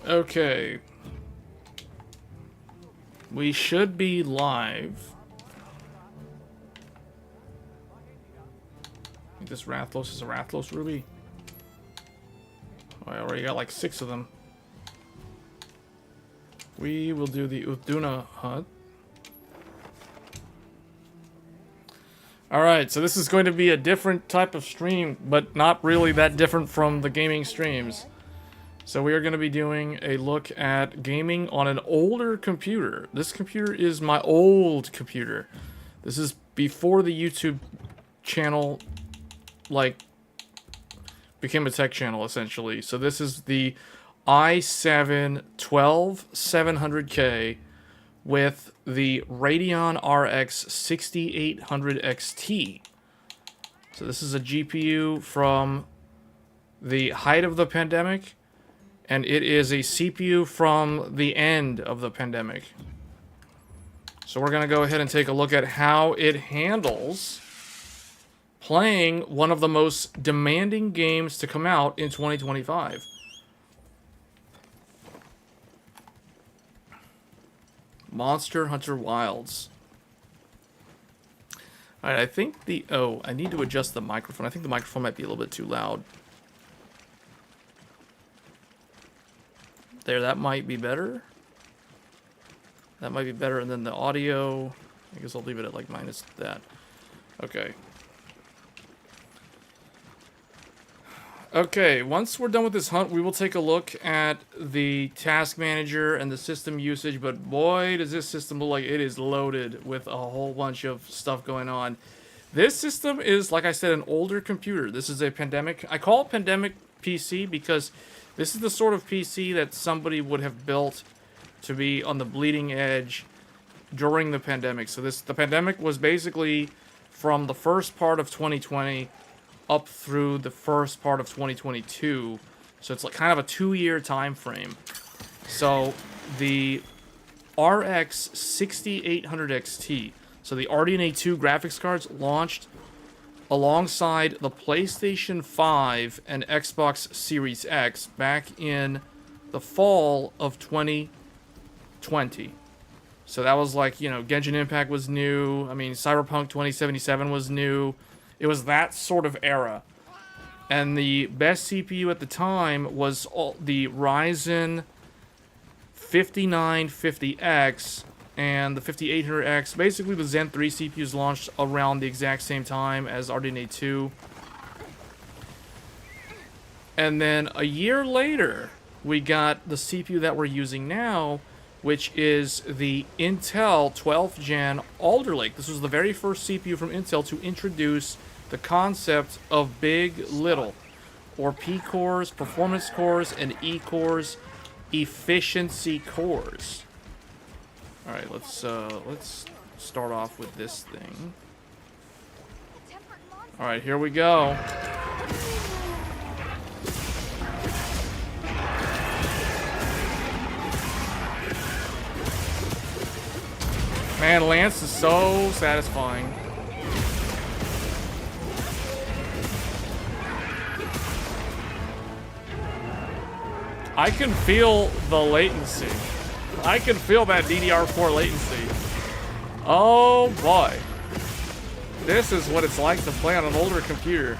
Okay. We should be live. I think this Rathlos is a Rathlos Ruby. Oh, I already got like 6 of them. We will do the Uduna hunt. Alright, so this is going to be a different type of stream, but not really that different from the gaming streams. So we are going to be doing a look at gaming on an older computer. This computer is my old computer. This is before the YouTube channel, like, became a tech channel, essentially. So this is the i7-12700K with the Radeon RX 6800 XT. So this is a GPU from the height of the pandemic, and it is a CPU from the end of the pandemic. So we're going to go ahead and take a look at how it handles playing one of the most demanding games to come out in 2025. Monster Hunter Wilds. Alright, I think the... Oh, I need to adjust the microphone. I think the microphone might be a little bit too loud. There, that might be better. That might be better, and then the audio... I guess I'll leave it at, like, minus that. Okay. Okay, once we're done with this hunt, we will take a look at the task manager and the system usage, but boy, does this system look like it is loaded with a whole bunch of stuff going on. This system is, like I said, an older computer. This is a pandemic... I call it pandemic PC because this is the sort of PC that somebody would have built to be on the bleeding edge during the pandemic. So the pandemic was basically from the first part of 2020 up through the first part of 2022. So it's like kind of a 2-year time frame. So the RX 6800 XT, so the RDNA 2 graphics cards launched alongside the PlayStation 5 and Xbox Series X back in the fall of 2020. So that was like, you know, Genshin Impact was new. I mean, Cyberpunk 2077 was new. It was that sort of era. And the best CPU at the time was the Ryzen 5950X and the 5800X. Basically, the Zen 3 CPUs launched around the exact same time as RDNA 2. And then a year later, we got the CPU that we're using now, which is the Intel 12th Gen Alder Lake. This was the very first CPU from Intel to introduce the concept of big little, or P cores, performance cores, and E cores, efficiency cores. All right, let's start off with this thing. All right, here we go. Man, Lance is so satisfying. I can feel the latency. I can feel that DDR4 latency. Oh boy. This is what it's like to play on an older computer.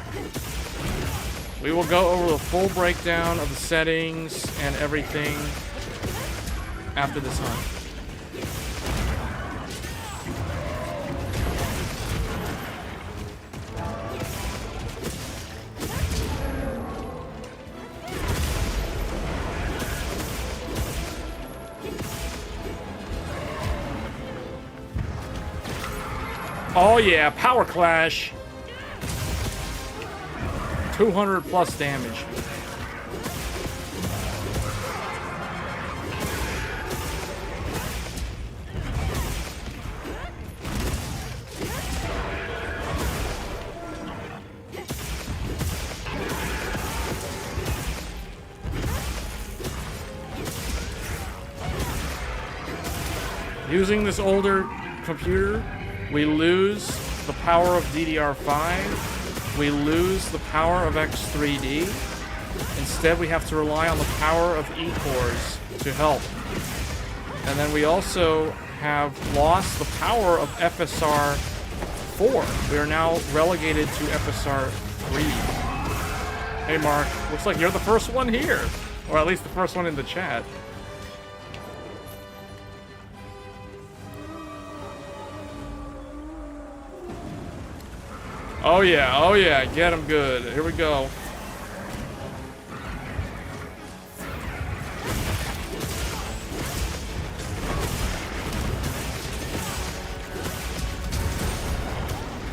We will go over the full breakdown of the settings and everything after this hunt. Oh yeah, power clash. 200 plus damage. Using this older computer, we lose the power of DDR5, we lose the power of X3D, Instead, we have to rely on the power of E-cores to help. And then we also have lost the power of FSR 4. We are now relegated to FSR 3. Hey Mark, looks like you're the first one here. Or at least the first one in the chat. Oh yeah, get him good. Here we go.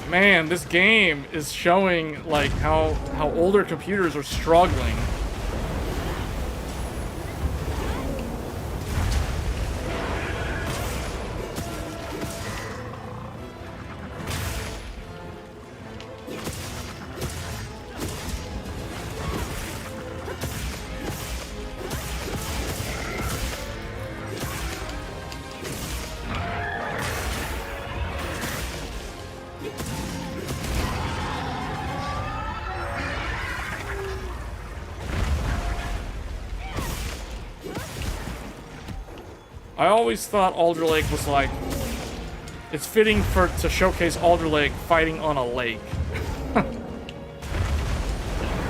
Man, this game is showing like how older computers are struggling. I always thought Alder Lake was like, it's fitting to showcase Alder Lake fighting on a lake.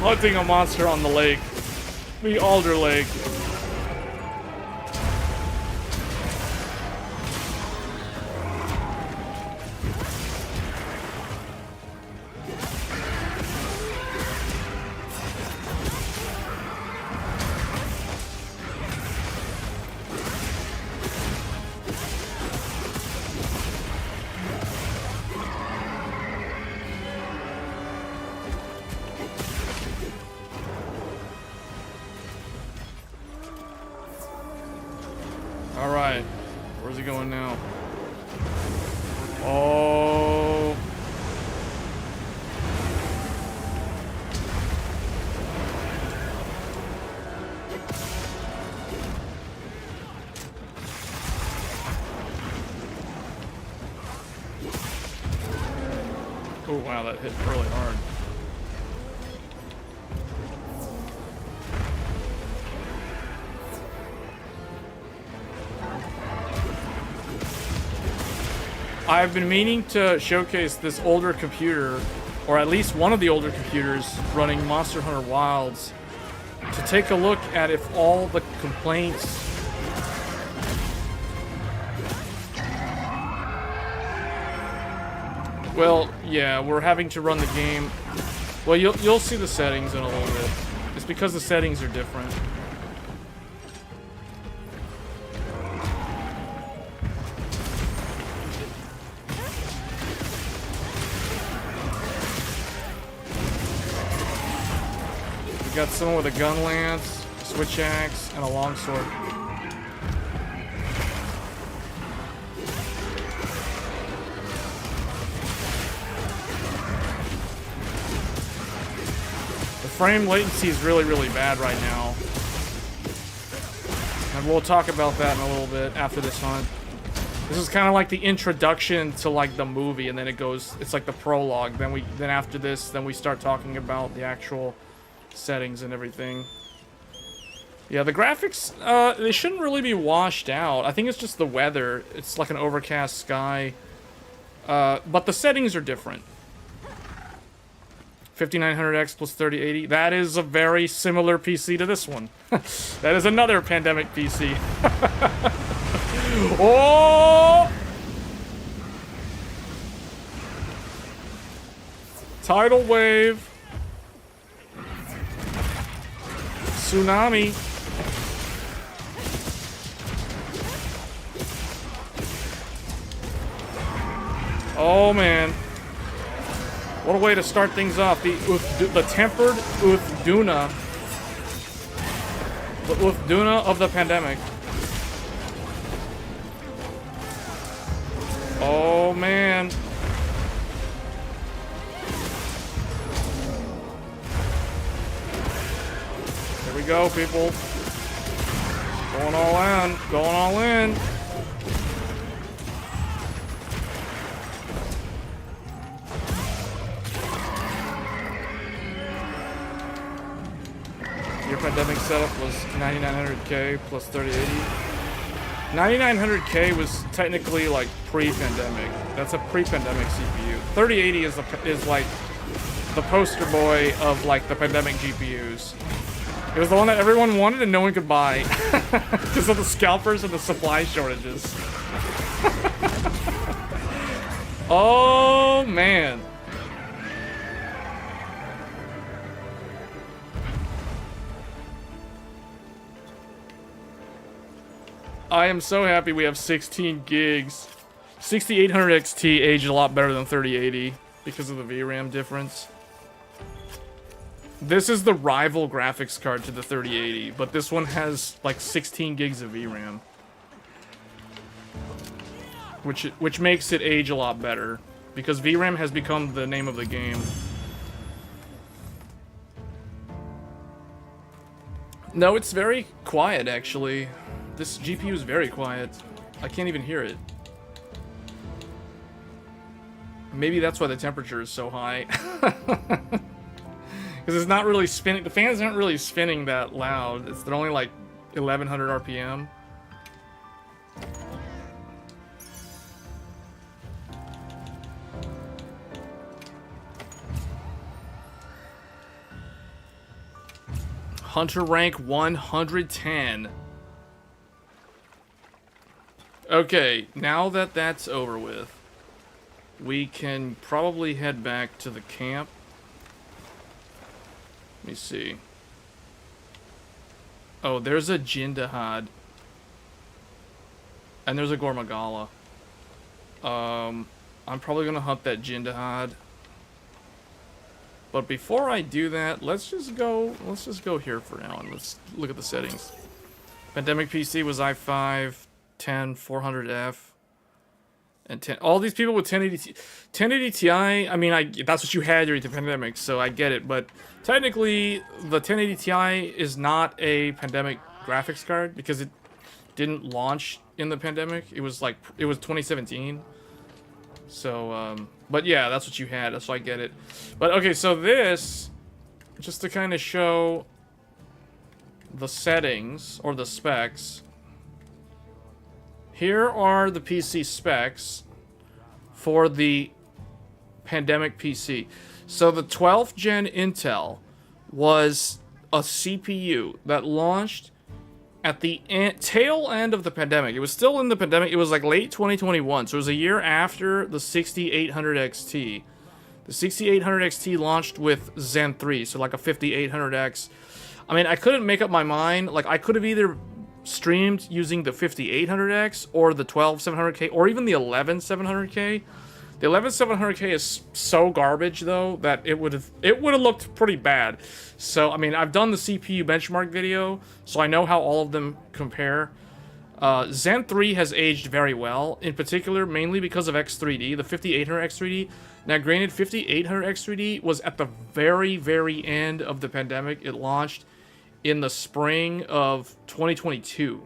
Hunting a monster on the lake. The Alder Lake. Alright. Where's he going now? Oh. Oh, wow, that hit really hard. I've been meaning to showcase this older computer, or at least one of the older computers running Monster Hunter Wilds, to take a look at if all the complaints well, yeah, we're having to run the game. Well, you'll see the settings in a little bit. It's because the settings are different. Got someone with a gun lance, a switch axe, and a longsword. The frame latency is really, really bad right now. And we'll talk about that in a little bit after this hunt. This is kind of like the introduction to like the movie, and then it goes, it's like the prologue. Then after this, then we start talking about the actual settings and everything. Yeah, the graphics, they shouldn't really be washed out. I think it's just the weather. It's like an overcast sky. But the settings are different. 5900X plus 3080. That is a very similar PC to this one. That is another pandemic PC. Oh! Tidal wave. Tsunami. Oh man. What a way to start things off. The tempered Uthduna. The Uthduna of the pandemic. Oh man. Here we go, people. Going all in. Going all in. Your pandemic setup was 9900K plus 3080. 9900K was technically like pre-pandemic. That's a pre-pandemic CPU. 3080 is like the poster boy of like the pandemic GPUs. It was the one that everyone wanted and no one could buy because of the scalpers and the supply shortages. Oh man. I am so happy we have 16 gigs. 6800 XT aged a lot better than 3080 because of the VRAM difference. This is the rival graphics card to the 3080, but this one has like 16 gigs of VRAM. Which makes it age a lot better because VRAM has become the name of the game. No, it's very quiet actually. This GPU is very quiet. I can't even hear it. Maybe that's why the temperature is so high. Because it's not really spinning. The fans aren't really spinning that loud. They're only like 1100 RPM. Hunter rank 110. Okay, now that that's over with, we can probably head back to the camp. Let me see. Oh, there's a Jindahad. And there's a Gormagala. I'm probably gonna hunt that Jindahad. But before I do that, let's just go here for now and let's look at the settings. Pandemic PC was i5 10400F and 10. All these people with 1080 Ti, I mean, that's what you had during the pandemic, so I get it. But technically, the 1080 Ti is not a pandemic graphics card because it didn't launch in the pandemic. It was 2017. So, but yeah, that's what you had. That's why I get it. But okay, so this, just to kind of show the settings or the specs. Here are the PC specs for the pandemic PC. So the 12th gen Intel was a CPU that launched at the tail end of the pandemic. It was still in the pandemic. It was like late 2021. So it was a year after the 6800 XT. The 6800 XT launched with Zen 3, so like a 5800X. I mean, I couldn't make up my mind. Like, I could have either streamed using the 5800X or the 12700K or even the 11700K. The 11700K is so garbage though that it would have looked pretty bad. So I mean, I've done the CPU benchmark video, so I know how all of them compare. Zen 3 has aged very well, in particular mainly because of X3D, the 5800 X3D. Now granted, 5800 X3D was at the very, very end of the pandemic. It launched in the spring of 2022.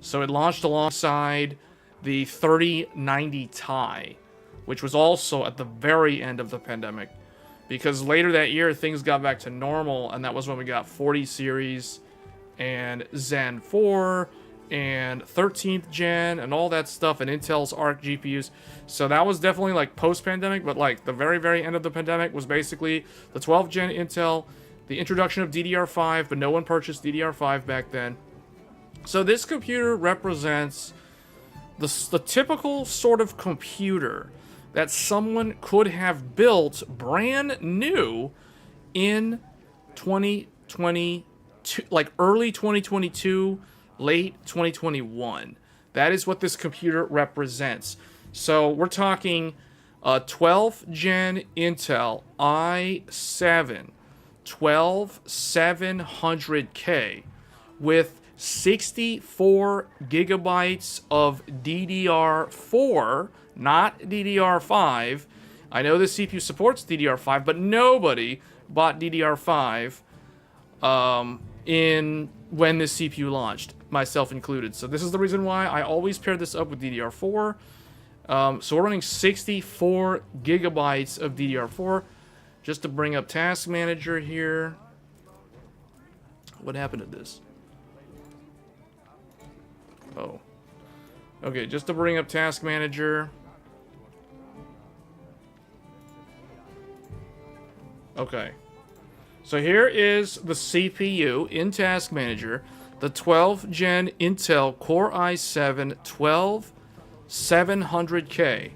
So it launched alongside the 3090 Ti, which was also at the very end of the pandemic. Because later that year, things got back to normal, and that was when we got 40 series and Zen 4 and 13th gen and all that stuff, and Intel's Arc GPUs. So that was definitely like post-pandemic, but like the very, very end of the pandemic was basically the 12th gen Intel, the introduction of DDR5, but no one purchased DDR5 back then. So this computer represents the typical sort of computer that someone could have built brand new in 2022, like early 2022, late 2021. That is what this computer represents. So we're talking 12th gen Intel i7-12700K with 64 gigabytes of DDR4, not DDR5. I know this CPU supports DDR5, but nobody bought DDR5 when this CPU launched, myself included. So this is the reason why I always pair this up with DDR4. So we're running 64 gigabytes of DDR4. Just to bring up Task Manager here. What happened to this? Oh. Okay, just to bring up Task Manager. Okay. So here is the CPU in Task Manager. The 12th Gen Intel Core i7-12700K.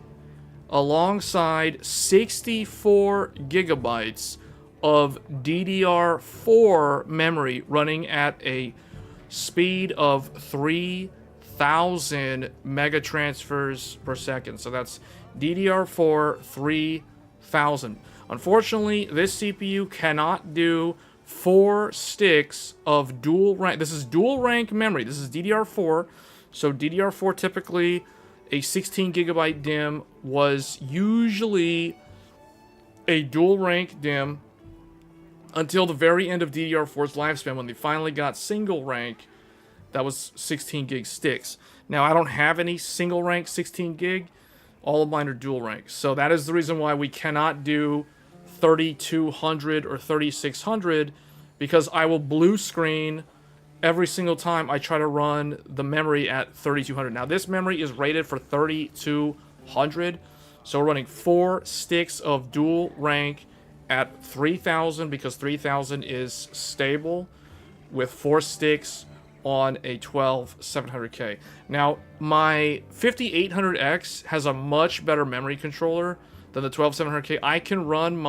Alongside 64 gigabytes of DDR4 memory running at a speed of 3,000 megatransfers per second. So that's DDR4 3,000. Unfortunately, this CPU cannot do 4 sticks of dual rank. This is dual rank memory. This is DDR4. So DDR4 typically a 16 gigabyte DIMM was usually a dual rank DIMM until the very end of DDR4's lifespan when they finally got single rank. That was 16 gig sticks. Now, I don't have any single rank 16 gig. All of mine are dual rank. So that is the reason why we cannot do 3200 or 3600, because I will blue screen every single time I try to run the memory at 3200. Now, this memory is rated for 3200. So we're running 4 sticks of dual rank at 3000 because 3000 is stable with 4 sticks on a 12700K. Now, my 5800X has a much better memory controller than the 12700K. I can run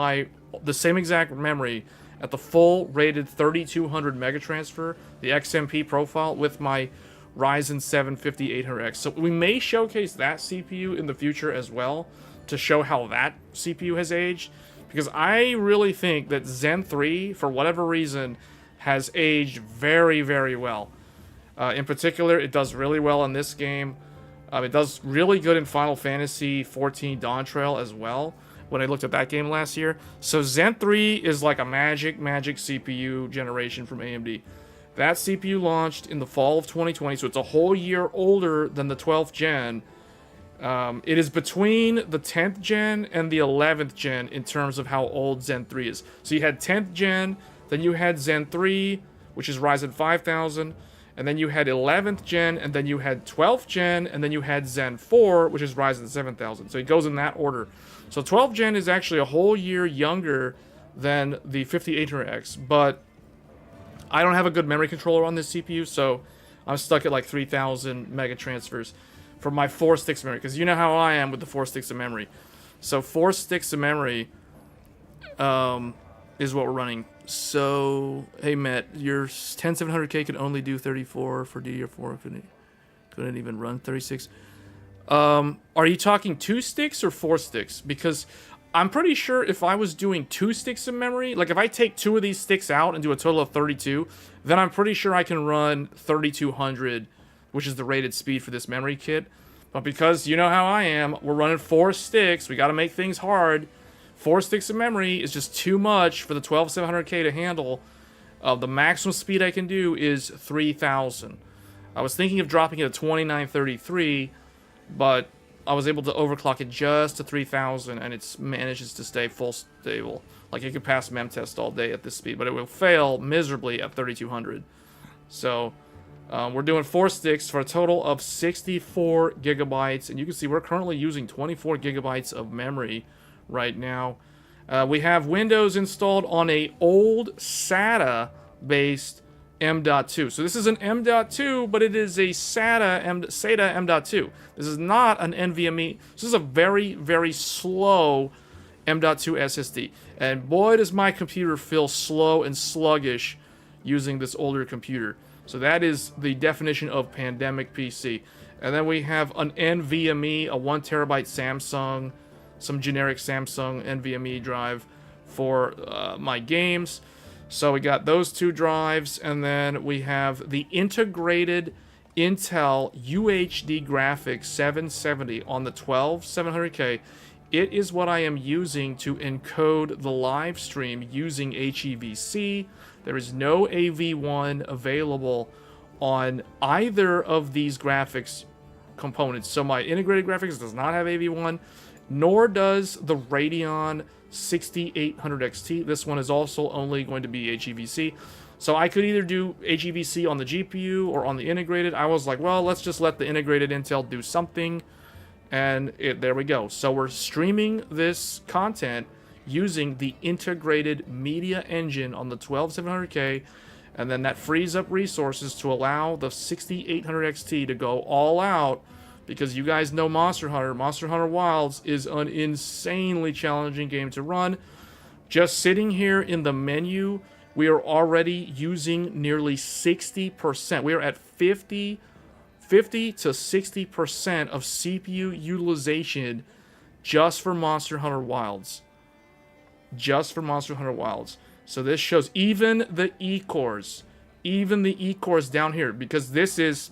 the same exact memory at the full rated 3200 megatransfer, the XMP profile, with my Ryzen 7 5800X. So we may showcase that CPU in the future as well to show how that CPU has aged, because I really think that Zen 3, for whatever reason, has aged very, very well. In particular, it does really well in this game. It does really good in Final Fantasy XIV Dawntrail as well, when I looked at that game last year. So Zen 3 is like a magic CPU generation from AMD. That CPU launched in the fall of 2020, so it's a whole year older than the 12th gen. It is between the 10th gen and the 11th gen in terms of how old Zen 3 is. So you had 10th gen, then you had Zen 3, which is Ryzen 5000, and then you had 11th gen, and then you had 12th gen, and then you had Zen 4, which is Ryzen 7000. So it goes in that order. So 12th gen is actually a whole year younger than the 5800X, but I don't have a good memory controller on this CPU, so I'm stuck at like 3000 mega transfers for my 4 sticks of memory, because you know how I am with the 4 sticks of memory. So 4 sticks of memory is what we're running. So, hey Matt, your 10700K can only do 34 for DDR4. Couldn't even run 36. Are you talking 2 sticks or 4 sticks? Because I'm pretty sure if I was doing 2 sticks of memory, like if I take 2 of these sticks out and do a total of 32, then I'm pretty sure I can run 3200, which is the rated speed for this memory kit. But because you know how I am, we're running 4 sticks. We got to make things hard. 4 sticks of memory is just too much for the 12700K to handle. The maximum speed I can do is 3000. I was thinking of dropping it to 2933, but I was able to overclock it just to 3000, and it manages to stay full stable. Like, it could pass mem test all day at this speed, but it will fail miserably at 3200. So, we're doing 4 sticks for a total of 64 gigabytes, and you can see we're currently using 24 gigabytes of memory right now. We have Windows installed on a old SATA-based M.2. So this is an M.2, but it is a SATA M.2. This is not an NVMe. This is a very, very slow M.2 SSD. And boy, does my computer feel slow and sluggish using this older computer. So that is the definition of pandemic PC. And then we have an NVMe, a 1 terabyte Samsung, some generic Samsung NVMe drive for my games. So we got those 2 drives, and then we have the integrated Intel UHD graphics 770 on the 12700K. It is what I am using to encode the live stream using HEVC. There is no AV1 available on either of these graphics components. So my integrated graphics does not have AV1, nor does the Radeon 6800 XT. This one is also only going to be HEVC. So I could either do HEVC on the GPU or on the integrated. I was like, well, let's just let the integrated Intel do something. And there we go. So we're streaming this content using the integrated media engine on the 12700K. And then that frees up resources to allow the 6800 XT to go all out. Because you guys know Monster Hunter. Monster Hunter Wilds is an insanely challenging game to run. Just sitting here in the menu, we are already using nearly 60%. We are at 50 to 60% of CPU utilization just for Monster Hunter Wilds. Just for Monster Hunter Wilds. So this shows even the E-cores. Even the E-cores down here. Because this is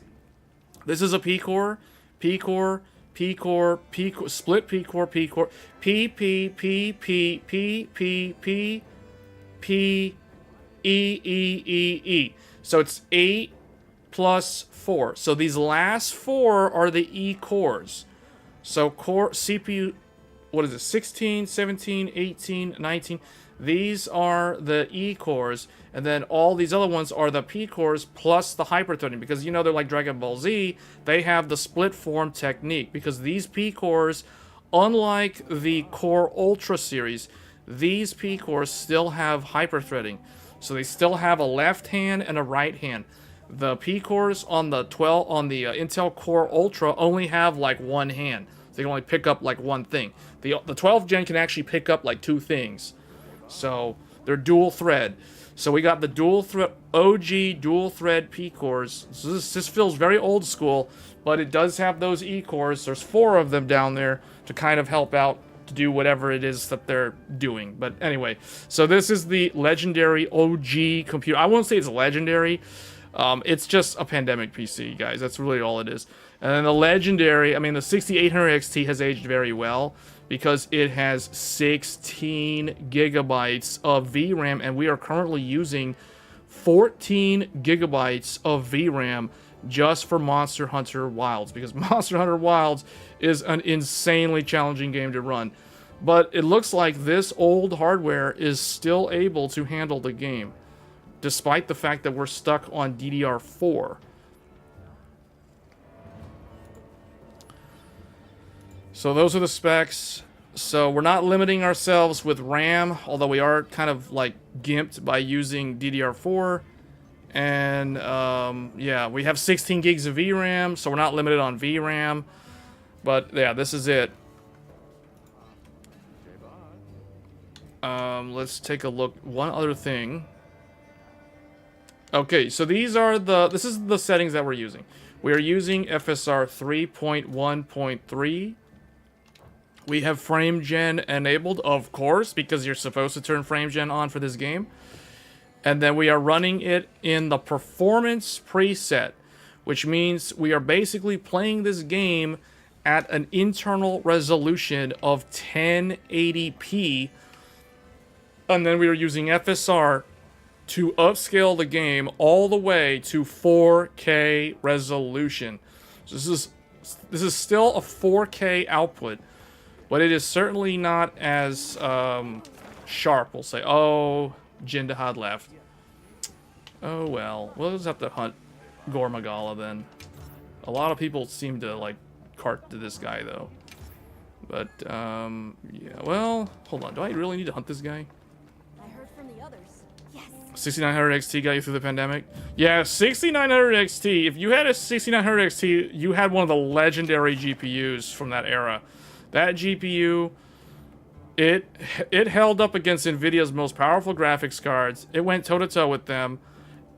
a P-core. P-core, P-core, P-core, split P-core, P-core, P, P, P, P, P, P, P, P, E, E, E, E. So it's 8 plus 4. So these last 4 are the E-cores. So core CPU, what is it, 16, 17, 18, 19. These are the E-cores, and then all these other ones are the P-cores plus the hyperthreading, because you know they're like Dragon Ball Z, they have the split form technique, because these P-cores, unlike the Core Ultra series, these P-cores still have hyperthreading. So they still have a left hand and a right hand. The P-cores on the Intel Core Ultra only have like one hand. They can only pick up like one thing. The 12th gen can actually pick up like 2 things. So they're dual thread. So we got the dual thread, OG dual thread P cores. So this feels very old school, but it does have those E cores. There's 4 of them down there to kind of help out to do whatever it is that they're doing. But anyway, so this is the legendary OG computer. I won't say it's legendary. It's just a pandemic PC, guys. That's really all it is. And then the legendary, I mean, the 6800 XT has aged very well, because it has 16 gigabytes of VRAM, and we are currently using 14 gigabytes of VRAM just for Monster Hunter Wilds, because Monster Hunter Wilds is an insanely challenging game to run. But it looks like this old hardware is still able to handle the game, despite the fact that we're stuck on DDR4. So those are the specs. So we're not limiting ourselves with RAM, although we are kind of like gimped by using DDR4. And yeah, we have 16 gigs of VRAM, so we're not limited on VRAM. But yeah, this is it. Let's take a look. One other thing. Okay, so this is the settings that we're using. We are using FSR 3.1.3. We have frame gen enabled, of course, because you're supposed to turn frame gen on for this game. And then we are running it in the performance preset, which means we are basically playing this game at an internal resolution of 1080p. And then we are using FSR to upscale the game all the way to 4K resolution. So this is still a 4K output, but it is certainly not as sharp, we'll say. Oh, Jindahad left. Oh well, we'll just have to hunt Gormagala then. A lot of people seem to like cart to this guy though. But yeah, well, hold on. Do I really need to hunt this guy? I heard from the others. Yes. 6900 XT got you through the pandemic? Yeah, 6900 XT. If you had a 6900 XT, you had one of the legendary GPUs from that era. That GPU, it held up against NVIDIA's most powerful graphics cards. It went toe-to-toe with them,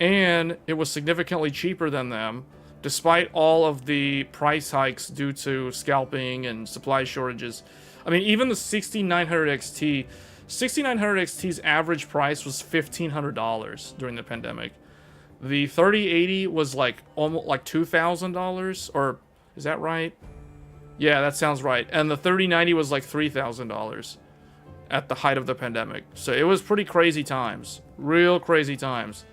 and it was significantly cheaper than them, despite all of the price hikes due to scalping and supply shortages. I mean, even the 6900 XT, 6900 XT's average price was $1,500 during the pandemic. The 3080 was like almost like $2,000, or is that right? Yeah, that sounds right. And the 3090 was like $3,000 at the height of the pandemic. So it was pretty crazy times. Real crazy times.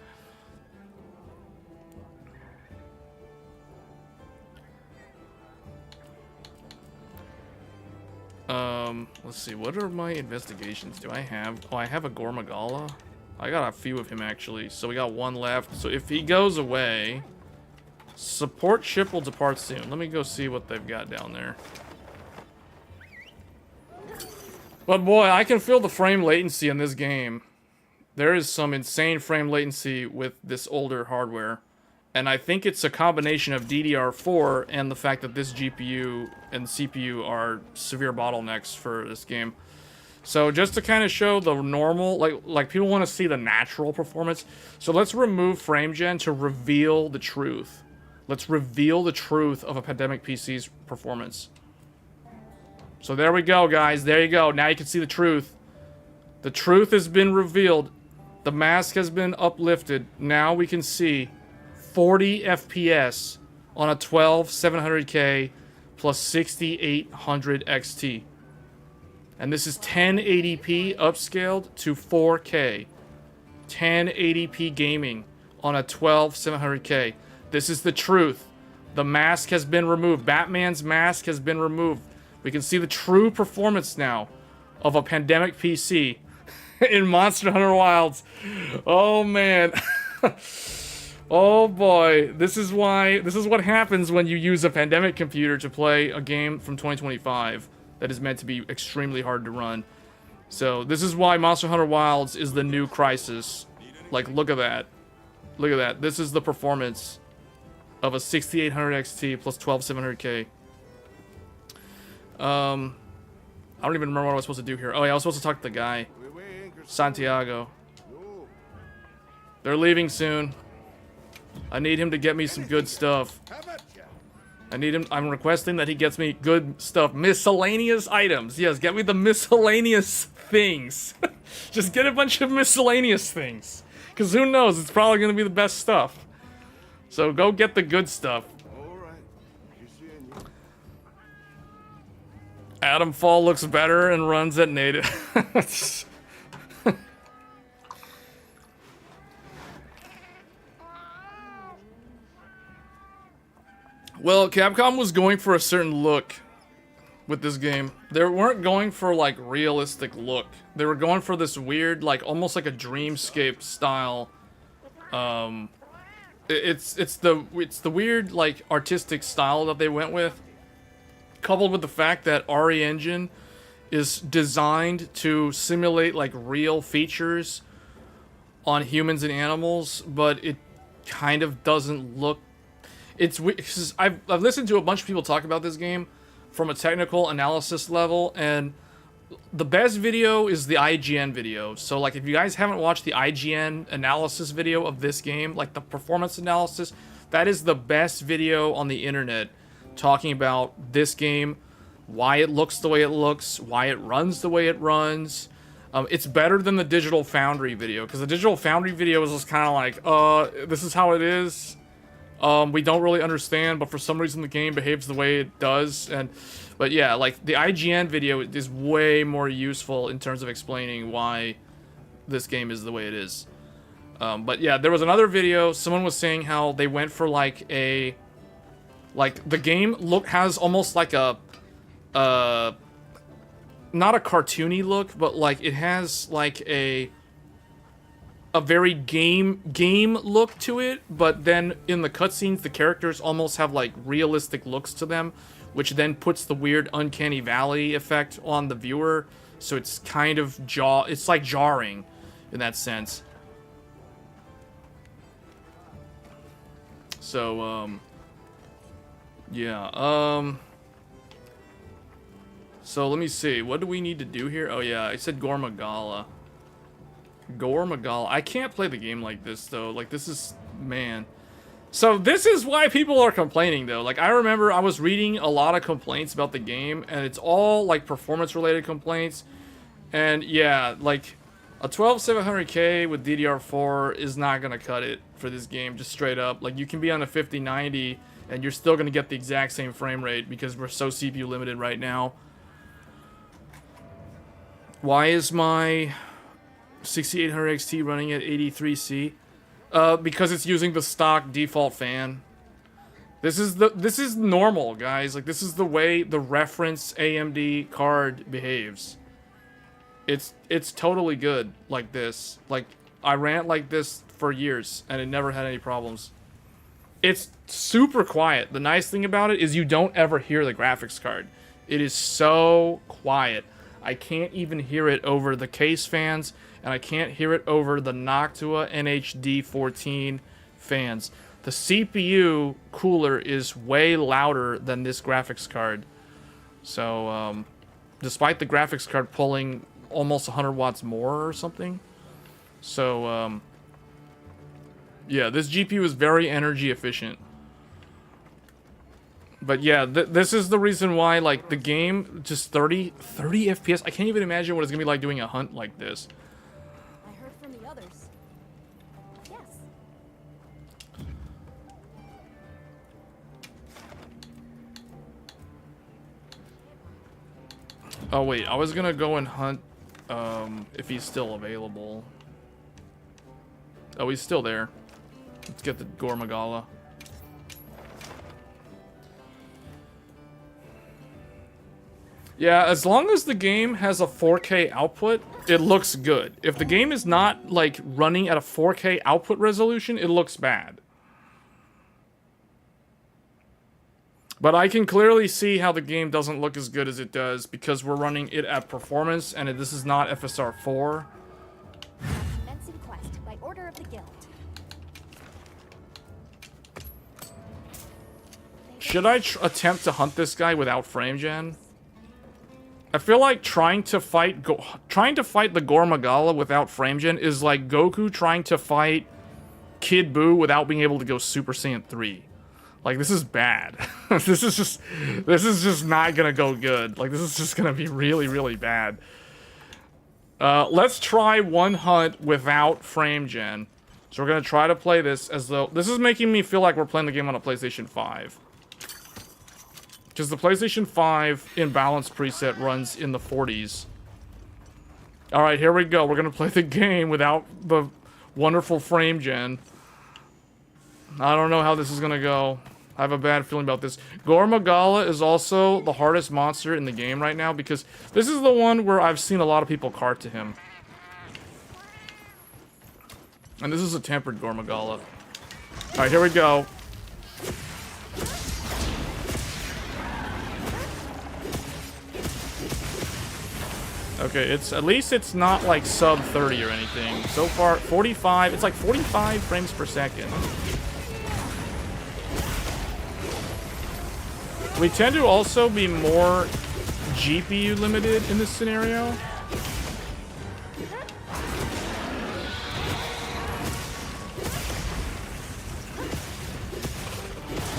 Let's see. What are my investigations? Do I have... Oh, I have a Gormagala. I got a few of him, actually. So we got one left. So if he goes away, support ship will depart soon. Let me go see what they've got down there. But boy, I can feel the frame latency in this game. There is some insane frame latency with this older hardware. And I think it's a combination of DDR4 and the fact that this GPU and CPU are severe bottlenecks for this game. So just to kind of show the normal, like people want to see the natural performance. So let's remove frame gen to reveal the truth. Let's reveal the truth of a Pandemic PC's performance. So there we go, guys. There you go. Now you can see the truth. The truth has been revealed. The mask has been uplifted. Now we can see 40 FPS on a 12700K plus 6800 XT. And this is 1080p upscaled to 4K. 1080p gaming on a 12700K. This is the truth. The mask has been removed. Batman's mask has been removed. We can see the true performance now of a Pandemic PC in Monster Hunter Wilds. Oh man. Oh boy. This is what happens when you use a Pandemic computer to play a game from 2025 that is meant to be extremely hard to run. So this is why Monster Hunter Wilds is the new Crisis. Like, look at that. Look at that. This is the performance of a 6800 XT plus 12700K. I don't even remember what I was supposed to do here. Oh yeah, I was supposed to talk to the guy. Santiago. They're leaving soon. I need him to get me some good stuff. I need him. I'm requesting that he gets me good stuff. Miscellaneous items. Yes, get me the miscellaneous things. Just get a bunch of miscellaneous things. Because who knows, it's probably going to be the best stuff. So go get the good stuff. Adam Fall looks better and runs at native. Well, Capcom was going for a certain look with this game. They weren't going for, like, realistic look. They were going for this weird, like, almost like a dreamscape style. It's the weird, like, artistic style that they went with, coupled with the fact that RE Engine is designed to simulate, like, real features on humans and animals, but it kind of doesn't look. It's weird. I've listened to a bunch of people talk about this game from a technical analysis level, and the best video is the IGN video. So, like, if you guys haven't watched the IGN analysis video of this game, like the performance analysis, that is the best video on the internet talking about this game, why it looks the way it looks, why it runs the way it runs. It's better than the Digital Foundry video, because the Digital Foundry video was just kind of like, this is how it is. We don't really understand, but for some reason the game behaves the way it does. But yeah, like the IGN video is way more useful in terms of explaining why this game is the way it is. But yeah, there was another video. Someone was saying how they went for like the game has almost like a not a cartoony look, but like it has like a very game look to it, but then in the cutscenes the characters almost have like realistic looks to them, which then puts the weird uncanny valley effect on the viewer, so it's kind of it's like jarring in that sense. So yeah, so let me see, what do we need to do here? Oh yeah, I said Gormagala. I can't play the game like this, though. Like, this is... Man. So, this is why people are complaining, though. Like, I remember I was reading a lot of complaints about the game, and it's all, like, performance-related complaints. And, yeah, like, a 12700K with DDR4 is not gonna cut it for this game, just straight up. Like, you can be on a 5090, and you're still gonna get the exact same frame rate, because we're so CPU limited right now. Why is my 6800 XT running at 83C? Because it's using the stock default fan. This is normal, guys. Like, this is the way the reference AMD card behaves. It's totally good like this. Like, I ran it like this for years, and it never had any problems. It's super quiet. The nice thing about it is you don't ever hear the graphics card. It is so quiet. I can't even hear it over the case fans, and I can't hear it over the Noctua NHD14 fans. The CPU cooler is way louder than this graphics card. So, despite the graphics card pulling almost 100 watts more or something. So, yeah, this GPU is very energy efficient. But yeah, this is the reason why, like, the game, just 30 FPS. I can't even imagine what it's going to be like doing a hunt like this. I heard from the others. Yes. Oh, wait, I was going to go and hunt, if he's still available. Oh, he's still there. Let's get the Gormagala. Yeah, as long as the game has a 4K output, it looks good. If the game is not, like, running at a 4K output resolution, it looks bad. But I can clearly see how the game doesn't look as good as it does because we're running it at performance, and this is not FSR 4. Commencing quest by order of the guild. Should I attempt to hunt this guy without frame gen? I feel like trying to fight the Gormagala without frame gen is like Goku trying to fight Kid Buu without being able to go Super Saiyan 3. Like, this is bad. This is just not gonna go good. Like, this is just gonna be really, really bad. Let's try one hunt without frame gen. So we're gonna try to play this as though this is making me feel like we're playing the game on a PlayStation 5. Because the PlayStation 5 imbalance preset runs in the 40s. Alright, here we go. We're going to play the game without the wonderful frame gen. I don't know how this is going to go. I have a bad feeling about this. Gormagala is also the hardest monster in the game right now because this is the one where I've seen a lot of people cart to him. And this is a tempered Gormagala. Alright, here we go. Okay, at least it's not like sub 30 or anything. So far, 45, it's like 45 frames per second. We tend to also be more GPU limited in this scenario.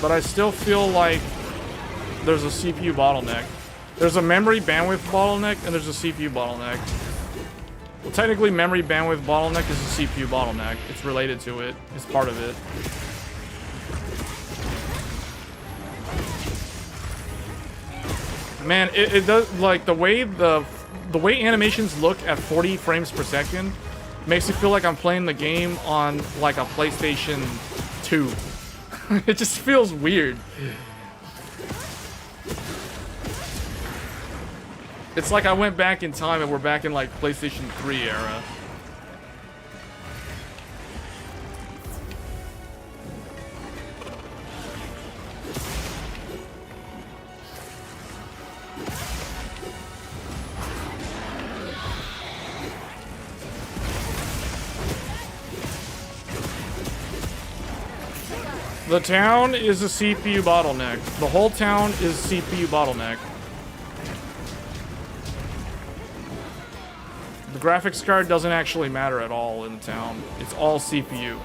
But I still feel like there's a CPU bottleneck. There's a memory bandwidth bottleneck, and there's a CPU bottleneck. Well, technically, memory bandwidth bottleneck is a CPU bottleneck. It's related to it. It's part of it. Man, it does, like, the way animations look at 40 frames per second makes me feel like I'm playing the game on, like, a PlayStation 2. It just feels weird. It's like I went back in time and we're back in, like, PlayStation 3 era. The town is a CPU bottleneck. The whole town is CPU bottleneck. The graphics card doesn't actually matter at all in the town. It's all CPU.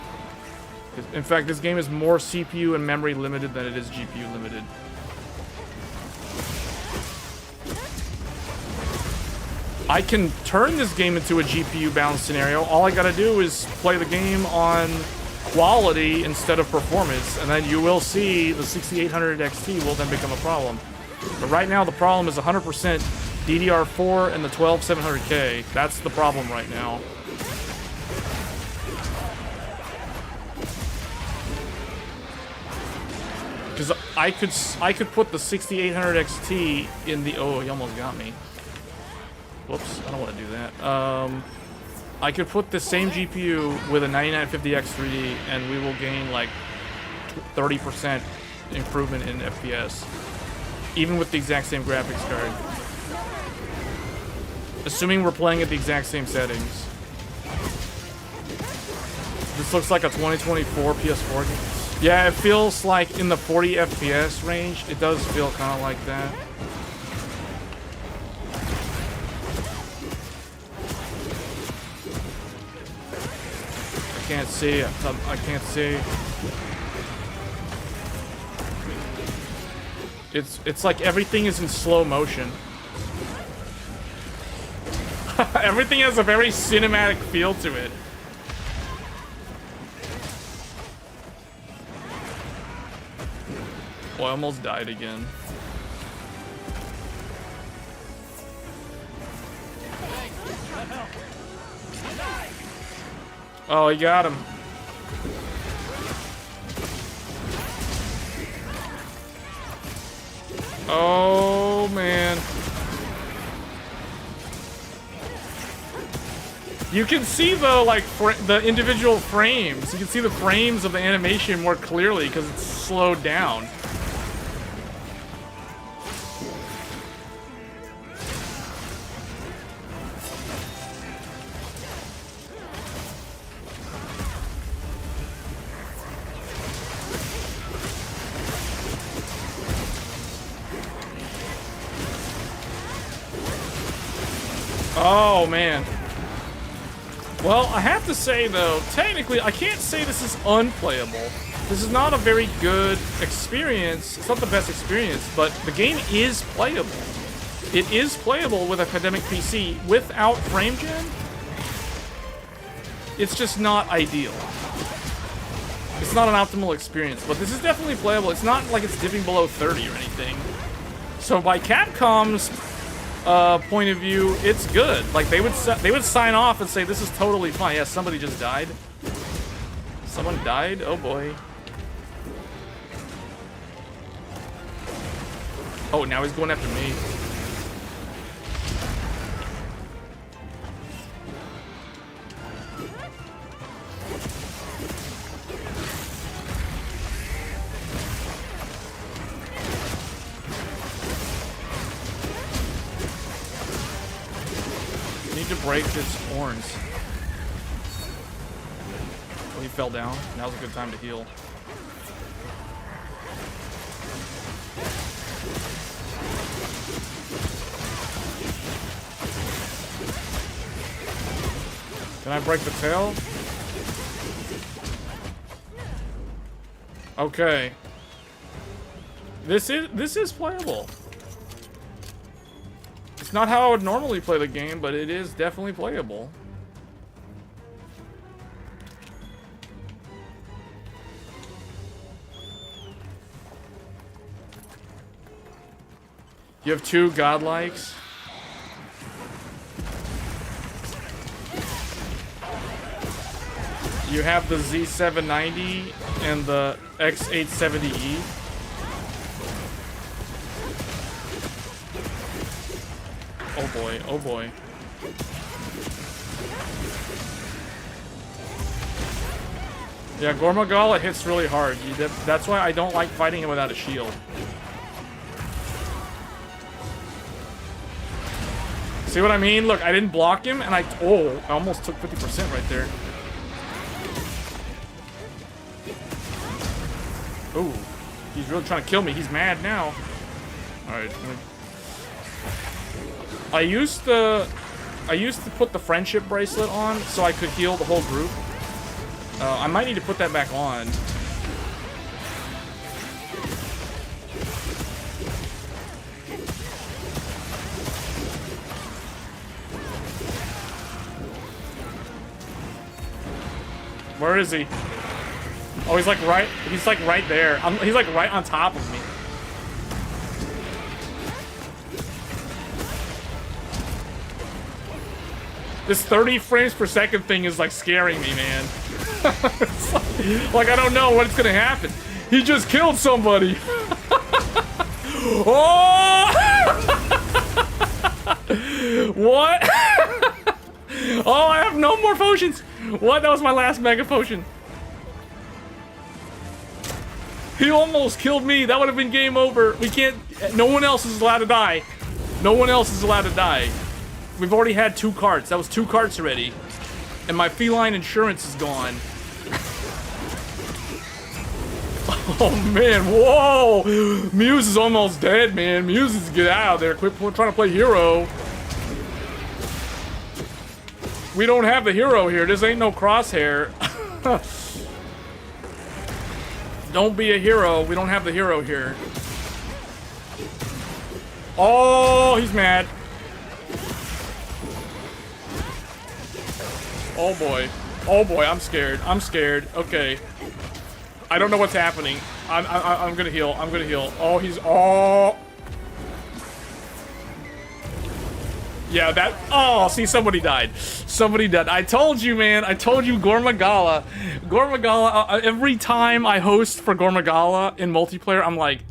In fact, this game is more CPU and memory limited than it is GPU limited. I can turn this game into a GPU bound scenario. All I gotta do is play the game on quality instead of performance, and then you will see the 6800 XT will then become a problem. But right now the problem is 100% DDR4 and the 12700K. That's the problem right now. Because I could put the 6800 XT in the... Oh, he almost got me. Whoops, I don't want to do that. I could put the same GPU with a 9950X 3D, and we will gain like 30% improvement in FPS, even with the exact same graphics card. Assuming we're playing at the exact same settings. This looks like a 2024 PS4 game. Yeah, it feels like in the 40 FPS range. It does feel kind of like that. I can't see. I can't see. It's like everything is in slow motion. Everything has a very cinematic feel to it. Oh, I almost died again. Oh, he got him. Oh, man. You can see, though, like, the individual frames. You can see the frames of the animation more clearly because it's slowed down. Oh, man. Well, I have to say, though, technically, I can't say this is unplayable. This is not a very good experience. It's not the best experience, but the game is playable. It is playable with a Pandemic PC without frame gen. It's just not ideal. It's not an optimal experience, but this is definitely playable. It's not like it's dipping below 30 or anything. So by Capcom's point of view, it's good. Like they would sign off and say this is totally fine. Yeah, somebody just died. Someone died? Oh boy. Oh, now he's going after me. To break his horns. Oh, he fell down. Now's a good time to heal. Can I break the tail? Okay. This is playable. It's not how I would normally play the game, but it is definitely playable. You have two godlikes. You have the Z790 and the X870E. Oh boy, oh boy. Yeah, Gormagala hits really hard. That's why I don't like fighting him without a shield. See what I mean? Look, I didn't block him, and I almost took 50% right there. Ooh, he's really trying to kill me. He's mad now. Alright. I used to put the friendship bracelet on so I could heal the whole group. I might need to put that back on. Where is he? Oh, he's like right there. He's like right on top of me. This 30 frames per second thing is like scaring me, man. It's like I don't know what's gonna happen. He just killed somebody. Oh! What? Oh, I have no more potions. What? That was my last mega potion. He almost killed me. That would have been game over. We can't... No one else is allowed to die. No one else is allowed to die. We've already had 2 carts. That was 2 carts already. And my feline insurance is gone. Oh, man. Whoa. Muse is almost dead, man. Muse needs to get out of there. Quit trying to play hero. We don't have the hero here. This ain't no crosshair. Don't be a hero. We don't have the hero here. Oh, he's mad. Oh boy. Oh boy, I'm scared. I'm scared. Okay. I don't know what's happening. I'm gonna heal. I'm gonna heal. Oh, he's... Oh. Yeah, that... Oh, see, somebody died. Somebody died. I told you, man. I told you, Gormagala. Gormagala, every time I host for Gormagala in multiplayer, I'm like,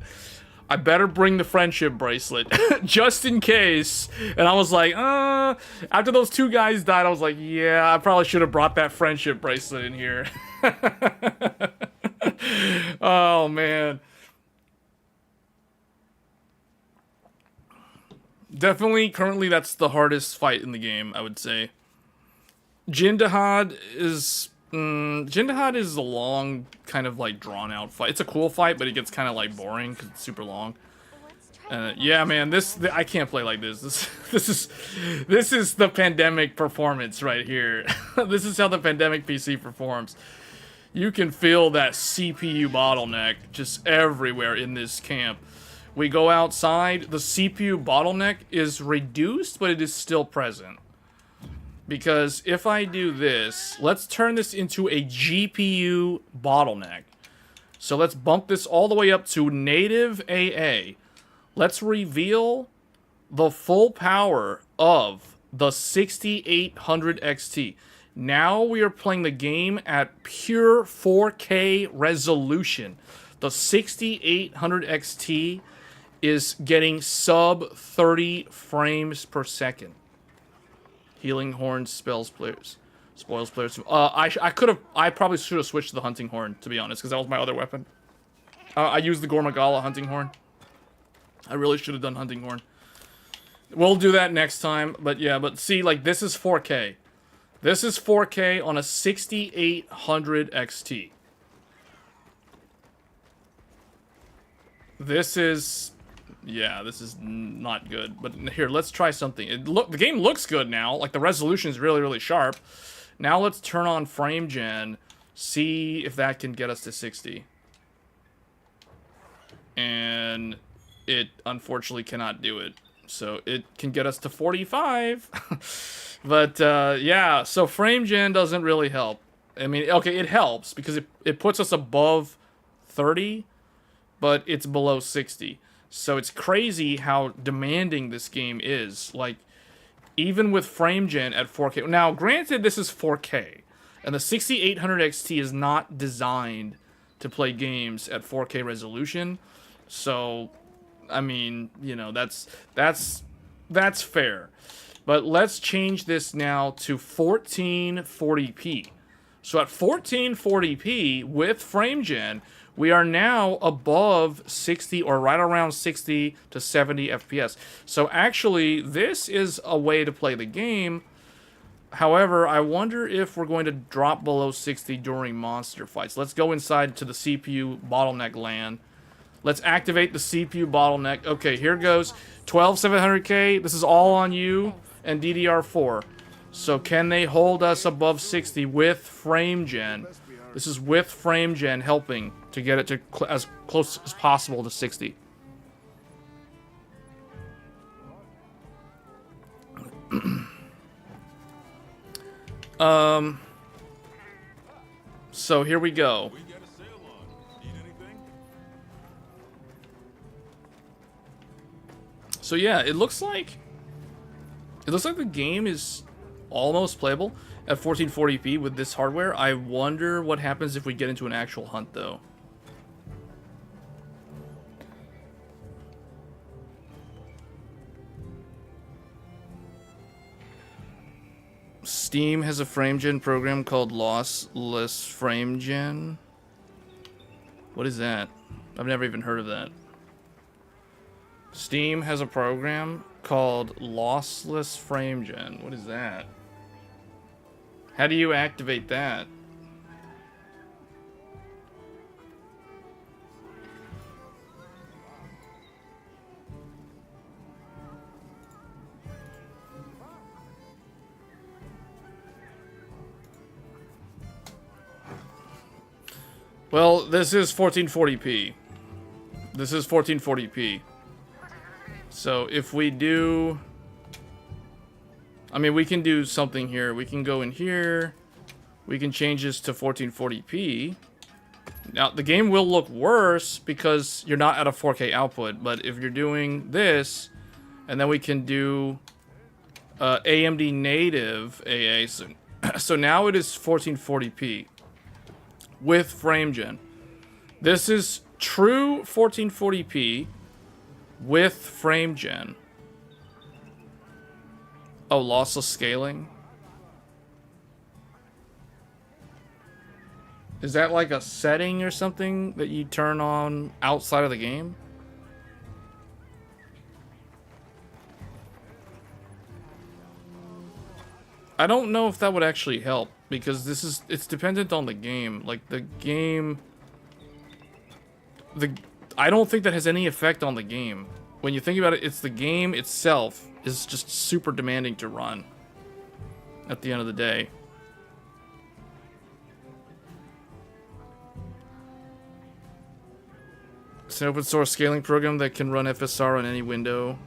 I better bring the friendship bracelet. Just in case. And I was like, after those 2 guys died, I was like, yeah, I probably should have brought that friendship bracelet in here. Oh, man. Definitely, currently, that's the hardest fight in the game, I would say. Jindahad is... Jindahad is a long, kind of, like, drawn-out fight. It's a cool fight, but it gets kind of, like, boring, because it's super long. Yeah, man, I can't play like this. This is the pandemic performance right here. This is how the pandemic PC performs. You can feel that CPU bottleneck just everywhere in this camp. We go outside, the CPU bottleneck is reduced, but it is still present. Because if I do this, let's turn this into a GPU bottleneck. So let's bump this all the way up to native AA. Let's reveal the full power of the 6800 XT. Now we are playing the game at pure 4K resolution. The 6800 XT is getting sub 30 frames per second. Healing horn spoils players. I probably should have switched to the hunting horn, to be honest, because that was my other weapon. I used the Gormagala hunting horn. I really should have done hunting horn. We'll do that next time, but yeah, but see, like, this is 4K. This is 4K on a 6800 XT. This is... Yeah, this is not good. But here, let's try something. The game looks good now. Like, the resolution is really, really sharp. Now let's turn on frame gen. See if that can get us to 60. And it, unfortunately, cannot do it. So, it can get us to 45. But, yeah. So, frame gen doesn't really help. I mean, okay, it helps. Because it puts us above 30. But it's below 60. So it's crazy how demanding this game is. Like, even with frame gen at 4K. Now, granted, this is 4K. And the 6800 XT is not designed to play games at 4K resolution. So, I mean, you know, that's fair. But let's change this now to 1440p. So at 1440p with frame gen, we are now above 60 or right around 60 to 70 FPS. So actually, this is a way to play the game. However, I wonder if we're going to drop below 60 during monster fights. Let's go inside to the CPU bottleneck LAN. Let's activate the CPU bottleneck. Okay, here goes. 12700K, this is all on you, and DDR4. So can they hold us above 60 with frame gen? This is with frame gen helping to get it to as close as possible to 60. So here we go. So yeah, it looks like the game is almost playable at 1440p with this hardware. I wonder what happens if we get into an actual hunt, though. Steam has a frame gen program called Lossless Frame Gen. What is that? I've never even heard of that. Steam has a program called Lossless Frame Gen. What is that? How do you activate that? Well, this is 1440p. This is 1440p. So if we do... I mean, we can do something here. We can go in here. We can change this to 1440p. Now, the game will look worse because you're not at a 4K output. But if you're doing this, and then we can do AMD native AA. So now it is 1440p. With frame gen. This is true 1440p with frame gen. Oh, lossless scaling? Is that like a setting or something that you turn on outside of the game? I don't know if that would actually help, because it's dependent on the game. Like, the game... I don't think that has any effect on the game. When you think about it, it's the game itself is just super demanding to run at the end of the day. It's an open source scaling program that can run FSR on any window.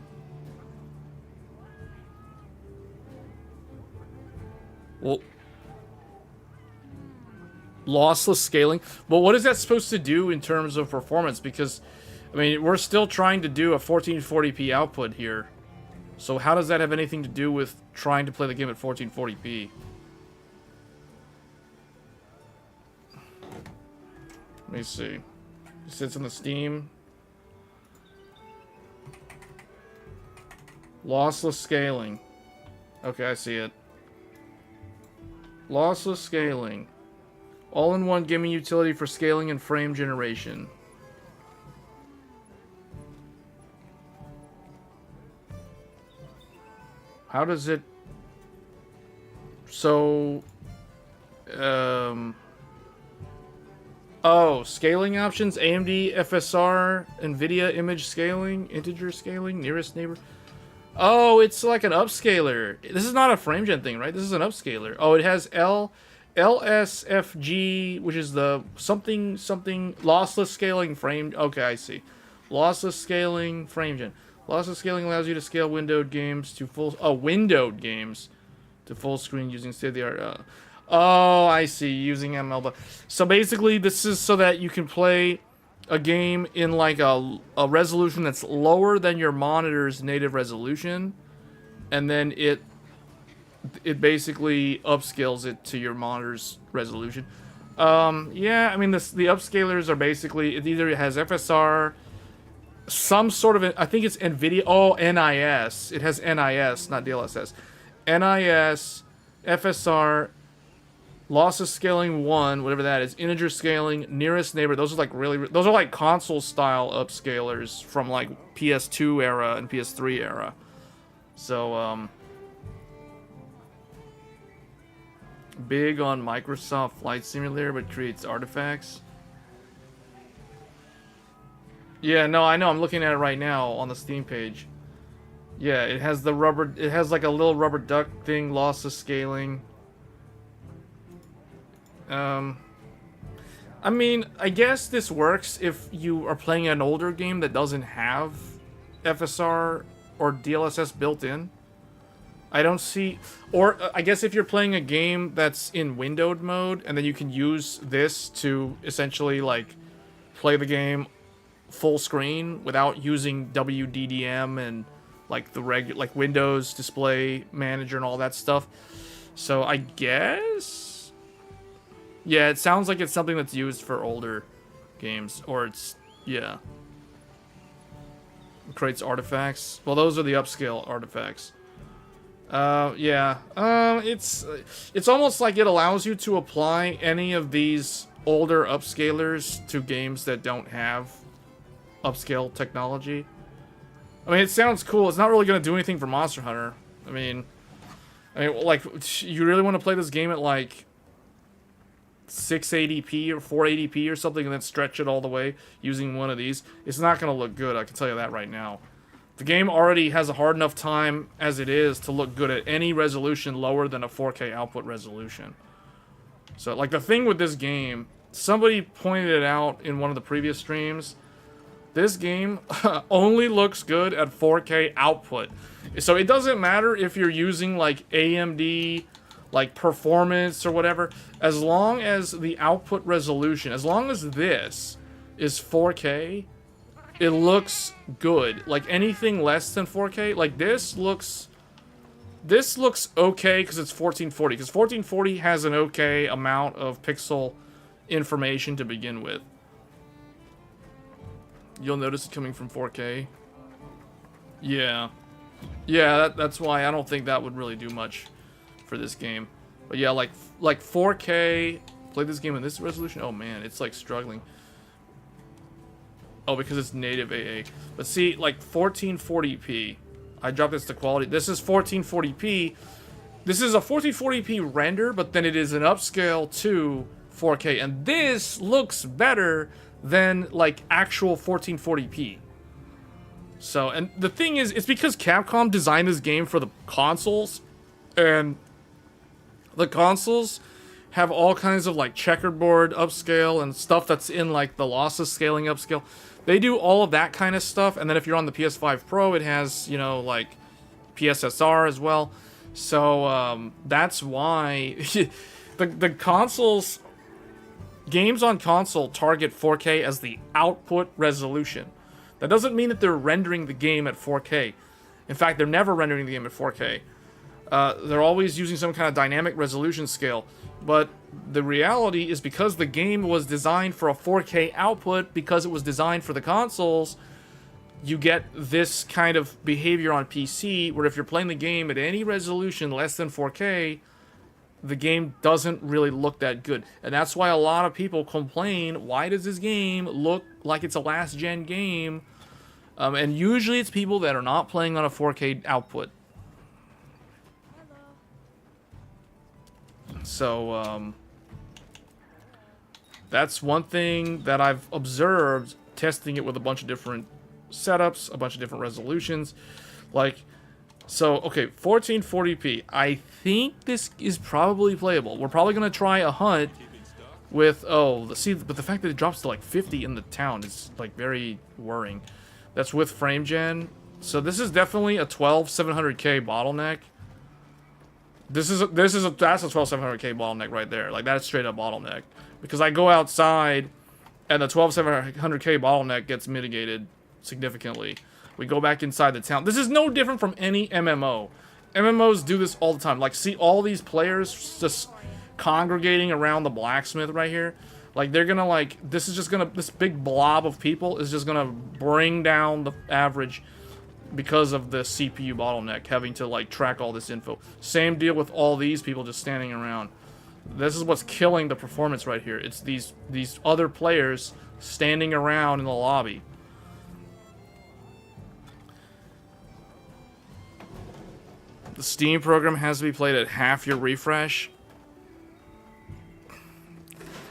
Well, lossless scaling. Well, what is that supposed to do in terms of performance? Because, I mean, we're still trying to do a 1440p output here. So how does that have anything to do with trying to play the game at 1440p? Let me see. It sits in the Steam. Lossless scaling. Okay, I see it. Lossless scaling. All-in-one gaming utility for scaling and frame generation. How does it... So... Oh, scaling options, AMD, FSR, NVIDIA image scaling, integer scaling, nearest neighbor. Oh, it's like an upscaler. This is not a frame gen thing, right? This is an upscaler. Oh, it has LSFG, which is the something lossless scaling frame. Okay, I see. Lossless scaling frame gen. Lossless scaling allows you to scale windowed games to full windowed games to full screen using state-of-the-art. Oh, I see. Using ML. So basically, this is so that you can play a game in like a resolution that's lower than your monitor's native resolution, and then it basically upscales it to your monitor's resolution. Yeah, I mean, the upscalers are basically, it either has FSR, some sort of, I think it's NVIDIA, oh, NIS. It has NIS, not DLSS. NIS, FSR, lossless scaling 1, whatever that is, integer scaling, nearest neighbor. Those are like those are like console style upscalers from like PS2 era and PS3 era. So, big on Microsoft Flight Simulator, but creates artifacts. Yeah, no, I know. I'm looking at it right now on the Steam page. Yeah, it has the rubber. It has like a little rubber duck thing, lossless scaling. I mean, I guess this works if you are playing an older game that doesn't have FSR or DLSS built in. I don't see... Or, I guess if you're playing a game that's in windowed mode, and then you can use this to essentially, like, play the game full screen without using WDDM and, like, the like, Windows Display Manager and all that stuff. So, I guess... Yeah, it sounds like it's something that's used for older games, or it's... Yeah. It creates artifacts. Well, those are the upscale artifacts. Yeah. It's almost like it allows you to apply any of these older upscalers to games that don't have upscale technology. I mean, it sounds cool. It's not really going to do anything for Monster Hunter. Like, you really want to play this game at, like, 680p or 480p or something and then stretch it all the way using one of these? It's not going to look good, I can tell you that right now. The game already has a hard enough time as it is to look good at any resolution lower than a 4K output resolution. So, like, the thing with this game, somebody pointed it out in one of the previous streams. This game only looks good at 4K output. So it doesn't matter if you're using, like, AMD, like, performance or whatever. As long as the output resolution, as long as this is 4K, it looks good. Like, anything less than 4K, like, this looks okay because it's 1440. Because 1440 has an okay amount of pixel information to begin with. You'll notice it coming from 4K. Yeah. Yeah, that's why I don't think that would really do much for this game. But yeah, like 4K, play this game in this resolution. Oh man, it's like struggling. Oh, because it's native AA. But see, like 1440p. I dropped this to quality. This is 1440p. This is a 1440p render, but then it is an upscale to 4K. And this looks better than, like, actual 1440p. So, and the thing is, it's because Capcom designed this game for the consoles. And the consoles have all kinds of, like, checkerboard upscale and stuff that's in, like, the lossless scaling upscale. They do all of that kind of stuff, and then if you're on the PS5 Pro, it has, you know, like, PSSR as well. So, that's why the consoles, games on console target 4K as the output resolution. That doesn't mean that they're rendering the game at 4K. In fact, they're never rendering the game at 4K. They're always using some kind of dynamic resolution scale. But the reality is, because the game was designed for a 4K output, because it was designed for the consoles, you get this kind of behavior on PC, where if you're playing the game at any resolution less than 4K, the game doesn't really look that good. And that's why a lot of people complain, why does this game look like it's a last-gen game? And usually it's people that are not playing on a 4K output. So, that's one thing that I've observed testing it with a bunch of different setups, a bunch of different resolutions. Like, so, okay, 1440p. I think this is probably playable. We're probably going to try a hunt with, see, but the fact that it drops to like 50 in the town is like very worrying. That's with frame gen. So this is definitely a 12700K bottleneck. That's a 12700K bottleneck right there. Like, that's straight up bottleneck. Because I go outside and the 12700K bottleneck gets mitigated significantly. We go back inside the town. This is no different from any MMO. MMOs do this all the time. Like, see all these players just congregating around the blacksmith right here? Like, they're gonna, like, this big blob of people is just gonna bring down the average because of the CPU bottleneck, having to, like, track all this info. Same deal with all these people just standing around. This is what's killing the performance right here. It's these other players standing around in the lobby. The Steam program has to be played at half your refresh.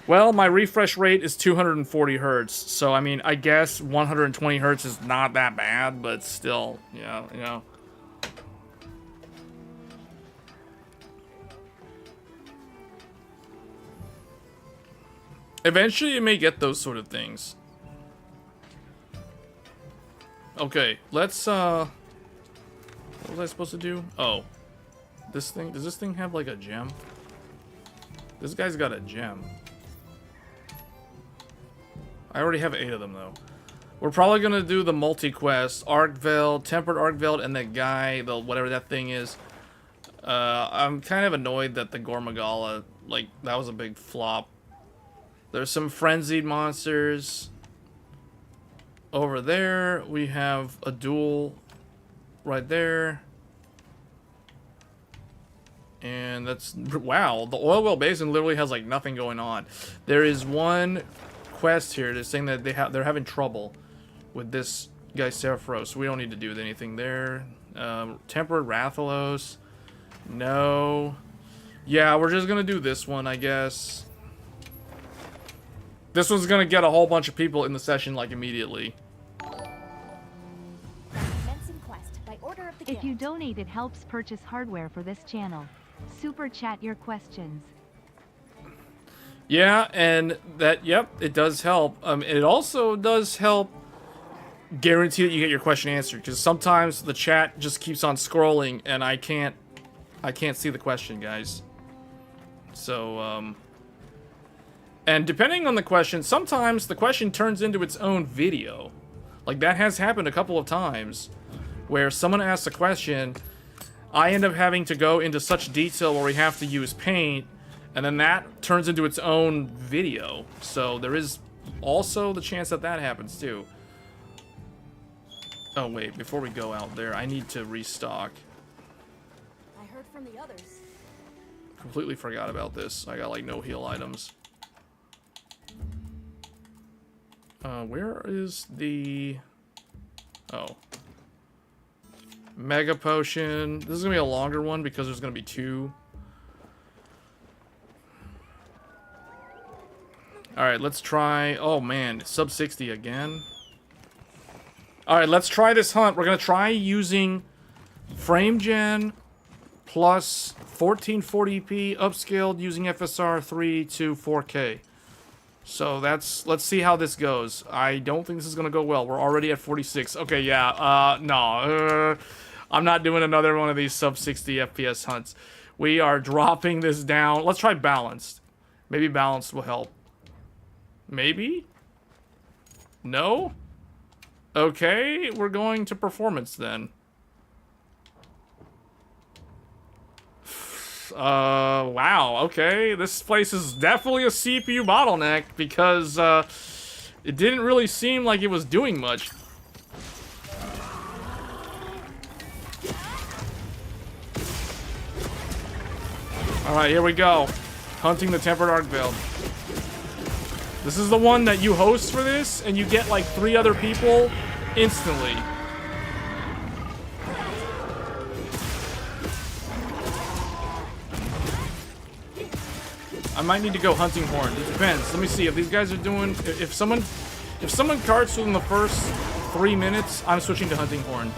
Well, my refresh rate is 240 hertz, so I mean, I guess 120 hertz is not that bad, but still, yeah, you know. Eventually, you may get those sort of things. Okay, let's, what was I supposed to do? Oh. This thing, does this thing have, like, a gem? This guy's got a gem. I already have 8 of them, though. We're probably gonna do the multi-quest, Arkveld, Tempered Arkveld, and that guy, the whatever that thing is. I'm kind of annoyed that the Gormagala, like, that was a big flop. There's some frenzied monsters. Over there, we have a duel right there. And that's, wow, the oil well basin literally has like nothing going on. There is one quest here that's saying that they're having trouble with this guy Sephiroth, so we don't need to do anything there. Tempered Rathalos, no. Yeah, we're just gonna do this one, I guess. This one's gonna get a whole bunch of people in the session like immediately. If you donate, it helps purchase hardware for this channel. Super chat your questions. Yeah, and that, yep, it does help. It also does help guarantee that you get your question answered, because sometimes the chat just keeps on scrolling and I can't see the question, guys. So, and depending on the question, sometimes the question turns into its own video. Like, that has happened a couple of times, where someone asks a question, I end up having to go into such detail where we have to use paint, and then that turns into its own video. So there is also the chance that that happens too. Oh wait, before we go out there, I need to restock. I heard from the others. Completely forgot about this. I got like no heal items. Where is the... Oh. Mega Potion. This is going to be a longer one because there's going to be two. Alright, let's try... Oh man, sub 60 again. Alright, let's try this hunt. We're going to try using frame gen plus 1440p upscaled using FSR 3 to 4K. So let's see how this goes. I don't think this is going to go well. We're already at 46. Okay, yeah, no. I'm not doing another one of these sub 60 FPS hunts. We are dropping this down. Let's try balanced. Maybe balanced will help. Maybe? No? Okay, we're going to performance then. Wow, okay. This place is definitely a CPU bottleneck because, it didn't really seem like it was doing much. Alright, here we go. Hunting the Tempered Arc Build. This is the one that you host for this, and you get like 3 other people instantly. I might need to go Hunting Horn. It depends. Let me see if these guys are doing... If someone carts within the first 3 minutes, I'm switching to Hunting Horn.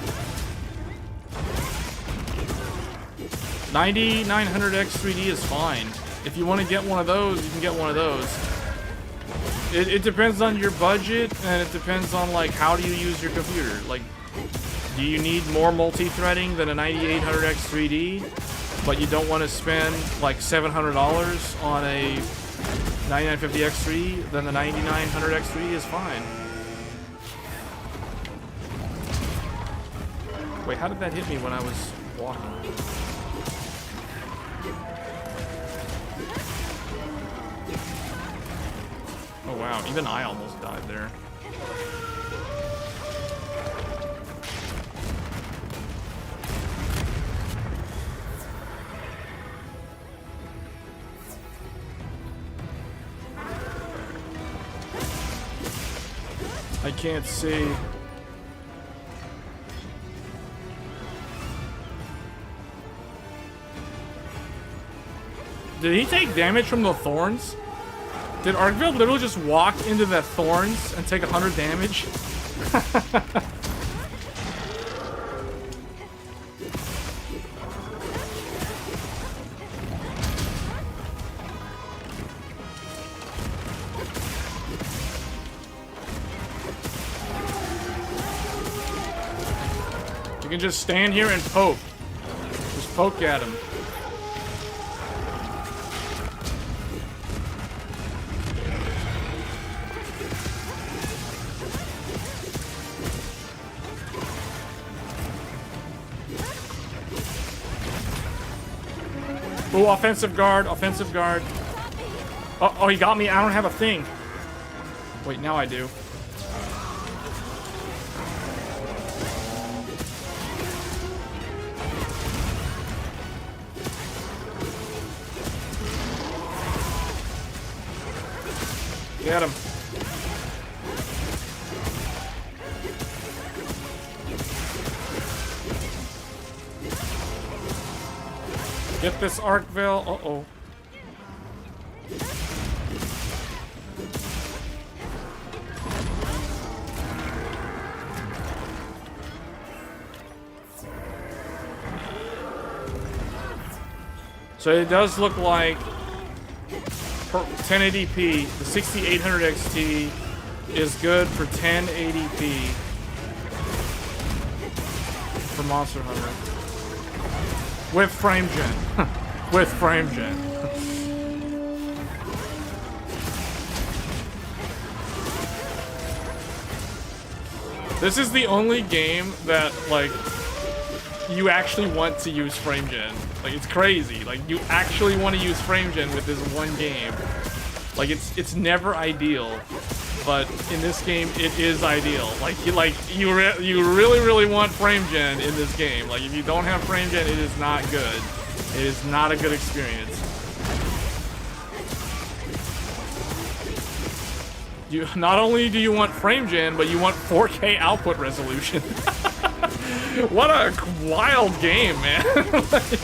9900X 3D is fine. If you want to get one of those, you can get one of those. It depends on your budget, and it depends on, like, how do you use your computer. Like, do you need more multi-threading than a 9800X 3D, but you don't want to spend, like, $700 on a 9950X 3D? Then the 9900X 3D is fine. Wait, how did that hit me when I was walking? Oh wow, even I almost died there. I can't see. Did he take damage from the thorns? Did Arkville literally just walk into the thorns and take 100 damage? You can just stand here and poke. Just poke at him. Ooh, offensive guard, offensive guard. Oh, he got me. I don't have a thing. Wait, now I do. Get him. Get this Arkvale. Uh-oh. So it does look like 1080p, the 6800 XT is good for 1080p for Monster Hunter. With frame gen. With frame gen. This is the only game that, like, you actually want to use frame gen. Like, it's crazy. Like, you actually want to use frame gen with this one game. Like, it's never ideal, but in this game it is ideal. You really want frame gen in this game. Like, if you don't have frame gen, it is not good. It is not a good experience. You not only do you want frame gen, but you want 4K output resolution. What a wild game, man. Like,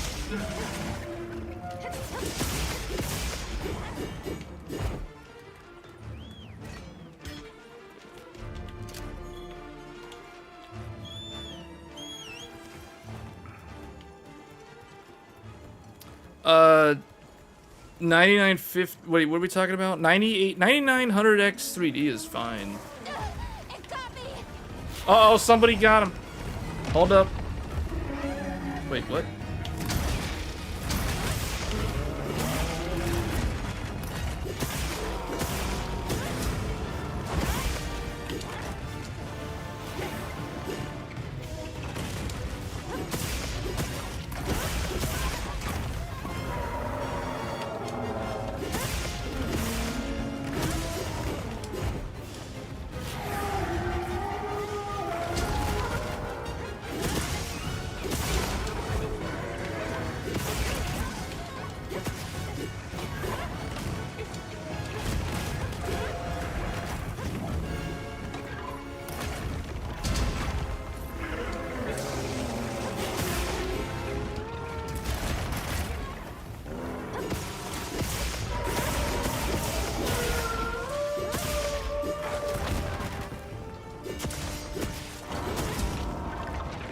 9950. Wait, what are we talking about? 9900X 3D is fine. Uh-oh, somebody got him. Hold up. Wait, what?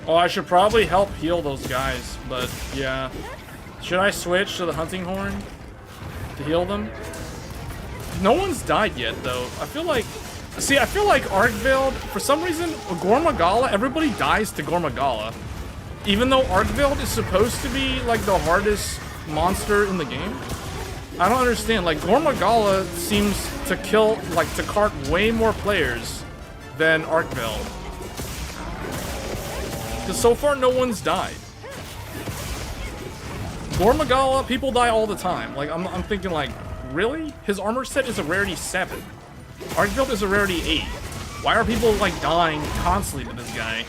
Oh, I should probably help heal those guys, but yeah. Should I switch to the hunting horn to heal them? No one's died yet, though. I feel like Arkvale, for some reason, Gormagala, everybody dies to Gormagala. Even though Arkvale is supposed to be, like, the hardest monster in the game. I don't understand. Like, Gormagala seems to kill, like, to cart way more players than Arkvale. Because so far, no one's died. Gormagala, people die all the time. Like, I'm thinking, like, really? His armor set is a rarity 7. Arkvale is a rarity 8. Why are people, like, dying constantly to this guy?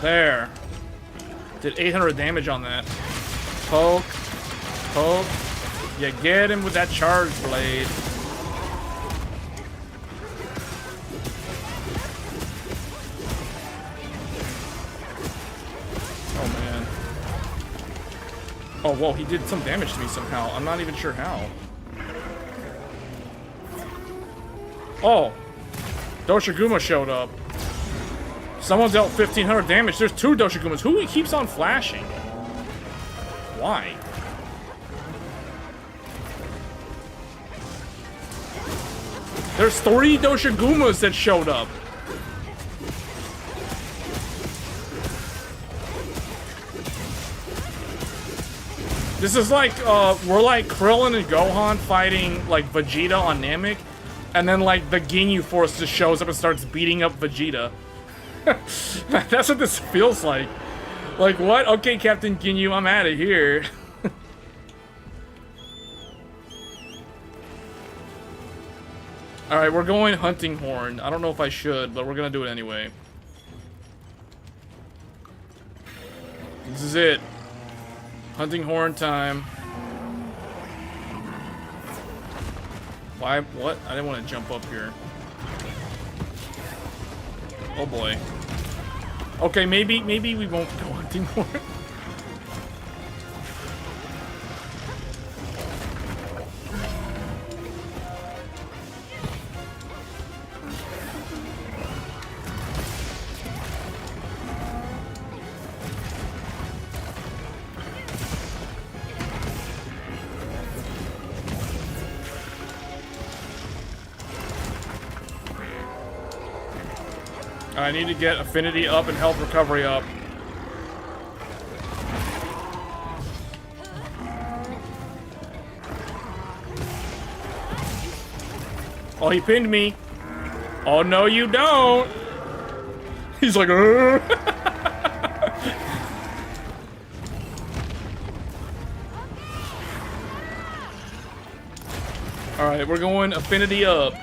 There. Did 800 damage on that. Poke. Poke. Yeah, get him with that charge blade. Oh, man. Oh, whoa, he did some damage to me somehow. I'm not even sure how. Oh. Doshiguma showed up. Someone dealt 1,500 damage. There's 2 Doshigumas. Who keeps on flashing? Why? There's 3 Doshigumas that showed up. This is like, we're like Krillin and Gohan fighting, like, Vegeta on Namek, and then, like, the Ginyu Force just shows up and starts beating up Vegeta. That's what this feels like. Like, what? Okay, Captain Ginyu, I'm out of here. Alright, we're going hunting horn. I don't know if I should, but we're gonna do it anyway. This is it. Hunting horn time. Why? What? I didn't want to jump up here. Oh boy. Okay, maybe we won't go hunting horn. I need to get affinity up and health recovery up. Oh, he pinned me. Oh, no, you don't. He's like, Arr! All right, we're going affinity up.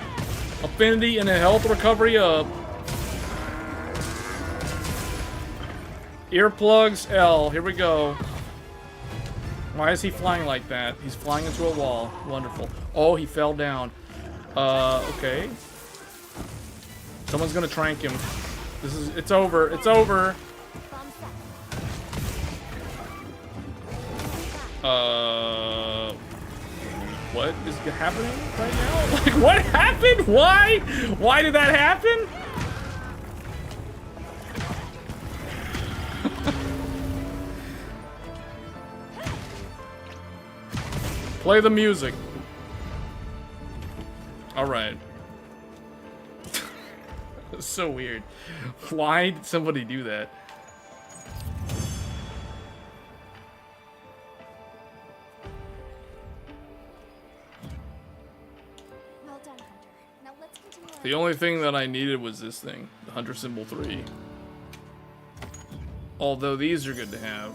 Affinity and a health recovery up. Earplugs L. Here we go. Why is he flying like that? He's flying into a wall. Wonderful. Oh, he fell down. Okay. Someone's gonna trank him. It's over. It's over. What is happening right now? Like, what happened? Why? Why did that happen? Play the music. Alright. That's so weird. Why did somebody do that? Well done, Hunter. Now let's continue our The only thing that I needed was this thing, the Hunter Symbol 3. Although these are good to have.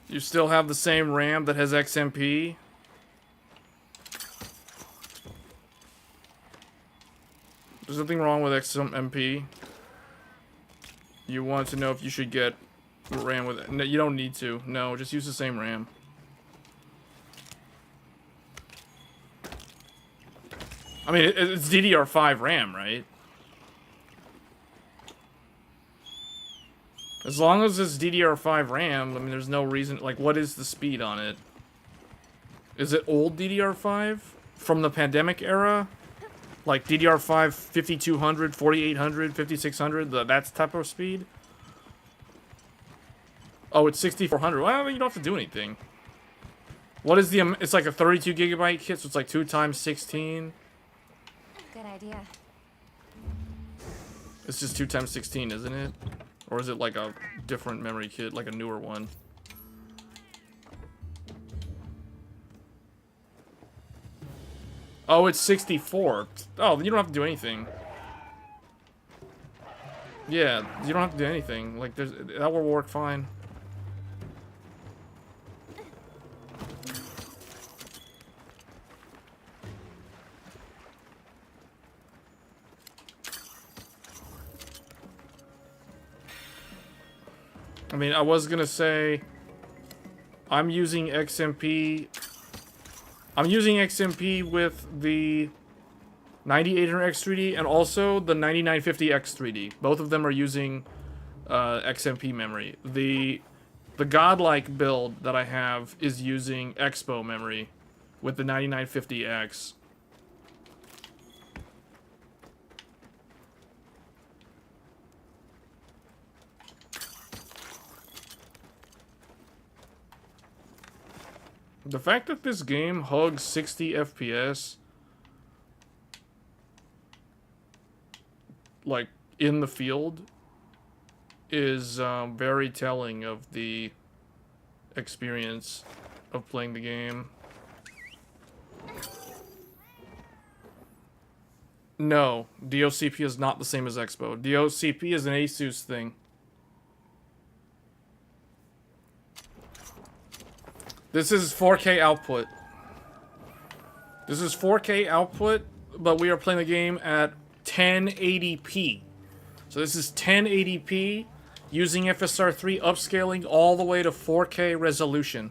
You still have the same RAM that has XMP? There's nothing wrong with XMP. You want to know if you should get RAM with it. No, you don't need to. No, just use the same RAM. I mean, it's DDR5 RAM, right? As long as it's DDR5 RAM, I mean, there's no reason... Like, what is the speed on it? Is it old DDR5? From the pandemic era? Like, DDR5 5200, 4800, 5600? That type of speed? Oh, it's 6400. Well, I mean, you don't have to do anything. What is the... It's like a 32 gigabyte kit, so it's like 2 times 16. Good idea. It's just 2 times 16, isn't it? Or is it like a different memory kit, like a newer one? Oh, it's 64. Oh, then you don't have to do anything. Yeah, you don't have to do anything. Like, that will work fine. I mean, I was gonna say, I'm using XMP. I'm using XMP with the 9800X3D and also the 9950X3D. Both of them are using XMP memory. The godlike build that I have is using Expo memory with the 9950X. The fact that this game hugs 60 FPS, like, in the field, is very telling of the experience of playing the game. No, DOCP is not the same as Expo. DOCP is an Asus thing. This is 4K output. This is 4K output, but we are playing the game at 1080p. So this is 1080p using FSR3 upscaling all the way to 4K resolution.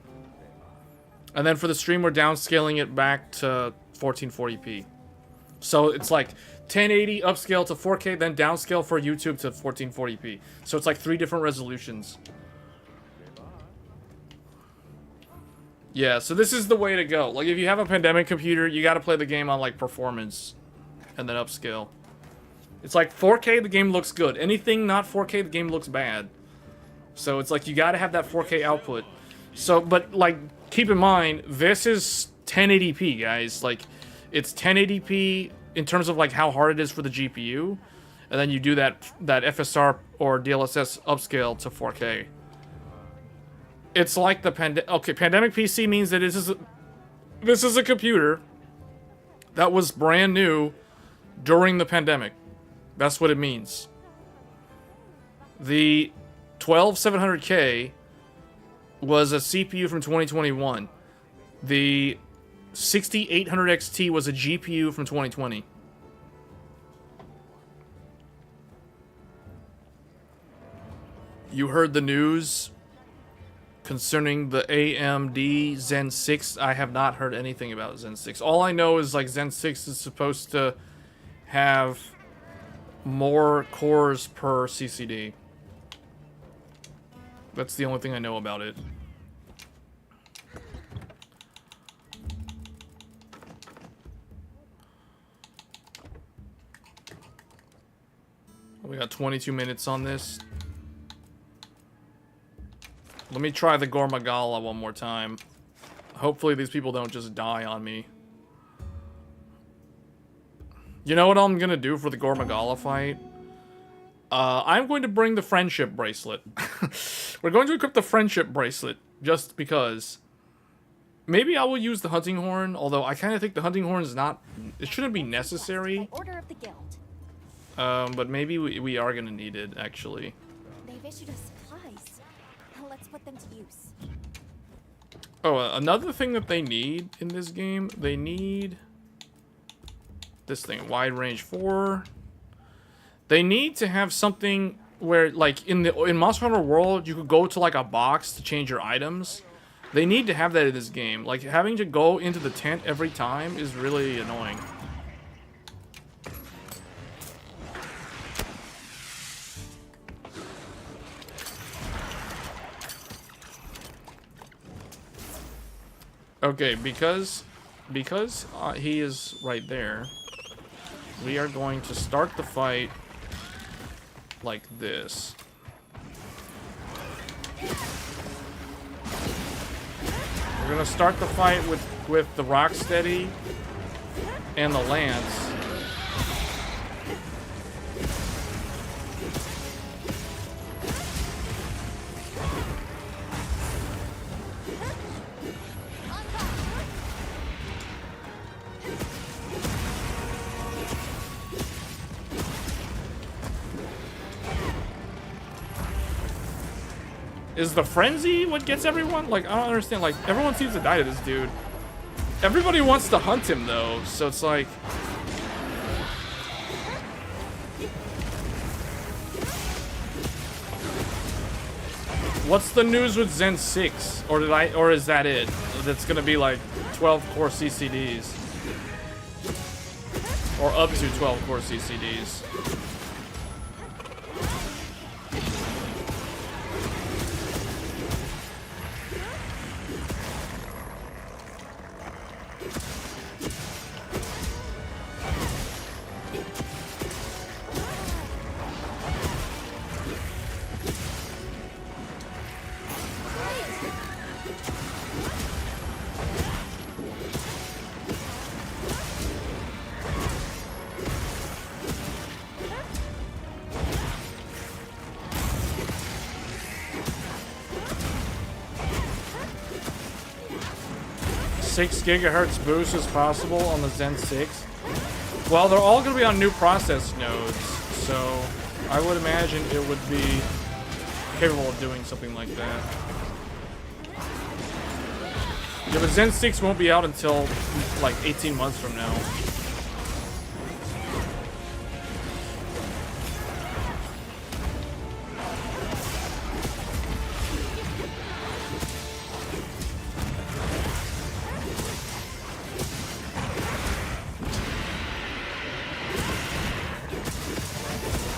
And then for the stream, we're downscaling it back to 1440p. So it's like 1080 upscale to 4K, then downscale for YouTube to 1440p. So it's like 3 different resolutions. Yeah, so this is the way to go. Like, if you have a pandemic computer, you gotta play the game on, like, performance. And then upscale. It's like 4K, the game looks good. Anything not 4K, the game looks bad. So it's like, you gotta have that 4K output. So, but, like, keep in mind, this is 1080p, guys. Like, it's 1080p in terms of, like, how hard it is for the GPU. And then you do that FSR or DLSS upscale to 4K. It's like the pandemic PC means that this is a computer that was brand new during the pandemic. That's what it means. The 12700K was a CPU from 2021. The 6800 XT was a GPU from 2020. You heard the news concerning the AMD Zen 6. I have not heard anything about Zen 6. All I know is, like, Zen 6 is supposed to have more cores per CCD. That's the only thing I know about it. We got 22 minutes on this. Let me try the Gormagala one more time. Hopefully these people don't just die on me. You know what I'm gonna do for the Gormagala fight? I'm going to bring the friendship bracelet. We're going to equip the friendship bracelet, just because. Maybe I will use the hunting horn, although I kind of think the hunting horn is not... It shouldn't be necessary. Order of the guild. But maybe we are gonna need it, actually. They've issued us supplies. Now let's put them to use. Oh, another thing that they need in this game, they need this thing, wide range 4. They need to have something where, like, in Monster Hunter World, you could go to, like, a box to change your items. They need to have that in this game. Like, having to go into the tent every time is really annoying. Okay, because he is right there, we are going to start the fight like this. We're gonna start the fight with the Rocksteady and the Lance. Is the frenzy what gets everyone? Like, I don't understand. Like, everyone seems to die to this dude. Everybody wants to hunt him, though, so it's like... What's the news with Zen 6? Or is that it? That's gonna be like 12 core CCDs. Or up to 12 core CCDs. Six gigahertz boost is possible on the Zen 6. Well, they're all going to be on new process nodes, so I would imagine it would be capable of doing something like that. Yeah, but Zen 6 won't be out until like 18 months from now.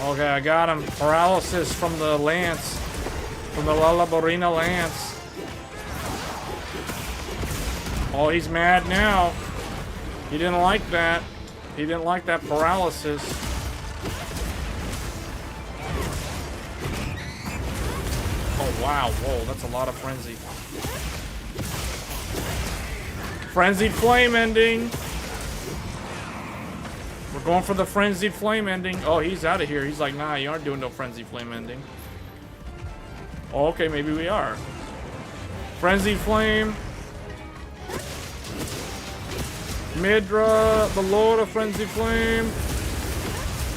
Okay, I got him. Paralysis from the lance. From the Lalaborina lance. Oh, he's mad now. He didn't like that. He didn't like that paralysis. Oh, wow. Whoa, that's a lot of frenzy. Frenzied flame ending. We're going for the frenzied flame ending. Oh, he's out of here. He's like, nah, you aren't doing no frenzied flame ending. Oh, okay, maybe we are. Frenzied flame. Midra, the Lord of Frenzied Flame.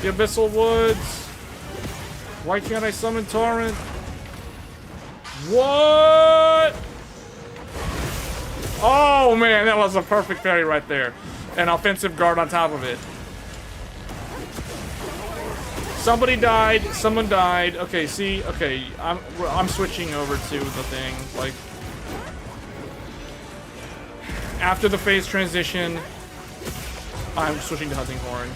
The Abyssal Woods. Why can't I summon Torrent? What? Oh, man, that was a perfect parry right there. An offensive guard on top of it. Somebody died. Someone died. Okay, see. Okay, I'm switching over to the thing. Like, after the phase transition, I'm switching to Hunting Horn.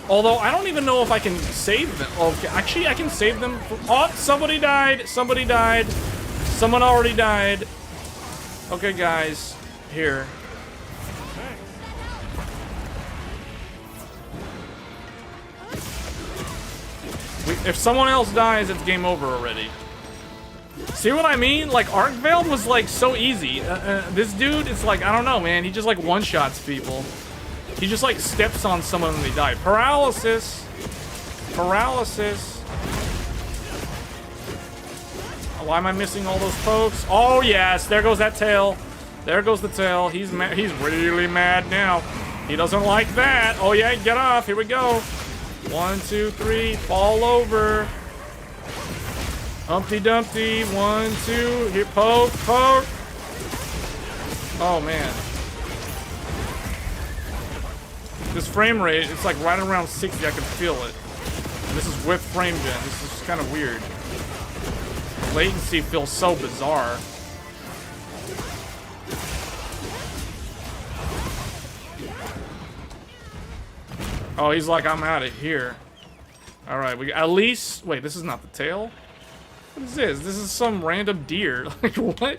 Although I don't even know if I can save them. Okay, actually, I can save them. Oh, somebody died. Somebody died. Someone already died. Okay, guys, here. If someone else dies, it's game over already. See what I mean? Like, Arcvale was, like, so easy. This dude, it's like, I don't know, man. He just, like, one-shots people. He just, like, steps on someone and they die. Paralysis. Paralysis. Why am I missing all those pokes? Oh, yes. There goes that tail. There goes the tail. He's mad. He's really mad now. He doesn't like that. Oh, yeah. Get off. Here we go. 1, 2, 3. Fall over. Humpty Dumpty. 1, 2. Here, poke, poke. Oh, man. This frame rate, it's like right around 60. I can feel it. And this is with frame gen. This is kind of weird. Latency feels so bizarre. Oh, he's like, I'm out of here. All right, we at least wait. This is not the tail. What is this? This is some random deer. Like what?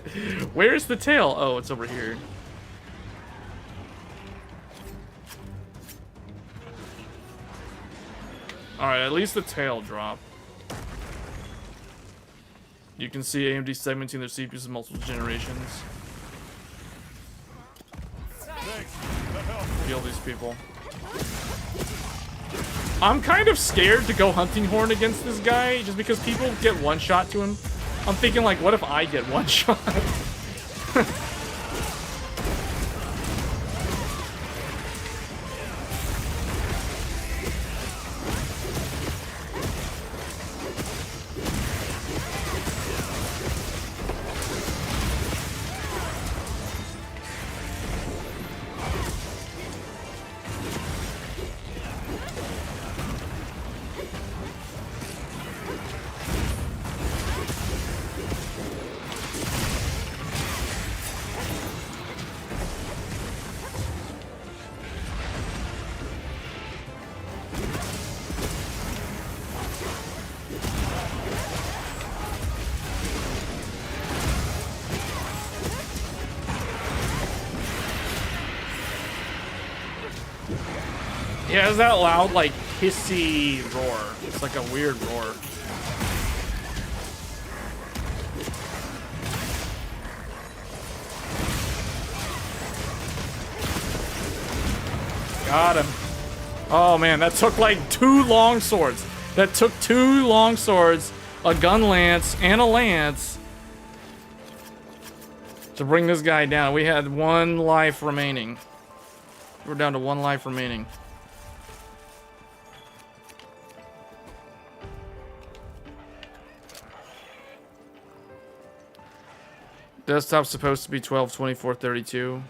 Where's the tail? Oh, it's over here. All right, at least the tail dropped. You can see AMD segmenting their CPUs in multiple generations. Kill these people. I'm kind of scared to go Hunting Horn against this guy, just because people get one shot to him. I'm thinking, like, what if I get one shot? He has that loud, like, hissy roar. It's like a weird roar. Got him. Oh, man, that took, like, 2 long swords. That took 2 long swords, a gun lance, and a lance to bring this guy down. We had 1 life remaining. We're down to 1 life remaining. Desktop's supposed to be 1224 32.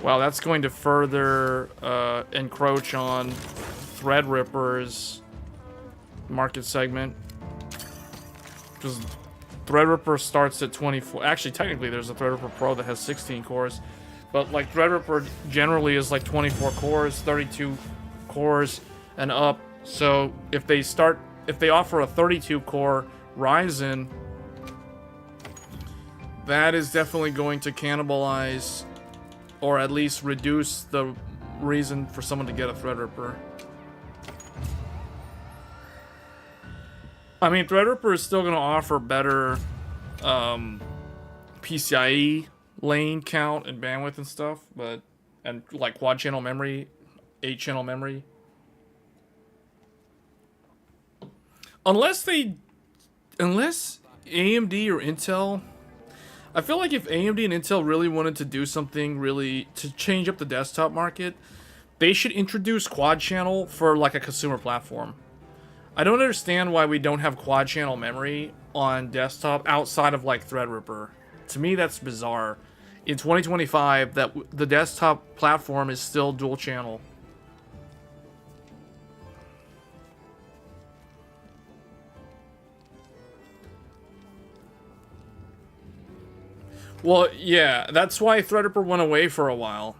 Wow, that's going to further encroach on Threadripper's market segment. Because Threadripper starts at 24. Actually, technically, there's a Threadripper Pro that has 16 cores. But, like, Threadripper generally is, like, 24 cores, 32 cores, and up. So, if they offer a 32-core Ryzen, that is definitely going to cannibalize, or at least reduce the reason for someone to get a Threadripper. I mean, Threadripper is still going to offer better PCIe lane count and bandwidth and stuff, and like quad channel memory, 8-channel memory. Unless AMD or Intel, I feel like if AMD and Intel really wanted to do something really to change up the desktop market, they should introduce quad channel for like a consumer platform. I don't understand why we don't have quad channel memory on desktop outside of like Threadripper. To me, that's bizarre. In 2025, that the desktop platform is still dual channel. Well, yeah, that's why Threadripper went away for a while.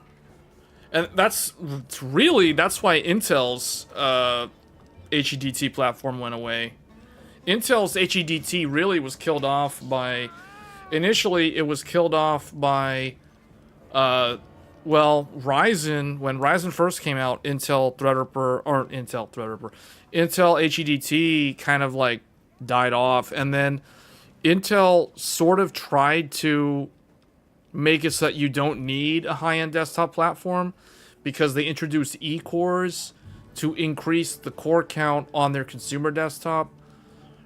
And that's why Intel's HEDT platform went away. Intel's HEDT really was killed off by... Initially, it was killed off by... Ryzen. When Ryzen first came out, Intel HEDT kind of like died off. And then Intel sort of tried to make it so that you don't need a high-end desktop platform because they introduced E-cores to increase the core count on their consumer desktop,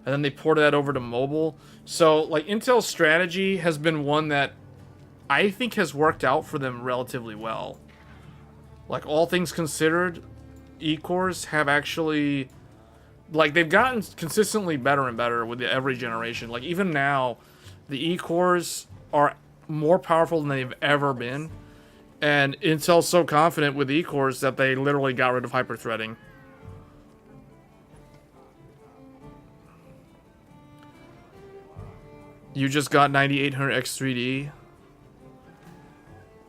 and then they ported that over to mobile. So, like, Intel's strategy has been one that I think has worked out for them relatively well. Like, all things considered, E-cores have actually... Like, they've gotten consistently better and better with every generation. Like, even now, the E-cores are more powerful than they've ever been. And Intel's so confident with E-cores that they literally got rid of hyperthreading. You just got 9800X3D.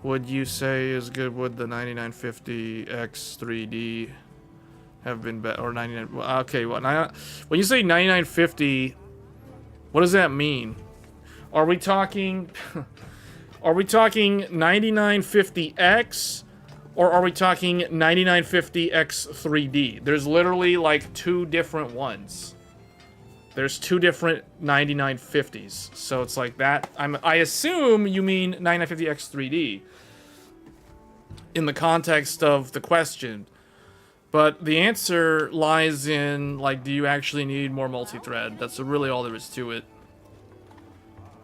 Would you say is good with the 9950X3D have been better? Or 99... Okay, when you say 9950, what does that mean? Are we talking... Are we talking 9950X, or are we talking 9950X3D? There's literally like two different ones. There's two different 9950s. So it's like that. I assume you mean 9950X3D in the context of the question. But the answer lies in, like, do you actually need more multi-thread? That's really all there is to it.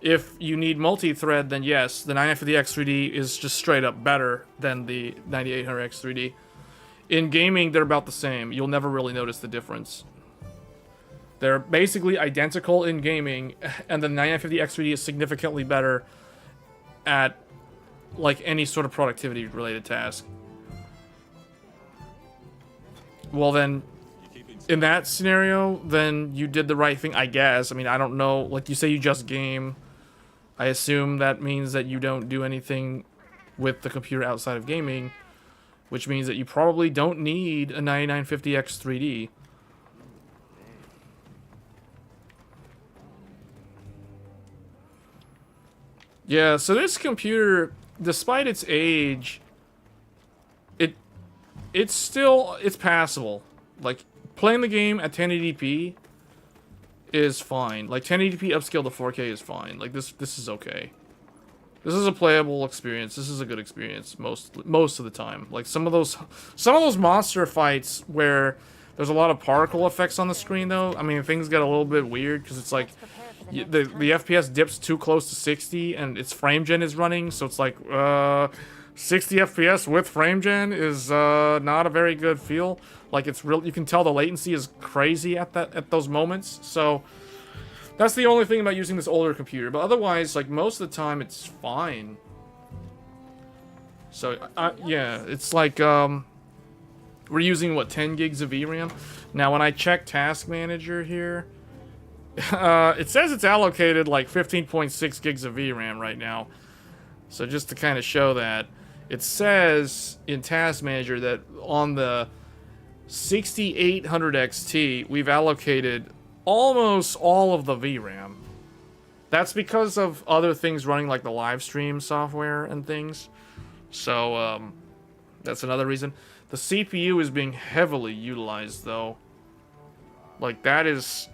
If you need multi-thread, then yes, the 9950X3D is just straight up better than the 9800X3D. In gaming, they're about the same. You'll never really notice the difference. They're basically identical in gaming, and the 9950X3D is significantly better at, like, any sort of productivity-related task. Well, then, in that scenario, then you did the right thing, I guess. I mean, I don't know. Like, you say you just game. I assume that means that you don't do anything with the computer outside of gaming, which means that you probably don't need a 9950X3D. Yeah, so this computer, despite its age, it's passable. Like, playing the game at 1080p is fine. Like, 1080p upscale to 4K is fine. Like, this is okay. This is a playable experience. This is a good experience most of the time. Like, some of those monster fights where there's a lot of particle effects on the screen, though, I mean, things get a little bit weird because it's like the FPS dips too close to 60 and its frame gen is running, so it's like 60 FPS with frame gen is not a very good feel. Like, it's real, you can tell the latency is crazy at those moments. So That's the only thing about using this older computer. But otherwise, like, most of the time, it's fine. So, yeah, it's like, we're using, what, 10 gigs of VRAM? Now, when I check Task Manager here, it says it's allocated, like, 15.6 gigs of VRAM right now. So, just to kind of show that, it says in Task Manager that on the 6800 XT, we've allocated almost all of the VRAM. That's because of other things running, like the live stream software and things. So, that's another reason. The CPU is being heavily utilized, though. Like, that is...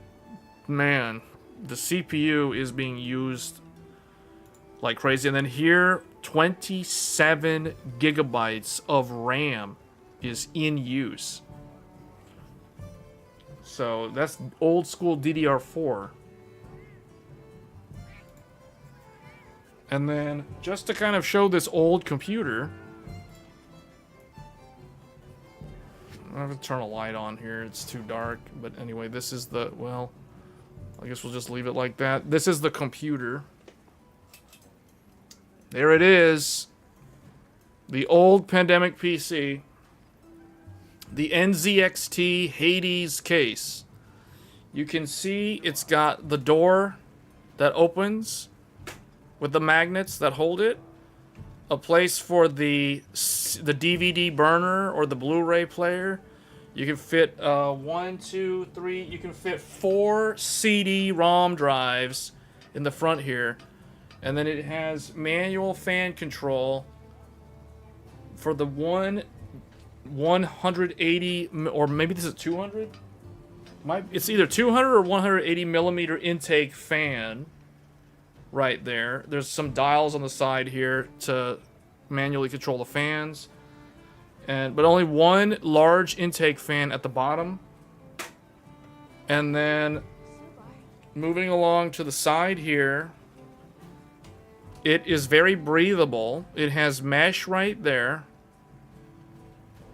Man, the CPU is being used like crazy. And then here, 27 gigabytes of RAM is in use. So, that's old school DDR4. And then, just to kind of show this old computer... I have to turn a light on here. It's too dark. But anyway, this is the... Well, I guess we'll just leave it like that. This is the computer. There it is. The old Pandemic PC. The NZXT Hades case. You can see it's got the door that opens with the magnets that hold it. A place for the DVD burner or the Blu-ray player. You can fit 1, 2, 3. You can fit 4 CD-ROM drives in the front here, and then it has manual fan control for the 180, or maybe this is 200. It's either 200 or 180 millimeter intake fan. Right there. There's some dials on the side here to manually control the fans. But only one large intake fan at the bottom. And then moving along to the side here, it is very breathable. It has mesh right there.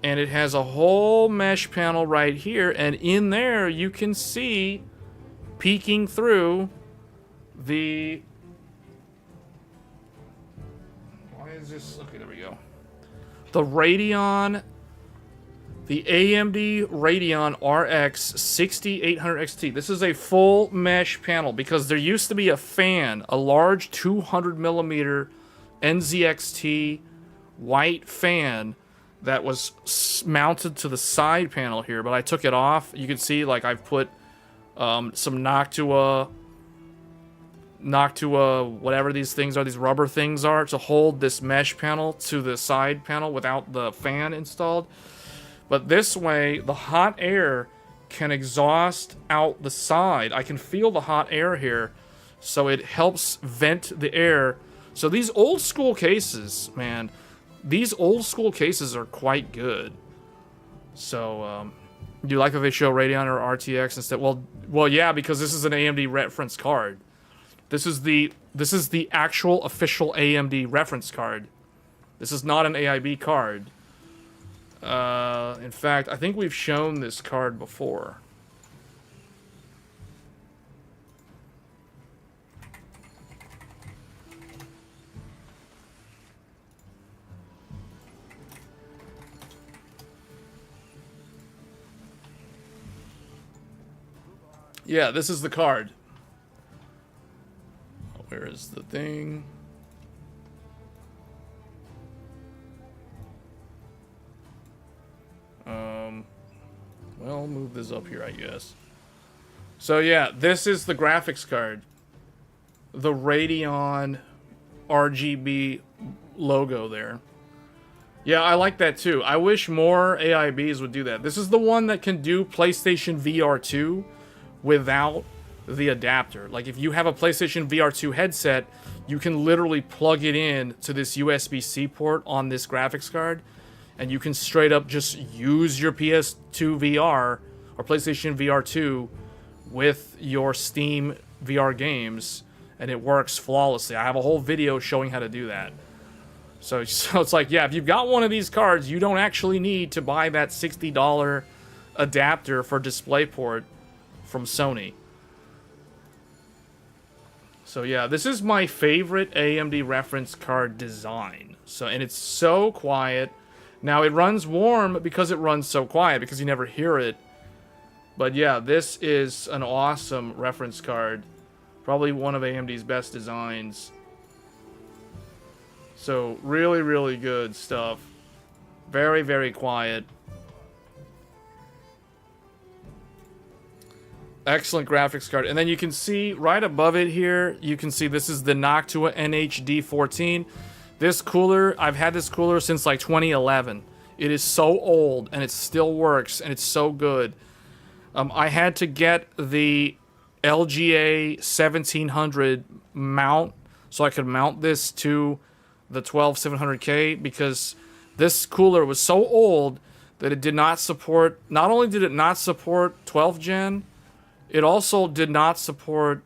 And it has a whole mesh panel right here. And in there you can see peeking through the... Okay, there we go. The Radeon, the AMD Radeon RX 6800 XT. This is a full mesh panel because there used to be a fan, a large 200 millimeter NZXT white fan that was mounted to the side panel here, but I took it off. You can see, like, I've put some Noctua, whatever these things are, these rubber things are, to hold this mesh panel to the side panel without the fan installed. But this way, the hot air can exhaust out the side. I can feel the hot air here, so it helps vent the air. So these old school cases, man, these old school cases are quite good. So, do you like that they show Radeon or RTX instead? Well, yeah, because this is an AMD reference card. This is the actual official AMD reference card. This is not an AIB card. In fact, I think we've shown this card before. Yeah, this is the card. Where is the thing? Well, move this up here, I guess. So yeah, this is the graphics card. The Radeon RGB logo there. Yeah, I like that too. I wish more AIBs would do that. This is the one that can do PlayStation VR 2 without the adapter. Like, if you have a PlayStation VR 2 headset, you can literally plug it in to this USB-C port on this graphics card, and you can straight up just use your PS2 VR or PlayStation VR 2 with your Steam VR games, and it works flawlessly. I have a whole video showing how to do that. So it's like, yeah, if you've got one of these cards, you don't actually need to buy that $60 adapter for DisplayPort from Sony. So yeah, this is my favorite AMD reference card design. So, and it's so quiet. Now it runs warm because it runs so quiet because you never hear it. But yeah, this is an awesome reference card. Probably one of AMD's best designs. So really, really good stuff. Very, very quiet. Excellent graphics card. And then you can see right above it here, you can see this is the Noctua NHD14. This cooler, I've had this cooler since like 2011. It is so old and it still works and it's so good. I had to get the LGA 1700 mount so I could mount this to the 12700K because this cooler was so old that it did not support, not only did it not support 12 gen, it also did not support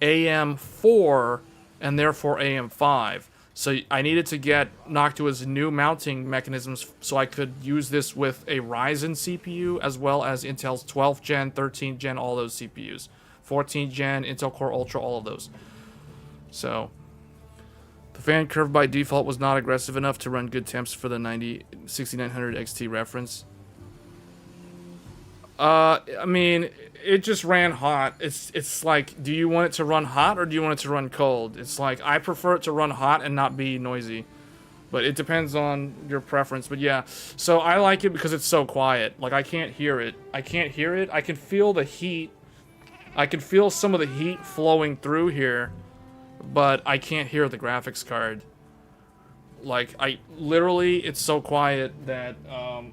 AM4 and therefore AM5. So I needed to get Noctua's new mounting mechanisms so I could use this with a Ryzen CPU as well as Intel's 12th gen, 13th gen, all those CPUs. 14th gen, Intel Core Ultra, all of those. So the fan curve by default was not aggressive enough to run good temps for the 6900 XT reference. I mean, it just ran hot. It's like, do you want it to run hot or do you want it to run cold? It's like, I prefer it to run hot and not be noisy. But it depends on your preference. But yeah, so I like it because it's so quiet. Like, I can't hear it. I can't hear it. I can feel the heat. I can feel some of the heat flowing through here. But I can't hear the graphics card. Like, literally, it's so quiet that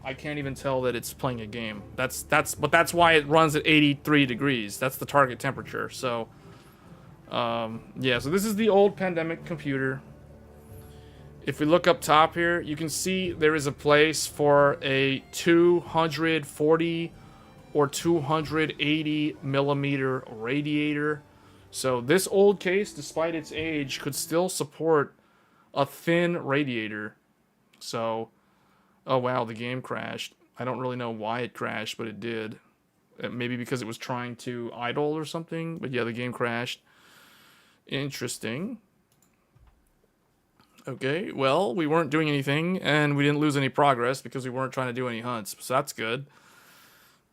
I can't even tell that it's playing a game. But that's why it runs at 83 degrees. That's the target temperature. So, yeah. So this is the old Pandemic computer. If we look up top here, you can see there is a place for a 240 or 280 millimeter radiator. So this old case, despite its age, could still support a thin radiator. So, oh wow, the game crashed. I don't really know why it crashed, but it did. Maybe because it was trying to idle or something. But yeah, the game crashed. Interesting. Okay, well, we weren't doing anything, and we didn't lose any progress because we weren't trying to do any hunts. So that's good.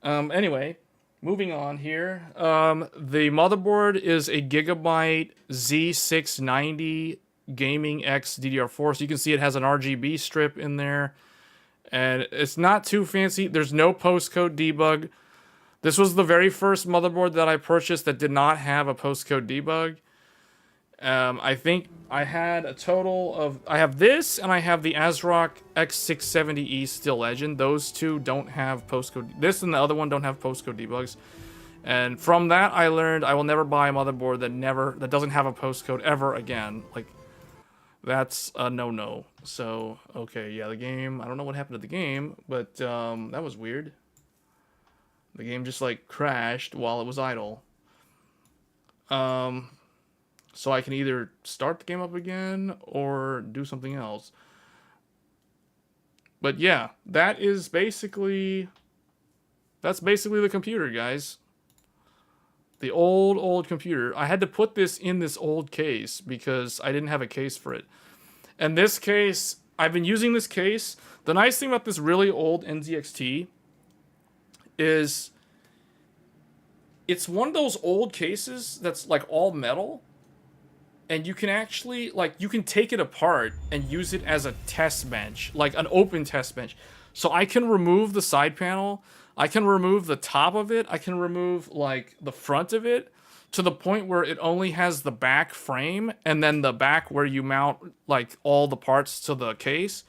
Anyway, moving on here. The motherboard is a Gigabyte Z690 Gaming X DDR4, so you can see it has an RGB strip in there, and it's not too fancy. There's no postcode debug. This was the very first motherboard that I purchased that did not have a postcode debug. I think I had a total of, I have this and I have the ASRock X670E Steel Legend. Those two don't have postcode. This and the other one don't have postcode debugs. And from that I learned I will never buy a motherboard that doesn't have a postcode ever again. Like, that's a no-no. So, okay, yeah, the game, I don't know what happened to the game, but that was weird. The game just, like, crashed while it was idle. So I can either start the game up again or do something else. But yeah, that's basically the computer, guys. The old computer. I had to put this in this old case because I didn't have a case for it. And this case, I've been using this case. The nice thing about this really old NZXT is it's one of those old cases that's like all metal. And you can actually, like, you can take it apart and use it as a test bench, like an open test bench. So I can remove the side panel. I can remove the top of it. I can remove, like, the front of it to the point where it only has the back frame and then the back where you mount, like, all the parts to the case.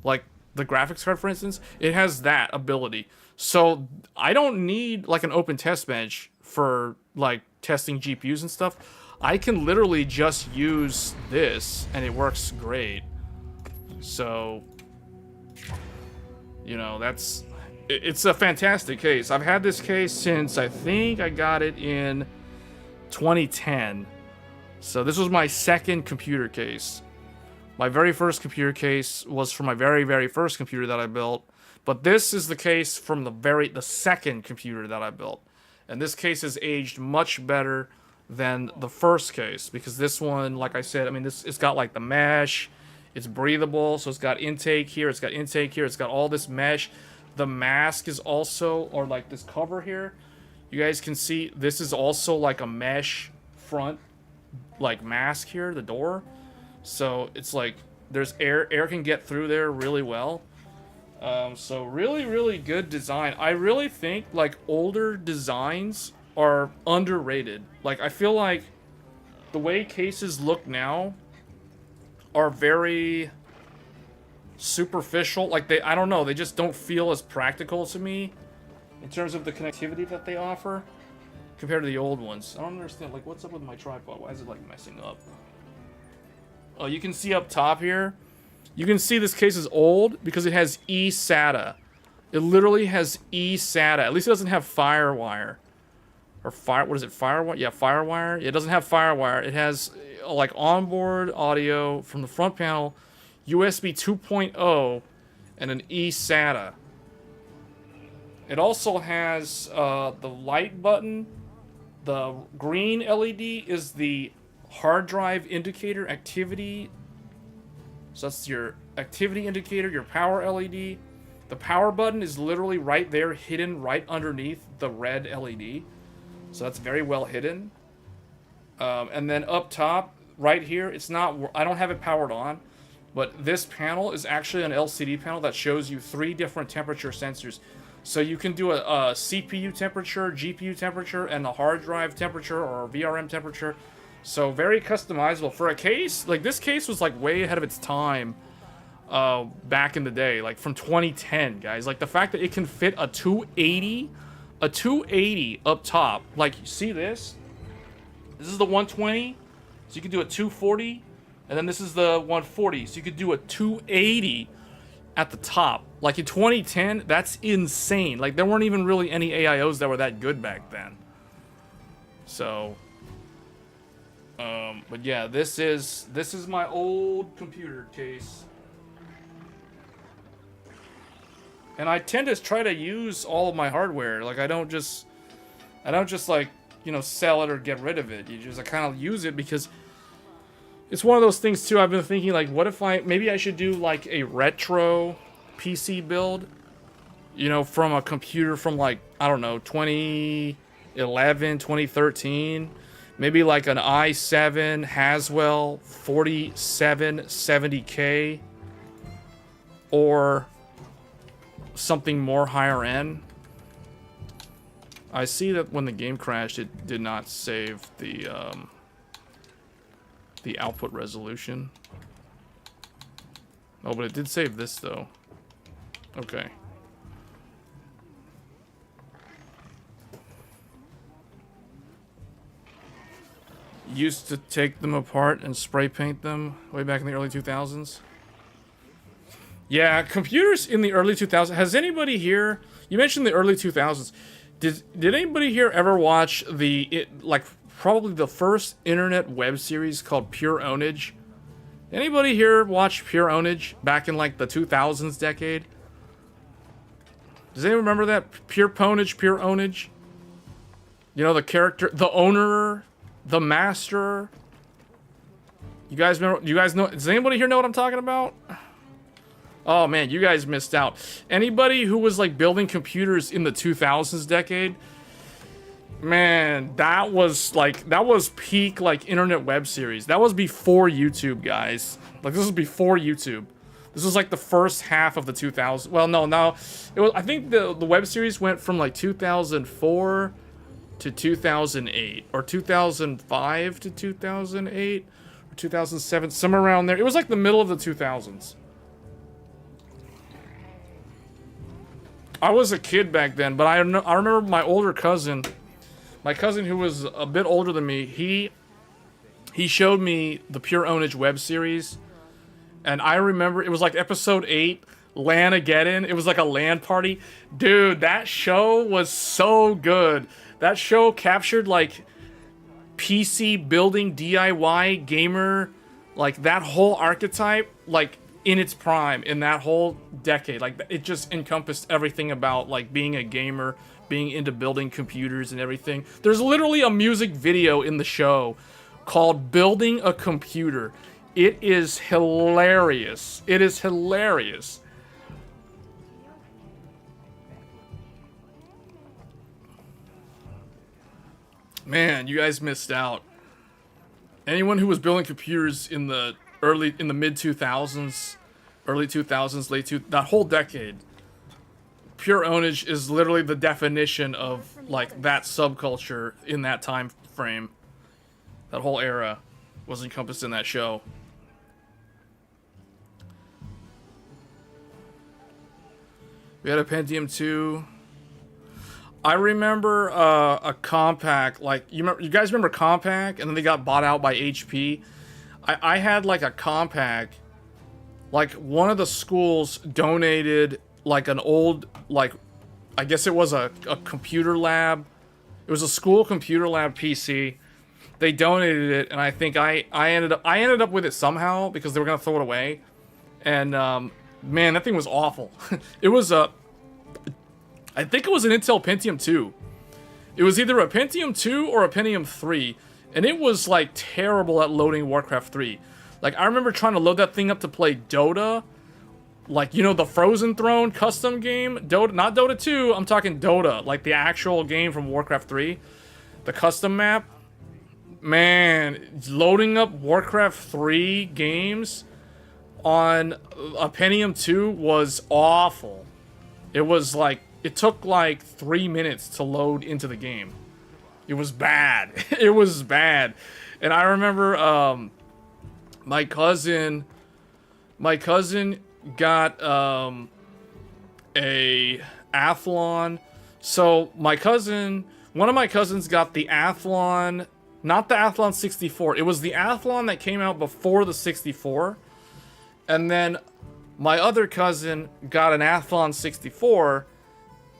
Like, the graphics card, for instance, it has that ability. So I don't need, like, an open test bench for, like, testing GPUs and stuff. I can literally just use this and it works great. So, you know, it's a fantastic case. I've had this case since I think I got it in 2010. So this was my second computer case. My very first computer case was from my very first computer that I built. But this is the case from the second computer that I built. And this case has aged much better than the first case, because this one, like I said, I mean, it's got like the mesh, it's breathable, so it's got intake here, it's got intake here, it's got all this mesh. The mask is also, or like this cover here, you guys can see this is also like a mesh front like mask here, the door. So it's like there's air can get through there really well. So really good design. I really think like older designs are underrated. Like I feel like the way cases look now are very superficial. Like I don't know, they just don't feel as practical to me in terms of the connectivity that they offer compared to the old ones. I don't understand, like, what's up with my tripod? Why is it like messing up? Oh, you can see up top here, you can see this case is old because it has eSATA. It literally has eSATA. At least it doesn't have FireWire. Or what is it, FireWire? Yeah, FireWire. It doesn't have FireWire. It has like onboard audio from the front panel, USB 2.0, and an eSATA. It also has the light button. The green LED is the hard drive indicator activity. So that's your activity indicator, your power LED. The power button is literally right there, hidden right underneath the red LED. So that's very well hidden. And then up top, right here, it's not, I don't have it powered on, but this panel is actually an LCD panel that shows you 3 different temperature sensors. So you can do a CPU temperature, GPU temperature, and a hard drive temperature or VRM temperature. So very customizable. For a case, like this case was like way ahead of its time back in the day, like from 2010, guys. Like the fact that it can fit a 280 up top. Like, you see this? This is the 120, so you can do a 240, and then this is the 140, so you could do a 280 at the top. Like in 2010, that's insane. Like there weren't even really any AIOs that were that good back then. So, but yeah, this is my old computer case. And I tend to try to use all of my hardware. Like I don't just like, you know, sell it or get rid of it. I kind of use it because it's one of those things too. I've been thinking like, what if maybe I should do like a retro PC build, you know, from a computer from like, I don't know, 2011, 2013, maybe like an i7 Haswell 4770K or something more higher end. I see that when the game crashed, it did not save the output resolution. Oh, but it did save this though. Okay. Used to take them apart and spray paint them way back in the early 2000s. Yeah, computers in the early 2000s. Has anybody here? You mentioned the early 2000s. Did anybody here ever watch like probably the first internet web series called Pure Ownage? Anybody here watch Pure Ownage back in like the 2000s decade? Does anyone remember that? Pure Ownage? You know, the character, the owner, the master. You guys remember? You guys know? Does anybody here know what I'm talking about? Oh man, you guys missed out. Anybody who was like building computers in the 2000s decade, man, that was peak like internet web series. That was before YouTube, guys. Like this was before YouTube. This was like the first half of the 2000s. Well, no, it was. I think the web series went from like 2004 to 2008, or 2005 to 2008, or 2007, somewhere around there. It was like the middle of the 2000s. I was a kid back then, but I remember my older cousin, who was a bit older than me, he showed me the Pure Ownage web series, and I remember it was like episode 8, LAN-ageddon. It was like a LAN party. Dude, that show was so good. That show captured like PC building, DIY, gamer, like that whole archetype, like in its prime in that whole decade. Like it just encompassed everything about like being a gamer, being into building computers and everything. There's literally a music video in the show called Building a Computer. It is hilarious. It is hilarious. Man, you guys missed out. Anyone who was building computers in the mid 2000s, early 2000s, that whole decade, pure ownage is literally the definition of like that subculture in that time frame. That whole era was encompassed in that show. We had a Pentium 2. I remember a Compaq, like you guys remember Compaq, and then they got bought out by HP. I had like a Compaq, like one of the schools donated like an old, like I guess it was a computer lab. It was a school computer lab PC. They donated it, and I think I ended up with it somehow because they were gonna throw it away. And man, that thing was awful. It was I think it was an Intel Pentium 2. It was either a Pentium 2 or a Pentium 3, and it was like terrible at loading Warcraft 3. Like I remember trying to load that thing up to play Dota, like you know the Frozen Throne custom game, Dota, not Dota 2. I'm talking Dota, like the actual game from Warcraft 3, the custom map. Man, loading up Warcraft 3 games on a Pentium 2 was awful. It was like, it took like 3 minutes to load into the game. It was bad. It was bad. And I remember my cousin got a Athlon. So one of my cousins got the Athlon, not the Athlon 64. It was the Athlon that came out before the 64. And then my other cousin got an Athlon 64,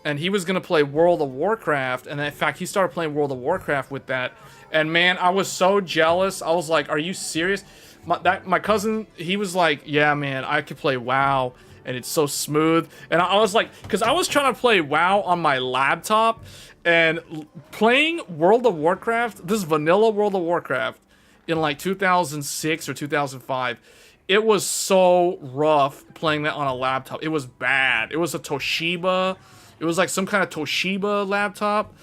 and he was going to play World of Warcraft. And in fact, he started playing World of Warcraft with that. And man, I was so jealous. I was like, are you serious? My cousin, he was like, yeah, man, I could play WoW, and it's so smooth. And I was like, because I was trying to play WoW on my laptop, and playing World of Warcraft, this vanilla World of Warcraft, in like 2006 or 2005, it was so rough playing that on a laptop. It was bad. It was a Toshiba. It was like some kind of Toshiba laptop,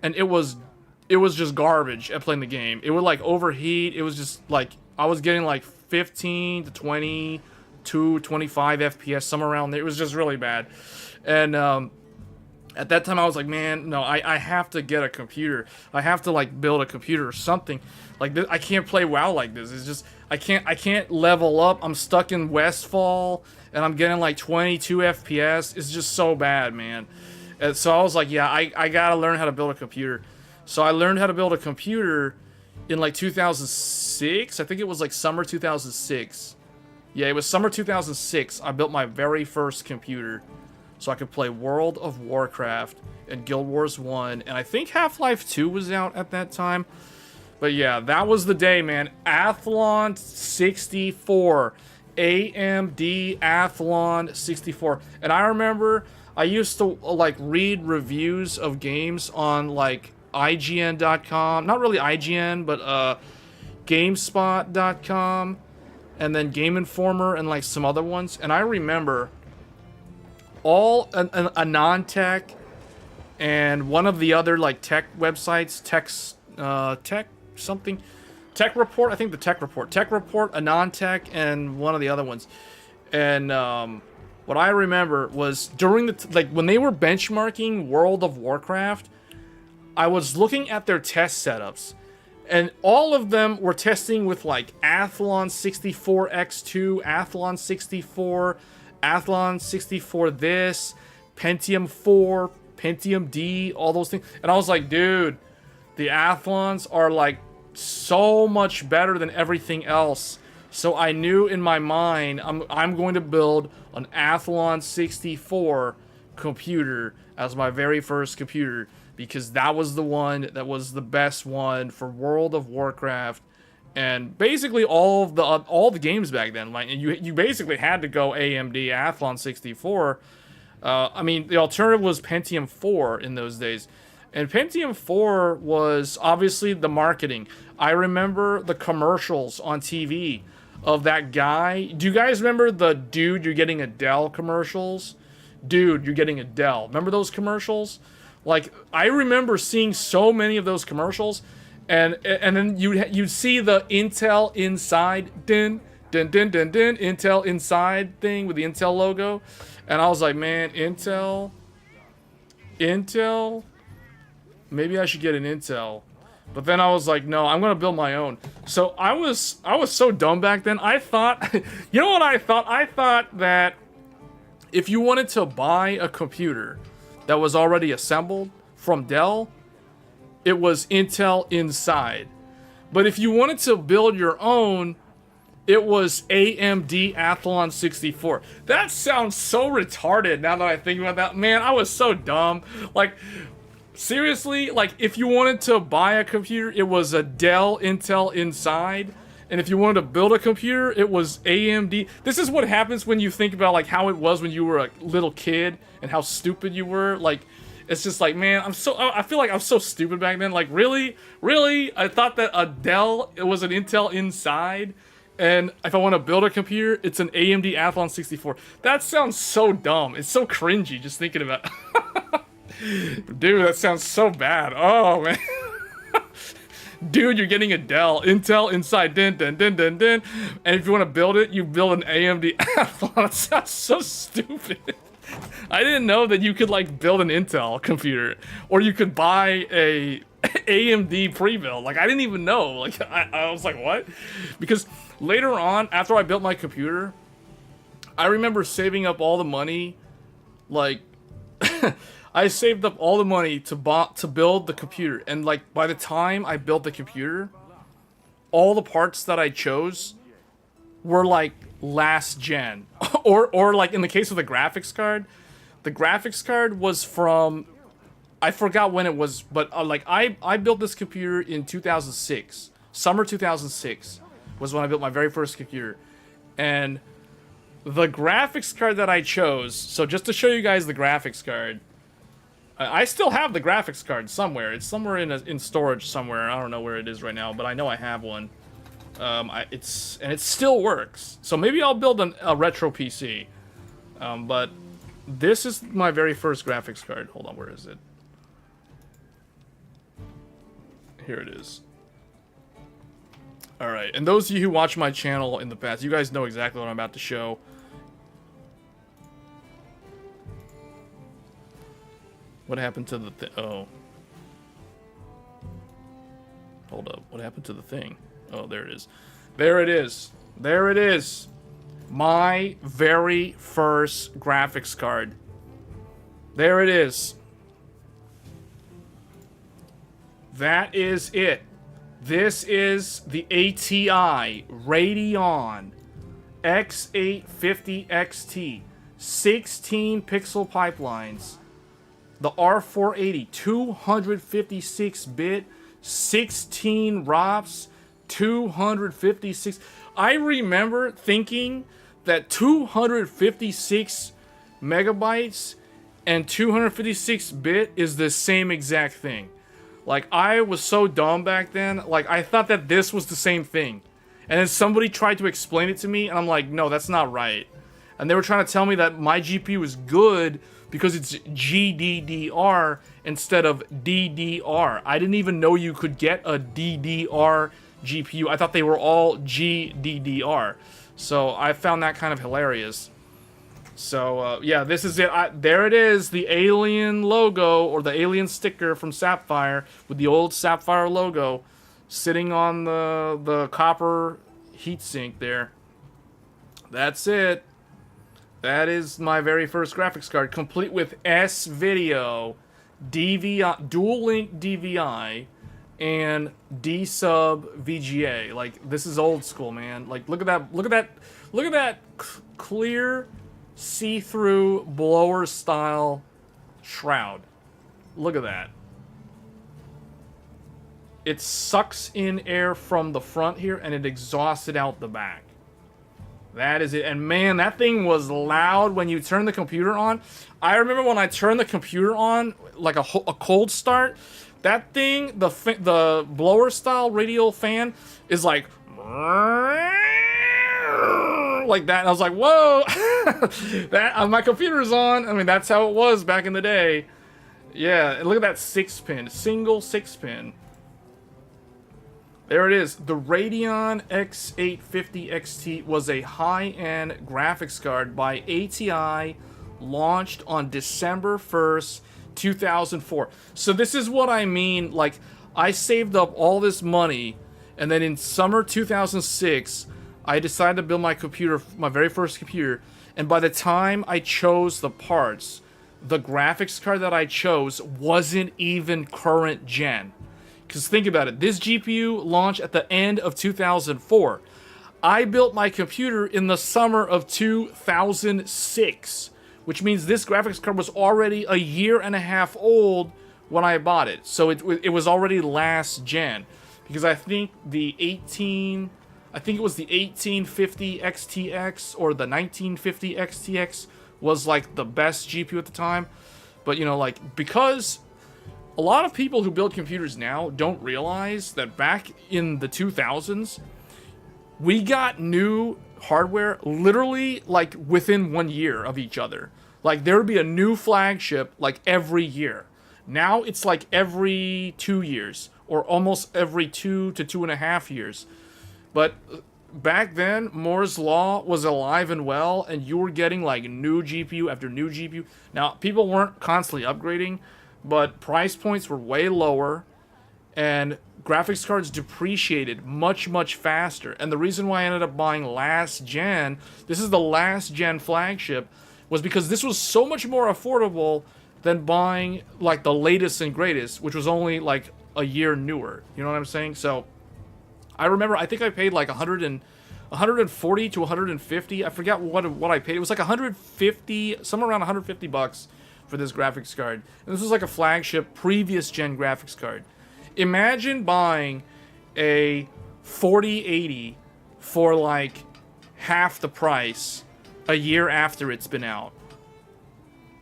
and it was just garbage at playing the game. It would like overheat. It was just like, I was getting like 15 to 20 to 25 FPS, somewhere around there. It was just really bad. And at that time I was like, man, no, I have to get a computer. I have to like build a computer or something. Like this, I can't play WoW like this. It's just, I can't level up. I'm stuck in Westfall and I'm getting like 22 FPS. It's just so bad, man. And so I was like, yeah, I gotta learn how to build a computer. So I learned how to build a computer in like 2006. I think it was like summer 2006. Yeah, it was summer 2006. I built my very first computer so I could play World of Warcraft and Guild Wars 1. And I think Half-Life 2 was out at that time. But yeah, that was the day, man. Athlon 64. AMD Athlon 64. And I remember I used to like read reviews of games on like IGN.com. Not really IGN, but GameSpot.com. And then Game Informer and like some other ones. And I remember all a non-tech and one of the other like tech websites, Tech Report, I think the Tech Report, a non-tech, and one of the other ones. And what I remember was during the when they were benchmarking World of Warcraft, I was looking at their test setups, and all of them were testing with like Athlon 64X2, Athlon 64, Athlon 64 this, Pentium 4, Pentium D, all those things. And I was like, dude, the Athlons are like so much better than everything else. So I knew in my mind, I'm going to build an Athlon 64 computer as my very first computer, because that was the one that was the best one for World of Warcraft and basically all the games back then. Like you basically had to go AMD Athlon 64. I mean, the alternative was Pentium 4 in those days. And Pentium 4 was obviously the marketing. I remember the commercials on TV of that guy. Do you guys remember the dude, you're getting a Dell commercials? Dude, you're getting a Dell. Remember those commercials? Like, I remember seeing so many of those commercials. And then you'd see the Intel inside, din, din, din, din, din, Intel inside thing with the Intel logo. And I was like, man, Intel, maybe I should get an Intel. But then I was like, no, I'm gonna build my own. So I was so dumb back then. I thought, you know what I thought? I thought that if you wanted to buy a computer that was already assembled from Dell, it was Intel inside. But if you wanted to build your own, it was AMD Athlon 64. That sounds so retarded now that I think about that. Man, I was so dumb. Like, seriously, like, if you wanted to buy a computer, it was a Dell Intel inside. And if you wanted to build a computer, it was AMD. This is what happens when you think about, like, how it was when you were a little kid and how stupid you were. Like, it's just like, man, I feel like I was so stupid back then. Like, really? I thought that a Dell, it was an Intel inside. And if I want to build a computer, it's an AMD Athlon 64. That sounds so dumb. It's so cringy just thinking about it. Dude, that sounds so bad. Oh, man. Dude, you're getting a Dell. Intel inside. Din, din, din, din, din. And if you want to build it, you build an AMD Athlon. It sounds so stupid. I didn't know that you could, like, build an Intel computer. Or you could buy a AMD pre-build. Like, I didn't even know. Like, I was like, what? Because later on, after I built my computer, I remember saving up all the money. Like, I saved up all the money to build the computer. And, like, by the time I built the computer, all the parts that I chose were, like, last gen. or like, in the case of the graphics card was from... I forgot when it was, but like I built this computer in 2006. Summer 2006 was when I built my very first computer. And the graphics card that I chose, so just to show you guys the graphics card, I still have the graphics card somewhere. It's somewhere in storage somewhere. I don't know where it is right now, but I know I have one. It still works. So maybe I'll build a retro PC. But this is my very first graphics card. Hold on, where is it? Here it is. Alright, and those of you who watch my channel in the past, you guys know exactly what I'm about to show. What happened to the oh. Hold up, what happened to the thing? Oh, there it is. There it is. There it is. My very first graphics card. There it is. That is it. This is the ATI Radeon X850 XT. 16 pixel pipelines. The R480 256-bit, 16 ROPS, 256. I remember thinking that 256 megabytes and 256-bit is the same exact thing. Like, I was so dumb back then. Like, I thought that this was the same thing. And then somebody tried to explain it to me, and I'm like, no, that's not right. And they were trying to tell me that my GPU is good because it's GDDR instead of DDR. I didn't even know you could get a DDR GPU. I thought they were all GDDR. So I found that kind of hilarious. So, yeah, this is it. There it is, the alien logo, or the alien sticker from Sapphire, with the old Sapphire logo sitting on the copper heatsink there. That's it. That is my very first graphics card, complete with S-Video, DVI, dual-link DVI, and D-Sub VGA. Like, this is old school, man. Like, look at that clear, see-through blower style shroud. Look at that. It sucks in air from the front here and it exhausts it out the back. That is it. And man, that thing was loud when you turn the computer on. I remember when I turned the computer on, like a cold start, that thing, the blower style radial fan is like that. And I was like, whoa, that my computer's on. I mean, that's how it was back in the day. Yeah, and look at that 6-pin, single 6-pin. There it is. The Radeon X850 XT was a high-end graphics card by ATI, launched on December 1st, 2004. So this is what I mean. Like, I saved up all this money, and then in summer 2006, I decided to build my computer, my very first computer, and by the time I chose the parts, the graphics card that I chose wasn't even current gen. Because think about it, this GPU launched at the end of 2004. I built my computer in the summer of 2006, which means this graphics card was already a year and a half old when I bought it. So it was already last gen. Because I think it was the 1850 XTX or the 1950 XTX was like the best GPU at the time. But you know, like, because a lot of people who build computers now don't realize that back in the 2000s, we got new hardware literally like within 1 year of each other. Like, there would be a new flagship like every year. Now it's like every 2 years or almost every 2 to 2.5 years. But back then, Moore's Law was alive and well, and you were getting like new GPU after new GPU. Now, people weren't constantly upgrading, but price points were way lower, and graphics cards depreciated much, much faster. And the reason why I ended up buying last gen, this is the last gen flagship, was because this was so much more affordable than buying like the latest and greatest, which was only like a year newer. You know what I'm saying? So I remember, I think I paid like 140 to 150. I forgot what I paid. It was like 150, somewhere around 150 bucks for this graphics card. And this was like a flagship previous gen graphics card. Imagine buying a 4080 for like half the price a year after it's been out.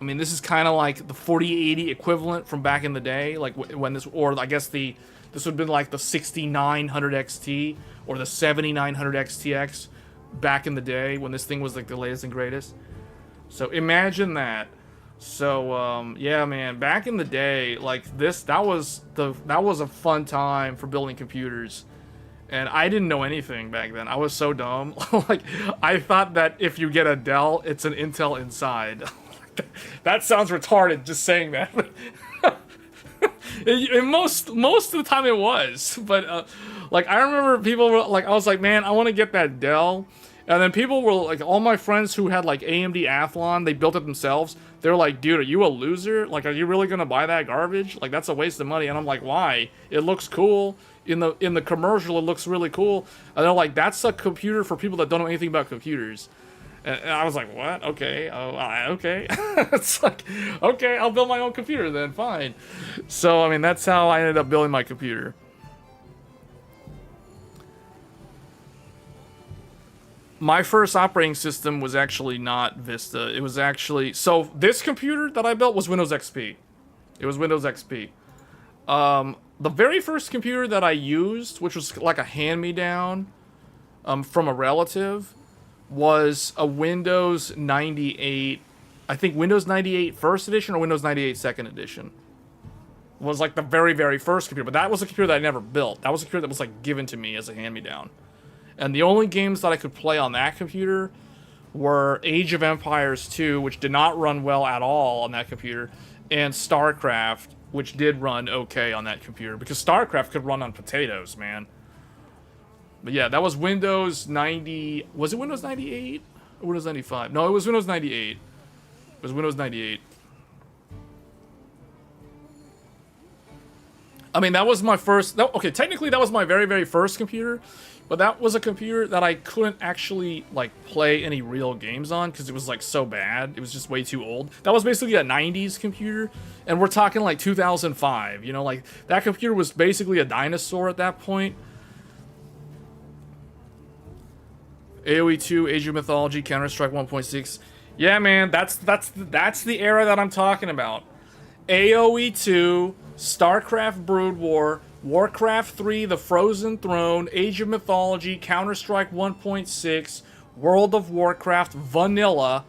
I mean, this is kind of like the 4080 equivalent from back in the day, like when this, or I guess this would have been like the 6900 XT or the 7900 XTX back in the day when this thing was like the latest and greatest. So imagine that. So yeah, man, back in the day, like that was a fun time for building computers. And I didn't know anything back then. I was so dumb. Like, I thought that if you get a Dell, it's an Intel inside. That sounds retarded just saying that. Most of the time it was, but like, I remember people were like, I was like, man, I want to get that Dell. And then people were like, all my friends who had like AMD Athlon, they built it themselves. They're like, dude, are you a loser? Like, are you really gonna buy that garbage? Like, that's a waste of money. And I'm like, why? It looks cool. In the commercial, it looks really cool. And they're like, that's a computer for people that don't know anything about computers. And I was like, what? Okay. Okay. It's like, okay, I'll build my own computer then. Fine. So, I mean, that's how I ended up building my computer. My first operating system was actually not Vista. It was actually... So, this computer that I built was Windows XP. It was Windows XP. The very first computer that I used, which was like a hand-me-down from a relative, was a Windows 98... I think Windows 98 First Edition or Windows 98 Second Edition. Was like the very, very first computer. But that was a computer that I never built. That was a computer that was like given to me as a hand-me-down. And the only games that I could play on that computer were Age of Empires 2, which did not run well at all on that computer, and StarCraft, which did run okay on that computer, because StarCraft could run on potatoes, man. But yeah, that was Windows 90... Was it Windows 98? Or Windows 95? No, it was Windows 98. It was Windows 98. I mean, that was my first... Okay, technically that was my very, very first computer, but that was a computer that I couldn't actually, like, play any real games on because it was, like, so bad. It was just way too old. That was basically a 90s computer, and we're talking, like, 2005. You know, like, that computer was basically a dinosaur at that point. AoE 2, Age of Mythology, Counter-Strike 1.6. Yeah, man, that's the era that I'm talking about. AoE 2, StarCraft Brood War, Warcraft 3, The Frozen Throne, Age of Mythology, Counter-Strike 1.6, World of Warcraft, Vanilla,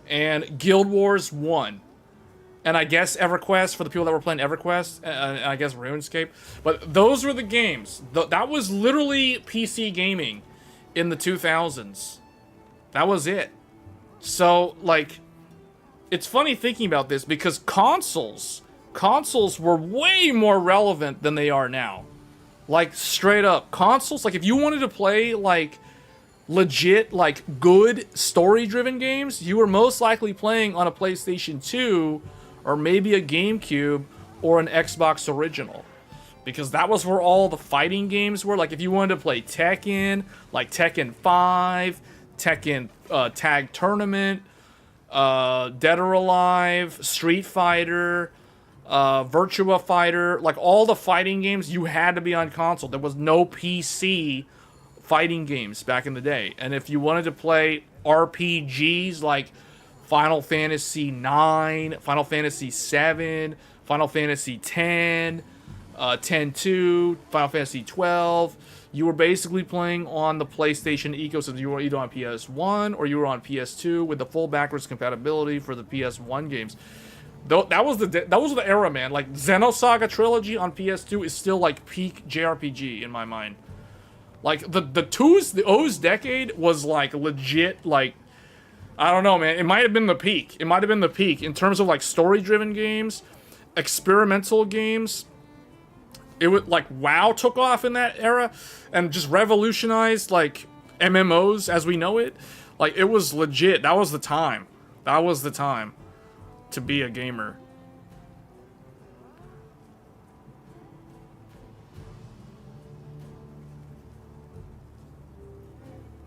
and Guild Wars 1. And I guess EverQuest, for the people that were playing EverQuest, and I guess RuneScape. But those were the games. That was literally PC gaming in the 2000s. That was it. So, like, it's funny thinking about this because consoles were way more relevant than they are now. Like, straight up. Consoles, like, if you wanted to play, like, legit, like, good story-driven games, you were most likely playing on a PlayStation 2 or maybe a GameCube or an Xbox original. Because that was where all the fighting games were. Like, if you wanted to play Tekken, like Tekken 5, Tekken Tag Tournament, Dead or Alive, Street Fighter, Virtua Fighter, like all the fighting games, you had to be on console. There was no PC fighting games back in the day. And if you wanted to play RPGs like Final Fantasy 9, Final Fantasy 7, Final Fantasy 10, 10-2, Final Fantasy 12, you were basically playing on the PlayStation ecosystem. You were either on PS1 or you were on PS2 with the full backwards compatibility for the PS1 games. That was the era, man. Like, Xenosaga Trilogy on PS2 is still like peak JRPG in my mind. Like, the O's decade was like legit, like, I don't know, man. It might have been the peak. It might have been the peak in terms of like story-driven games, experimental games. It would, like, WoW took off in that era and just revolutionized like MMOs as we know it. Like, it was legit. That was the time. That was the time to be a gamer.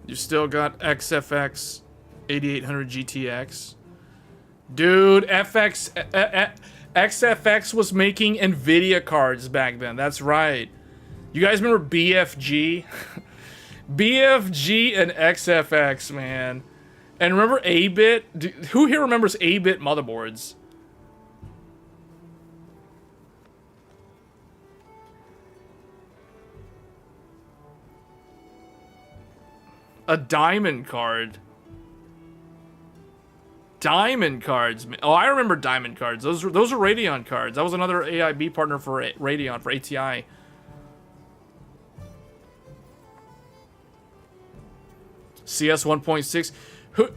You still got XFX 8800 GTX. Dude, XFX was making NVIDIA cards back then. That's right. You guys remember BFG? BFG and XFX, man. And remember 8-bit? Who here remembers 8-bit motherboards? A diamond card. Diamond cards. Oh, I remember diamond cards. Those are Radeon cards. That was another AIB partner for Radeon, for ATI. CS 1.6. Do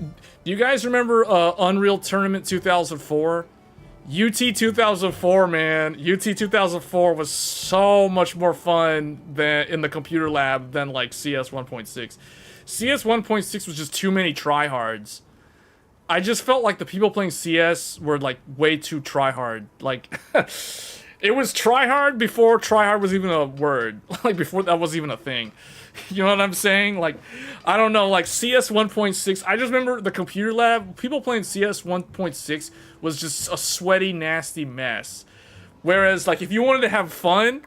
you guys remember Unreal Tournament 2004? UT 2004, man. UT 2004 was so much more fun than in the computer lab than like CS 1.6. CS 1.6 was just too many tryhards. I just felt like the people playing CS were like way too tryhard. Like, it was tryhard before tryhard was even a word. Like, before that was even a thing. You know what I'm saying? Like, I don't know, like CS 1.6, I just remember the computer lab, people playing CS 1.6 was just a sweaty, nasty mess. Whereas, like, if you wanted to have fun,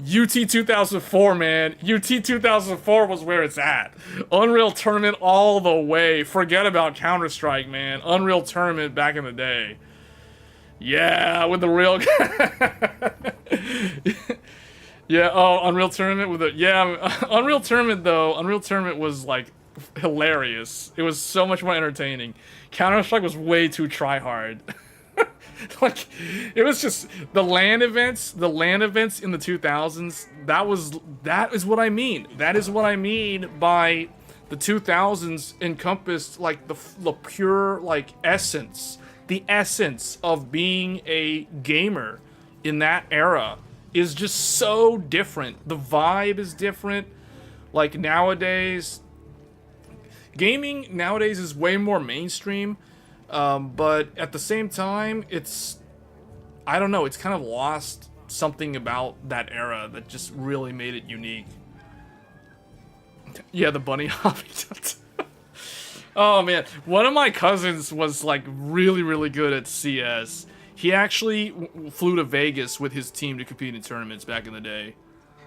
UT 2004, man. UT 2004 was where it's at. Unreal Tournament all the way. Forget about Counter-Strike, man. Unreal Tournament back in the day. Yeah, with the real... Yeah, oh, Unreal Tournament with it. Yeah, Unreal Tournament, though. Unreal Tournament was, like, hilarious. It was so much more entertaining. Counter-Strike was way too try-hard. Like, it was just the LAN events in the 2000s. That is what I mean. That is what I mean by the 2000s encompassed, like, the pure, like, essence. The essence of being a gamer in that era is just so different. The vibe is different. Like, nowadays, gaming nowadays is way more mainstream. But at the same time, I don't know, it's kind of lost something about that era that just really made it unique. Yeah, the bunny hopping. Oh man, one of my cousins was like really, really good at CS. He actually flew to Vegas with his team to compete in tournaments back in the day.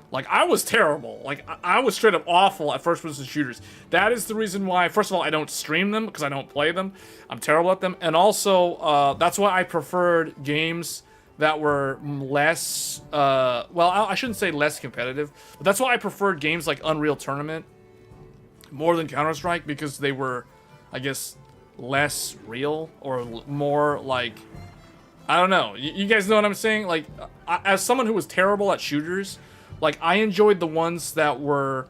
Like, I was terrible. Like, I was straight up awful at first-person shooters. That is the reason why, first of all, I don't stream them, because I don't play them. I'm terrible at them. And also, that's why I preferred games that were less, well, I shouldn't say less competitive, but that's why I preferred games like Unreal Tournament more than Counter-Strike, because they were, I guess, less real, or more, like, I don't know. You guys know what I'm saying? Like, as someone who was terrible at shooters, like, I enjoyed the ones that were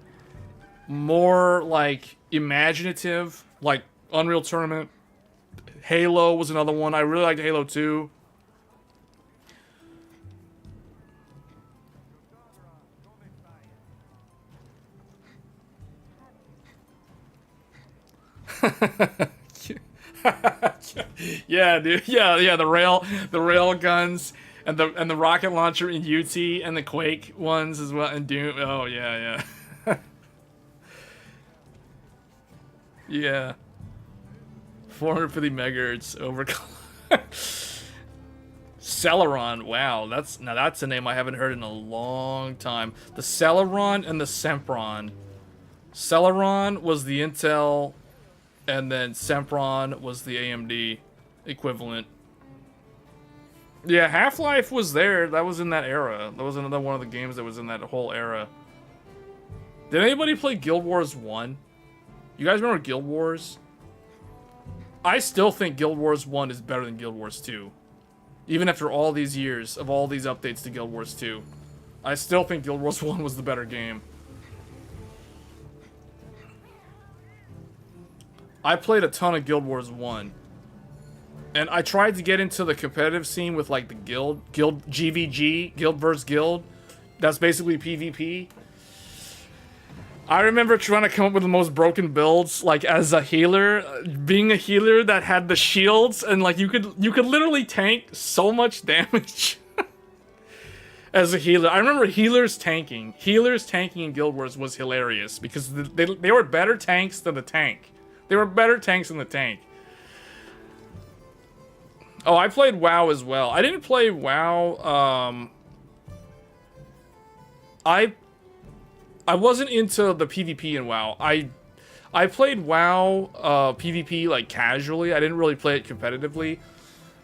more, like, imaginative, like Unreal Tournament. Halo was another one. I really liked Halo 2. Yeah, dude. Yeah, the rail guns. And the rocket launcher in UT and the Quake ones as well, and Doom. Oh yeah. Yeah. 450 megahertz over. Celeron. Wow, that's a name I haven't heard in a long time. The Celeron and the Sempron. Celeron was the Intel, and then Sempron was the AMD equivalent. Yeah, Half-Life was there. That was in that era. That was another one of the games that was in that whole era. Did anybody play Guild Wars 1? You guys remember Guild Wars? I still think Guild Wars 1 is better than Guild Wars 2. Even after all these years of all these updates to Guild Wars 2. I still think Guild Wars 1 was the better game. I played a ton of Guild Wars 1. And I tried to get into the competitive scene with, like, the guild GVG, Guild vs. Guild. That's basically PvP. I remember trying to come up with the most broken builds, like, as a healer. Being a healer that had the shields, and, like, you could literally tank so much damage. As a healer. I remember healers tanking. Healers tanking in Guild Wars was hilarious, because they were better tanks than the tank. They were better tanks than the tank. Oh, I played WoW as well. I didn't play WoW. I wasn't into the PvP in WoW. I played WoW PvP like casually. I didn't really play it competitively.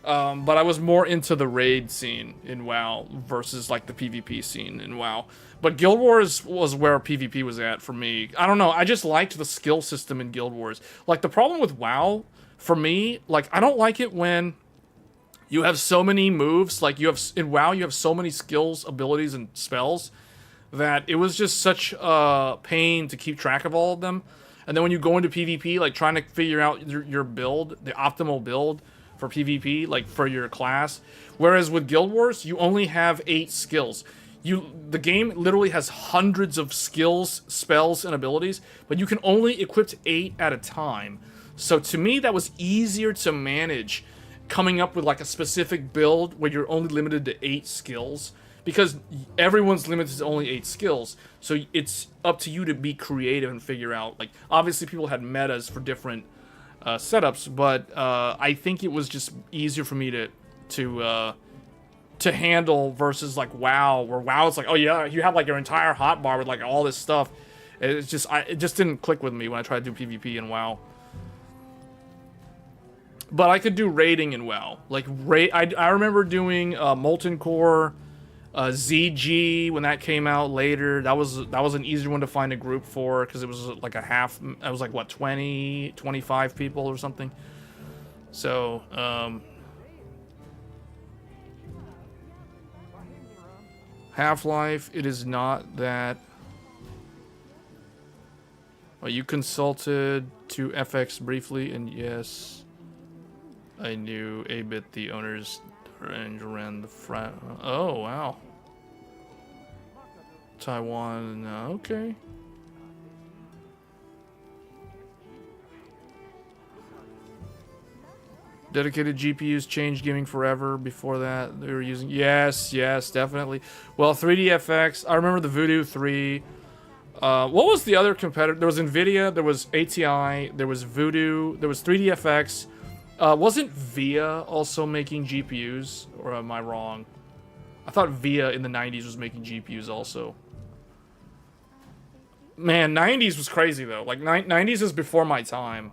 But I was more into the raid scene in WoW versus like the PvP scene in WoW. But Guild Wars was where PvP was at for me. I don't know. I just liked the skill system in Guild Wars. Like, the problem with WoW, for me, like, I don't like it when you have so many moves, like in WoW, you have so many skills, abilities, and spells that it was just such a pain to keep track of all of them. And then when you go into PvP, like trying to figure out your build, the optimal build for PvP, like for your class. Whereas with Guild Wars, you only have 8 skills. The game literally has hundreds of skills, spells, and abilities, but you can only equip 8 at a time. So to me, that was easier to manage, coming up with like a specific build where you're only limited to 8 skills, because everyone's limited to only 8 skills. So it's up to you to be creative and figure out, like, obviously people had metas for different setups, but I think it was just easier for me to handle versus like WoW, where WoW is like, oh yeah, you have like your entire hotbar with like all this stuff. It just didn't click with me when I tried to do PvP in WoW. But I could do raiding in WoW. Like, I remember doing Molten Core, ZG when that came out later. That was an easier one to find a group for, because it was like it was like, what, 20, 25 people or something. So, Half-Life, it is not that. Oh, you consulted to FX briefly, and yes, I knew a bit the owners and ran the front. Oh, wow. Taiwan, okay. Dedicated GPUs changed gaming forever. Before that, they were using... Yes, definitely. Well, 3DFX, I remember the Voodoo 3. What was the other competitor? There was NVIDIA, there was ATI, there was Voodoo, there was 3DFX. Wasn't VIA also making GPUs? Or am I wrong? I thought VIA in the 90s was making GPUs also. Man, 90s was crazy though. Like 90s is before my time.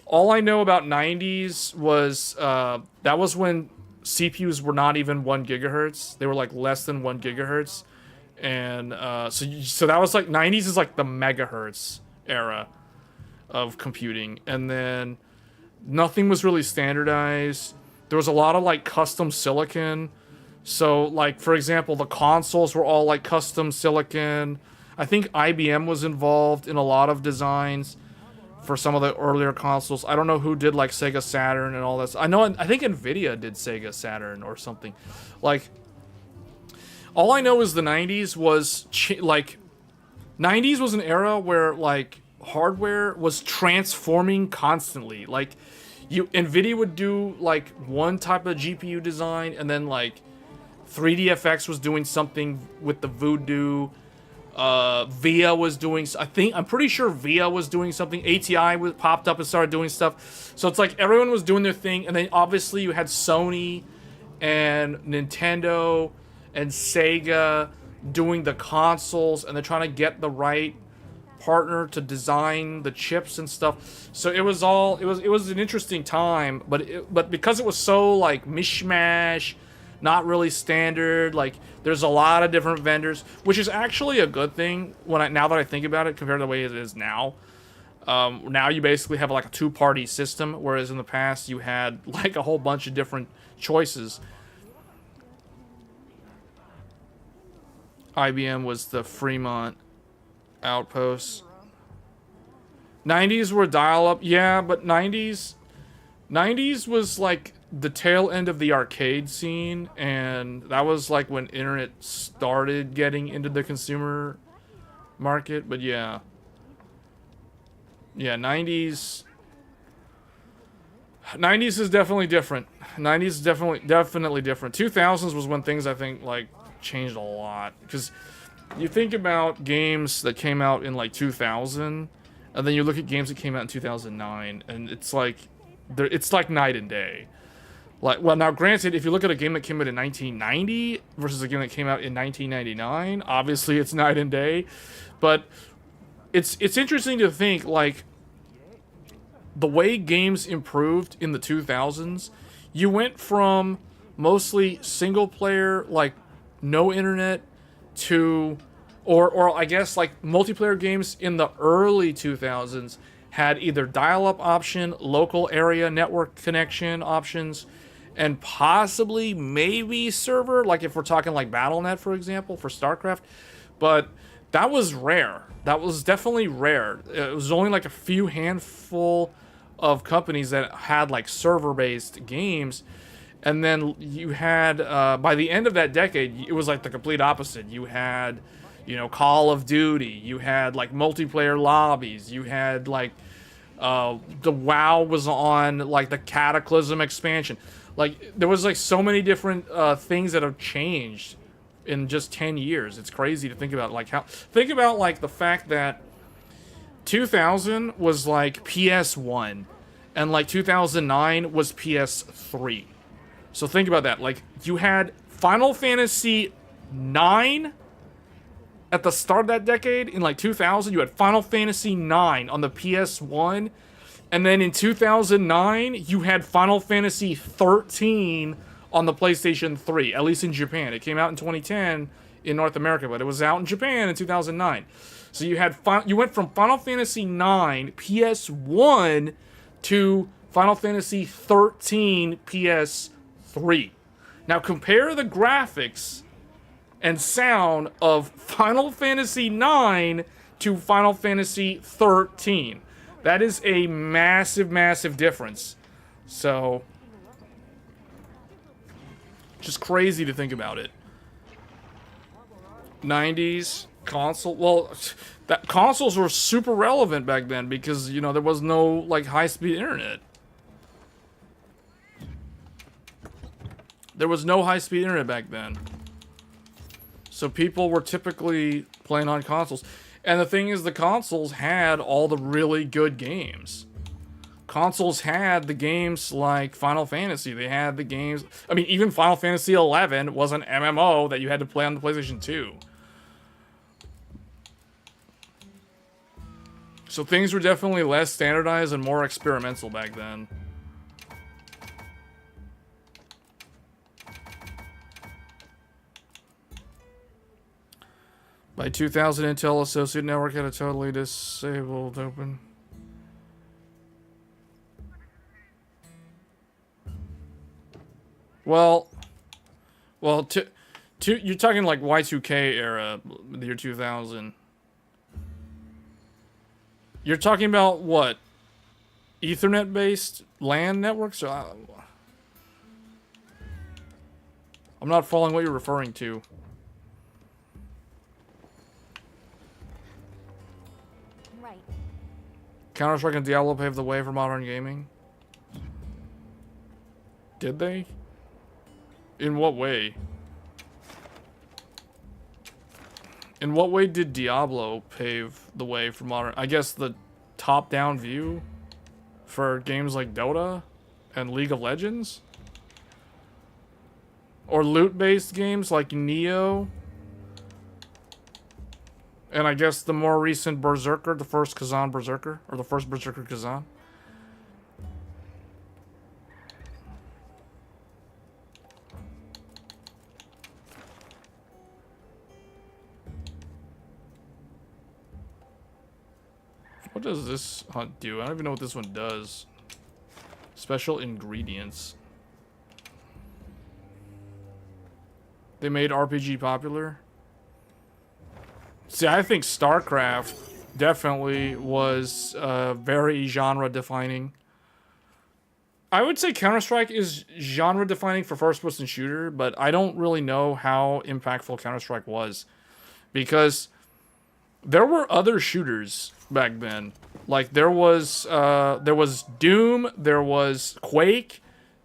All I know about 90s was that was when CPUs were not even 1 gigahertz. They were like less than 1 gigahertz. And so that was like 90s is like the megahertz era of computing. And then nothing was really standardized. There was a lot of like custom silicon. So like for example, the consoles were all like custom silicon. I think IBM was involved in a lot of designs for some of the earlier consoles. I don't know who did like Sega Saturn and all this. I think Nvidia did Sega Saturn or something. Like all I know is the 90s was like 90s was an era where like hardware was transforming constantly. Like Nvidia would do like one type of GPU design, and then like 3DFX was doing something with the Voodoo. VIA was doing, I'm pretty sure VIA was doing something. ATI popped up and started doing stuff. So it's like everyone was doing their thing, and then obviously you had Sony and Nintendo and Sega doing the consoles, and they're trying to get the right partner to design the chips and stuff. So it was an interesting time, but because it was so like mishmash, not really standard, like there's a lot of different vendors, which is actually a good thing now that I think about it compared to the way it is now. Now you basically have like a two-party system, whereas in the past you had like a whole bunch of different choices. IBM was the Fremont outpost. 90s were dial-up, yeah, but 90s was like the tail end of the arcade scene, and that was like when internet started getting into the consumer market. But yeah, 90s is definitely different. 90s is definitely different. 2000s was when things I think like changed a lot, because you think about games that came out in like 2000, and then you look at games that came out in 2009, and it's like night and day. Like, well, now granted, if you look at a game that came out in 1990 versus a game that came out in 1999, obviously it's night and day. But it's interesting to think, like, the way games improved in the 2000s, you went from mostly single player, like no internet, to or I guess like multiplayer games in the early 2000s had either dial-up option, local area network connection options, and possibly maybe server, like if we're talking like BattleNet, for example, for StarCraft. But that was rare. That was definitely rare. It was only like a few handful of companies that had like server-based games. And then you had, by the end of that decade, it was like the complete opposite. You had, Call of Duty. You had like multiplayer lobbies. You had like, the WoW was on like the Cataclysm expansion. Like there was like so many different things that have changed in just 10 years. It's crazy to think about. Think about like the fact that 2000 was like PS1 and like 2009 was PS3. So think about that. Like you had Final Fantasy 9 at the start of that decade in like 2000. You had Final Fantasy 9 on the PS1. And then in 2009, you had Final Fantasy 13 on the PlayStation 3, at least in Japan. It came out in 2010 in North America, but it was out in Japan in 2009. So you went from Final Fantasy 9 PS1 to Final Fantasy 13 PS3. Now compare the graphics and sound of Final Fantasy 9 to Final Fantasy 13. That is a massive, massive difference. So, just crazy to think about it. 90s console. Well, consoles were super relevant back then because, there was no like high-speed internet. There was no high-speed internet back then. So people were typically playing on consoles. And the thing is, the consoles had all the really good games. Consoles had the games like Final Fantasy. They had the games... I mean, even Final Fantasy 11 was an MMO that you had to play on the PlayStation 2. So things were definitely less standardized and more experimental back then. By 2000, Intel Associate Network had a totally disabled open. Well, you're talking like Y2K era, the year 2000. You're talking about what? Ethernet-based LAN networks? I'm not following what you're referring to. Right. Counter-Strike and Diablo paved the way for modern gaming? Did they? In what way? In what way did Diablo pave the way for modern... I guess the top-down view for games like Dota and League of Legends? Or loot-based games like Neo? And I guess the more recent Berserker, the first Kazan Berserker, or the first Berserker Kazan? What does this hunt do? I don't even know what this one does. Special ingredients. They made RPG popular. See, I think StarCraft definitely was very genre-defining. I would say Counter-Strike is genre-defining for first-person shooter, but I don't really know how impactful Counter-Strike was. Because there were other shooters back then. Like, there was Doom, there was Quake,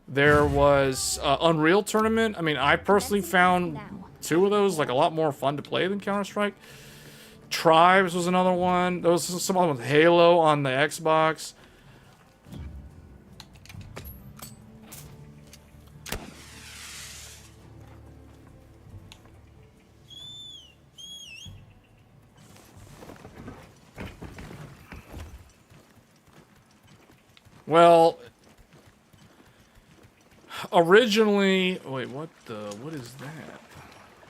there was Unreal Tournament. I mean, I personally found two of those like a lot more fun to play than Counter-Strike. Tribes was another one. There was some other with Halo on the Xbox. Well, originally, wait, what is that?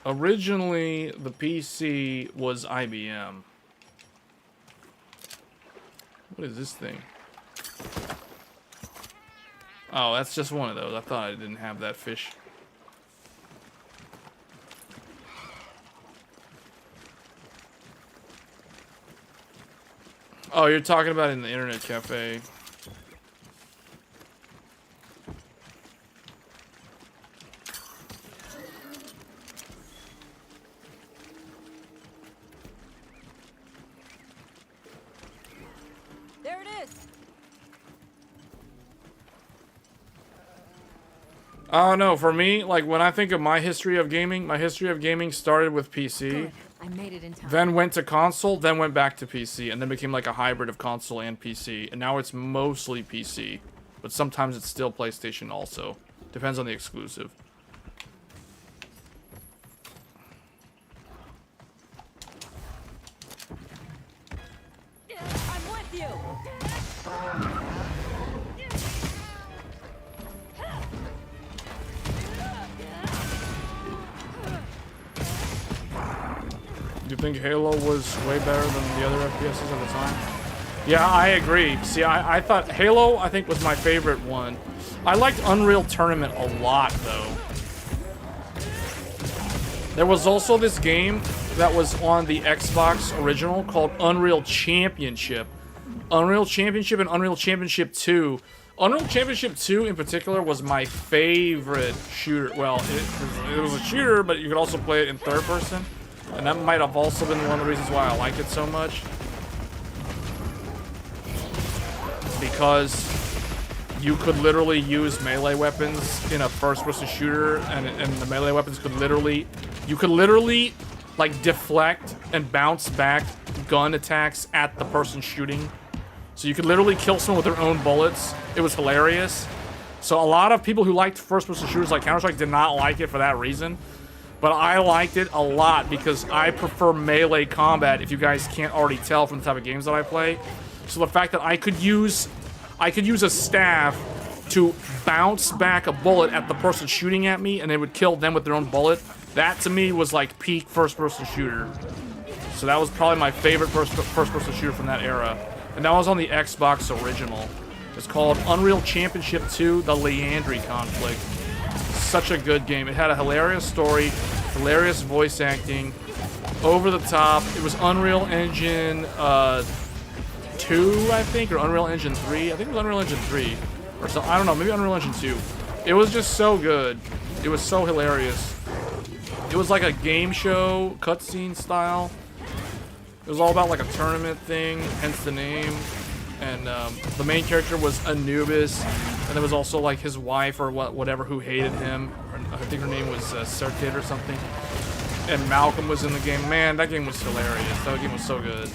Originally, the PC was IBM. What is this thing? Oh, that's just one of those. I thought I didn't have that fish. Oh, you're talking about in the internet cafe. There it is. Oh no, for me, like when I think of my history of gaming started with PC. Good. I made it in time. Then went to console, then went back to PC, and then became like a hybrid of console and PC. And now it's mostly PC, but sometimes it's still PlayStation also. Depends on the exclusive. I'm with you. Do you think Halo was way better than the other FPSs at the time? Yeah, I agree. See, I thought Halo, I think, was my favorite one. I liked Unreal Tournament a lot, though. There was also this game that was on the Xbox original called Unreal Championship. Unreal Championship and Unreal Championship 2. Unreal Championship 2 in particular was my favorite shooter. Well, it was a shooter, but you could also play it in third person. And that might have also been one of the reasons why I like it so much. Because you could literally use melee weapons in a first-person shooter, and the melee weapons could literally... You could literally, like, deflect and bounce back gun attacks at the person shooting. So you could literally kill someone with their own bullets. It was hilarious. So a lot of people who liked first-person shooters like Counter-Strike did not like it for that reason. But I liked it a lot because I prefer melee combat, if you guys can't already tell from the type of games that I play. So the fact that I could use a staff to bounce back a bullet at the person shooting at me and it would kill them with their own bullet, that to me was like peak first-person shooter. So that was probably my favorite first-person shooter from that era. And that was on the Xbox original. It's called Unreal Championship 2, The Leandry Conflict. Such a good game. It had a hilarious story, hilarious voice acting, over the top. It was Unreal Engine 2, I think, or Unreal Engine 3. I think it was Unreal Engine 3. Or so, I don't know, maybe Unreal Engine 2. It was just so good. It was so hilarious. It was like a game show, cutscene style. It was all about like a tournament thing, hence the name. And the main character was Anubis, and there was also like his wife or whatever who hated him. I think her name was Serkid or something. And Malcolm was in the game. Man, that game was hilarious. That game was so good.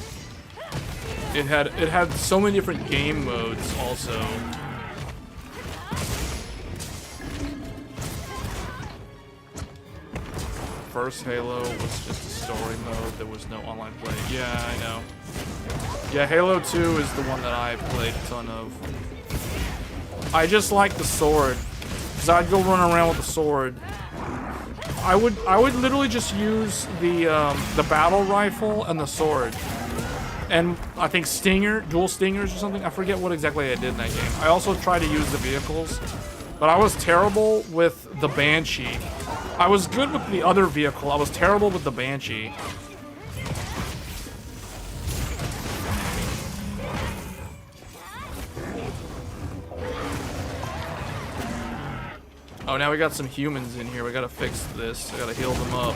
It had so many different game modes also. First Halo was just a story mode. There was no online play. Yeah, I know. Yeah, Halo 2 is the one that I played a ton of. I just like the sword, because I'd go run around with the sword. I would literally just use the battle rifle and the sword, and I think dual stingers or something. I forget what exactly I did in that game. I also tried to use the vehicles, but I was terrible with the Banshee. I was good with the other vehicle. I was terrible with the Banshee. Oh, now we got some humans in here. We gotta fix this. I gotta heal them up.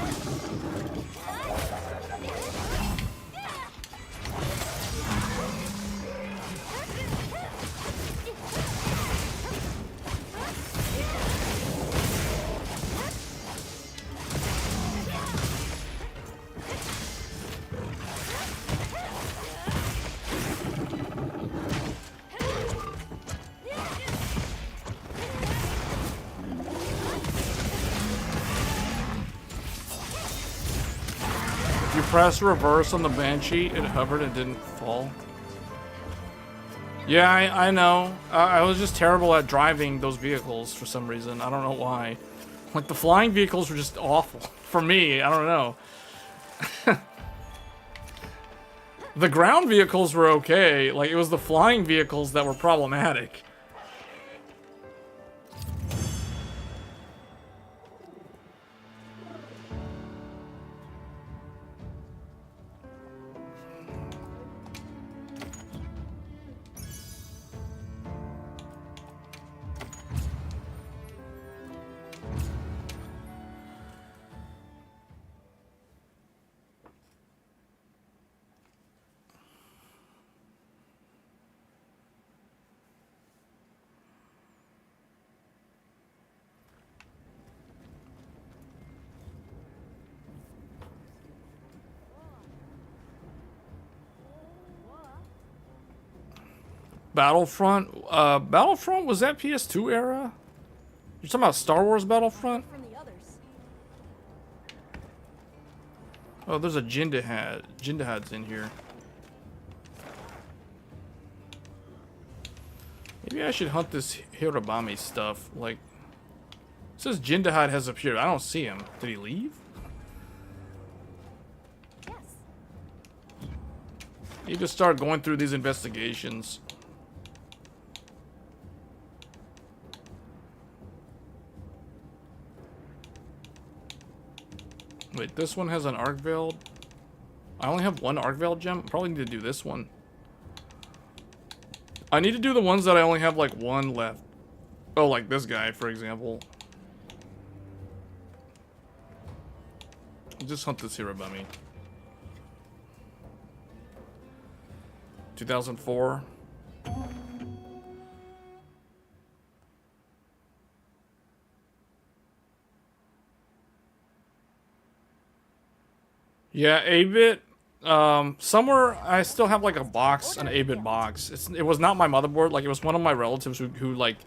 Press reverse on the Banshee, it hovered and didn't fall. Yeah, I know. I was just terrible at driving those vehicles for some reason. I don't know why. Like, the flying vehicles were just awful. For me, I don't know. The ground vehicles were okay. Like, it was the flying vehicles that were problematic. Battlefront? Battlefront, was that PS2 era? You're talking about Star Wars Battlefront? From the others. Oh, there's a Jindahad. Jindahad's in here. Maybe I should hunt this Hirobami stuff. Like, it says Jindahad has appeared. I don't see him. Did he leave? Yes. You just start going through these investigations. Wait, this one has an arc veiled. I only have one arc veiled gem. Probably need to do this one. I need to do the ones that I only have like one left. Oh, like this guy, for example. Just hunt this hero bummy. 2004. Yeah, 8-bit. Somewhere I still have like a box, an 8-bit box. It was not my motherboard. Like, it was one of my relatives who like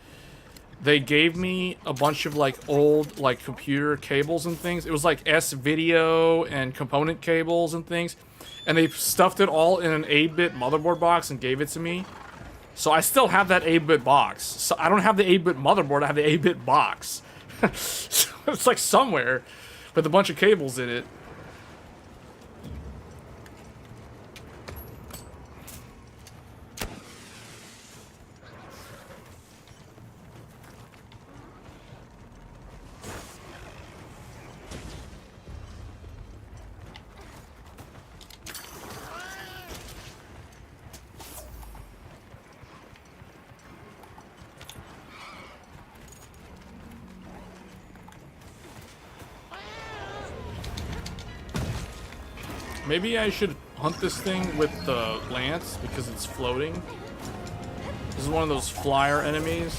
they gave me a bunch of like old like computer cables and things. It was like S-video and component cables and things. And they stuffed it all in an 8-bit motherboard box and gave it to me. So I still have that 8-bit box. So I don't have the 8-bit motherboard, I have the 8-bit box. So it's like somewhere with a bunch of cables in it. Maybe I should hunt this thing with the lance because it's floating. This is one of those flyer enemies.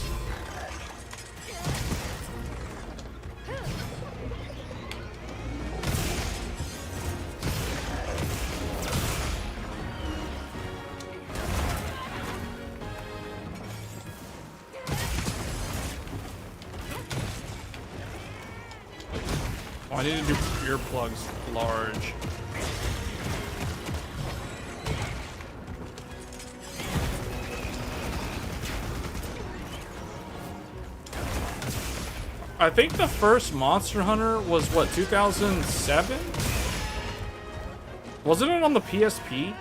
Oh, I need to do earplugs large. I think the first Monster Hunter was, what, 2007? Wasn't it on the PSP?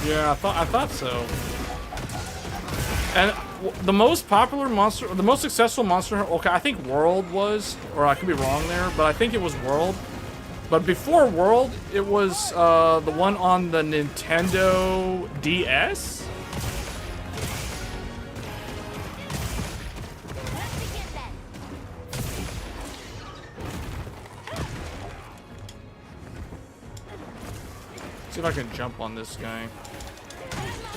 Yeah, I thought so. And the most popular monster, the most successful monster, okay, I think World was, or I could be wrong there, but I think it was World. But before World, it was the one on the Nintendo DS? See if I can jump on this guy.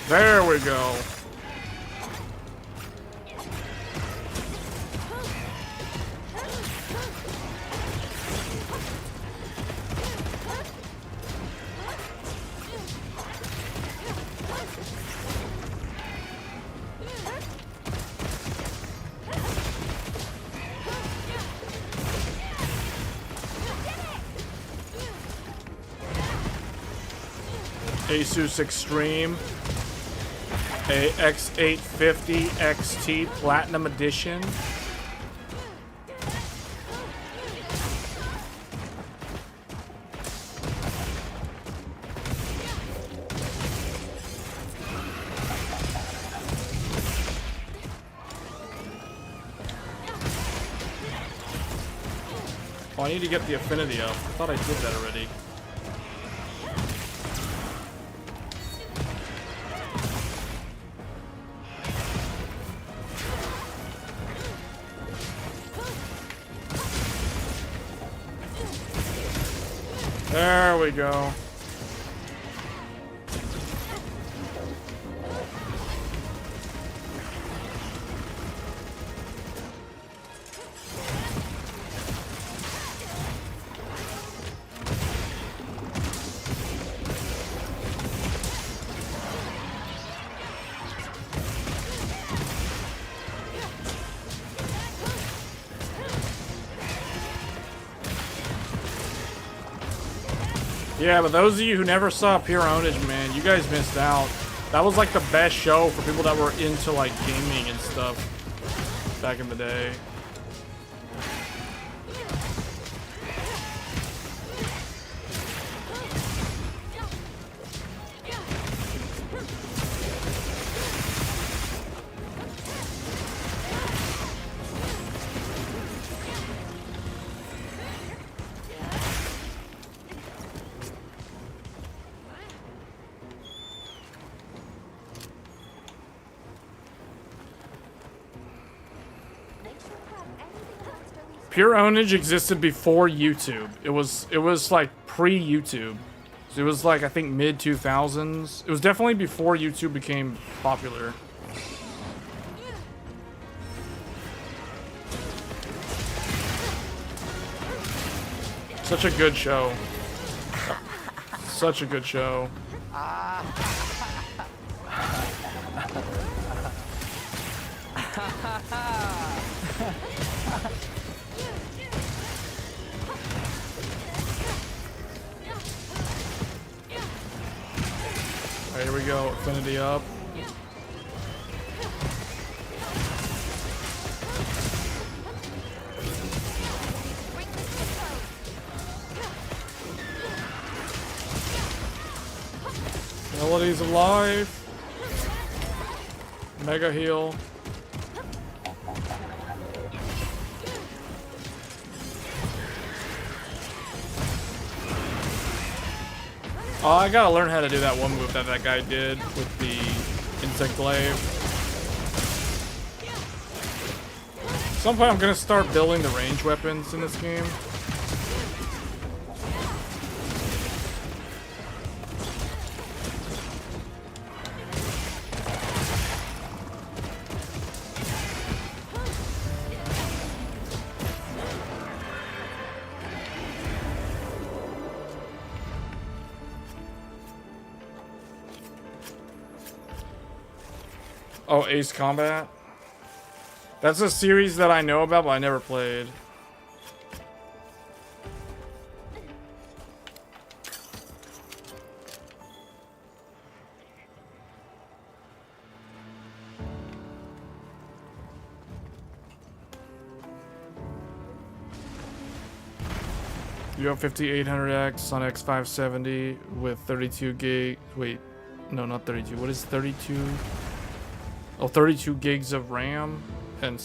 There we go. Asus Extreme AX850 XT Platinum Edition. Oh, I need to get the affinity up. I thought I did that already. There we go. Yeah, but those of you who never saw Pure Ownage, man, you guys missed out. That was like the best show for people that were into like gaming and stuff back in the day. Pure Ownage existed before YouTube. It was like pre-YouTube. So it was like I think mid 2000s. It was definitely before YouTube became popular. Such a good show. Such a good show. Alright, here we go. Affinity up. Melody's alive. Mega heal. Oh, I gotta learn how to do that one move that that guy did with the insect glaive. At some point I'm gonna start building the range weapons in this game. Oh, Ace Combat? That's a series that I know about, but I never played. You have 5800X on X570 with 32 gig. Wait, no, not 32. What is 32? Oh, 32 gigs of RAM and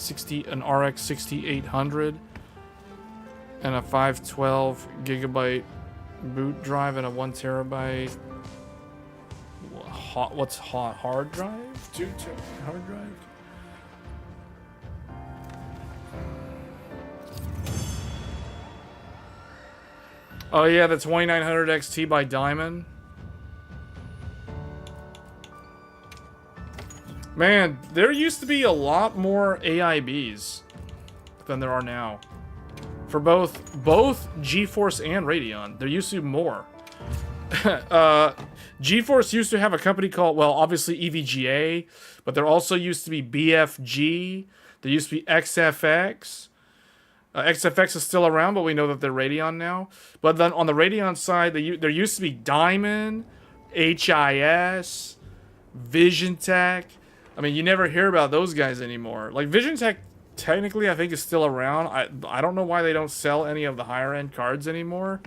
an RX 6800 and a 512 gigabyte boot drive and a 1 terabyte hard drive? 2 terabyte hard drive? Oh yeah, the 2900 XT by Diamond. Man, there used to be a lot more AIBs than there are now. For both GeForce and Radeon, there used to be more. GeForce used to have a company called, well, obviously EVGA, but there also used to be BFG. There used to be XFX. XFX is still around, but we know that they're Radeon now. But then on the Radeon side, there used to be Diamond, HIS, VisionTech. I mean, you never hear about those guys anymore. Like, VisionTech, technically, I think is still around. I don't know why they don't sell any of the higher-end cards anymore.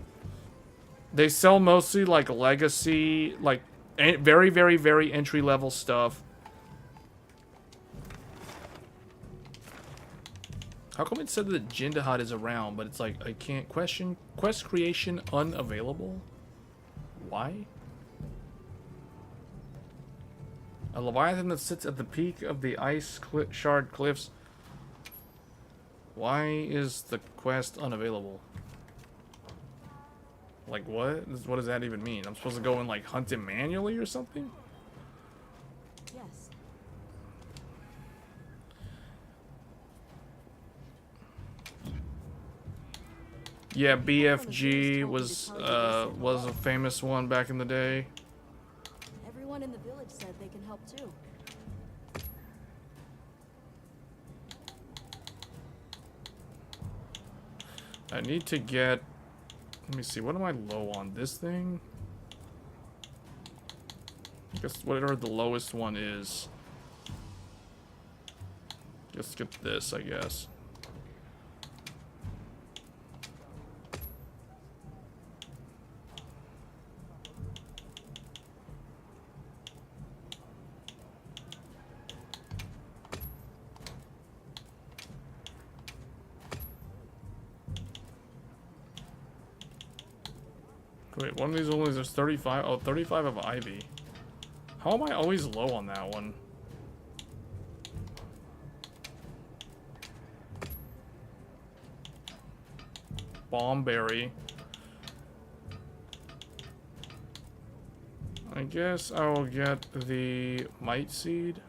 They sell mostly, like, legacy, like, very, very, very entry-level stuff. How come it said that Jindahad is around, but it's like, I can't question, quest creation unavailable? Why? A Leviathan that sits at the peak of the ice shard cliffs. Why is the quest unavailable? Like, what? What does that even mean? I'm supposed to go and, like, hunt him manually or something? Yes. Yeah, BFG was a famous one back in the day. Everyone in the village said they can help too. I need to get... Let me see, what am I low on? This thing? I guess whatever the lowest one is. Just get this, I guess. Wait, one of these only there's 35. Oh, 35 of Ivy. How am I always low on that one? Bombberry. I guess I will get the Might Seed.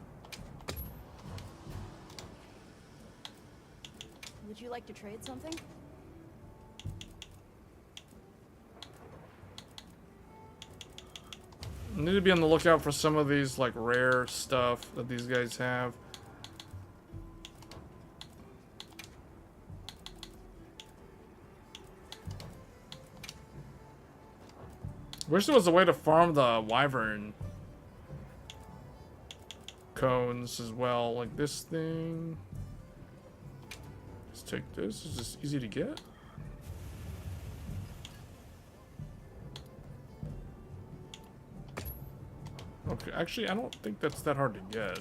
Would you like to trade something? I need to be on the lookout for some of these, like, rare stuff that these guys have. Wish there was a way to farm the wyvern cones as well, like this thing. Let's take this. Is this easy to get? Okay, actually, I don't think that's that hard to get.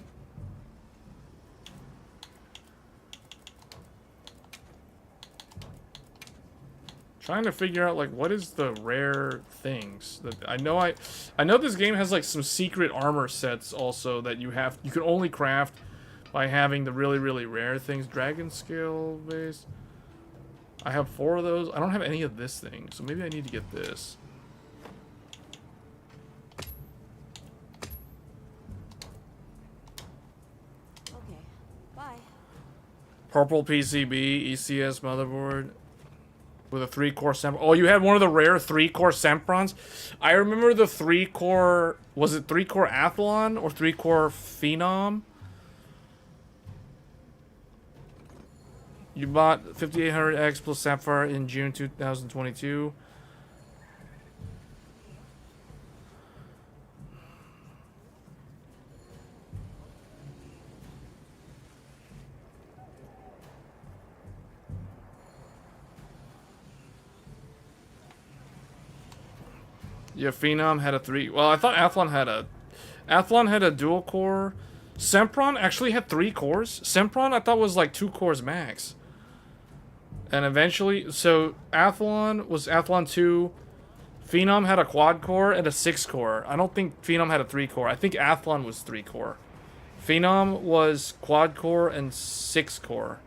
Trying to figure out, like, what is the rare things that I know this game has like some secret armor sets also that you can only craft by having the really rare things. Dragon scale base. I have 4 of those. I don't have any of this thing, so maybe I need to get this. Okay, bye. Purple PCB ECS motherboard. With a 3-core Sempron. Oh, you had one of the rare 3-core Semprons? I remember the 3-core... Was it 3-core Athlon or 3-core Phenom? You bought 5800X plus Sapphire in June 2022. Yeah, Phenom had a 3. Well, I thought Athlon had a dual core. Sempron actually had 3 cores. Sempron I thought was like 2 cores max. And eventually, so Athlon was Athlon 2. Phenom had a quad core and a 6 core. I don't think Phenom had a 3 core. I think Athlon was 3 core. Phenom was quad core and 6 core.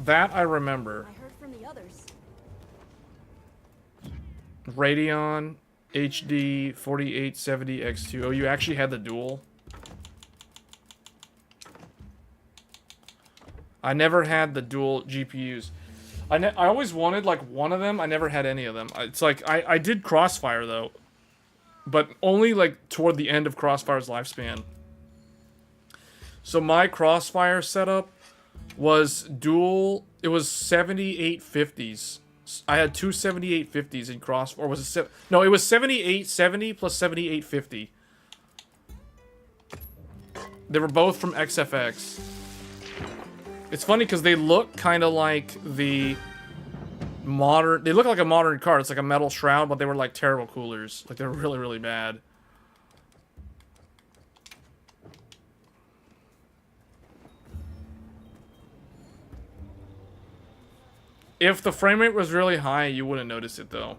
That I remember. I heard from the others. Radeon HD 4870X2. Oh, you actually had the dual? I never had the dual GPUs. I always wanted, like, one of them. I never had any of them. It's like, I did Crossfire, though. But only, like, toward the end of Crossfire's lifespan. So my Crossfire setup was dual. It was 7850s. I had two 7850s in Crossfire. Or was it no, it was 7870 plus 7850. They were both from XFX. It's funny because they look kind of like the modern... They look like a modern card. It's like a metal shroud, but they were like terrible coolers. Like, they were really, really bad. If the frame rate was really high, you wouldn't notice it, though.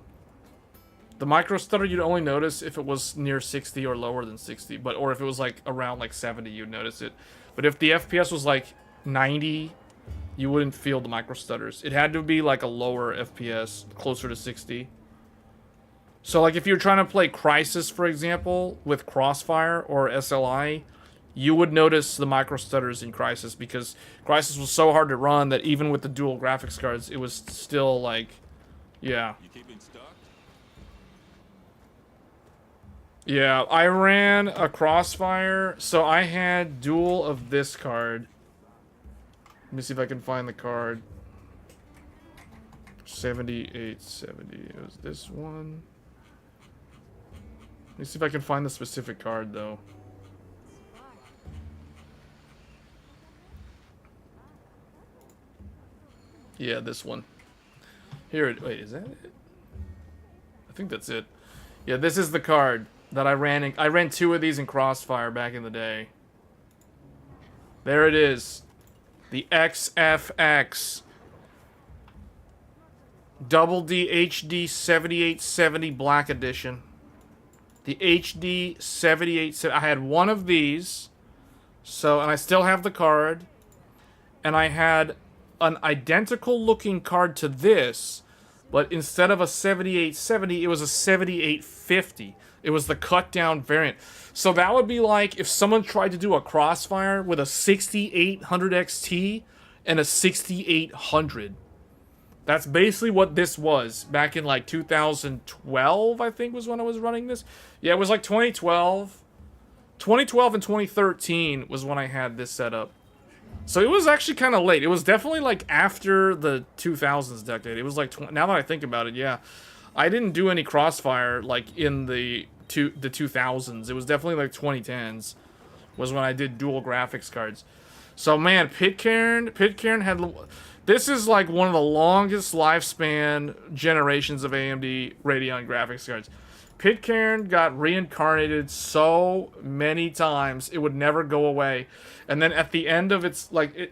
The micro stutter, you'd only notice if it was near 60 or lower than 60. Or if it was, like, around, like, 70, you'd notice it. But if the FPS was, like, 90, you wouldn't feel the micro stutters. It had to be, like, a lower FPS, closer to 60. So, like, if you're trying to play Crysis, for example, with Crossfire or SLI... you would notice the micro stutters in Crysis because Crysis was so hard to run that even with the dual graphics cards, it was still like, yeah. You keeping stock? Yeah, I ran a Crossfire, so I had dual of this card. Let me see if I can find the card. 7870. It was this one. Let me see if I can find the specific card, though. Yeah, this one. Here, wait, is that it? I think that's it. Yeah, this is the card that I ran. I ran two of these in Crossfire back in the day. There it is. The XFX. Double D HD 7870 Black Edition. The HD 7870. I had one of these. So, and I still have the card. And I had an identical looking card to this, but instead of a 7870, it was a 7850. It was the cut down variant. So that would be like if someone tried to do a Crossfire with a 6800 XT and a 6800. That's basically what this was back in like 2012, I think was when I was running this. Yeah, it was like 2012. 2012 and 2013 was when I had this set up. So it was actually kind of late. It was definitely like after the 2000s decade. It was like, now that I think about it, yeah. I didn't do any Crossfire like in the 2000s. It was definitely like 2010s was when I did dual graphics cards. So man, Pitcairn had... This is like one of the longest lifespan generations of AMD Radeon graphics cards. Pitcairn got reincarnated so many times, it would never go away. And then at the end of its, like,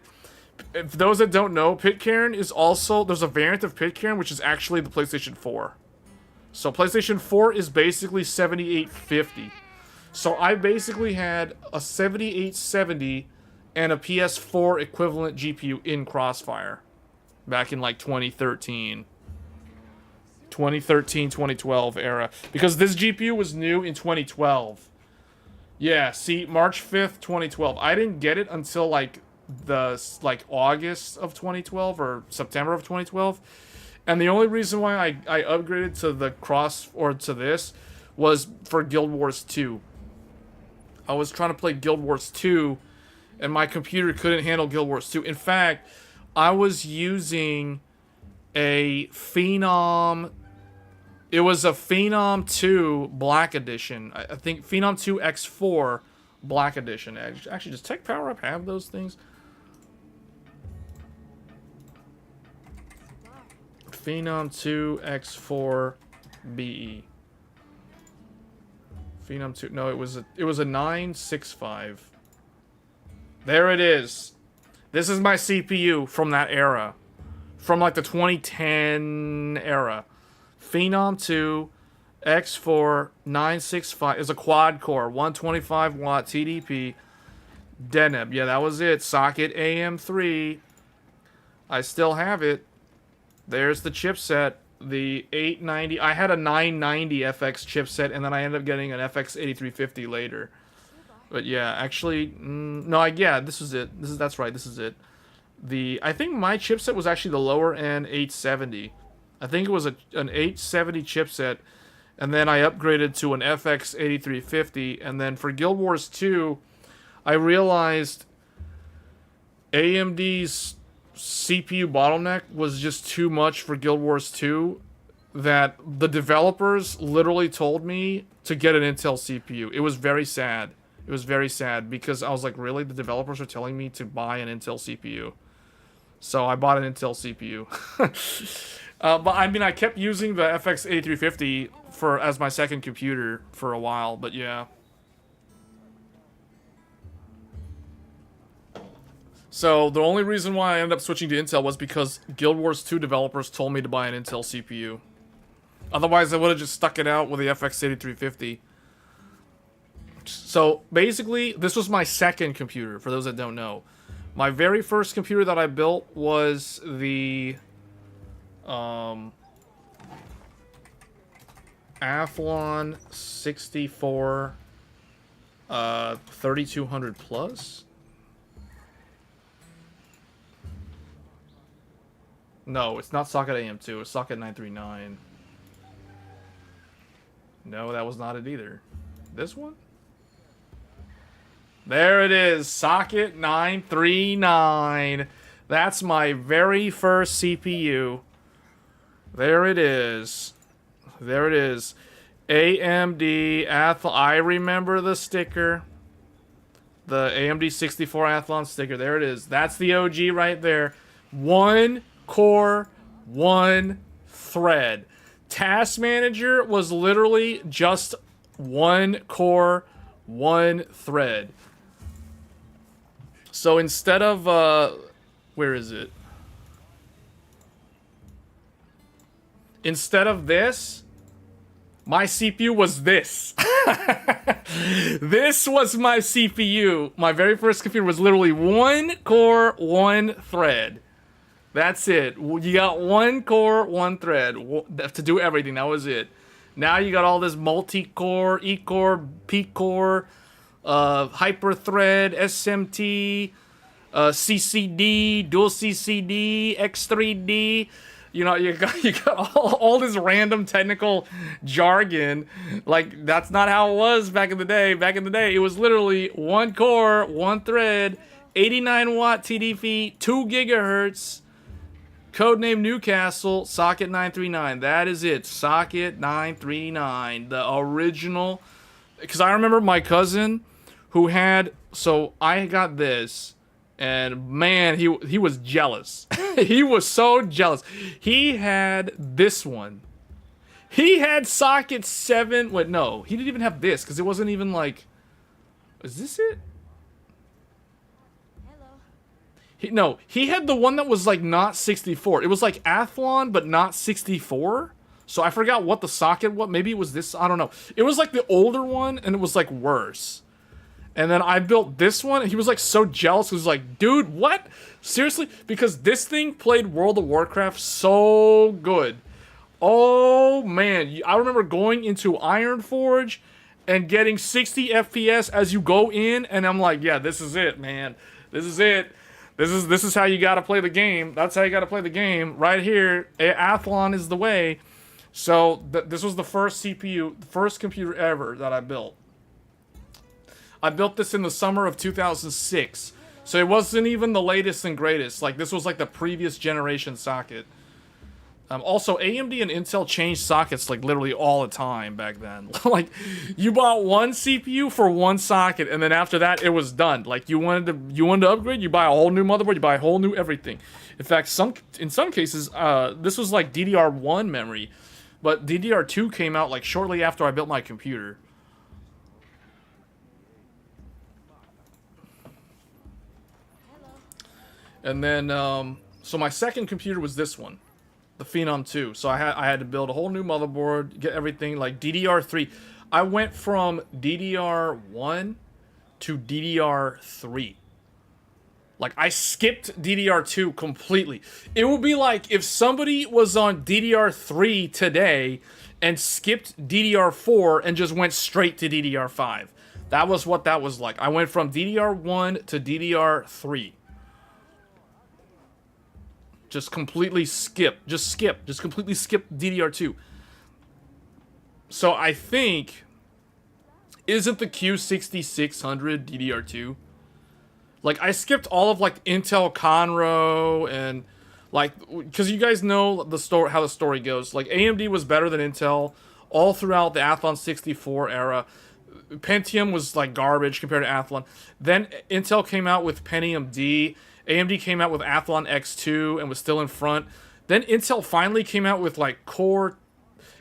if those that don't know, Pitcairn is also, there's a variant of Pitcairn which is actually the PlayStation 4. So PlayStation 4 is basically 7850. So I basically had a 7870 and a PS4 equivalent GPU in Crossfire back in like 2013. 2012 era. Because this GPU was new in 2012. Yeah, see, March 5th, 2012. I didn't get it until like August of 2012 or September of 2012. And the only reason why I upgraded to to this was for Guild Wars 2. I was trying to play Guild Wars 2 and my computer couldn't handle Guild Wars 2. In fact, I was using a Phenom... It was a Phenom 2 Black Edition. I think Phenom 2 X4 Black Edition. Actually, does Tech Power Up have those things? Phenom 2 X4 BE. Phenom 2... No, it was a 965. There it is. This is my CPU from that era. From like the 2010 era. Phenom 2 X4 965 is a quad core, 125 watt TDP. Deneb. Yeah, that was it. Socket AM3. I still have it. There's the chipset. The 890. I had a 990 FX chipset, and then I ended up getting an FX 8350 later. But yeah, actually, no, yeah, this is it. That's right. This is it. I think my chipset was actually the lower end 870. I think it was an 870 chipset, and then I upgraded to an FX 8350, and then for Guild Wars 2, I realized AMD's CPU bottleneck was just too much for Guild Wars 2, that the developers literally told me to get an Intel CPU. It was very sad. It was very sad, because I was like, really? The developers are telling me to buy an Intel CPU. So I bought an Intel CPU. But I mean, I kept using the FX 8350 as my second computer for a while, but yeah. So the only reason why I ended up switching to Intel was because Guild Wars 2 developers told me to buy an Intel CPU. Otherwise, I would have just stuck it out with the FX 8350. So basically, this was my second computer, for those that don't know. My very first computer that I built was the Athlon 64 3200 plus. No, it's not socket AM2, it's socket 939. No, that was not it either. This one? There it is, socket 939. That's my very first CPU. There it is. There it is. AMD Athlon. I remember the sticker. The AMD 64 Athlon sticker. There it is. That's the OG right there. One core, one thread. Task Manager was literally just one core, one thread. So instead of, where is it? Instead of this, my CPU was this. This was my CPU. My very first computer was literally one core, one thread. That's it. You got one core, one thread to do everything. That was it. Now you got all this multi-core, E-core, P-core, hyper-thread, SMT, CCD, dual CCD, X3D. You know, you got all this random technical jargon. Like, that's not how it was back in the day. Back in the day, it was literally one core, one thread, 89 watt TDP, 2 gigahertz, codename Newcastle, socket 939. That is it. Socket 939. The original. Because I remember my cousin who had. So I got this. And man, he was jealous. He was so jealous. He had this one. He had socket 7. Wait, no. He didn't even have this because it wasn't even like. Is this it? Hello. He had the one that was like not 64. It was like Athlon, but not 64. So I forgot what the socket was. Maybe it was this. I don't know. It was like the older one, and it was like worse. And then I built this one, and he was like so jealous. He was like, dude, what? Seriously? Because this thing played World of Warcraft so good. Oh, man. I remember going into Ironforge and getting 60 FPS as you go in, and I'm like, yeah, this is it, man. This is it. This is how you gotta play the game. That's how you gotta play the game. Right here, Athlon is the way. So, this was the first CPU, the first computer ever that I built. I built this in the summer of 2006. So it wasn't even the latest and greatest. Like, this was like the previous generation socket. Also, AMD and Intel changed sockets like literally all the time back then. Like, you bought one CPU for one socket, and then after that, it was done. Like, you wanted to upgrade, you buy a whole new motherboard, you buy a whole new everything. In fact, in some cases, this was like DDR1 memory, but DDR2 came out like shortly after I built my computer. And then, so my second computer was this one, the Phenom 2. So I had to build a whole new motherboard, get everything like DDR3. I went from DDR1 to DDR3. Like, I skipped DDR2 completely. It would be like if somebody was on DDR3 today and skipped DDR4 and just went straight to DDR5. That was what that was like. I went from DDR1 to DDR3. Just completely skip. Just completely skip DDR2. So I think, isn't the Q6600 DDR2? Like, I skipped all of like Intel Conroe and like, because you guys know the story, how the story goes. Like, AMD was better than Intel all throughout the Athlon 64 era. Pentium was like garbage compared to Athlon. Then Intel came out with Pentium D. AMD came out with Athlon X2 and was still in front. Then Intel finally came out with like Core.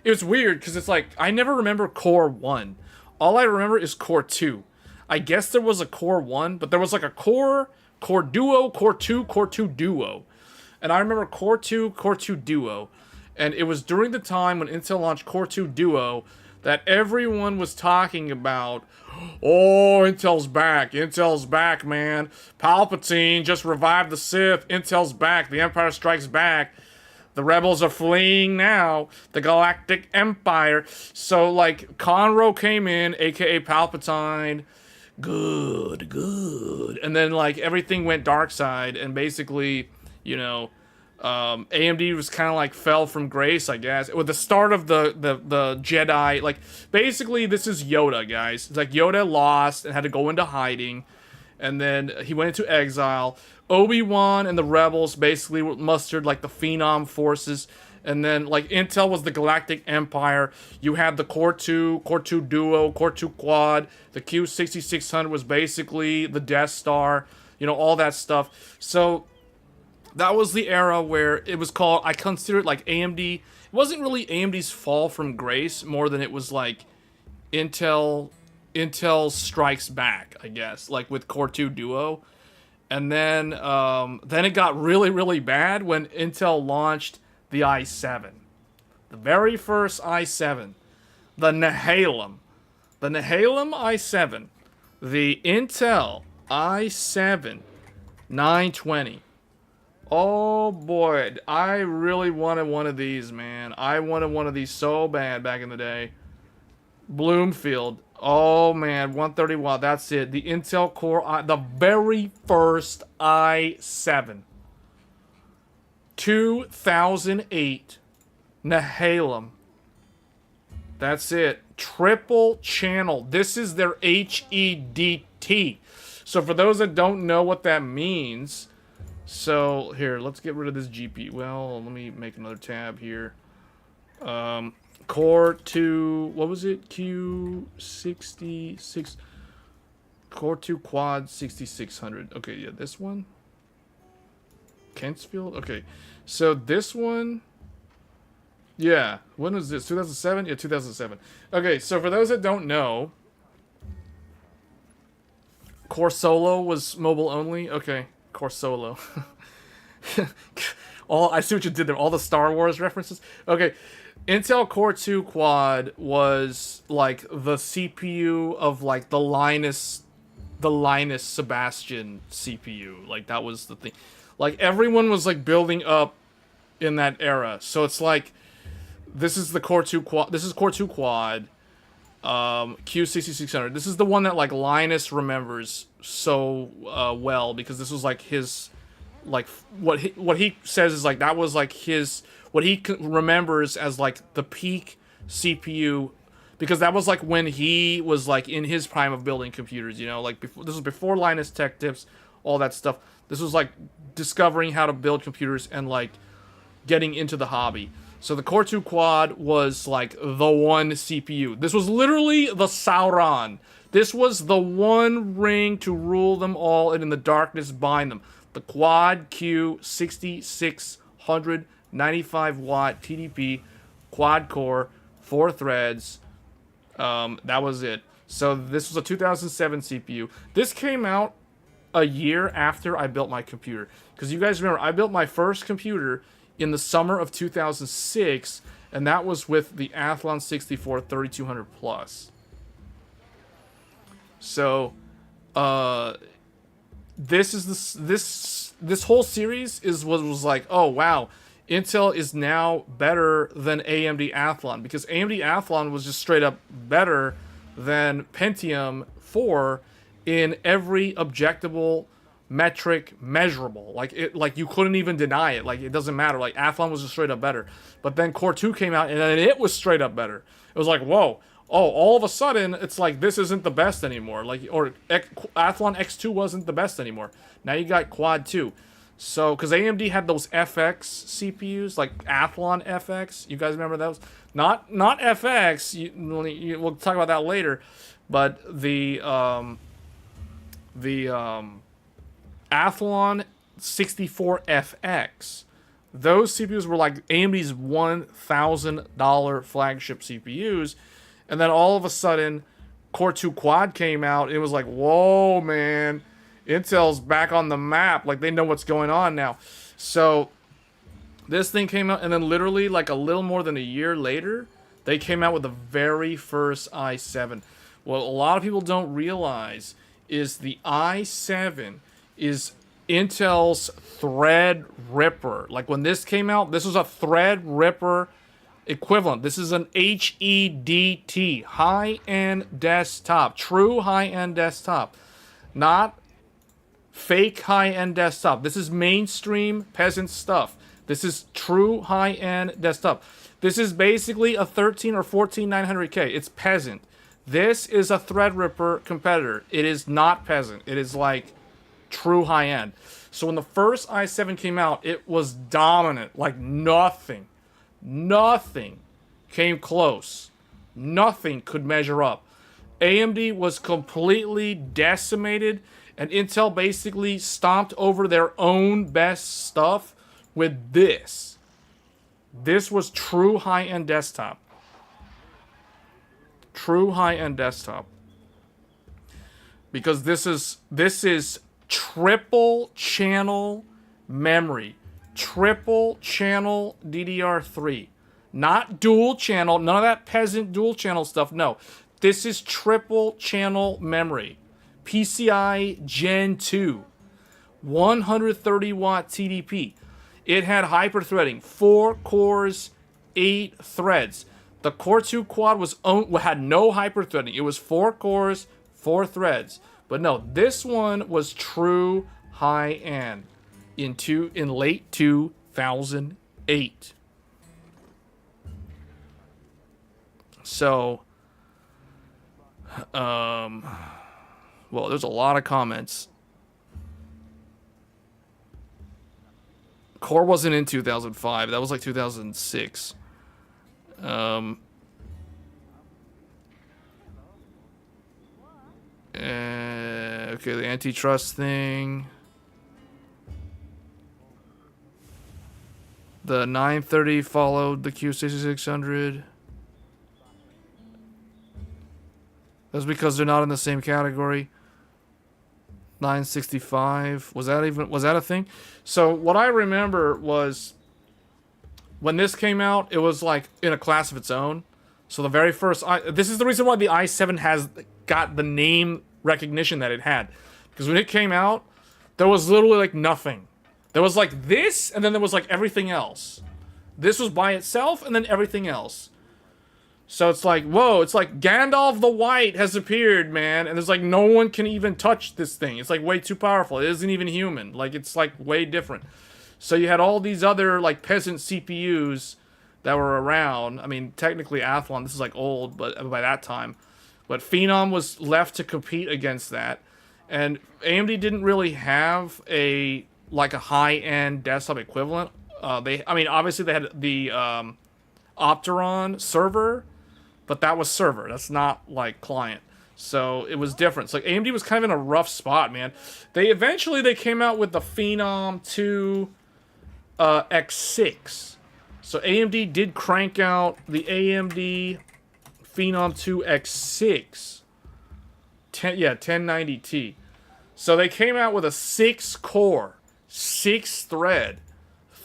It was weird because it's like, I never remember Core 1. All I remember is Core 2. I guess there was a Core 1, but there was like a Core Duo, Core 2, Core 2 Duo. And I remember Core 2 Duo. And it was during the time when Intel launched Core 2 Duo that everyone was talking about, oh, Intel's back, man. Palpatine just revived the Sith. Intel's back. The Empire Strikes Back. The rebels are fleeing now. The Galactic Empire. So, like, Conroe came in, aka Palpatine. Good. And then, like, everything went dark side, and basically, you know, AMD was kind of like fell from grace, I guess, with the start of the Jedi. Like, basically, this is Yoda, guys. It's like Yoda lost and had to go into hiding, and then he went into exile. Obi-Wan and the rebels basically mustered like the Phenom forces, and then like Intel was the Galactic Empire. You had the Core 2 Duo, Core 2 Quad. The Q6600 was basically the Death Star. You know, all that stuff. So that was the era where it was called, I consider it like AMD. It wasn't really AMD's fall from grace more than it was like Intel strikes back, I guess, like with Core 2 Duo. And then it got really, really bad when Intel launched the i7. The very first i7. The Nehalem. The Nehalem i7. The Intel i7 920. Oh boy, I really wanted one of these, man. I wanted one of these so bad back in the day. Bloomfield. Oh man, 130 watt, that's it. The Intel Core the very first i7. 2008 Nehalem. That's it. Triple channel. This is their HEDT. So for those that don't know what that means, so here, let's get rid of this GPU. Well, let me make another tab here. Core 2, what was it? Q66. Core 2 Quad 6600. Okay, yeah, this one. Kentsfield? Okay. So this one, yeah. When was this? 2007? Yeah, 2007. Okay, so for those that don't know, Core Solo was mobile only. Okay, Core Solo. I see what you did there. All the Star Wars references. Okay, Intel Core 2 Quad was like the CPU of like the Linus Sebastian CPU. Like that was the thing. Like everyone was like building up in that era. So it's like this is the Core 2 Quad. This is Core 2 Quad. Q6600. This is the one that like Linus remembers so well because this was like his like what he says is like that was like his what he remembers as like the peak CPU because that was like when he was like in his prime of building computers, you know, like before this was before Linus Tech Tips, all that stuff. This was like discovering how to build computers and like getting into the hobby. So the Core 2 Quad was like the one CPU. This was literally the Sauron. This was the one ring to rule them all and in the darkness bind them. The Quad Q 6600 95 watt TDP quad core, 4 threads. That was it. So this was a 2007 CPU. This came out a year after I built my computer. Because you guys remember, I built my first computer in the summer of 2006, and that was with the Athlon 64 3200 Plus. So, this is this whole series was like, oh wow, Intel is now better than AMD Athlon because AMD Athlon was just straight up better than Pentium 4 in every objectable metric measurable. Like you couldn't even deny it. Like it doesn't matter. Like Athlon was just straight up better. But then Core 2 came out and then it was straight up better. It was like, whoa. Oh, all of a sudden it's like this isn't the best anymore. Like Athlon X2 wasn't the best anymore. Now you got Quad 2. So cuz AMD had those FX CPUs like Athlon FX. You guys remember those? Not FX. We'll talk about that later. But the Athlon 64FX. Those CPUs were like AMD's $1,000 flagship CPUs. And then all of a sudden, Core 2 Quad came out. It was like, whoa, man. Intel's back on the map. Like, they know what's going on now. So, this thing came out. And then literally, like a little more than a year later, they came out with the very first i7. What a lot of people don't realize is the i7 is Intel's Threadripper. Like when this came out, this was a Threadripper equivalent. This is an HEDT, high-end desktop, true high-end desktop, not fake high-end desktop. This is mainstream peasant stuff. This is true high-end desktop. This is basically a 13 or 14 900K. It's peasant. This is a Threadripper competitor. It is not peasant. It is like true high-end. So when the first i7 came out, it was dominant. Like nothing came close. Nothing could measure up. AMD was completely decimated, and Intel basically stomped over their own best stuff with this. This was true high-end desktop. True high-end desktop. Because this is triple channel memory. Triple channel DDR3. Not dual channel. None of that peasant dual channel stuff. No. This is triple channel memory. PCI Gen 2. 130 watt TDP. It had hyperthreading. 4 cores, 8 threads. The Core 2 Quad had no hyperthreading. It was 4 cores, 4 threads. But no, this one was true high-end in late 2000. 2008. So, well, there's a lot of comments. Core wasn't in 2005. That was like 2006. Okay, the antitrust thing. The 930 followed the Q6600. That's because they're not in the same category. 965. Was that a thing? So what I remember was when this came out, it was like in a class of its own. So the very first, this is the reason why the i7 has got the name recognition that it had. Because when it came out, there was literally like nothing. There was like this, and then there was like everything else. This was by itself, and then everything else. So it's like, whoa, it's like Gandalf the White has appeared, man. And there's like, no one can even touch this thing. It's like way too powerful. It isn't even human. Like, it's like way different. So you had all these other like peasant CPUs that were around. I mean, technically Athlon, this is like old, but by that time. But Phenom was left to compete against that. And AMD didn't really have a high-end desktop equivalent. Obviously they had the Opteron server, but that was server. That's not like client. So it was different. So like, AMD was kind of in a rough spot, man. They eventually came out with the Phenom 2 X6. So AMD did crank out the AMD Phenom 2 X6. 1090T. So they came out with a 6-core, 6-thread,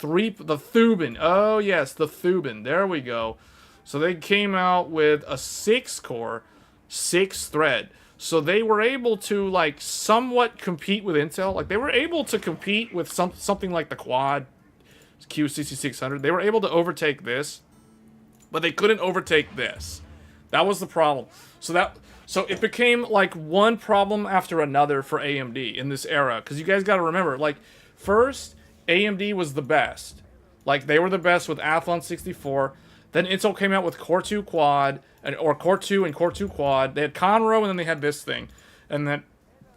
the Thuban. Oh yes, the Thuban. There we go. So they came out with a 6-core, 6-thread. So they were able to like somewhat compete with Intel. Like they were able to compete with something like the Quad Q6600. They were able to overtake this, but they couldn't overtake this. That was the problem. So it became like one problem after another for AMD in this era. Because you guys got to remember, like, first, AMD was the best. Like, they were the best with Athlon 64. Then Intel came out with Core 2 Quad, or Core 2 and Core 2 Quad. They had Conroe, and then they had this thing. And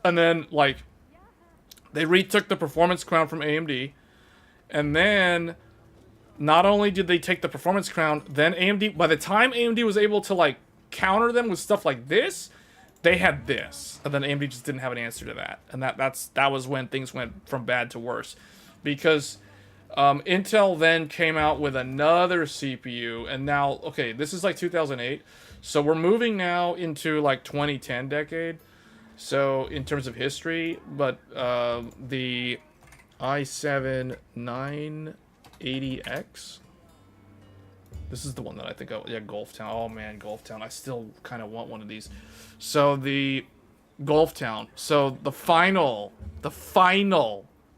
then like, they retook the performance crown from AMD. And then, not only did they take the performance crown, then AMD, by the time AMD was able to, like, counter them with stuff like this, they had this, and then AMD just didn't have an answer to that, and that was when things went from bad to worse, because Intel then came out with another CPU, and now, okay, this is like 2008, so we're moving now into like 2010 decade, so in terms of history, but the i7-12700K. This is the one that I think, Gulftown. Oh man, Gulftown. I still kind of want one of these. So the Gulftown. So the final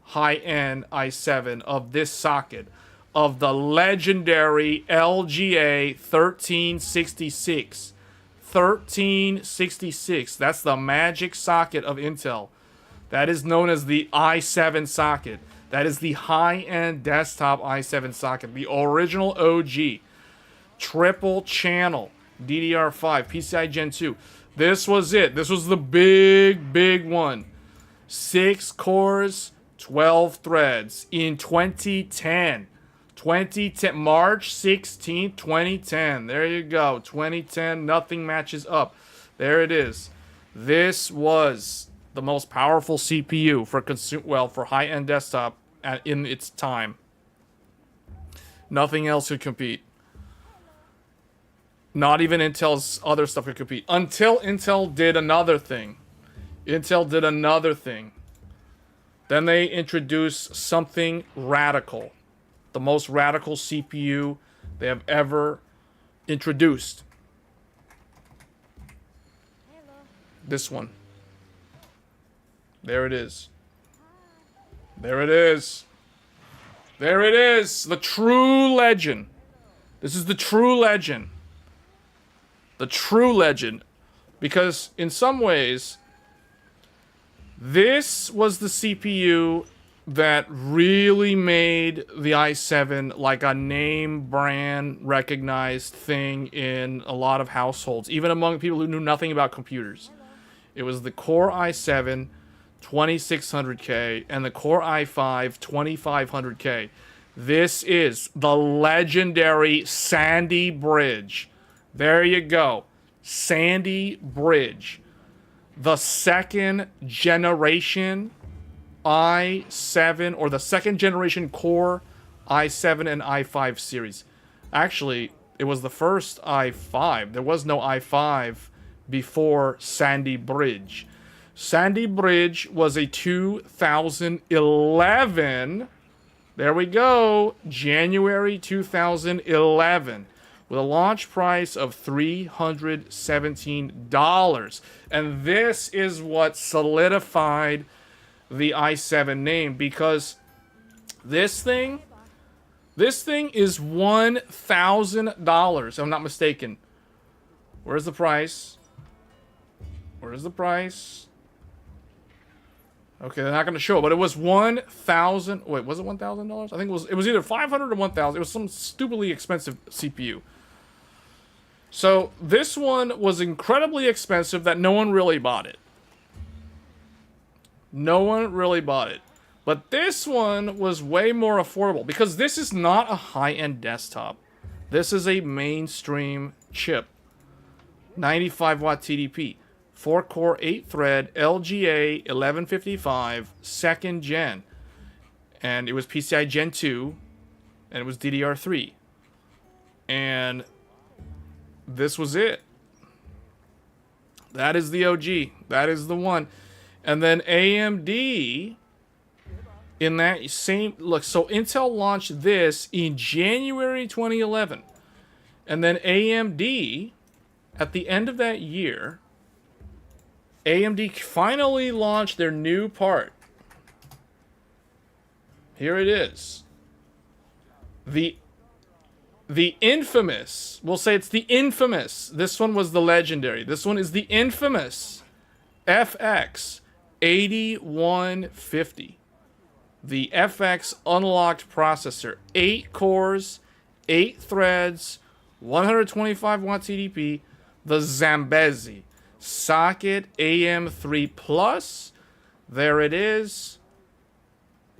high-end i7 of this socket, of the legendary LGA 1366. 1366. That's the magic socket of Intel. That is known as the i7 socket. That is the high-end desktop i7 socket. The original OG. Triple channel, DDR5, PCI Gen 2. This was it. This was the big one. 6 cores, 12 threads in 2010. March 16th, 2010. There you go. 2010, nothing matches up. There it is. This was the most powerful CPU for high-end desktop in its time. Nothing else could compete. Not even Intel's other stuff could compete. Until Intel did another thing. Then they introduced something radical. The most radical CPU they have ever introduced. This one. There it is. There it is. The true legend. This is the true legend. The true legend, because in some ways, this was the CPU that really made the i7 like a name brand recognized thing in a lot of households, even among people who knew nothing about computers. It was the Core i7 2600K and the Core i5 2500K. This is the legendary Sandy Bridge. There you go. Sandy Bridge. The second generation i7, or the second generation Core i7 and i5 series. Actually, it was the first i5. There was no i5 before Sandy Bridge. Sandy Bridge was a 2011, there we go, January 2011, with a launch price of $317. And this is what solidified the i7 name, because this thing is $1,000, if I'm not mistaken. Where's the price? Where's the price? Okay, they're not going to show it, but it was 1,000. Wait, was it $1,000? I think it was either 500 or 1,000. It was some stupidly expensive CPU. So this one was incredibly expensive that no one really bought it. No one really bought it. But this one was way more affordable because this is not a high-end desktop. This is a mainstream chip. 95 watt TDP. 4-core, 8-thread, LGA 1155, second gen. And it was PCI Gen 2, and it was DDR3. And this was it. That is the OG. That is the one. And then AMD, in that same... Look, so Intel launched this in January 2011. And then AMD, at the end of that year, AMD finally launched their new part. Here it is. The infamous, we'll say it's the infamous, this one was the legendary, this one is the infamous FX 8150. The FX unlocked processor. 8 cores, 8 threads, 125 watt TDP, the Zambezi socket AM3 Plus. There it is.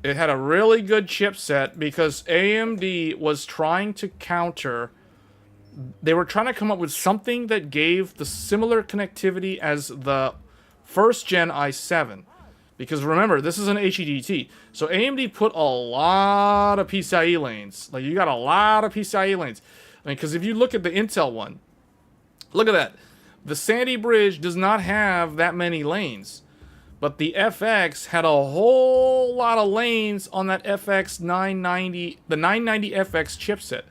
It had a really good chipset because AMD was trying to counter. They were trying to come up with something that gave the similar connectivity as the first gen i7. Because remember, this is an HEDT. So AMD put a lot of PCIe lanes. Like, you got a lot of PCIe lanes. I mean, because if you look at the Intel one, look at that. The Sandy Bridge does not have that many lanes. But the FX had a whole lot of lanes on that FX 990, the 990FX chipset.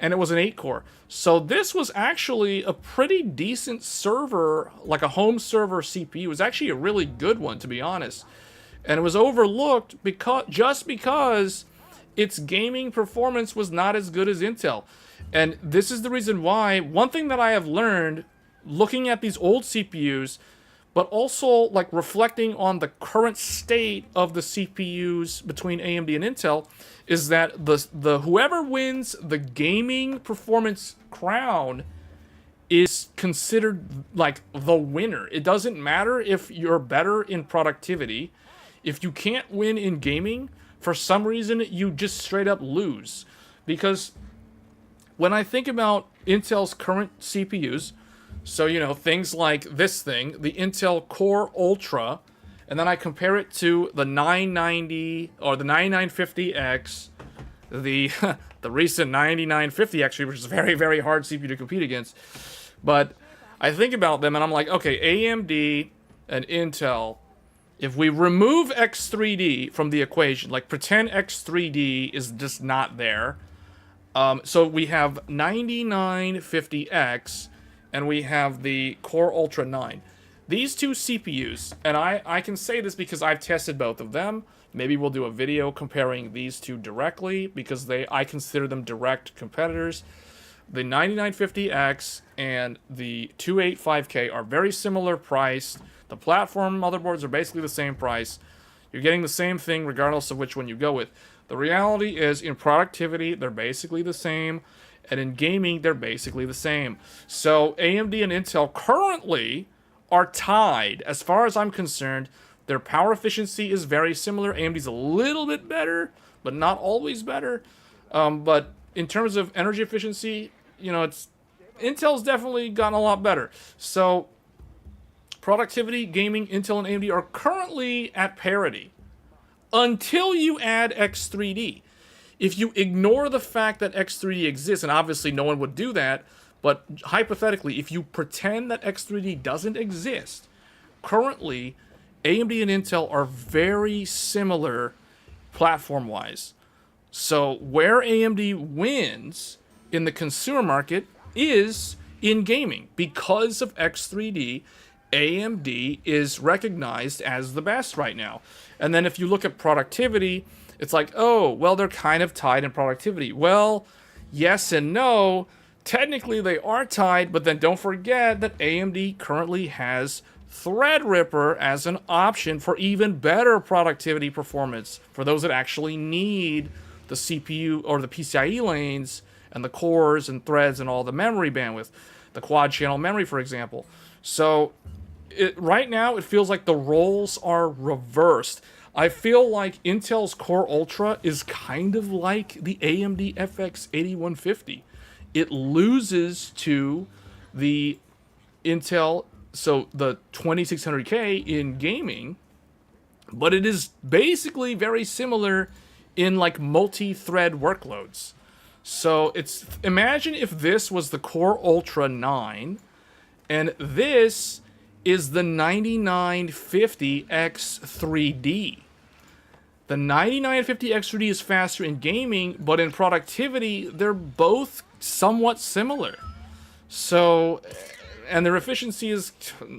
And it was an 8-core. So this was actually a pretty decent server, like a home server CPU. It was actually a really good one, to be honest. And it was overlooked just because its gaming performance was not as good as Intel. And this is the reason why. One thing that I have learned looking at these old CPUs, but also like reflecting on the current state of the CPUs between AMD and Intel, is that the whoever wins the gaming performance crown is considered like the winner. It doesn't matter if you're better in productivity. If you can't win in gaming, for some reason you just straight up lose. Because when I think about Intel's current CPUs, so, you know, things like this thing, the Intel Core Ultra, and then I compare it to the 990 or the 9950X, the recent 9950 actually, which is a very, very hard CPU to compete against. But I think about them and I'm like, okay, AMD and Intel, if we remove X3D from the equation, like pretend X3D is just not there. So we have 9950X and we have the Core Ultra 9. These two CPUs, and I can say this because I've tested both of them. Maybe we'll do a video comparing these two directly because I consider them direct competitors. The 9950X and the 285K are very similar priced. The platform motherboards are basically the same price. You're getting the same thing regardless of which one you go with. The reality is, in productivity, they're basically the same, and in gaming, they're basically the same. So AMD and Intel currently are tied. As far as I'm concerned, their power efficiency is very similar. AMD's a little bit better, but not always better. But in terms of energy efficiency, you know, Intel's definitely gotten a lot better. So productivity, gaming, Intel and AMD are currently at parity until you add X3D. If you ignore the fact that X3D exists, and obviously no one would do that, but hypothetically, if you pretend that X3D doesn't exist, currently AMD and Intel are very similar platform-wise. So where AMD wins in the consumer market is in gaming. Because of X3D, AMD is recognized as the best right now. And then if you look at productivity, it's like, oh, well, they're kind of tied in productivity. Well, yes and no. Technically, they are tied, but then don't forget that AMD currently has Threadripper as an option for even better productivity performance for those that actually need the CPU or the PCIe lanes and the cores and threads and all the memory bandwidth, the quad channel memory, for example. So right now, it feels like the roles are reversed. I feel like Intel's Core Ultra is kind of like the AMD FX 8150. It loses to the Intel, so the 2600K in gaming, but it is basically very similar in like multi-thread workloads. So imagine if this was the Core Ultra 9 and this is the 9950X3D. The 9950X3D is faster in gaming, but in productivity, they're both somewhat similar. So, and their efficiency is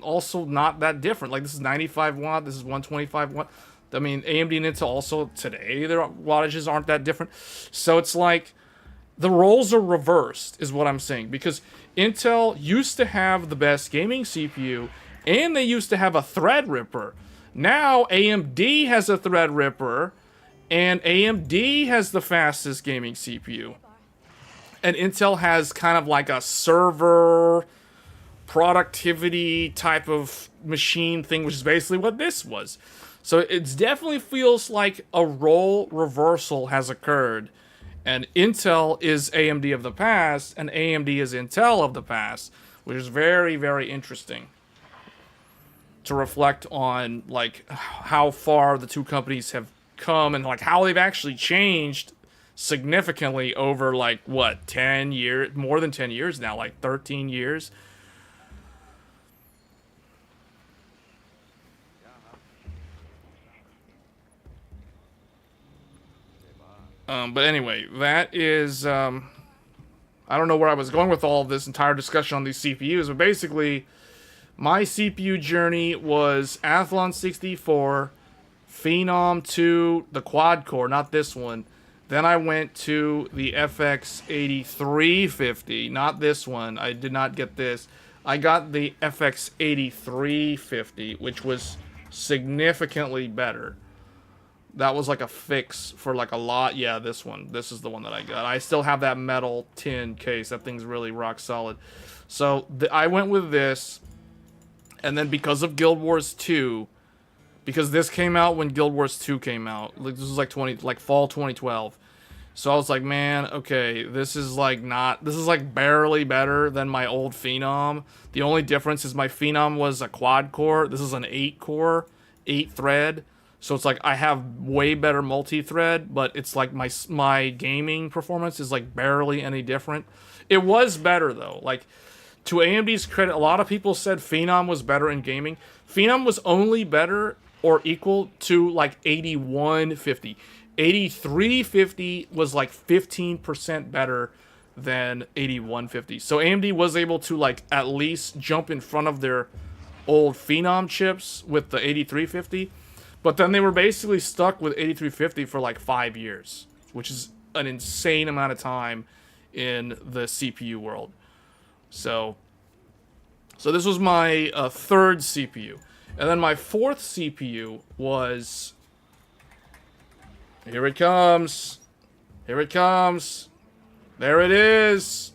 also not that different. Like, this is 95 watt, this is 125 watt. I mean, AMD and Intel also today, their wattages aren't that different. So it's like, the roles are reversed, is what I'm saying. Because Intel used to have the best gaming CPU, and they used to have a Threadripper. Now AMD has a Threadripper, and AMD has the fastest gaming CPU. And Intel has kind of like a server productivity type of machine thing, which is basically what this was. So it definitely feels like a role reversal has occurred. And Intel is AMD of the past, and AMD is Intel of the past, which is very, very interesting to reflect on, like, how far the two companies have come and like how they've actually changed significantly over, like, what, 10 years, more than 10 years now, like 13 years. But anyway, that is, I don't know where I was going with all of this entire discussion on these CPUs, but basically, my CPU journey was Athlon 64, Phenom 2, the quad core, not this one. Then I went to the FX 8350, not this one. I did not get this. I got the FX 8350, which was significantly better. That was like a fix for like a lot. Yeah, this one. This is the one that I got. I still have that metal tin case. That thing's really rock solid. So I went with this. And then because of Guild Wars 2, because this came out when Guild Wars 2 came out, like this was like fall 2012. So I was like, man, okay, this is like barely better than my old Phenom. The only difference is my Phenom was a quad core. This is an 8-core, 8-thread. So it's like I have way better multi-thread, but it's like my gaming performance is like barely any different. It was better though. Like, to AMD's credit, a lot of people said Phenom was better in gaming. Phenom was only better or equal to like 8150. 8350 was like 15% better than 8150. So AMD was able to like at least jump in front of their old Phenom chips with the 8350. But then they were basically stuck with 8350 for like 5 years, which is an insane amount of time in the CPU world. So this was my third CPU. And then my fourth CPU was Here it comes. Here it comes. There it is.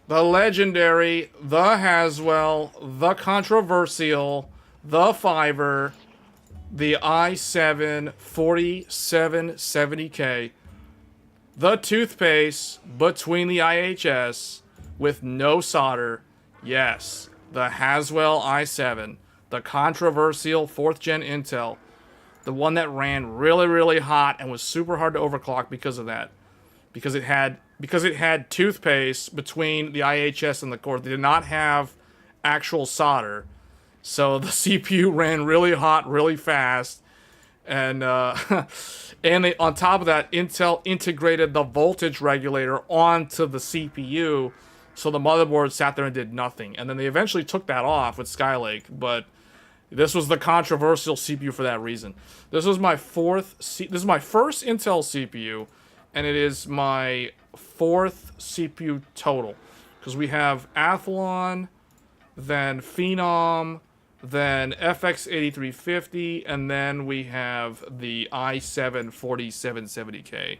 The legendary, the Haswell, the controversial, the Fiverr, the i7-12700K, the toothpaste between the IHS with no solder. Yes, the Haswell i7, the controversial 4th gen Intel, the one that ran really, really hot and was super hard to overclock because of that. Because it had toothpaste between the IHS and the core. They did not have actual solder. So the CPU ran really hot, really fast. And and they, on top of that, Intel integrated the voltage regulator onto the CPU. So the motherboard sat there and did nothing. And then they eventually took that off with Skylake. But this was the controversial CPU for that reason. This is my first Intel CPU. And it is my 4th CPU total. Because we have Athlon, then Phenom, then FX8350, and then we have the i7-12700K.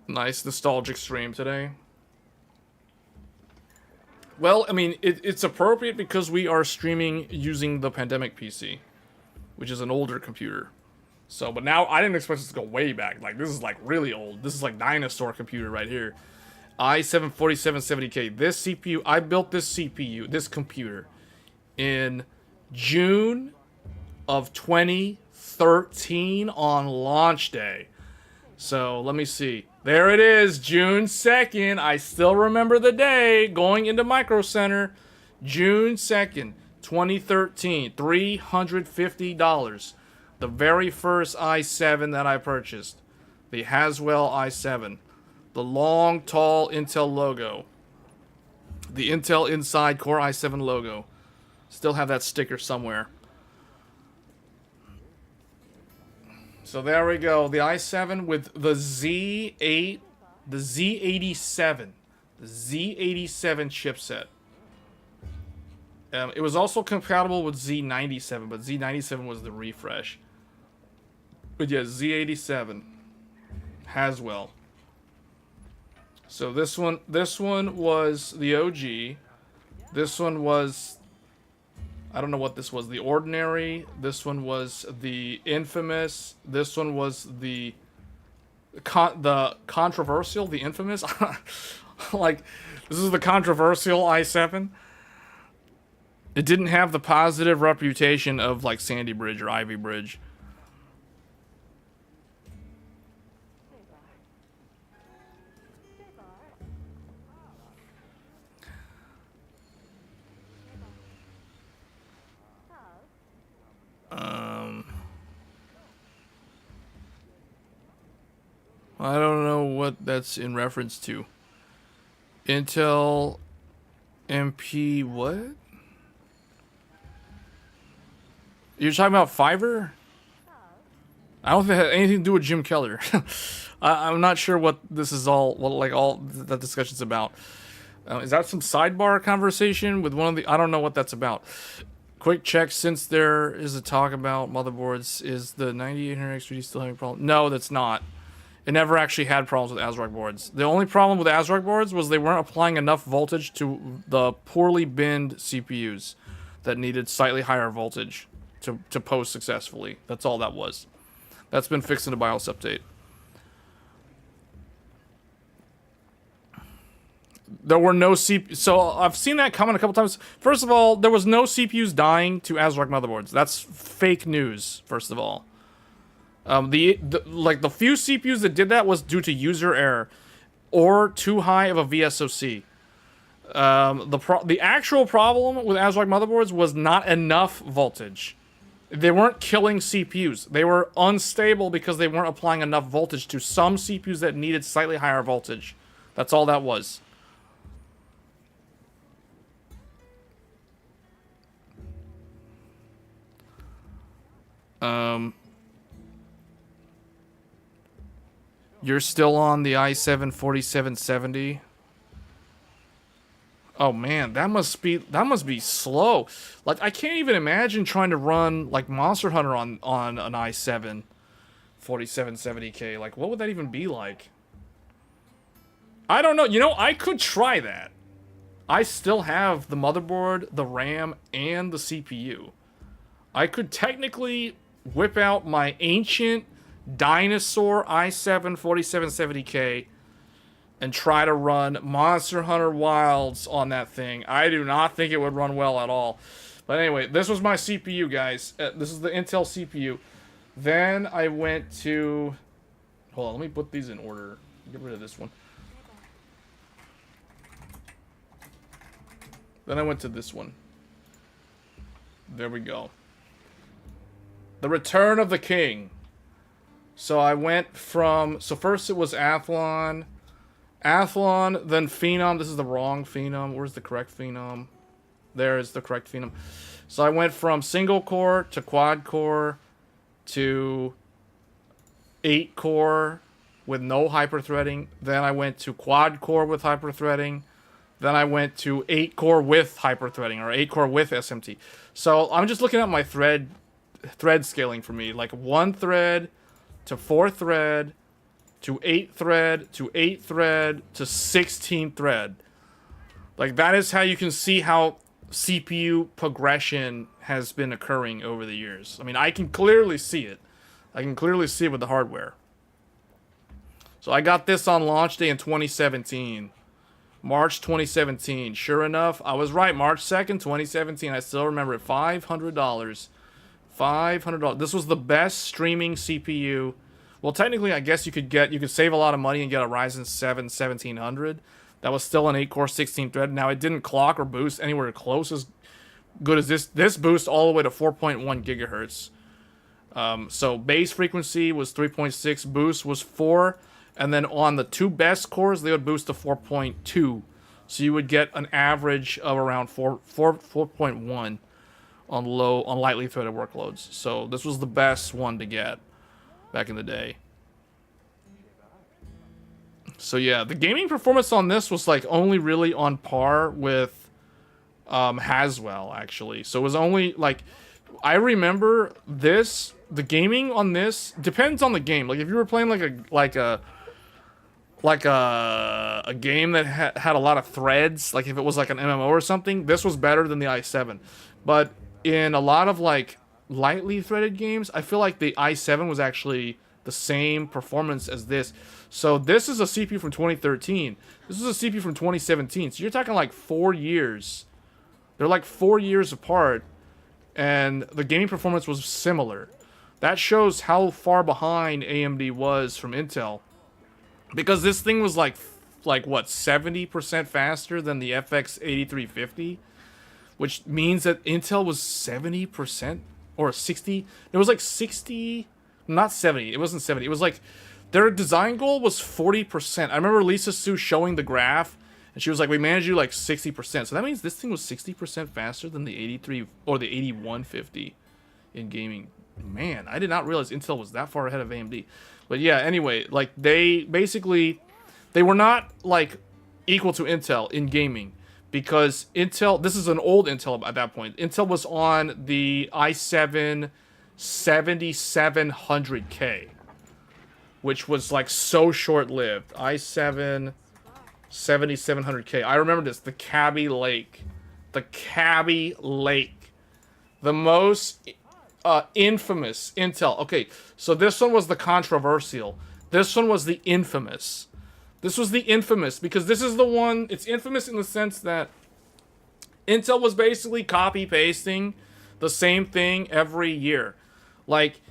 Nice nostalgic stream today. Well, I mean, it's appropriate because we are streaming using the Pandemic PC, which is an older computer. So, but now I didn't expect this to go way back. Like, this is like really old. This is like dinosaur computer right here. i7-12700K. This CPU, I built this computer in June of 2013 on launch day. So, let me see. There it is, June 2nd. I still remember the day, going into Micro Center. June 2nd, 2013. $350. The very first i7 that I purchased. The Haswell i7. The long, tall Intel logo. The Intel Inside Core i7 logo. Still have that sticker somewhere. So there we go. The i7 with the Z8, the Z87. The Z87 chipset. It was also compatible with Z97, but Z97 was the refresh. But yeah, Z87. Haswell. So this one was the OG. This one was, I don't know what this was. The ordinary. This one was the infamous. This one was the controversial, the infamous. Like, this is the controversial i7. It didn't have the positive reputation of like Sandy Bridge or Ivy Bridge. I don't know what that's in reference to. Intel MP what? You're talking about Fiverr? I don't think it had anything to do with Jim Keller. I'm not sure what this is all that discussion's about. Is that some sidebar conversation with one of the? I don't know what that's about. Quick check, since there is a talk about motherboards, is the 9800X3D still having problems? No, that's not. It never actually had problems with ASRock boards. The only problem with ASRock boards was they weren't applying enough voltage to the poorly binned CPUs that needed slightly higher voltage to post successfully. That's all that was. That's been fixed in the BIOS update. There were no CPUs. So I've seen that comment a couple times. First of all, there was no CPUs dying to ASRock motherboards. That's fake news, first of all. The few CPUs that did that was due to user error or too high of a VSOC. The actual problem with ASRock motherboards was not enough voltage. They weren't killing CPUs. They were unstable because they weren't applying enough voltage to some CPUs that needed slightly higher voltage. That's all that was. You're still on the i7-4770? Oh man, that must be slow. Like I can't even imagine trying to run like Monster Hunter on an i7-4770K. Like what would that even be like? I don't know. You know, I could try that. I still have the motherboard, the RAM, and the CPU. I could technically whip out my ancient dinosaur i7-4770K and try to run Monster Hunter Wilds on that thing. I do not think it would run well at all. But anyway, this was my CPU, guys. This is the Intel CPU. Then I went to... Hold on, let me put these in order. Get rid of this one. Then I went to this one. There we go. The Return of the King. So I went from... So first it was Athlon... Athlon, then Phenom. This is the wrong Phenom. Where's the correct Phenom? There is the correct Phenom. So I went from single core to quad core to 8 core with no hyperthreading. Then I went to quad core with hyperthreading. Then I went to 8 core with hyperthreading, or 8 core with SMT. So I'm just looking at my thread scaling for me. Like 1 thread to 4 thread to 8 thread, to 8 thread, to 16 thread. Like, that is how you can see how CPU progression has been occurring over the years. I mean, I can clearly see it. I can clearly see it with the hardware. So I got this on launch day in 2017. March 2017. Sure enough, I was right. March 2nd, 2017. I still remember it. $500. $500. This was the best streaming CPU. Well, technically, I guess you could save a lot of money and get a Ryzen 7 1700. That was still an 8-core 16-thread. Now, it didn't clock or boost anywhere close as good as this. This boost all the way to 4.1 gigahertz. So base frequency was 3.6, boost was 4, and then on the 2 best cores, they would boost to 4.2. So you would get an average of around 4.1 on lightly threaded workloads. So this was the best one to get back in the day. So yeah, the gaming performance on this was like only really on par with Haswell, actually. So it was only like, I remember this, the gaming on this depends on the game. Like if you were playing like a game that had a lot of threads, like if it was like an MMO or something, this was better than the i7. But in a lot of like lightly threaded games, I feel like the i7 was actually the same performance as this. So this is a CPU from 2013. This is a CPU from 2017. So you're talking like 4 years. They're like 4 years apart, and the gaming performance was similar. That shows how far behind AMD was from Intel, because this thing was like what, 70% faster than the FX 8350, which means that Intel was 70% or 60. It was like 60, not 70. It wasn't 70. It was like their design goal was 40%. I remember Lisa Su showing the graph, and she was like, we managed to do like 60%. So that means this thing was 60% faster than the 83 or the 8150 in gaming. Man, I did not realize Intel was that far ahead of AMD. But yeah, anyway, like they were not like equal to Intel in gaming, because Intel, this is an old Intel at that point. Intel was on the i7-7700K, which was like so short-lived. i7-7700K. I remember this, the Cabby Lake. The Cabby Lake. The most infamous Intel. Okay, so this one was the controversial. This one was the infamous. This was the infamous, because this is the one, it's infamous in the sense that Intel was basically copy-pasting the same thing every year. Like,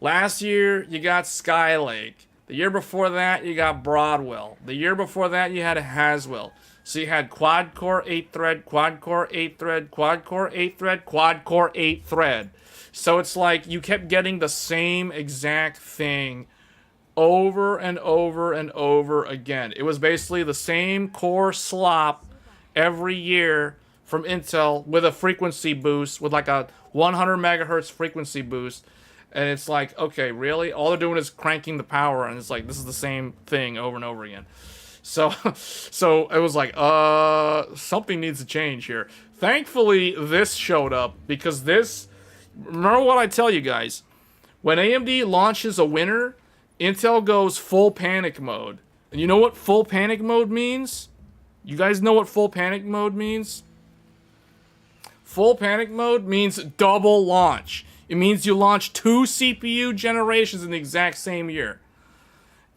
last year, you got Skylake. The year before that, you got Broadwell. The year before that, you had Haswell. So you had quad-core 8-thread, quad-core 8-thread, quad-core 8-thread, quad-core 8-thread. So it's like you kept getting the same exact thing over and over and over again. It was basically the same core slop every year from Intel with a frequency boost, with like a 100 megahertz frequency boost. And it's like, okay, really? All they're doing is cranking the power, and it's like, this is the same thing over and over again. So, so it was like, something needs to change here. Thankfully, this showed up because this. Remember what I tell you guys? When AMD launches a winner, Intel goes full panic mode. And you know what full panic mode means? You guys know what full panic mode means? Full panic mode means double launch. It means you launch 2 CPU generations in the exact same year.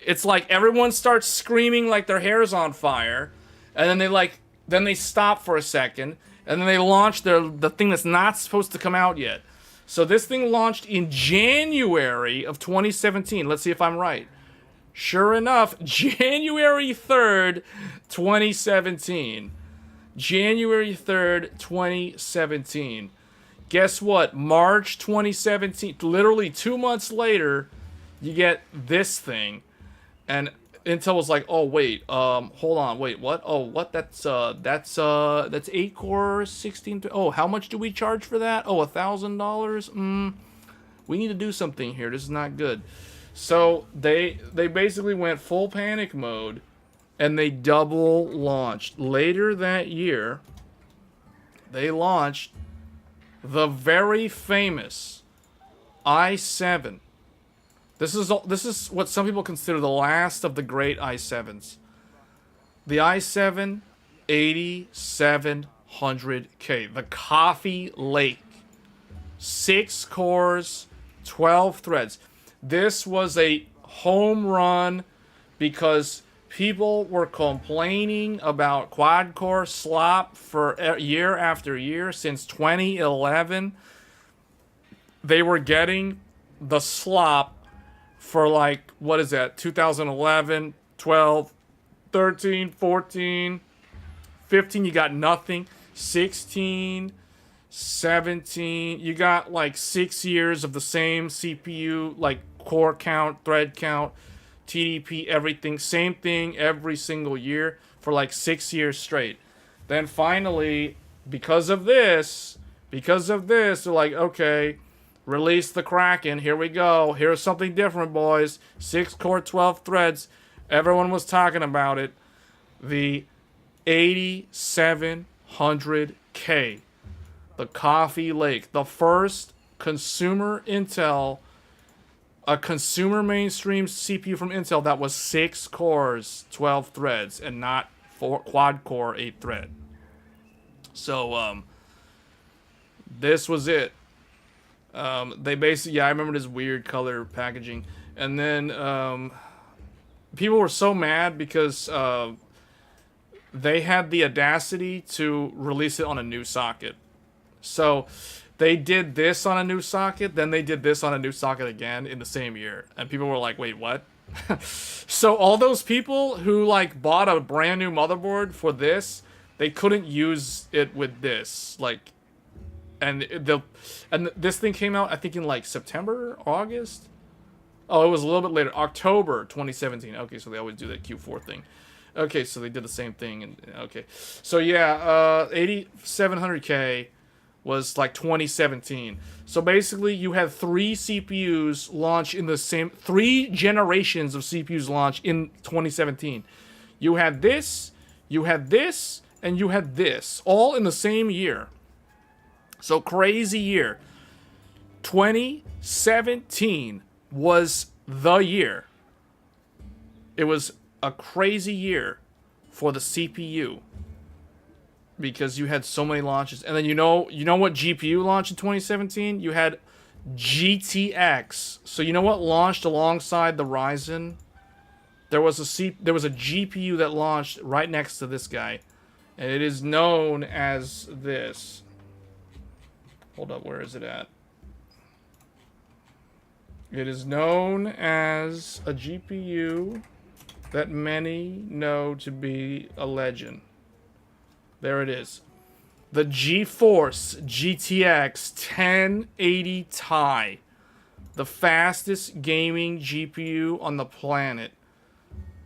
It's like everyone starts screaming like their hair's on fire, and then they stop for a second, and then they launch the thing that's not supposed to come out yet. So this thing launched in January of 2017. Let's see if I'm right. Sure enough, January 3rd, 2017. January 3rd, 2017. Guess what? March 2017, literally 2 months later, you get this thing. And Intel was like, "Oh wait, hold on, wait, what? Oh, what? That's 8 core, 16. Oh, how much do we charge for that? Oh, $1,000. We need to do something here. This is not good." So they basically went full panic mode, and they double launched. Later that year, they launched the very famous i7. This is what some people consider the last of the great i7s. The i7 8700K, the Coffee Lake. 6 cores, 12 threads. This was a home run because people were complaining about quad-core slop for year after year since 2011. They were getting the slop for like, what is that, 2011, 12, 13, 14, 15, you got nothing. 16, 17, you got like 6 years of the same CPU, like core count, thread count, TDP, everything, same thing every single year for like 6 years straight. Then finally, because of this, they're like, okay, release the Kraken. Here we go. Here's something different, boys. 6 core, 12 threads. Everyone was talking about it. The 8700K. The Coffee Lake. The first consumer Intel, a consumer mainstream CPU from Intel that was 6 cores, 12 threads, and not 4 quad core, 8 thread. So, this was it. They basically, yeah, I remember this weird color packaging. And then, people were so mad because, they had the audacity to release it on a new socket. So, they did this on a new socket, then they did this on a new socket again in the same year. And people were like, wait, what? So, all those people who, like, bought a brand new motherboard for this, they couldn't use it with this. Like, and this thing came out, I think, in like September, August. Oh, it was a little bit later, October 2017. Okay, so they always do that Q4 thing. Okay, so they did the same thing, and okay, so yeah, 8700K was like 2017. So basically, you had 3 CPUs launch in the same 3 generations of CPUs launch in 2017. You had this, and you had this, all in the same year. So crazy year. 2017 was the year. It was a crazy year for the CPU because you had so many launches. And then you know what GPU launched in 2017? You had GTX. So you know what launched alongside the Ryzen? There was a GPU that launched right next to this guy, and it is known as this. Hold up, where is it at? It is known as a GPU that many know to be a legend. There it is. The GeForce GTX 1080 Ti. The fastest gaming GPU on the planet.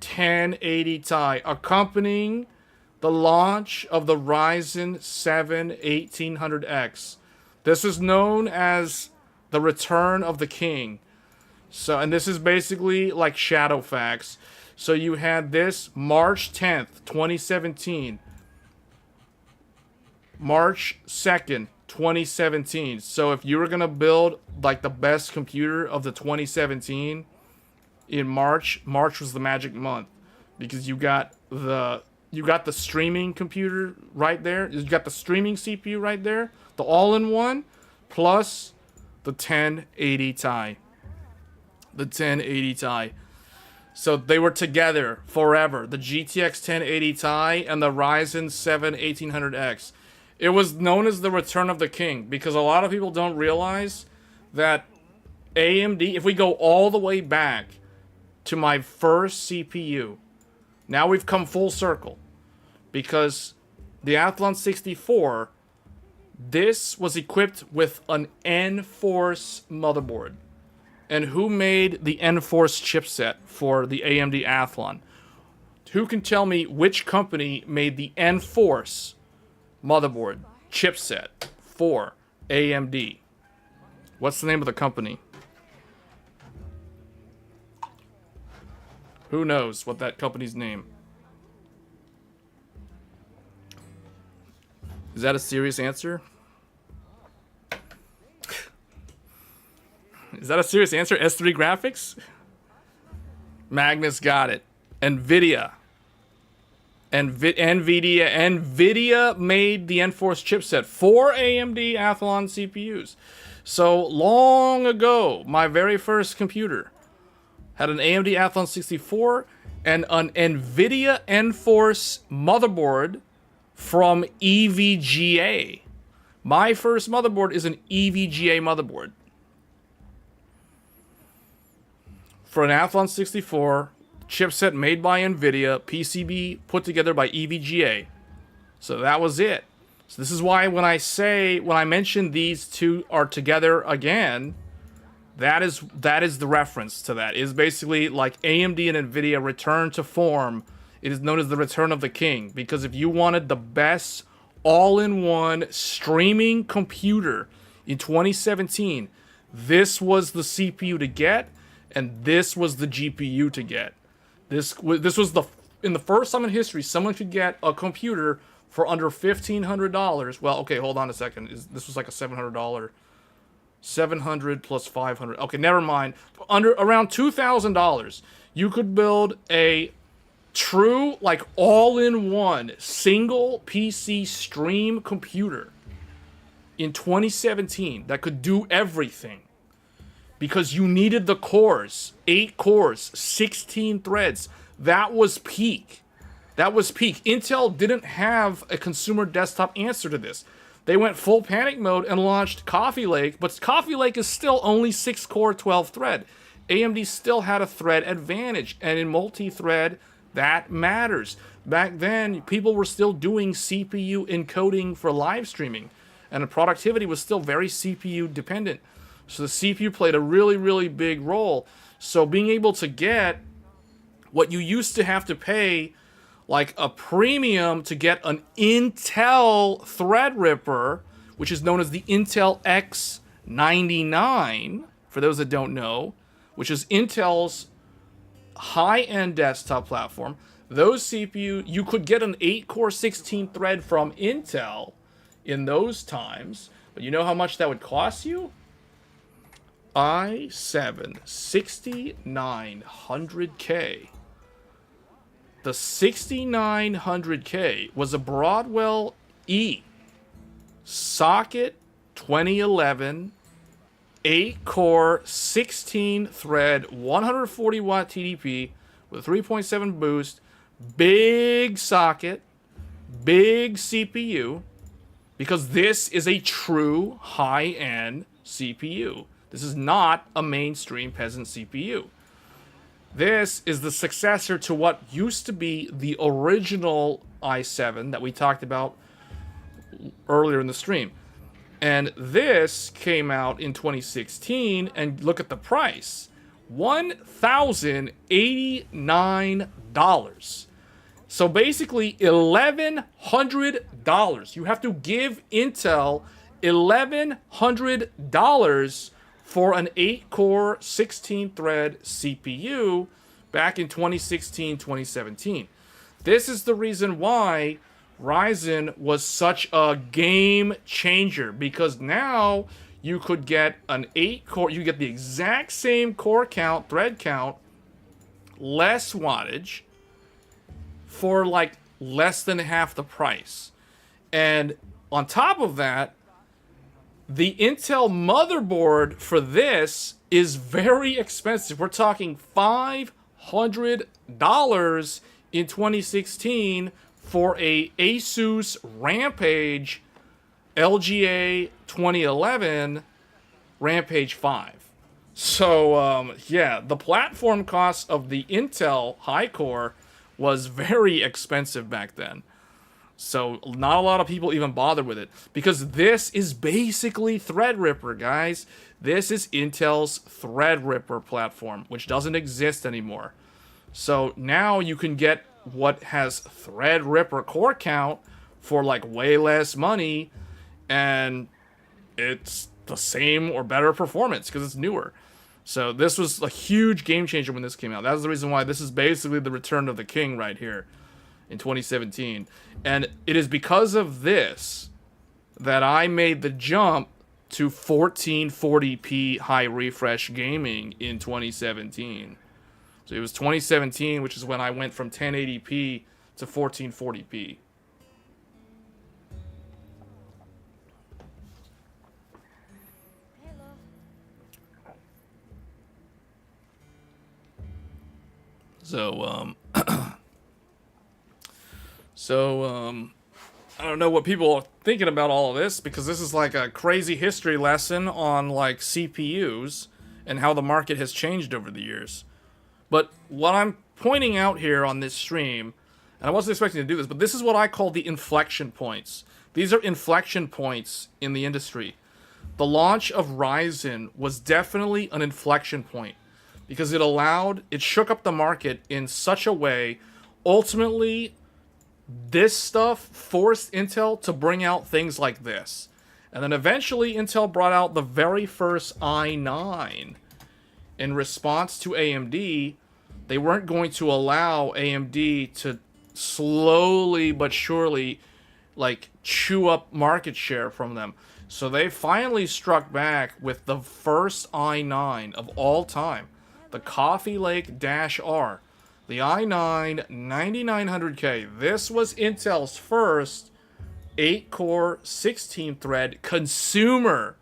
1080 Ti. Accompanying the launch of the Ryzen 7 1800X. This is known as the return of the king. So, and this is basically like Shadowfax. So you had this March 10th, 2017. March 2nd, 2017. So if you were going to build like the best computer of the 2017 in March was the magic month because you got the streaming computer right there. You got the streaming CPU right there, the all-in-one plus the 1080 Ti. The 1080 Ti. So they were together forever. The GTX 1080 Ti and the Ryzen 7 1800X. It was known as the return of the king because a lot of people don't realize that AMD, if we go all the way back to my first CPU, now we've come full circle because the Athlon 64, this was equipped with an N-Force motherboard. And who made the N-Force chipset for the AMD Athlon? Who can tell me which company made the N-Force motherboard chipset for AMD? What's the name of the company? Who knows what that company's name? Is that a serious answer? Is that a serious answer? S3 Graphics? Magnus got it. NVIDIA. NVIDIA made the N-Force chipset for AMD Athlon CPUs. So long ago, my very first computer had an AMD Athlon 64 and an NVIDIA N-Force motherboard from EVGA. My first motherboard is an EVGA motherboard. For an Athlon 64, chipset made by NVIDIA, PCB put together by EVGA. So that was it. So this is why when I mention these two are together again, that is the reference to that. It is basically like AMD and NVIDIA return to form. It is known as the return of the king. Because if you wanted the best all-in-one streaming computer in 2017, this was the CPU to get. And this was the GPU to get. This was in the first time in history someone could get a computer for under $1,500. Well, okay, hold on a second. This was like a $700. 700 plus 500. Okay, never mind. Around $2,000, you could build a true like all-in-one single PC stream computer in 2017 that could do everything. Because you needed the cores, 8 cores, 16 threads. That was peak. That was peak. Intel didn't have a consumer desktop answer to this. They went full panic mode and launched Coffee Lake, but Coffee Lake is still only 6 core, 12 thread. AMD still had a thread advantage, and in multi-thread, that matters. Back then, people were still doing CPU encoding for live streaming, and the productivity was still very CPU dependent. So the CPU played a really, really big role. So being able to get what you used to have to pay, like a premium to get an Intel Threadripper, which is known as the Intel X99, for those that don't know, which is Intel's high-end desktop platform. Those CPU, you could get an 8-core 16-thread from Intel in those times, but you know how much that would cost you? i7-12700K. The 6900K was a Broadwell E socket 2011 8-core 16-thread 140 watt TDP with 3.7 boost, big socket, big CPU, because this is a true high-end CPU. This is not a mainstream peasant CPU. This is the successor to what used to be the original i7 that we talked about earlier in the stream. And this came out in 2016, and look at the price. $1,089. So basically $1,100. You have to give Intel $1,100 for an 8-core, 16-thread CPU back in 2016, 2017. This is the reason why Ryzen was such a game changer, because now you could get an 8-core, you get the exact same core count, thread count, less wattage, for like less than half the price. And on top of that, the Intel motherboard for this is very expensive. We're talking $500 in 2016 for a Asus Rampage LGA 2011 Rampage 5. So, yeah, the platform cost of the Intel high-core was very expensive back then. So, not a lot of people even bothered with it. Because this is basically Threadripper, guys. This is Intel's Threadripper platform, which doesn't exist anymore. So, now you can get what has Threadripper core count for, like, way less money. And it's the same or better performance because it's newer. So this was a huge game changer when this came out. That was the reason why this is basically the return of the king right here in 2017. And it is because of this that I made the jump to 1440p high refresh gaming in 2017. So it was 2017, which is when I went from 1080p to 1440p. So, I don't know what people are thinking about all of this, because this is like a crazy history lesson on like CPUs and how the market has changed over the years. But what I'm pointing out here on this stream, and I wasn't expecting to do this, but this is what I call the inflection points. These are inflection points in the industry. The launch of Ryzen was definitely an inflection point, because it shook up the market in such a way. Ultimately, this stuff forced Intel to bring out things like this. And then eventually Intel brought out the very first i9. In response to AMD, they weren't going to allow AMD to slowly but surely like chew up market share from them. So they finally struck back with the first i9 of all time. The Coffee Lake -R, the i9 9900K. This was Intel's first 8-core, 16-thread consumer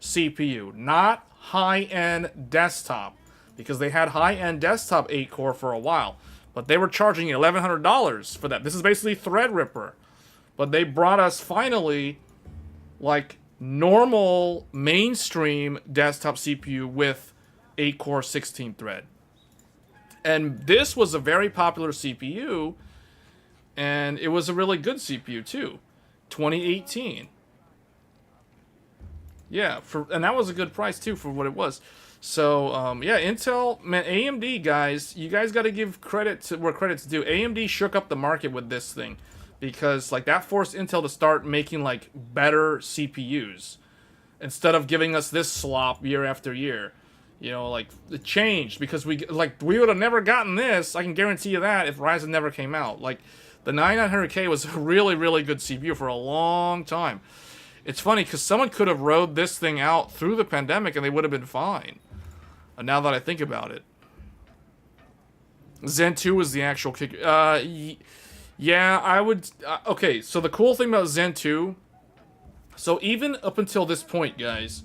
CPU, not high-end desktop, because they had high-end desktop 8-core for a while, but they were charging $1,100 for that. This is basically Threadripper, but they brought us finally like normal mainstream desktop CPU with 8-core 16-thread. And this was a very popular CPU, and it was a really good CPU too. 2018. Yeah, and that was a good price too for what it was. So, yeah, Intel, man, AMD, guys, you guys got to give credit to where credit's due. AMD shook up the market with this thing, because like that forced Intel to start making like better CPUs instead of giving us this slop year after year. You know, like, it changed, because we would have never gotten this, I can guarantee you that, if Ryzen never came out. Like, the 9900K was a really, really good CPU for a long time. It's funny, because someone could have rode this thing out through the pandemic and they would have been fine. And now that I think about it. Zen 2 was the actual kicker. Yeah, I would... okay, so the cool thing about Zen 2... So even up until this point, guys...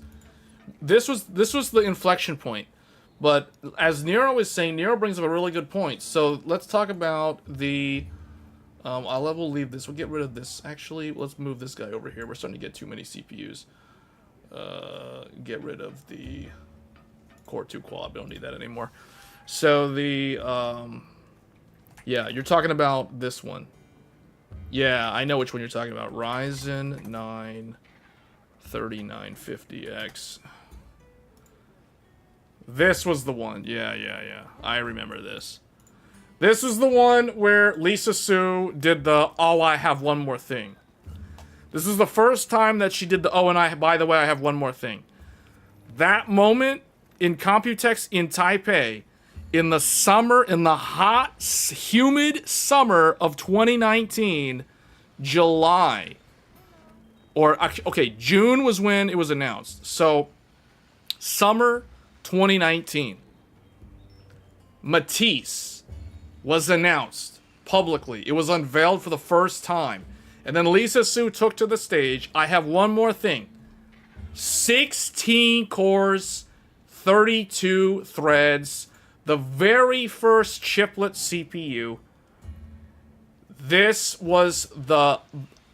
This was the inflection point, but as Nero is saying, Nero brings up a really good point. So let's talk about the. We'll leave this. We'll get rid of this. Actually, let's move this guy over here. We're starting to get too many CPUs. Get rid of the Core 2 Quad. We don't need that anymore. So the yeah, you're talking about this one. Yeah, I know which one you're talking about. Ryzen 9 3950X. This was the one. Yeah. I remember this. This was the one where Lisa Su did the, oh, I have one more thing. This is the first time that she did the, oh, and by the way, I have one more thing. That moment in Computex in Taipei in the summer, in the hot, humid summer of 2019, July, okay, June was when it was announced. So, summer 2019, Matisse was announced publicly. It was unveiled for the first time. And then Lisa Su took to the stage. I have one more thing. 16 cores, 32 threads, the very first chiplet CPU. This was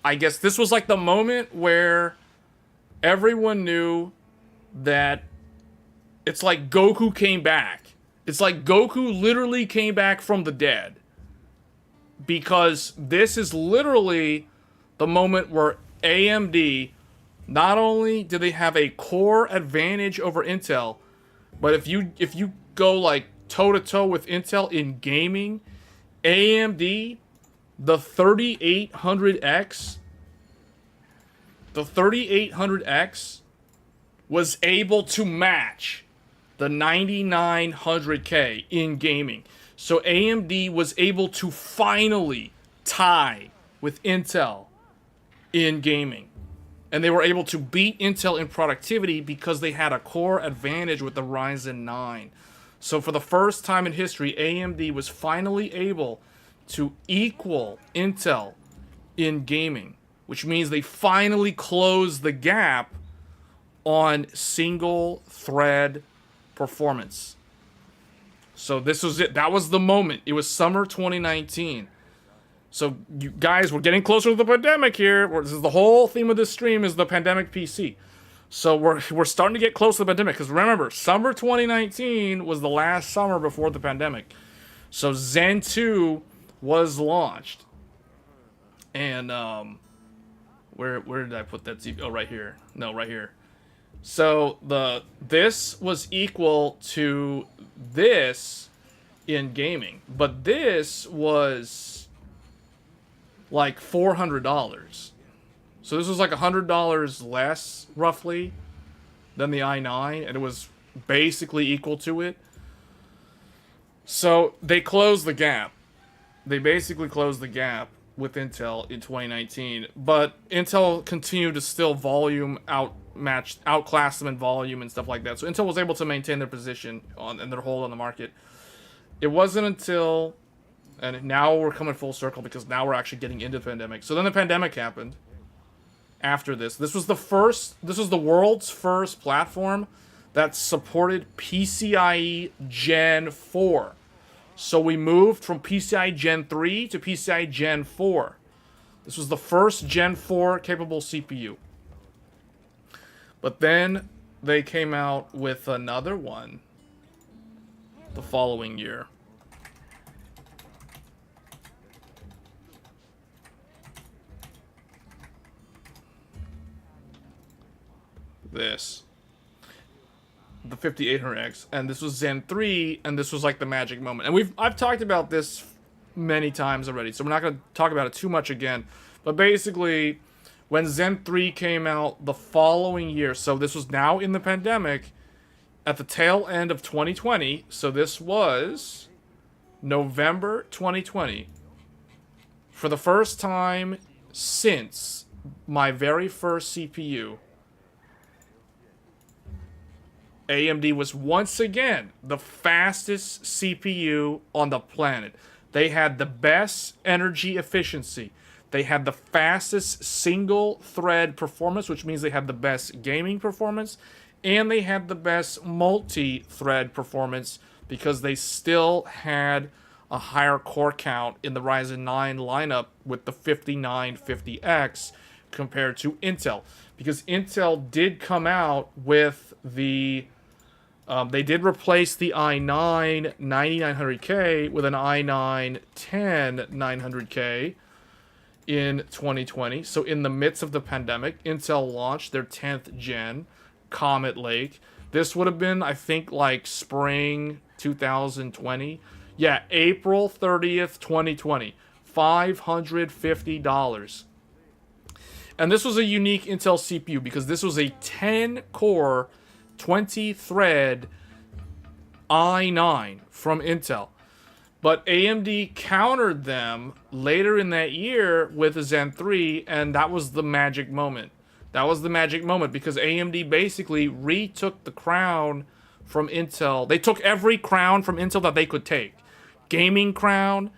I guess this was like the moment where everyone knew that it's like Goku came back. It's like Goku literally came back from the dead. Because this is literally the moment where AMD, not only do they have a core advantage over Intel, but if you go like toe-to-toe with Intel in gaming, AMD, the 3800X was able to match the 9900K in gaming. So AMD was able to finally tie with Intel in gaming. And they were able to beat Intel in productivity because they had a core advantage with the Ryzen 9. So for the first time in history, AMD was finally able to equal Intel in gaming, which means they finally closed the gap on single thread performance. So this was it. That was the moment. It was summer 2019. So you guys, we're getting closer to the pandemic here. This is the whole theme of this stream is the pandemic PC. So we're starting to get close to the pandemic because remember, summer 2019 was the last summer before the pandemic. So Zen 2 was launched. And where did I put that? Oh, right here. No, right here. So this was equal to this in gaming, but this was like $400. So this was like $100 less, roughly, than the i9, and it was basically equal to it. So they closed the gap. They basically closed the gap with Intel in 2019, but Intel continued to still outclass them in volume and stuff like that. So Intel was able to maintain their position and their hold on the market. It wasn't until, and now we're coming full circle because now we're actually getting into the pandemic. So then the pandemic happened. After this was the world's first platform that supported PCIe Gen 4. So we moved from PCIe Gen 3 to PCIe Gen 4. This was the first Gen 4 capable CPU. But then they came out with another one the following year. The 5800X, and this was Zen 3, and this was like the magic moment. And I've talked about this many times already, so we're not going to talk about it too much again. But basically, when Zen 3 came out the following year, so this was now in the pandemic, at the tail end of 2020, so this was November 2020, for the first time since my very first CPU, AMD was once again the fastest CPU on the planet. They had the best energy efficiency. They had the fastest single thread performance, which means they had the best gaming performance, and they had the best multi-thread performance because they still had a higher core count in the Ryzen 9 lineup with the 5950X compared to Intel. Because Intel did come out with they did replace the i9 9900K with an i9 10900K in 2020. So in the midst of the pandemic, Intel launched their 10th gen Comet Lake. This would have been, I think, like spring 2020. Yeah, April 30th, 2020. $550. And this was a unique Intel CPU because this was a 10-core, 20-thread i9 from Intel. But AMD countered them later in that year with the Zen 3, and that was the magic moment. That was the magic moment because AMD basically retook the crown from Intel. They took every crown from Intel that they could take. Gaming crown,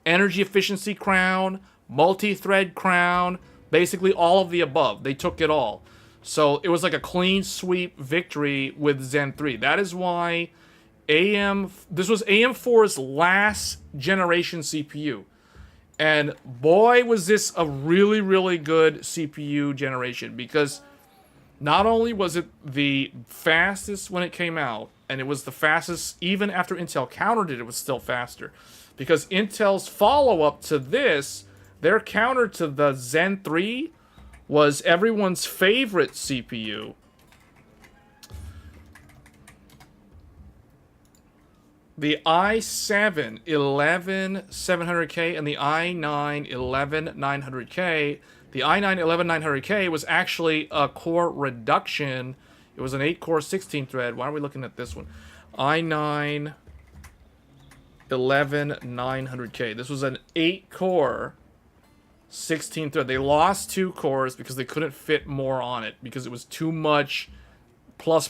energy efficiency crown, multi-thread crown, basically all of the above. They took it all. So it was like a clean sweep victory with Zen 3. That is why this was AM4's last generation CPU. And boy, was this a really, really good CPU generation, because not only was it the fastest when it came out, and it was the fastest even after Intel countered it, it was still faster. Because Intel's follow-up to this, their counter to the Zen 3, was everyone's favorite CPU. The i7-12700K and the i9-11900K. The i9-11900K was actually a core reduction. It was an 8-core 16-thread. Why are we looking at this one? i9-11900K. This was an 8-core 16-thread. They lost 2 cores because they couldn't fit more on it, because it was too much plus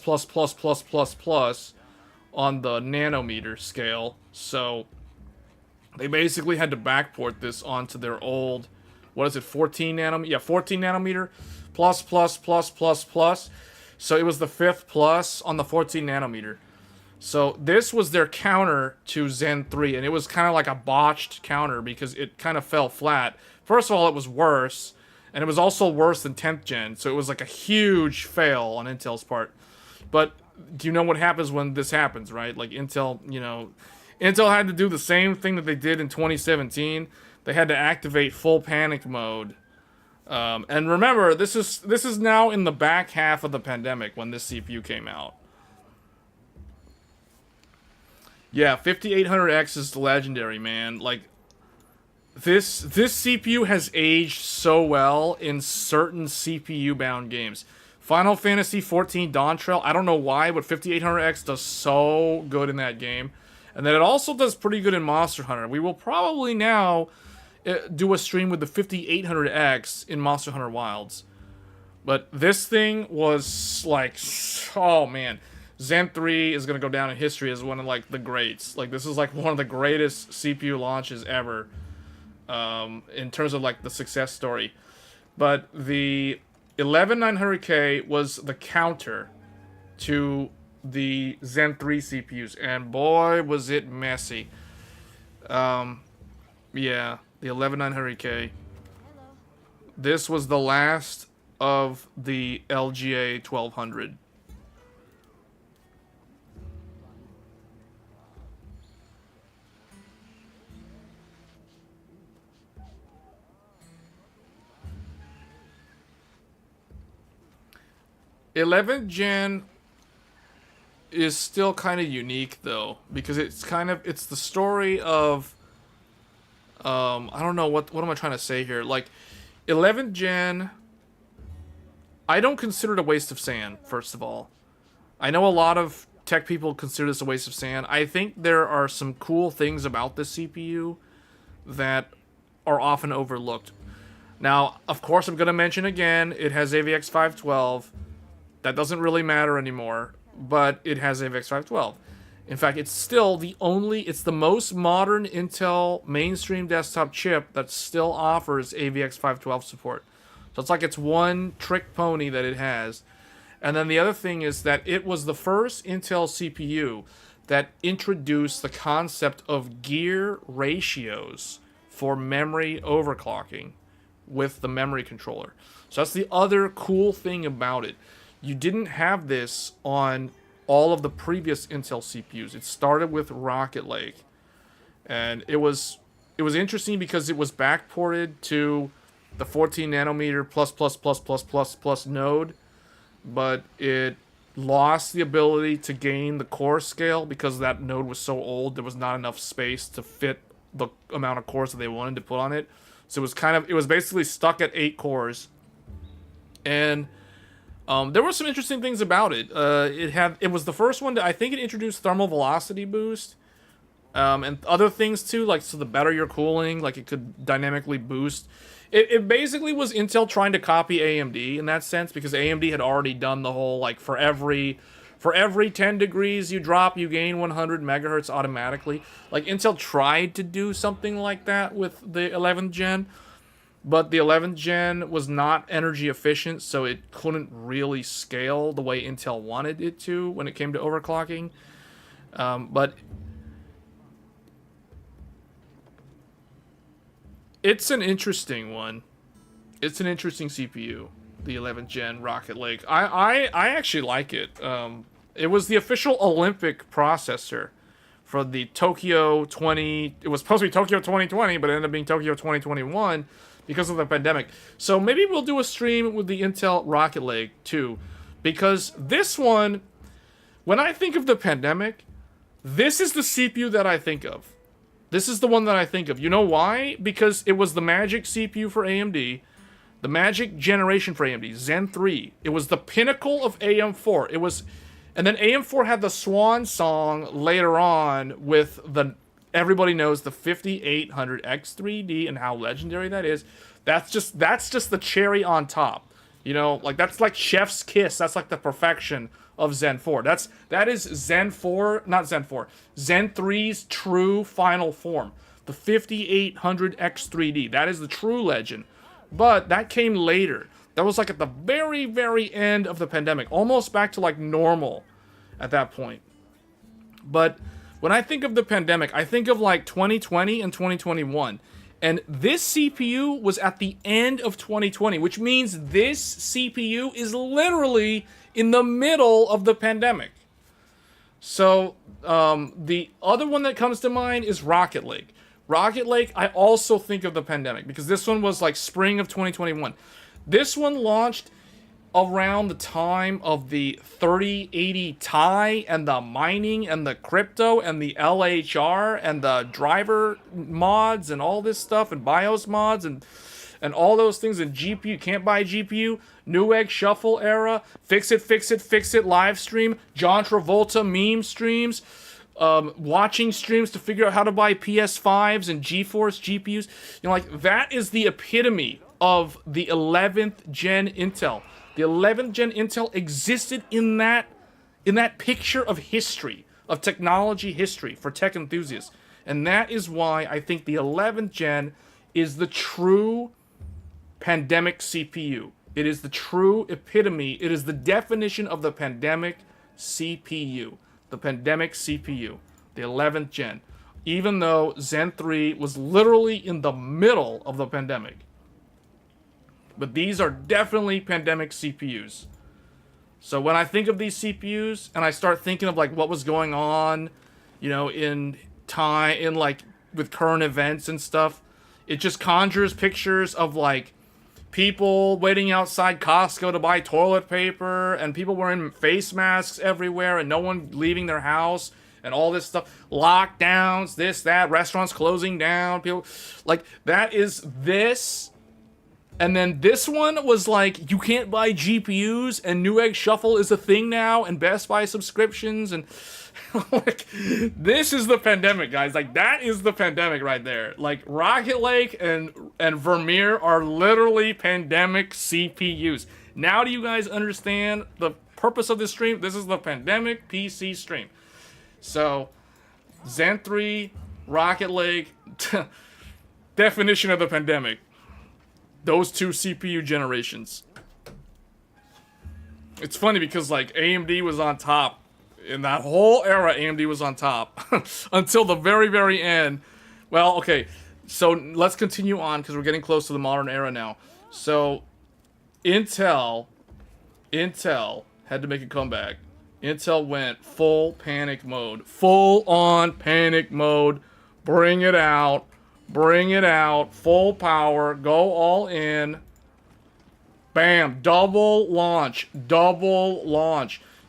on the nanometer scale. So they basically had to backport this onto their old, what is it, 14 nanometer? Yeah, 14 nanometer plus. So it was the 5th plus on the 14 nanometer. So this was their counter to Zen 3, and it was kind of like a botched counter because it kind of fell flat. First of all, it was worse, and it was also worse than 10th gen, so it was like a huge fail on Intel's part. But do you know what happens when this happens, right? Like Intel, Intel had to do the same thing that they did in 2017. They had to activate full panic mode. And remember, this is now in the back half of the pandemic when this CPU came out. Yeah, 5800X is legendary, man. Like, this CPU has aged so well in certain CPU-bound games. Final Fantasy XIV Dawntrail, I don't know why, but 5800X does so good in that game. And then it also does pretty good in Monster Hunter. We will probably now do a stream with the 5800X in Monster Hunter Wilds. But this thing was like, oh man. Zen 3 is going to go down in history as one of like the greats. Like, this is like one of the greatest CPU launches ever in terms of like the success story. But the 11900K was the counter to the Zen 3 CPUs, and boy was it messy. Yeah, the 11900K. This was the last of the LGA 1200. '11th gen is still kind of unique though, because it's the story of I don't know what am I trying to say here. Like 11th gen, I don't consider it a waste of sand. First of all, I know a lot of tech people consider this a waste of sand. I think there are some cool things about this CPU that are often overlooked. Now, of course, I'm going to mention again, it has AVX 512. That doesn't really matter anymore, but it has AVX 512. In fact, it's the most modern Intel mainstream desktop chip that still offers AVX 512 support. So it's like it's one trick pony that it has. And then the other thing is that it was the first Intel CPU that introduced the concept of gear ratios for memory overclocking with the memory controller. So that's the other cool thing about it. You didn't have this on all of the previous Intel CPUs. It started with Rocket Lake. And it was interesting because it was backported to the 14 nanometer plus node, but it lost the ability to gain the core scale because that node was so old. There was not enough space to fit the amount of cores that they wanted to put on it. So it was basically stuck at 8 cores. And There were some interesting things about it. It was the first one I think it introduced thermal velocity boost, and other things too. Like, so the better your cooling, like it could dynamically boost. It basically was Intel trying to copy AMD in that sense, because AMD had already done the whole, like, for every 10 degrees you drop, you gain 100 megahertz automatically. Like, Intel tried to do something like that with the 11th gen, but the 11th gen was not energy efficient, so it couldn't really scale the way Intel wanted it to when it came to overclocking. But it's an interesting one. It's an interesting CPU, the 11th gen Rocket Lake. I actually like it. It was the official Olympic processor for the Tokyo 20... It was supposed to be Tokyo 2020, but it ended up being Tokyo 2021 because of the pandemic. So maybe we'll do a stream with the Intel Rocket Lake too, because this one, when I think of the pandemic, this is the CPU that I think of. This is the one that I think of. You know why? Because it was the magic CPU for AMD, the magic generation for AMD, Zen 3. It was the pinnacle of AM4. It was, and then AM4 had the swan song later on with the, everybody knows the 5800X3D and how legendary that is. That's just the cherry on top. You know, like that's like chef's kiss. That's like the perfection of Zen 4. That is Zen 4, not Zen 4. Zen 3's true final form. The 5800X3D. That is the true legend. But that came later. That was like at the very, very end of the pandemic. Almost back to like normal at that point. But when I think of the pandemic, I think of like 2020 and 2021. And this CPU was at the end of 2020, which means this CPU is literally in the middle of the pandemic. So the other one that comes to mind is Rocket Lake. Rocket Lake, I also think of the pandemic because this one was like spring of 2021. This one launched around the time of the 3080 Ti and the mining and the crypto and the LHR and the driver mods and all this stuff and BIOS mods and all those things, and GPU, can't buy GPU, Newegg Shuffle era, fix it live stream, John Travolta meme streams, watching streams to figure out how to buy PS5s and GeForce GPUs. You know, like, that is the epitome of the 11th gen Intel. The 11th gen Intel existed in that picture of history, of technology history for tech enthusiasts. And that is why I think the 11th gen is the true pandemic CPU. It is the true epitome. It is the definition of the pandemic CPU. The pandemic CPU. The 11th gen. Even though Zen 3 was literally in the middle of the pandemic. But these are definitely pandemic CPUs. So when I think of these CPUs and I start thinking of like what was going on, you know, in time, in like with current events and stuff, it just conjures pictures of like people waiting outside Costco to buy toilet paper and people wearing face masks everywhere and no one leaving their house and all this stuff. Lockdowns, this, that, restaurants closing down, people like that is this. And then this one was like, you can't buy GPUs, and Newegg Shuffle is a thing now, and Best Buy subscriptions, and like, this is the pandemic, guys. Like, that is the pandemic right there. Like, Rocket Lake and Vermeer are literally pandemic CPUs. Now do you guys understand the purpose of this stream? This is the pandemic PC stream. So, Zen 3, Rocket Lake, definition of the pandemic. Those two CPU generations. It's funny because like AMD was on top. In that whole era, AMD was on top. Until the very, very end. Well, okay. So let's continue on because we're getting close to the modern era now. So Intel had to make a comeback. Intel went full panic mode. Full on panic mode. Bring it out. Bring it out, full power, go all in. Bam, double launch.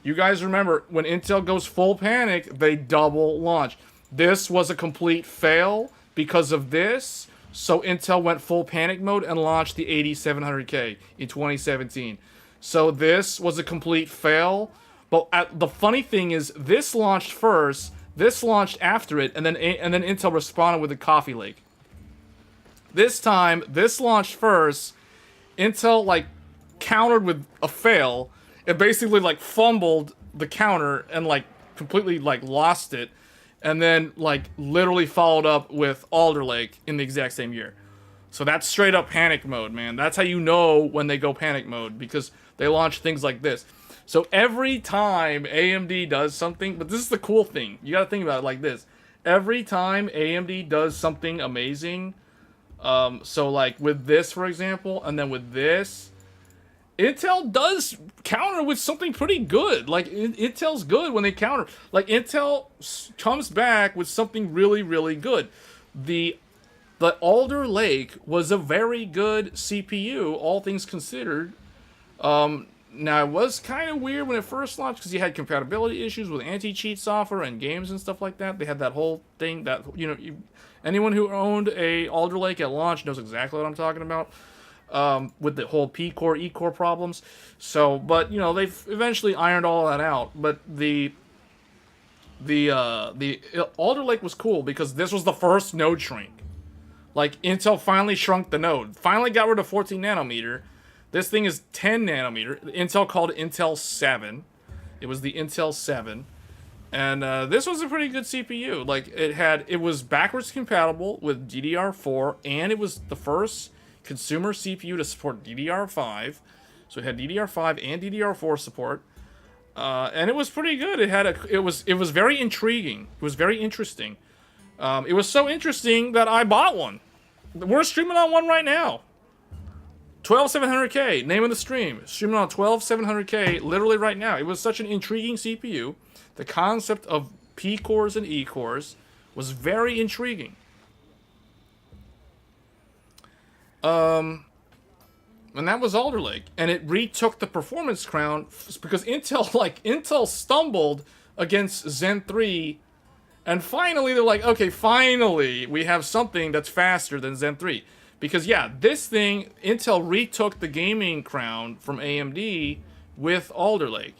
You guys remember, when Intel goes full panic, they double launch. This was a complete fail because of this, so Intel went full panic mode and launched the 8700K in 2017. So this was a complete fail. But the funny thing is, this launched first, this launched after it, and then Intel responded with the Coffee Lake. This time, this launched first. Intel like countered with a fail. It basically like fumbled the counter and like completely like lost it, and then like literally followed up with Alder Lake in the exact same year. So that's straight up panic mode, man. That's how you know when they go panic mode, because they launch things like this. So every time AMD does something, but this is the cool thing. You gotta think about it like this. Every time AMD does something amazing, so like with this, for example, and then with this, Intel does counter with something pretty good. Like, Intel's good when they counter. Like, Intel comes back with something really, really good. The Alder Lake was a very good CPU, all things considered. Now, it was kind of weird when it first launched because you had compatibility issues with anti-cheat software and games and stuff like that. They had that whole thing that, you know, anyone who owned a Alder Lake at launch knows exactly what I'm talking about. With the whole P-core, E-core problems. So, but, you know, they've eventually ironed all that out. But the Alder Lake was cool because this was the first node shrink. Like, Intel finally shrunk the node. Finally got rid of 14 nanometer. This thing is 10 nanometer. Intel called it Intel 7. It was the Intel 7. And this was a pretty good CPU. Like, it was backwards compatible with DDR4, and it was the first consumer CPU to support DDR5. So it had DDR5 and DDR4 support. And it was pretty good. It was very intriguing. It was very interesting. It was so interesting that I bought one. We're streaming on one right now. 12700K, name of the stream. Streaming on 12700K literally right now. It was such an intriguing CPU. The concept of P cores and E cores was very intriguing. And that was Alder Lake, and it retook the performance crown because Intel stumbled against Zen 3, and finally they're like, okay, finally we have something that's faster than Zen 3. Because yeah, this thing, Intel retook the gaming crown from AMD with Alder Lake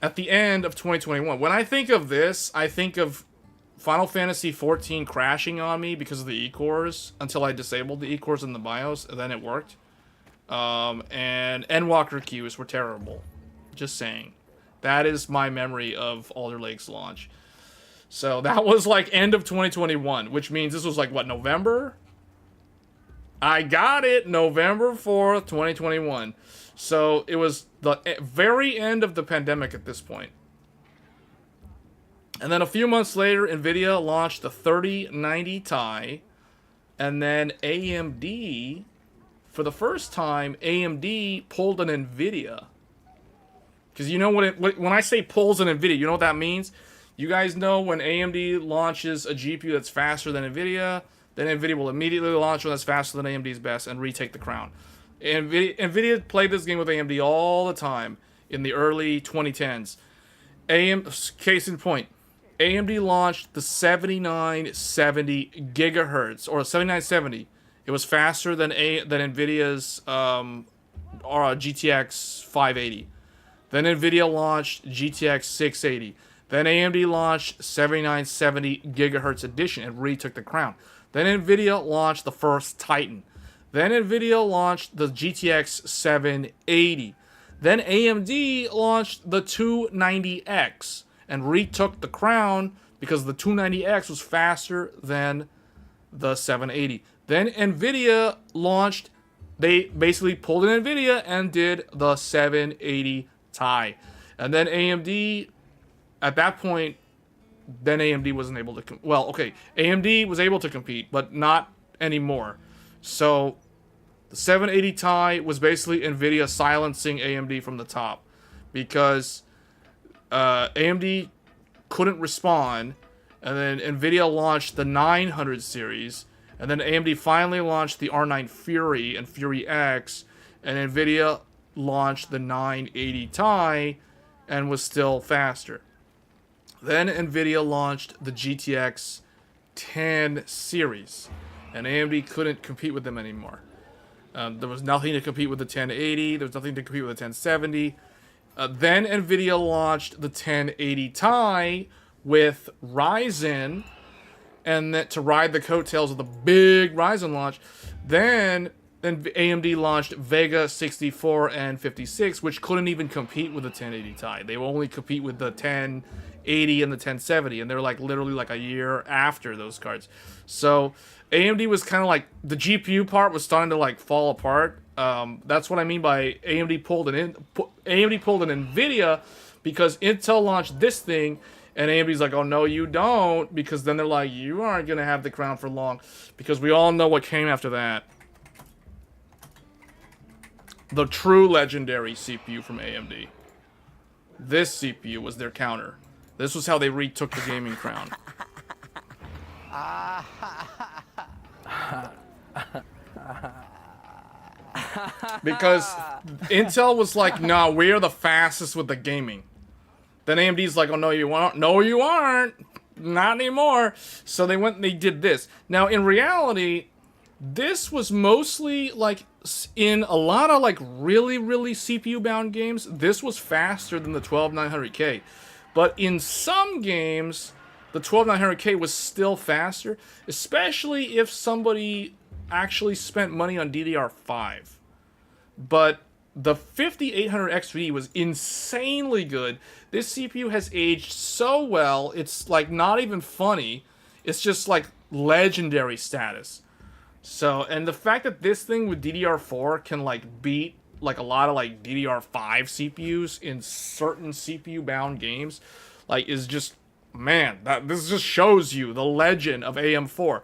at the end of 2021. When I think of this, I think of Final Fantasy XIV crashing on me because of the E-cores until I disabled the E-cores in the BIOS, and then it worked. And Endwalker queues were terrible. Just saying. That is my memory of Alder Lake's launch. So that was like end of 2021, which means this was like, what, November? I got it, November 4th, 2021. So it was the very end of the pandemic at this point. And then a few months later, NVIDIA launched the 3090 Ti. And then AMD, for the first time, AMD pulled an NVIDIA. Because you know when I say pulls an NVIDIA, you know what that means? You guys know when AMD launches a GPU that's faster than NVIDIA, then NVIDIA will immediately launch one that's faster than AMD's best and retake the crown. NVIDIA played this game with AMD all the time in the early 2010s. Case in point, AMD launched the 7970 gigahertz, or 7970. It was faster than NVIDIA's GTX 580. Then NVIDIA launched GTX 680. Then AMD launched 7970 gigahertz edition and retook the crown. Then NVIDIA launched the first Titan. Then NVIDIA launched the GTX 780. Then AMD launched the 290X and retook the crown because the 290X was faster than the 780. Then NVIDIA launched, they basically pulled an NVIDIA and did the 780 Ti. And then AMD, at that point, then AMD wasn't able to, AMD was able to compete, but not anymore. So the 780 Ti was basically NVIDIA silencing AMD from the top because AMD couldn't respond, and then NVIDIA launched the 900 series, and then AMD finally launched the R9 Fury and Fury X, and NVIDIA launched the 980 Ti and was still faster. Then NVIDIA launched the GTX 10 series, and AMD couldn't compete with them anymore. There was nothing to compete with the 1080. There was nothing to compete with the 1070. Then NVIDIA launched the 1080 Ti with Ryzen, and that to ride the coattails of the big Ryzen launch. Then AMD launched Vega 64 and 56, which couldn't even compete with the 1080 Ti. They would only compete with the 1080 and the 1070, and they're like literally like a year after those cards. So AMD was kind of like, the GPU part was starting to like fall apart. That's what I mean by AMD pulled an NVIDIA, because Intel launched this thing, and AMD's like, oh no you don't, because then they're like, you aren't gonna have the crown for long, because we all know what came after that. The true legendary CPU from AMD. This CPU was their counter. This was how they retook the gaming crown. Because Intel was like, no, we're the fastest with the gaming. Then AMD's like, oh no you aren't. No you aren't. Not anymore. So they went and they did this. Now in reality, this was mostly like in a lot of like really CPU bound games, this was faster than the 12900K. But in some games, the 12900K was still faster, especially if somebody actually spent money on DDR5. But the 5800X3D was insanely good. This CPU has aged so well, it's like not even funny. It's just like legendary status. So, and the fact that this thing with DDR4 can like beat like a lot of like DDR5 CPUs in certain CPU bound games, like is just, man, this just shows you the legend of AM4.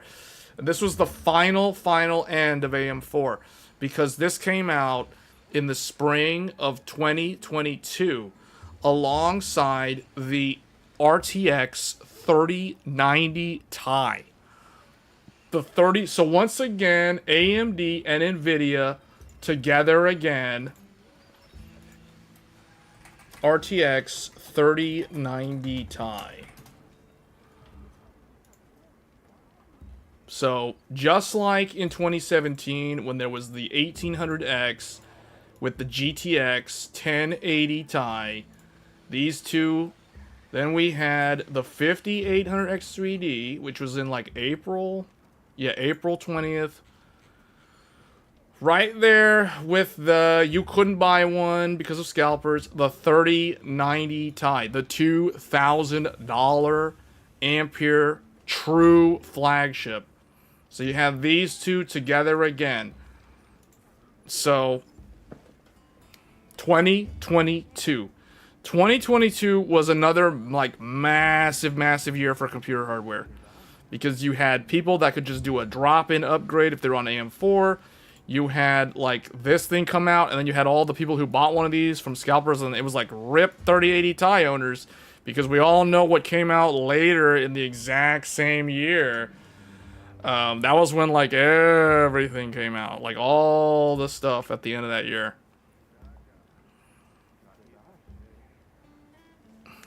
This was the final end of AM4, because this came out in the spring of 2022 alongside the RTX 3090 Ti. So once again, AMD and NVIDIA together again. RTX 3090 Ti. So just like in 2017 when there was the 1800X with the GTX 1080 Ti, these two. Then we had the 5800X3D, which was in like April 20th. Right there with the, you couldn't buy one because of scalpers, the 3090 Ti, the $2,000 Ampere true flagship. So you have these two together again. So 2022 was another like massive year for computer hardware, because you had people that could just do a drop-in upgrade if they're on AM4. You had like this thing come out, and then you had all the people who bought one of these from scalpers, and it was like RIP 3080 Ti owners, because we all know what came out later in the exact same year. That was when like everything came out, like all the stuff at the end of that year.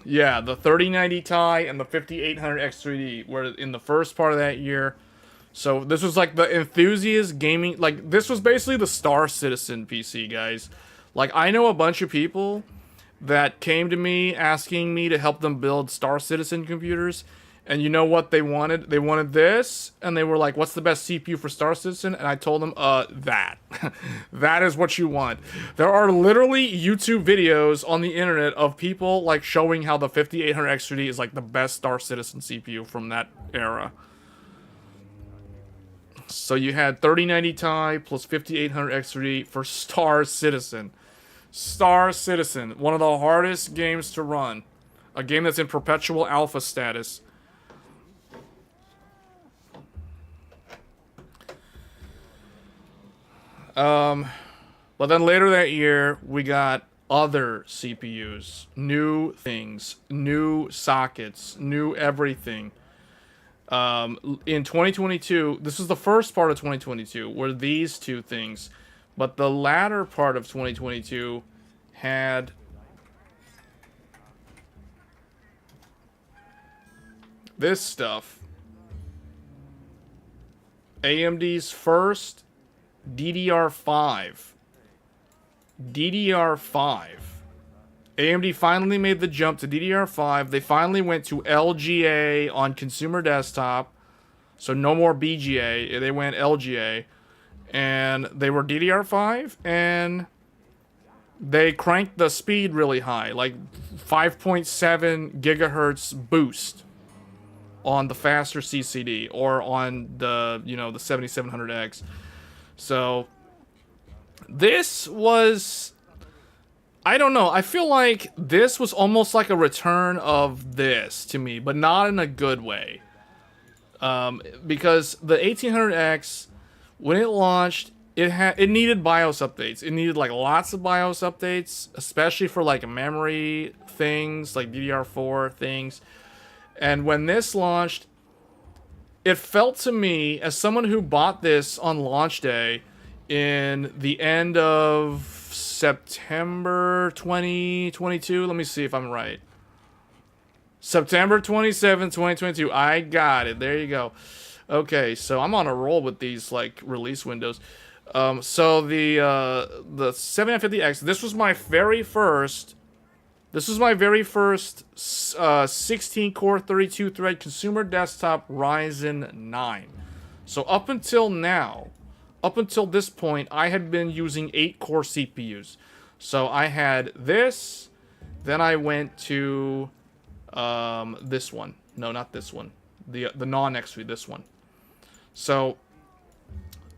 Yeah, the 3090 Ti and the 5800X3D were in the first part of that year. So this was like the enthusiast gaming, like this was basically the Star Citizen PC, guys. Like I know a bunch of people that came to me asking me to help them build Star Citizen computers. And you know what they wanted? They wanted this, and they were like, what's the best CPU for Star Citizen? And I told them, that. That is what you want. There are literally YouTube videos on the internet of people, like, showing how the 5800X3D is, like, the best Star Citizen CPU from that era. So you had 3090 Ti plus 5800X3D for Star Citizen. Star Citizen, one of the hardest games to run. A game that's in perpetual alpha status. But then later that year, we got other CPUs, new things, new sockets, new everything. In 2022, this is the first part of 2022, were these two things. But the latter part of 2022 had this stuff. AMD's first DDR5. DDR5. AMD finally made the jump to DDR5. They finally went to LGA on consumer desktop. So no more BGA. They went LGA. And they were DDR5. And they cranked the speed really high. Like 5.7 gigahertz boost on the faster CCD. Or on the, the 7700X. So this was... I don't know. I feel like this was almost like a return of this to me, but not in a good way. Because the 1800X, when it launched, it needed BIOS updates. It needed like lots of BIOS updates, especially for like memory things, like DDR4 things. And when this launched, it felt to me, as someone who bought this on launch day in the end of September 2022. Let me see if I'm right. September 27, 2022. I got it. There you go. Okay, so I'm on a roll with these like release windows. So the 7950X. This was my very first. This was my very first 16-core, 32-thread consumer desktop Ryzen 9. So up until now. Up until this point, I had been using 8-core CPUs. So I had this, then I went to this one. No, not this one. The non-X3, this one. So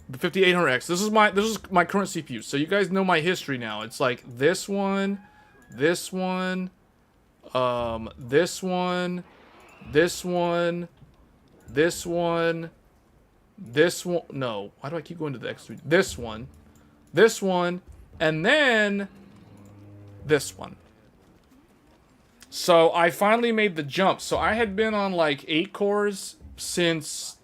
the 5800X. This is my current CPU. So you guys know my history now. It's like this one, this one, this one, this one, this one. This one, no. Why do I keep going to the X3? This one, and then this one. So I finally made the jump. So I had been on like 8 cores since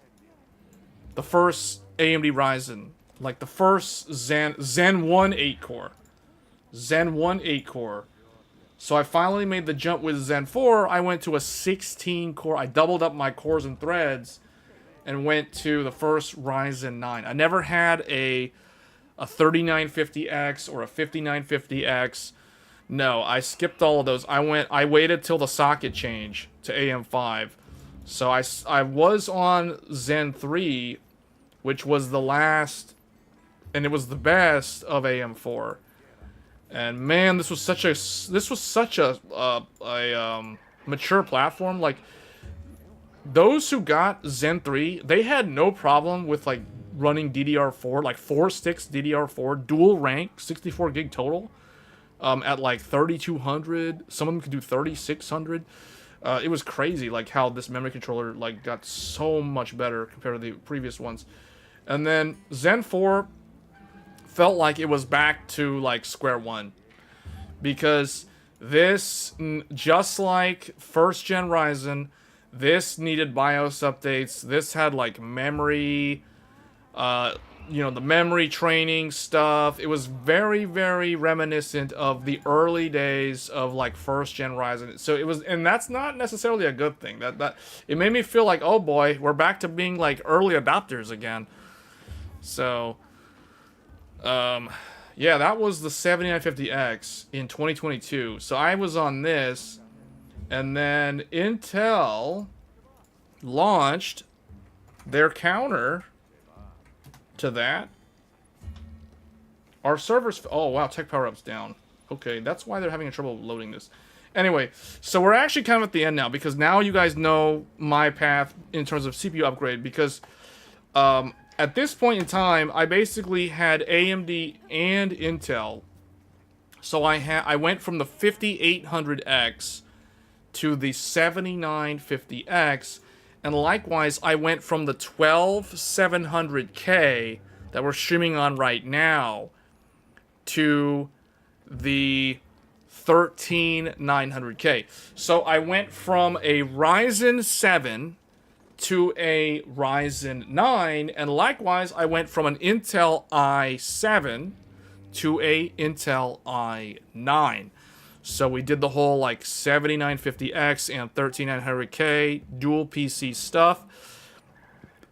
the first AMD Ryzen. Like the first Zen 1 8-core. Zen 1 8-core. So I finally made the jump with Zen 4. I went to a 16-core. I doubled up my cores and threads. And went to the first Ryzen 9. I never had a 3950X or a 5950X. No, I skipped all of those. I waited till the socket change to AM5. So I was on Zen 3, which was the last, and it was the best of AM4. And man, this was such a mature platform. Like, those who got Zen 3, they had no problem with like running DDR4, like 4 sticks DDR4, dual rank, 64 gig total, at like 3200. Some of them could do 3600. It was crazy, like how this memory controller like got so much better compared to the previous ones. And then Zen 4 felt like it was back to like square one, because this, just like first gen Ryzen, this needed BIOS updates. This had like memory, the memory training stuff. It was very, very reminiscent of the early days of like first gen Ryzen. So it was, and that's not necessarily a good thing. That it made me feel like, oh boy, we're back to being like early adopters again. So, yeah, that was the 7950X in 2022. So I was on this. And then Intel launched their counter to that. Our servers... Oh, wow, tech power-up's down. Okay, that's why they're having trouble loading this. Anyway, so we're actually kind of at the end now, because now you guys know my path in terms of CPU upgrade, because at this point in time, I basically had AMD and Intel. So I went from the 5800X to the 7950X, and likewise I went from the 12700K that we're streaming on right now to the 13900K. So I went from a Ryzen 7 to a Ryzen 9, and likewise I went from an Intel i7 to a Intel i9. So we did the whole like 7950X and 13900K dual PC stuff.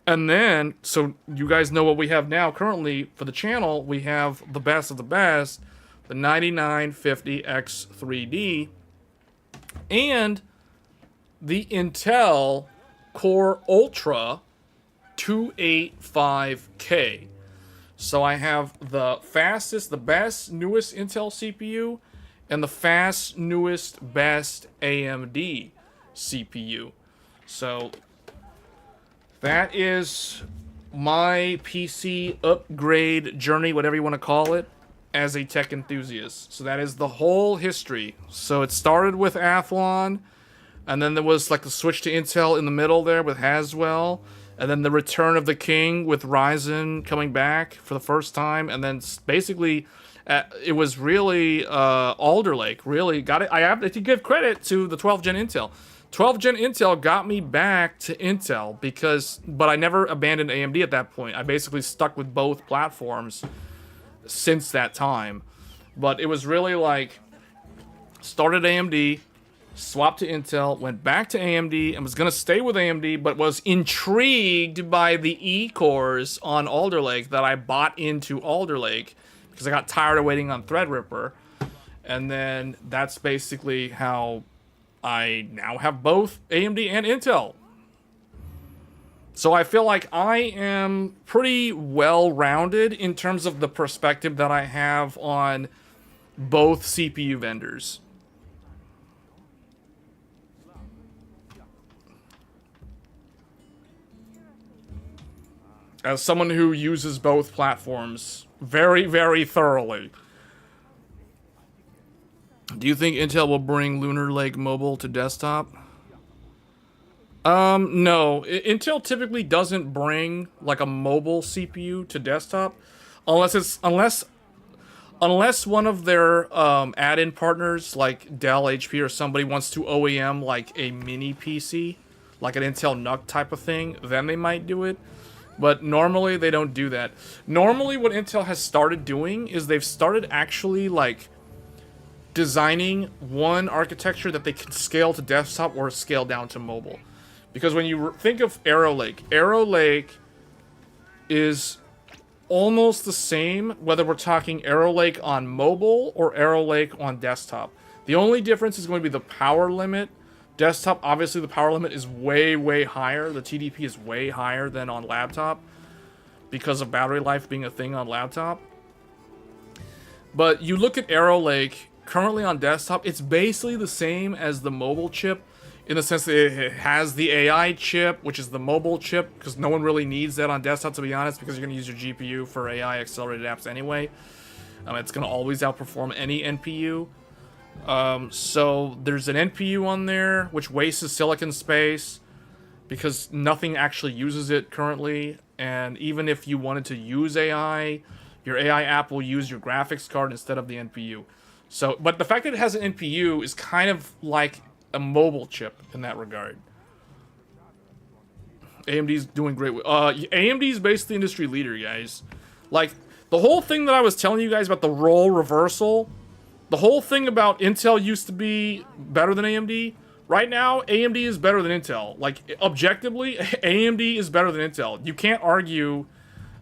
And then, so you guys know what we have now currently for the channel. We have the best of the best, the 9950X3D, and the Intel Core Ultra 285K. So I have the fastest, the best, newest Intel CPU, and the fast, newest, best AMD CPU. So that is my PC upgrade journey, whatever you want to call it, as a tech enthusiast. So that is the whole history. So it started with Athlon, and then there was like the switch to Intel in the middle there with Haswell, and then the return of the king with Ryzen coming back for the first time, and then basically it was really Alder Lake. Really got it. I have to give credit to the 12th gen Intel. 12th gen Intel got me back to Intel but I never abandoned AMD at that point. I basically stuck with both platforms since that time. But it was really like, started AMD, swapped to Intel, went back to AMD, and was going to stay with AMD, but was intrigued by the E-cores on Alder Lake that I bought into Alder Lake because I got tired of waiting on Threadripper. And then that's basically how I now have both AMD and Intel. So I feel like I am pretty well-rounded in terms of the perspective that I have on both CPU vendors. As someone who uses both platforms very, very thoroughly. Do you think Intel will bring Lunar Lake Mobile to desktop? No. Intel typically doesn't bring like a mobile CPU to desktop unless one of their add-in partners like Dell, HP, or somebody wants to OEM like a mini PC, like an Intel NUC type of thing, then they might do it. But normally they don't do that. Normally what Intel has started doing is they've started actually like designing one architecture that they can scale to desktop or scale down to mobile. Because when you think of Arrow Lake is almost the same whether we're talking Arrow Lake on mobile or Arrow Lake on desktop. The only difference is going to be the power limit. Desktop, obviously the power limit is way, way higher. The TDP is way higher than on laptop because of battery life being a thing on laptop. But you look at Arrow Lake currently on desktop, it's basically the same as the mobile chip in the sense that it has the AI chip, which is the mobile chip, because no one really needs that on desktop, to be honest, because you're going to use your GPU for AI accelerated apps anyway. It's going to always outperform any NPU. So there's an NPU on there, which wastes silicon space because nothing actually uses it currently. And even if you wanted to use AI, your AI app will use your graphics card instead of the NPU. So, but the fact that it has an NPU is kind of like a mobile chip in that regard. AMD's doing great. AMD's basically industry leader, guys. Like, the whole thing that I was telling you guys about the role reversal, the whole thing about Intel used to be better than AMD. Right now, AMD is better than Intel. Like, objectively, AMD is better than Intel. You can't argue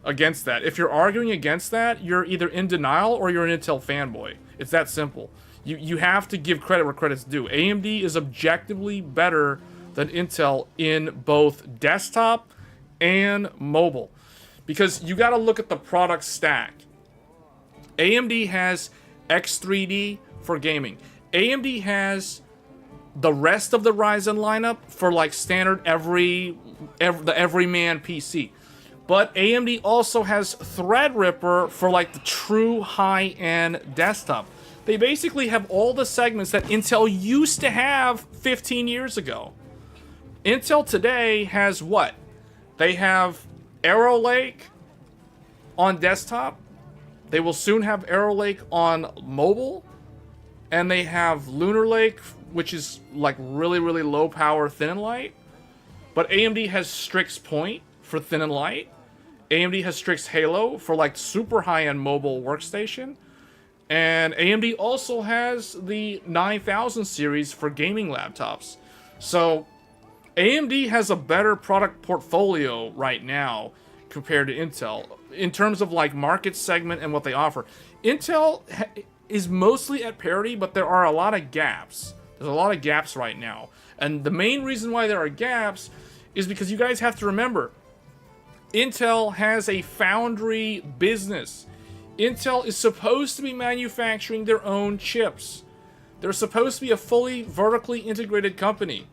against that. If you're arguing against that, you're either in denial or you're an Intel fanboy. It's that simple. You have to give credit where credit's due. AMD is objectively better than Intel in both desktop and mobile. Because you got to look at the product stack. AMD has X3D for gaming. AMD has the rest of the Ryzen lineup for like standard the everyman PC. But AMD also has Threadripper for like the true high-end desktop. They basically have all the segments that Intel used to have 15 years ago. Intel today has what? They have Arrow Lake on desktop. They will soon have Arrow Lake on mobile. And they have Lunar Lake, which is like really, really low power, thin and light. But AMD has Strix Point for thin and light. AMD has Strix Halo for like super high-end mobile workstation. And AMD also has the 9000 series for gaming laptops. So AMD has a better product portfolio right now compared to Intel in terms of like market segment and what they offer. Intel is mostly at parity, but there are a lot of gaps. There's a lot of gaps right now. And the main reason why there are gaps is because you guys have to remember, Intel has a foundry business. Intel is supposed to be manufacturing their own chips. They're supposed to be a fully vertically integrated company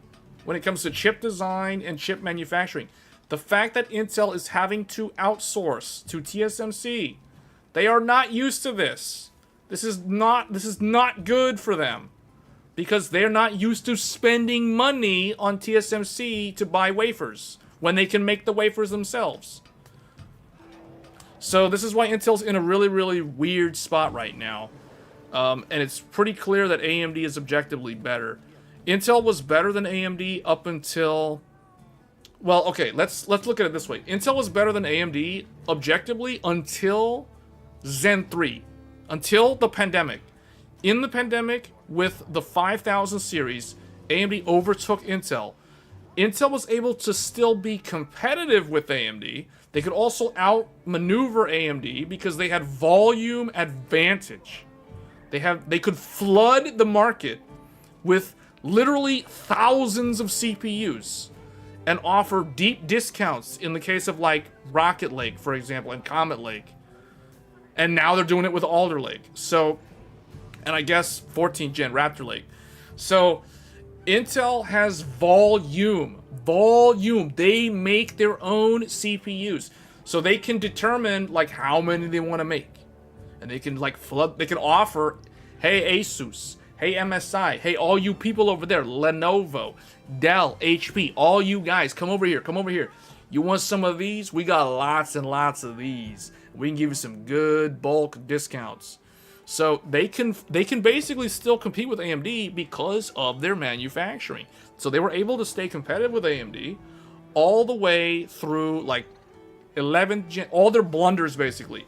when it comes to chip design and chip manufacturing. The fact that Intel is having to outsource to TSMC, they are not used to this. This is not good for them because they're not used to spending money on TSMC to buy wafers when they can make the wafers themselves. So this is why Intel's in a really, really weird spot right now. And it's pretty clear that AMD is objectively better. Intel was better than AMD up until... Well, okay, let's look at it this way. Intel was better than AMD objectively until Zen 3. Until the pandemic. In the pandemic, with the 5000 series, AMD overtook Intel. Intel was able to still be competitive with AMD. They could also outmaneuver AMD because they had volume advantage. They could flood the market with literally thousands of CPUs and offer deep discounts in the case of like Rocket Lake, for example, and Comet Lake. And now they're doing it with Alder Lake. So, and I guess 14th gen Raptor Lake. So, Intel has volume. Volume. They make their own CPUs. So they can determine like how many they want to make. And they can like flood, they can offer, hey Asus, hey MSI, hey all you people over there, Lenovo, Dell, HP, all you guys, come over here, come over here. You want some of these? We got lots and lots of these. We can give you some good bulk discounts. So they can basically still compete with AMD because of their manufacturing. So they were able to stay competitive with AMD all the way through like 11th gen, all their blunders basically.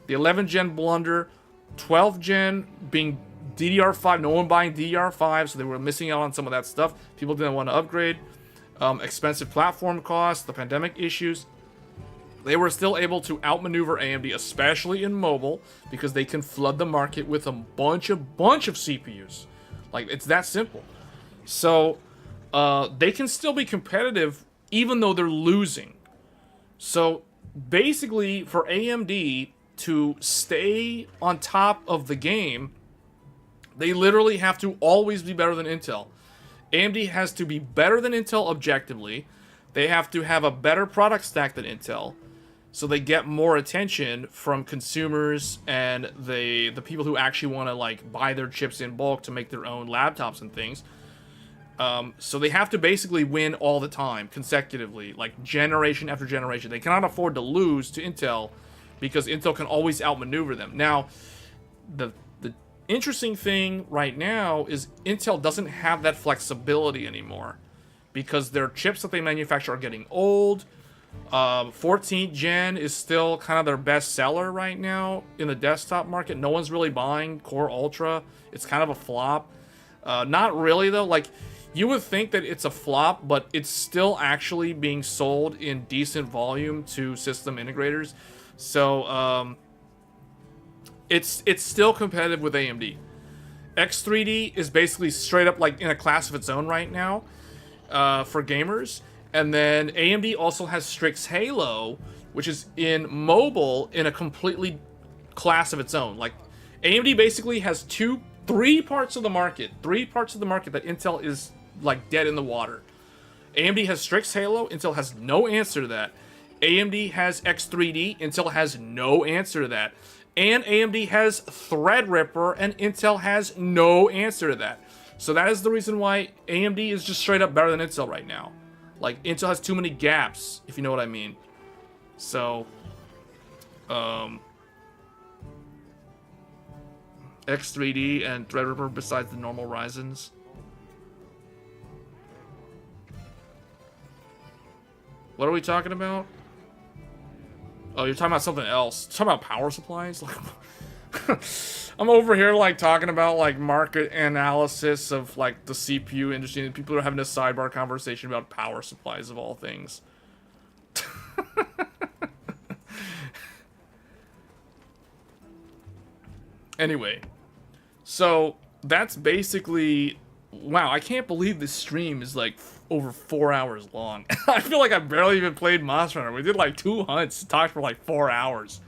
The 11th gen blunder, 12th gen being DDR5, no one buying DDR5, so they were missing out on some of that stuff. People didn't want to upgrade. Expensive platform costs, the pandemic issues. They were still able to outmaneuver AMD, especially in mobile, because they can flood the market with a bunch of CPUs. Like, it's that simple. So, they can still be competitive even though they're losing. So, basically, for AMD to stay on top of the game, they literally have to always be better than Intel. AMD has to be better than Intel objectively. They have to have a better product stack than Intel, so they get more attention from consumers and the people who actually want to like buy their chips in bulk to make their own laptops and things. So they have to basically win all the time, consecutively, like generation after generation. They cannot afford to lose to Intel because Intel can always outmaneuver them. Now, the interesting thing right now is Intel doesn't have that flexibility anymore because their chips that they manufacture are getting old. 14th gen is still kind of their best seller right now in the desktop market. No one's really buying Core Ultra. It's kind of a flop. Not really though. Like, you would think that it's a flop, but it's still actually being sold in decent volume to system integrators. So, it's still competitive with AMD. X3D is basically straight up like in a class of its own right now for gamers. And then AMD also has Strix Halo, which is in mobile in a completely class of its own. Like, AMD basically has three parts of the market that Intel is like dead in the water. AMD has Strix Halo, Intel has no answer to that. AMD has X3D, Intel has no answer to that. And AMD has Threadripper, and Intel has no answer to that. So that is the reason why AMD is just straight up better than Intel right now. Like, Intel has too many gaps, if you know what I mean. So, X3D and Threadripper besides the normal Ryzens. What are we talking about? Oh, you're talking about something else. You're talking about power supplies? Like, I'm over here like talking about like market analysis of like the CPU industry, and people are having a sidebar conversation about power supplies of all things. Anyway, so that's basically, wow, I can't believe this stream is like over 4 hours long. I feel like I barely even played Monster Hunter. We did like 2 hunts, talked for like 4 hours.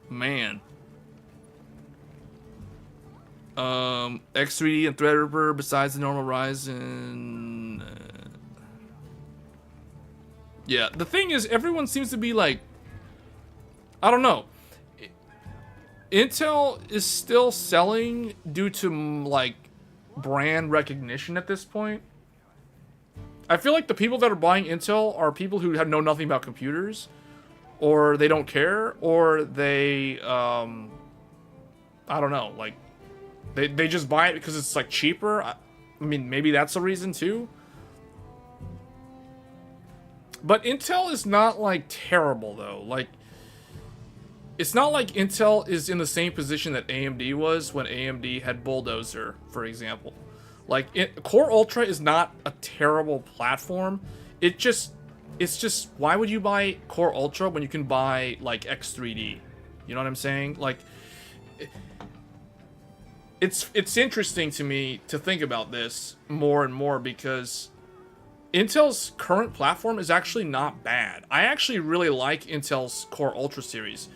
Man. X3D and Threadripper besides the normal Ryzen. Yeah, the thing is, everyone seems to be like, I don't know. Intel is still selling due to like brand recognition at this point. I feel like the people that are buying Intel are people who know nothing about computers, or they don't care, or they I don't know, like they just buy it because it's like cheaper. I mean, maybe that's a reason too. But Intel is not like terrible though. Like, it's not like Intel is in the same position that AMD was when AMD had Bulldozer, for example. Like, Core Ultra is not a terrible platform. It's just, why would you buy Core Ultra when you can buy, like, X3D? You know what I'm saying? Like, it's interesting to me to think about this more and more because Intel's current platform is actually not bad. I actually really like Intel's Core Ultra series.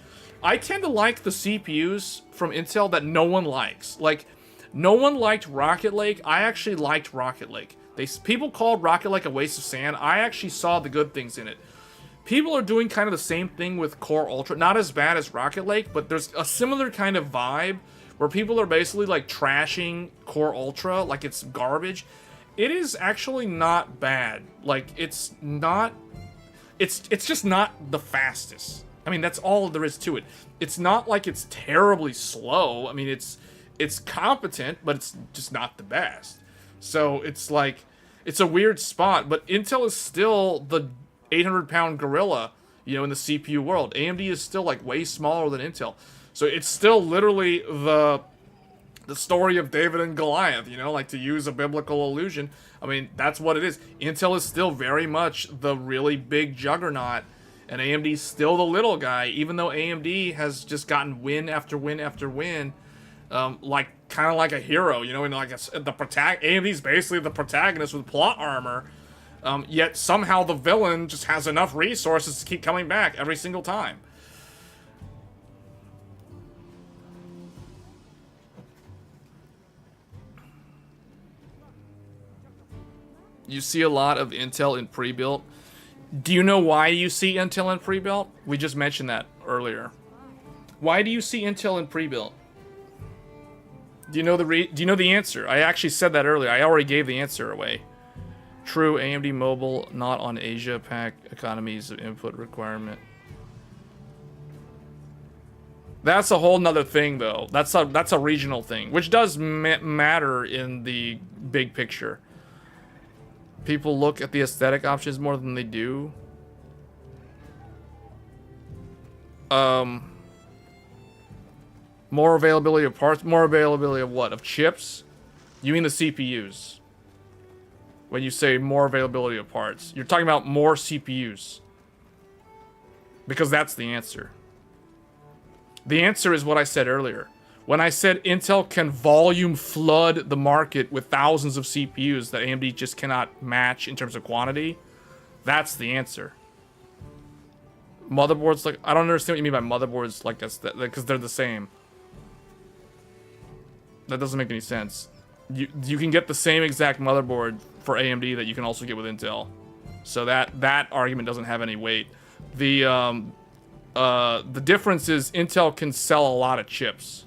I tend to like the CPUs from Intel that no one likes. Like, no one liked Rocket Lake. I actually liked Rocket Lake. People called Rocket Lake a waste of sand. I actually saw the good things in it. People are doing kind of the same thing with Core Ultra. Not as bad as Rocket Lake, but there's a similar kind of vibe where people are basically like trashing Core Ultra like it's garbage. It is actually not bad. Like, it's just not the fastest. I mean, that's all there is to it. It's not like it's terribly slow. I mean, it's competent, but it's just not the best. So it's like, it's a weird spot, but Intel is still the 800-pound gorilla, you know, in the CPU world. AMD is still like way smaller than Intel. So it's still literally the story of David and Goliath, you know, like, to use a biblical allusion. I mean, that's what it is. Intel is still very much the really big juggernaut, and AMD's still the little guy, even though AMD has just gotten win after win after win, like, kind of like a hero, you know, and like AMD's basically the protagonist with plot armor, yet somehow the villain just has enough resources to keep coming back every single time. You see a lot of Intel in pre-built. Do you know why you see Intel in pre-built? We just mentioned that earlier. Why do you see Intel in pre-built? Do you know the answer? I actually said that earlier. I already gave the answer away. True, AMD Mobile not on Asia Pac economies of input requirement. That's a whole nother thing, though. That's a regional thing, which does matter in the big picture. People look at the aesthetic options more than they do. More availability of parts. More availability of what? Of chips? You mean the CPUs? When you say more availability of parts, you're talking about more CPUs. Because that's the answer. The answer is what I said earlier. When I said Intel can volume flood the market with thousands of CPUs that AMD just cannot match in terms of quantity, that's the answer. Motherboards, like, I don't understand what you mean by motherboards like that's because they're the same. That doesn't make any sense. You can get the same exact motherboard for AMD that you can also get with Intel. So that argument doesn't have any weight. The difference is Intel can sell a lot of chips.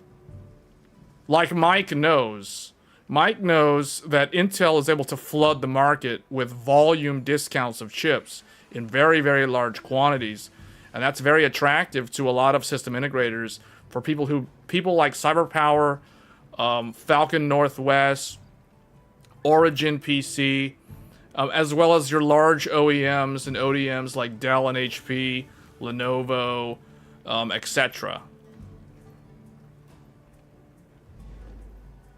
Like Mike knows that Intel is able to flood the market with volume discounts of chips in very, very large quantities. And that's very attractive to a lot of system integrators for people like CyberPower, Falcon Northwest, Origin PC, as well as your large OEMs and ODMs like Dell and HP, Lenovo, etc.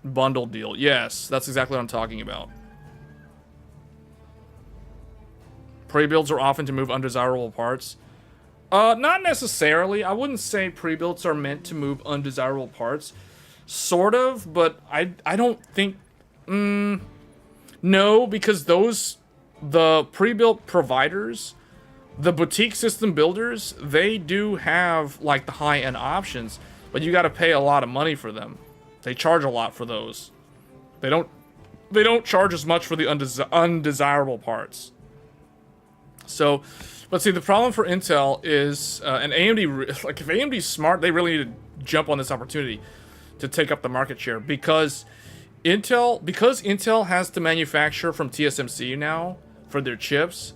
Bundle deal. Yes, that's exactly what I'm talking about. Pre-builds are often to move undesirable parts. Not necessarily. I wouldn't say pre-builds are meant to move undesirable parts. Sort of, but I don't think... no, because the pre-built providers, the boutique system builders, they do have, like, the high-end options, but you gotta pay a lot of money for them. They charge a lot for those. They don't charge as much for the undesirable parts. So, but see, the problem for Intel is, and AMD, like, if AMD's smart, they really need to jump on this opportunity to take up the market share, because Intel has to manufacture from TSMC now for their chips.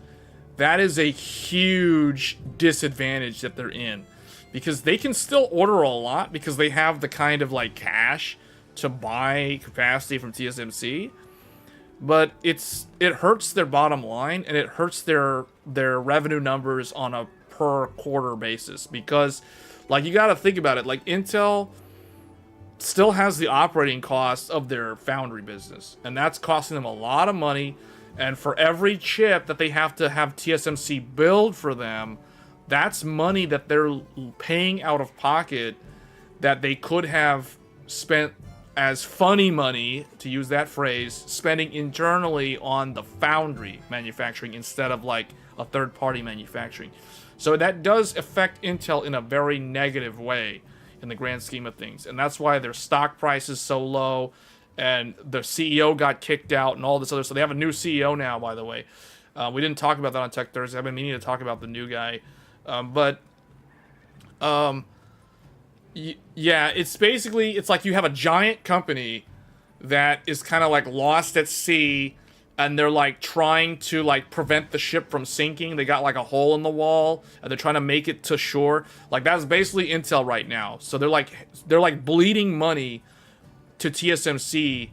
That is a huge disadvantage that they're in, because they can still order a lot because they have the kind of, like, cash to buy capacity from TSMC, but it hurts their bottom line, and it hurts their revenue numbers on a per quarter basis, because, like, you got to think about it, like, Intel still has the operating costs of their foundry business, and that's costing them a lot of money. And for every chip that they have to have TSMC build for them, that's money that they're paying out of pocket that they could have spent as funny money, to use that phrase, spending internally on the foundry manufacturing instead of, like, a third-party manufacturing. So that does affect Intel in a very negative way in the grand scheme of things. And that's why their stock price is so low, and the CEO got kicked out and all this other stuff. They have a new CEO now, by the way. We didn't talk about that on Tech Thursday. I've been meaning to talk about the new guy. Yeah, it's basically, it's like you have a giant company that is kind of like lost at sea, and they're like trying to like prevent the ship from sinking. They got like a hole in the wall, and they're trying to make it to shore. Like, that's basically Intel right now. So they're like bleeding money to TSMC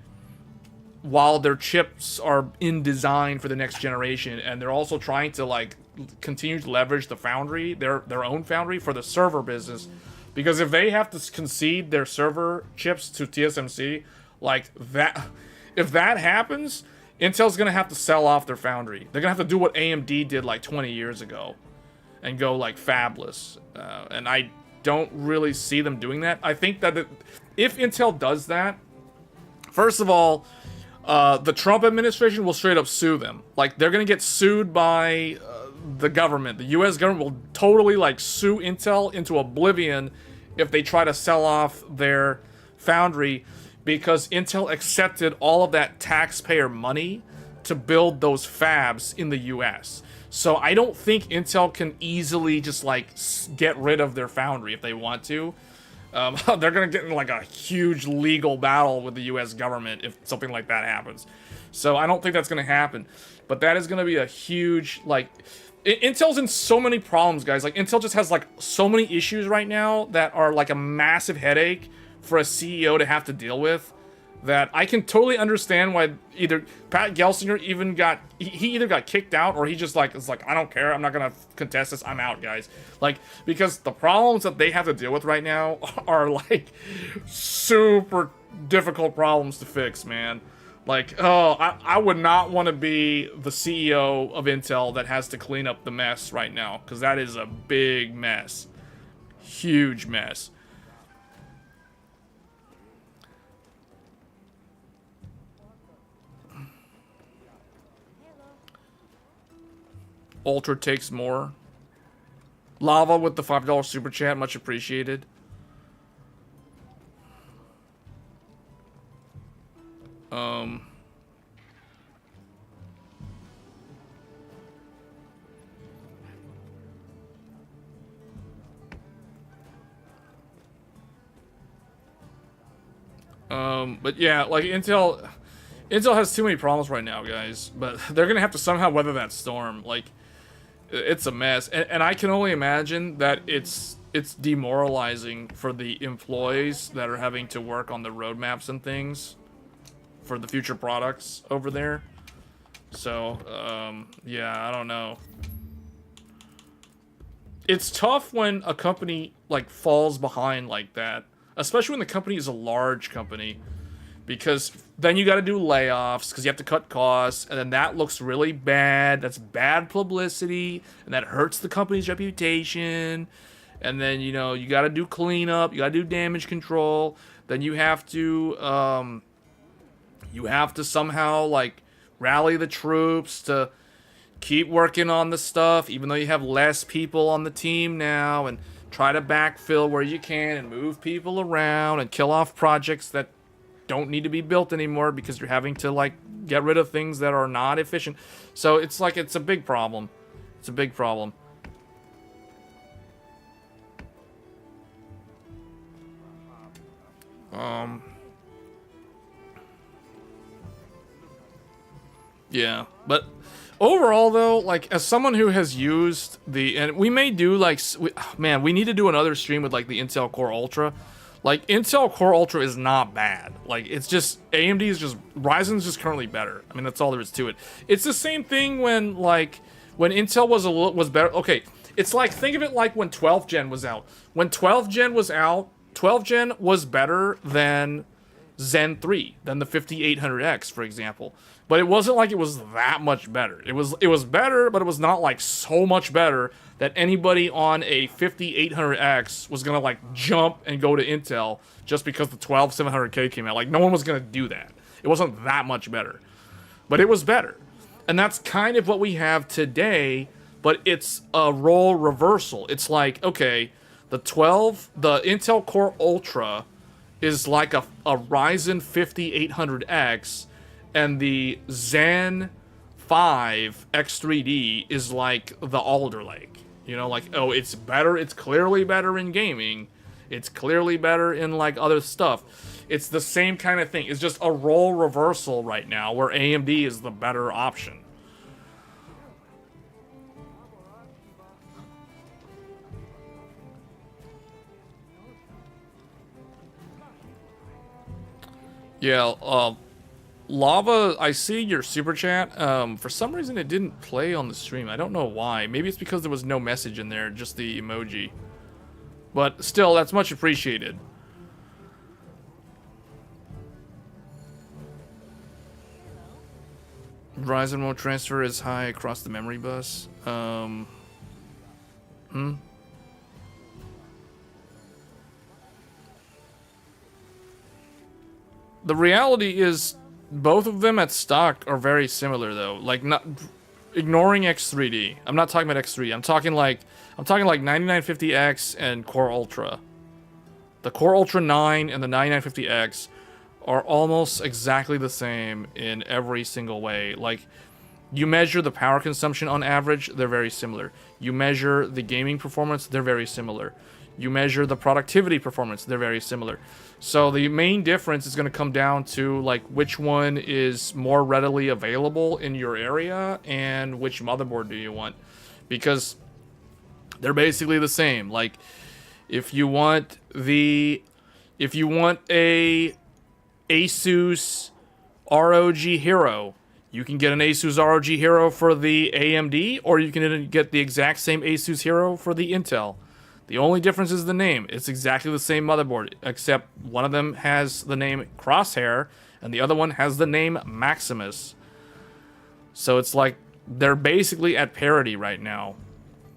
while their chips are in design for the next generation, and they're also trying to like continue to leverage the foundry, their own foundry, for the server business. Because if they have to concede their server chips to TSMC, like that, if that happens, Intel's gonna have to sell off their foundry. They're gonna have to do what AMD did like 20 years ago and go like fabless. And I don't really see them doing that. I think that if Intel does that, first of all, the Trump administration will straight up sue them. Like, they're gonna get sued by the government. The US government will totally like sue Intel into oblivion if they try to sell off their foundry, because Intel accepted all of that taxpayer money to build those fabs in the US. So I don't think Intel can easily just like get rid of their foundry if they want to. They're gonna get in like a huge legal battle with the US government if something like that happens. So I don't think that's gonna happen. But that is gonna be a huge, like, Intel's in so many problems, guys. Like, Intel just has like so many issues right now that are like a massive headache for a CEO to have to deal with, that I can totally understand why either Pat Gelsinger even got, he either got kicked out, or he just like is like, I don't care, I'm not gonna contest this, I'm out, guys. Like, because the problems that they have to deal with right now are like super difficult problems to fix, man. Like, oh, I would not want to be the CEO of Intel that has to clean up the mess right now, because that is a big mess. Huge mess. Ultra takes more. Lava with the $5 super chat, much appreciated. But yeah, like Intel has too many problems right now, guys, but they're gonna have to somehow weather that storm. Like, it's a mess, and I can only imagine that it's demoralizing for the employees that are having to work on the roadmaps and things for the future products over there. So, yeah, I don't know. it's tough when a company like falls behind like that, especially when the company is a large company, because then you got to do layoffs because you have to cut costs, and then that looks really bad. That's bad publicity, and that hurts the company's reputation. And then, you know, you got to do cleanup, you got to do damage control. Then you have to somehow like rally the troops to keep working on the stuff, even though you have less people on the team now, and try to backfill where you can and move people around and kill off projects that don't need to be built anymore because you're having to like get rid of things that are not efficient. So it's like, it's a big problem. It's a big problem. Yeah, but overall though, like as someone who has used and we may do like, man, we need to do another stream with like the Intel Core Ultra. Like Intel Core Ultra is not bad. Like it's just, AMD is just, Ryzen's just currently better. I mean, that's all there is to it. It's the same thing when Intel was better. Okay, it's like, think of it like when 12th gen was out. When 12th gen was out, 12th gen was better than Zen 3, than the 5800X, for example. But it wasn't like it was that much better. It was better, but it was not like so much better that anybody on a 5800X was gonna like jump and go to Intel just because the 12700K came out. Like no one was gonna do that. It wasn't that much better, but it was better. And that's kind of what we have today, but it's a role reversal. It's like, okay, the Intel Core Ultra is like a Ryzen 5800X, and the Zen 5 X3D is like the Alder Lake. You know, like, oh, it's better. It's clearly better in gaming. It's clearly better in like other stuff. It's the same kind of thing. It's just a role reversal right now where AMD is the better option. Yeah, Lava, I see your super chat. For some reason it didn't play on the stream. I don't know why. Maybe it's because there was no message in there, just the emoji. But still, that's much appreciated. Ryzen won't transfer as high across the memory bus. The reality is, both of them at stock are very similar though. Like, not ignoring X3D. I'm not talking about X3. I'm talking like 9950X and Core Ultra. The Core Ultra 9 and the 9950X are almost exactly the same in every single way. Like, you measure the power consumption on average, they're very similar. You measure the gaming performance, they're very similar. You measure the productivity performance, they're very similar. So the main difference is going to come down to like which one is more readily available in your area and which motherboard do you want, because they're basically the same. Like if you want a Asus ROG Hero, you can get an Asus ROG Hero for the AMD, or you can get the exact same Asus Hero for the Intel. The only difference is the name. It's exactly the same motherboard, except one of them has the name Crosshair, and the other one has the name Maximus. So it's like, they're basically at parity right now.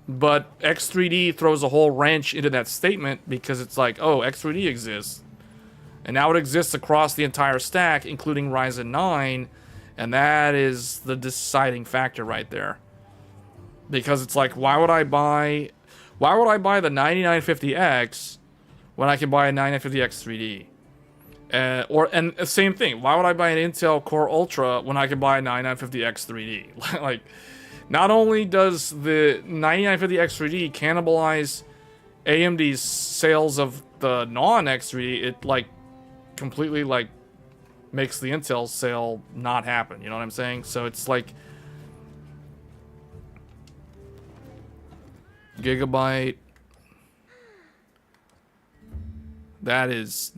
But X3D throws a whole wrench into that statement, because it's like, oh, X3D exists. And now it exists across the entire stack, including Ryzen 9, and that is the deciding factor right there. Because it's like, why would I buy the 9950X when I can buy a 9950X 3D? And the same thing, why would I buy an Intel Core Ultra when I can buy a 9950X 3D? Like, not only does the 9950X 3D cannibalize AMD's sales of the non-X3D, it like completely like makes the Intel sale not happen. You know what I'm saying? So it's like, Gigabyte. That is,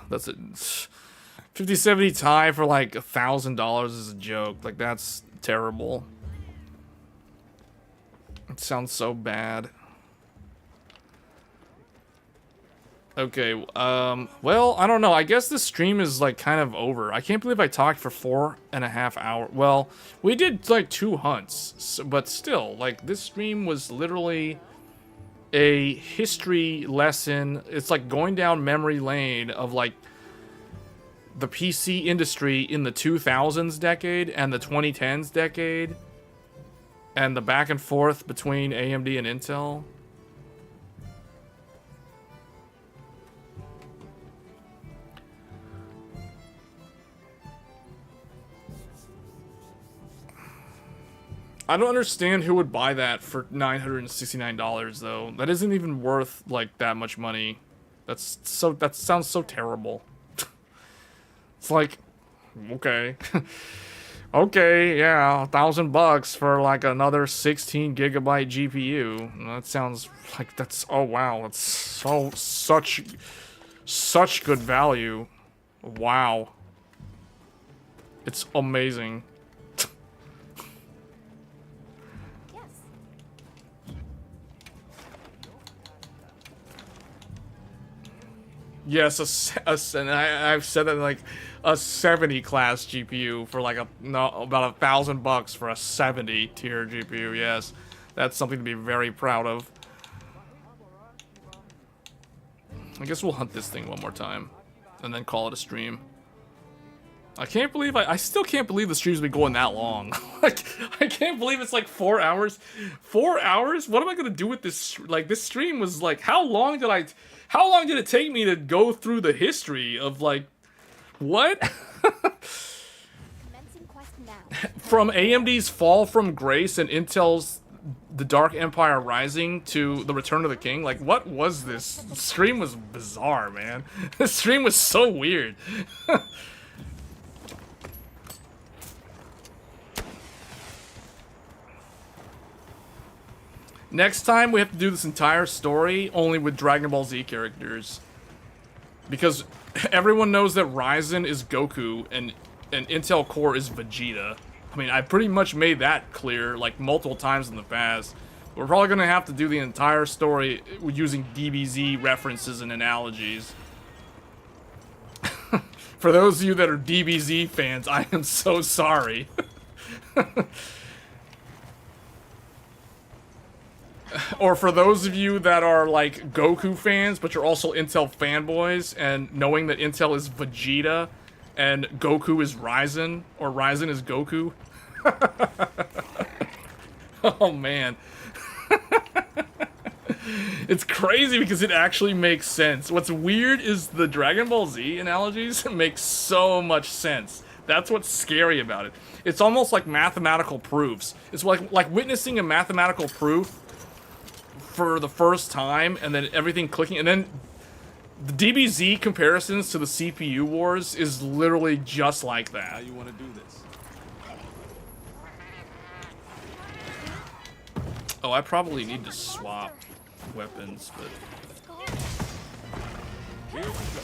that's a 5070 Ti for like $1,000 is a joke. Like, that's terrible. It sounds so bad. Okay, well, I don't know. I guess this stream is, like, kind of over. I can't believe I talked for 4.5 hours. Well, we did, like, 2 hunts, but still, like, this stream was literally a history lesson. It's like going down memory lane of, like, the PC industry in the 2000s decade and the 2010s decade, and the back and forth between AMD and Intel. I don't understand who would buy that for $969 though. That isn't even worth like that much money. That sounds so terrible. It's like, okay. Okay, yeah, $1,000 for like another 16 gigabyte GPU. That sounds like oh wow, that's such good value. Wow. It's amazing. Yes, and I've said that like a 70 class GPU for like about $1,000 for a 70 tier GPU. Yes, that's something to be very proud of. I guess we'll hunt this thing one more time, and then call it a stream. I can't believe I still can't believe the stream's been going that long. Like, I can't believe it's like 4 hours. 4 hours? What am I gonna do with this? Like, this stream was like, how long did it take me to go through the history of like, what? From AMD's fall from grace and Intel's The Dark Empire Rising to The Return of the King. Like, what was this? The stream was bizarre, man. This stream was so weird. Next time, we have to do this entire story only with Dragon Ball Z characters. Because everyone knows that Ryzen is Goku and Intel Core is Vegeta. I mean, I pretty much made that clear, like, multiple times in the past. We're probably going to have to do the entire story using DBZ references and analogies. For those of you that are DBZ fans, I am so sorry. Or for those of you that are like Goku fans, but you're also Intel fanboys, and knowing that Intel is Vegeta and Goku is Ryzen, or Ryzen is Goku. Oh man. It's crazy because it actually makes sense. What's weird is the Dragon Ball Z analogies make so much sense. That's what's scary about it. It's almost like mathematical proofs. It's like witnessing a mathematical proof for the first time, and then everything clicking, and then the DBZ comparisons to the CPU wars is literally just like that. How you want to do this? Oh, I probably need to swap weapons, but Here we go.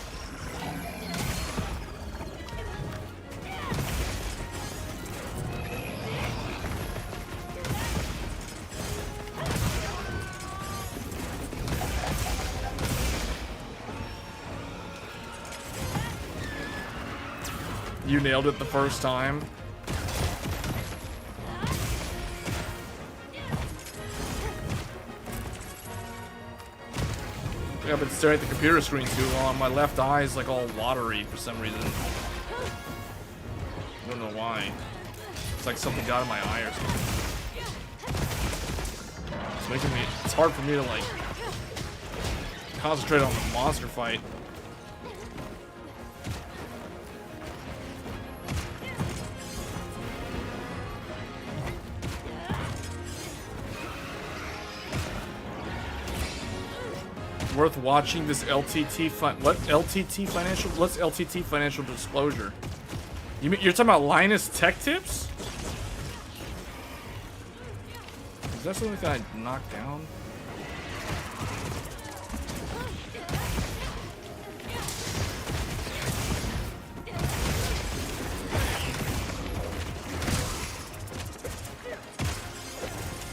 you nailed it the first time. I've been staring at the computer screen too long. My left eye is like all watery for some reason. I don't know why. It's like something got in my eye or something. It's making me. It's hard for me to like concentrate on the monster fight. Worth watching this LTT what LTT financial? What's LTT financial disclosure? You're talking about Linus Tech Tips? Is that something that I knocked down?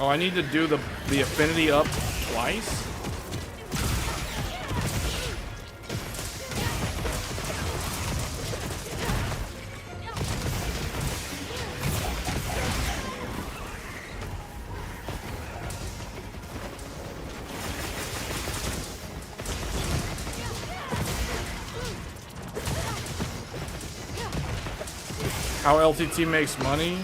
Oh, I need to do the affinity up twice? How LTT makes money?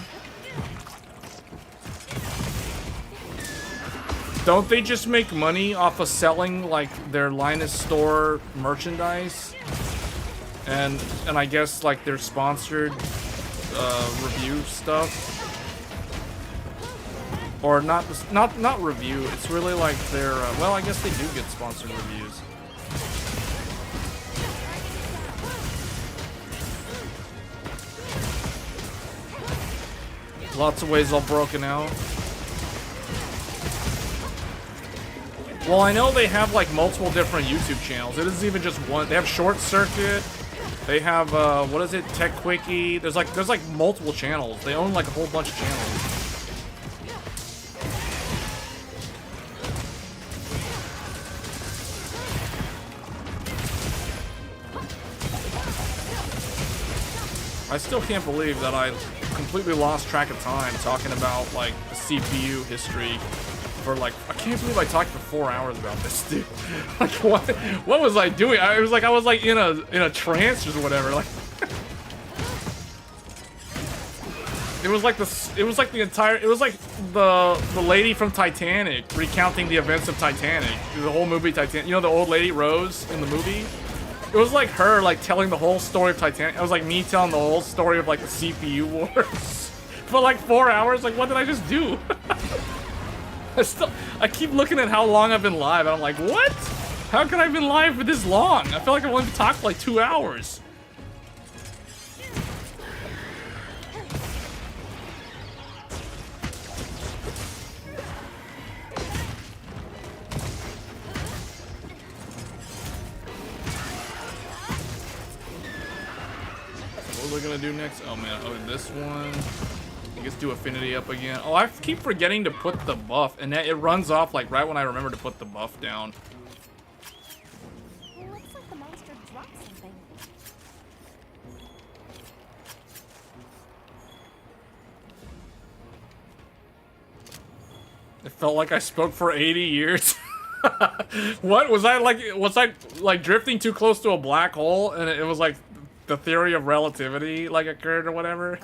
Don't they just make money off of selling like their Linus store merchandise? And I guess like their sponsored review stuff? Or not review, it's really like their well, I guess they do get sponsored reviews. Lots of ways all broken out. Well, I know they have like multiple different YouTube channels. It isn't even just one. They have Short Circuit. They have what is it? Tech Quickie. There's like multiple channels. They own like a whole bunch of channels. I still can't believe that I completely lost track of time talking about like the CPU history for like, I can't believe I talked for 4 hours about this, dude. Like what was I doing? I was like in a trance or whatever. Like it was like the lady from Titanic recounting the events of Titanic. The whole movie Titanic. You know the old lady Rose in the movie? It was like her like telling the whole story of Titanic. It was like me telling the whole story of like the CPU wars for like 4 hours. Like what did I just do? I keep looking at how long I've been live and I'm like, what? How could I have been live for this long? I feel like I've only talked for like 2 hours. What are we gonna do next? Oh man, oh this one. I guess do affinity up again. Oh, I keep forgetting to put the buff, and it runs off like right when I remember to put the buff down. Looks like the monster dropped something. It felt like I spoke for 80 years. What was I like drifting too close to a black hole, and it was like the theory of relativity like occurred or whatever?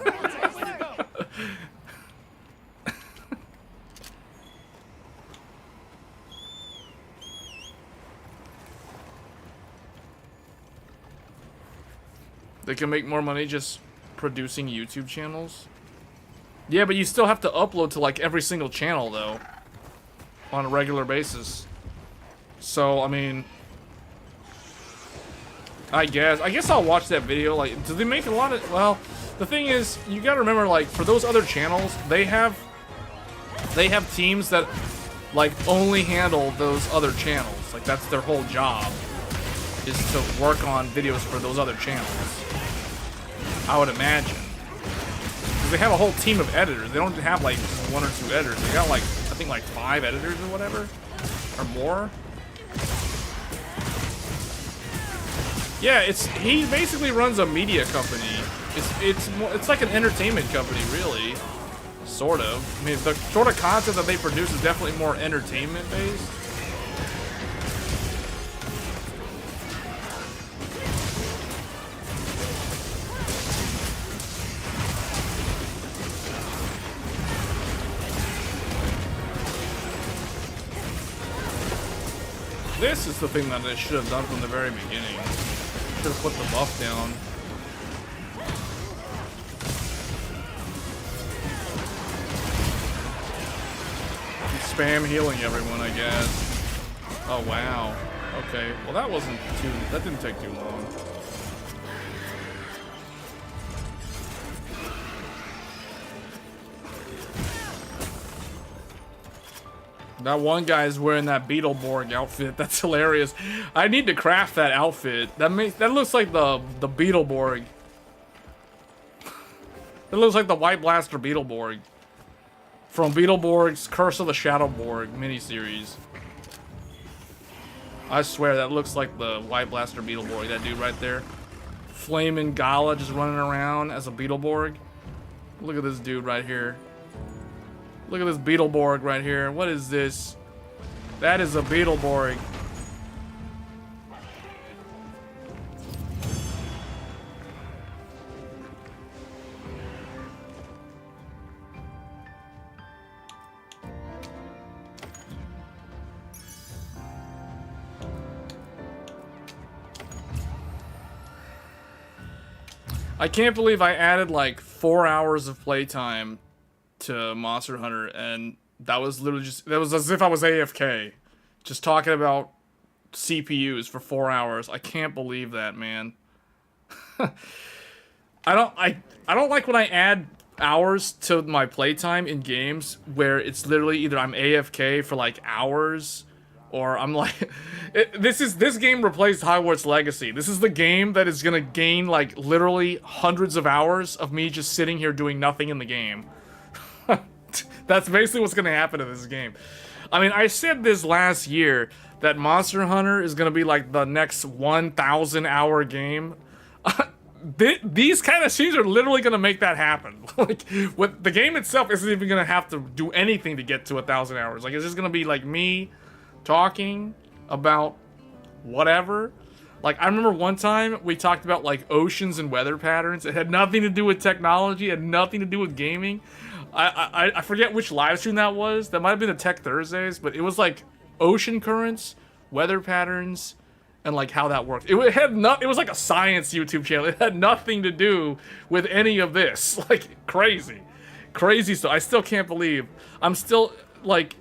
They can make more money just producing YouTube channels. Yeah, but you still have to upload to like every single channel though, on a regular basis. So I mean, I guess I'll watch that video. Like, do they make a lot of? Well, the thing is, you gotta remember, like for those other channels, they have teams that like only handle those other channels. Like that's their whole job, is to work on videos for those other channels. I would imagine. Because they have a whole team of editors. They don't have like 1 or 2 editors. They got like, I think like 5 editors or whatever. Or more. Yeah, he basically runs a media company. It's like an entertainment company, really. Sort of. I mean, the sort of content that they produce is definitely more entertainment based. This is the thing that I should have done from the very beginning. Should have put the buff down. Spam healing everyone, I guess. Oh wow. Okay. Well, that didn't take too long. That one guy's wearing that Beetleborg outfit. That's hilarious. I need to craft that outfit. That looks like the Beetleborg. It looks like the White Blaster Beetleborg from Beetleborg's Curse of the Shadowborg miniseries. I swear that looks like the White Blaster Beetleborg. That dude right there, Flamin' Gala, just running around as a Beetleborg. Look at this dude right here. Look at this Beetleborg right here. What is this? That is a Beetleborg. I can't believe I added like 4 hours of playtime to Monster Hunter, and that was literally that was as if I was AFK, just talking about CPUs for 4 hours. I can't believe that, man. I don't like when I add hours to my playtime in games where it's literally either I'm AFK for like hours, or I'm like, this game replaced Hogwarts Legacy. This is the game that is gonna gain like literally hundreds of hours of me just sitting here doing nothing in the game. That's basically what's gonna happen in this game. I mean, I said this last year that Monster Hunter is gonna be like the next 1,000 hour game. These kind of scenes are literally gonna make that happen. Like, with the game itself isn't even gonna have to do anything to get to 1,000 hours. Like, it's just gonna be like me talking about whatever. Like, I remember one time we talked about like oceans and weather patterns. It had nothing to do with technology. It had nothing to do with gaming. I forget which live stream that was. That might have been the Tech Thursdays, but it was like ocean currents, weather patterns, and like how that worked. It was like a science YouTube channel. It had nothing to do with any of this. Like, crazy stuff. I still can't believe. I'm still like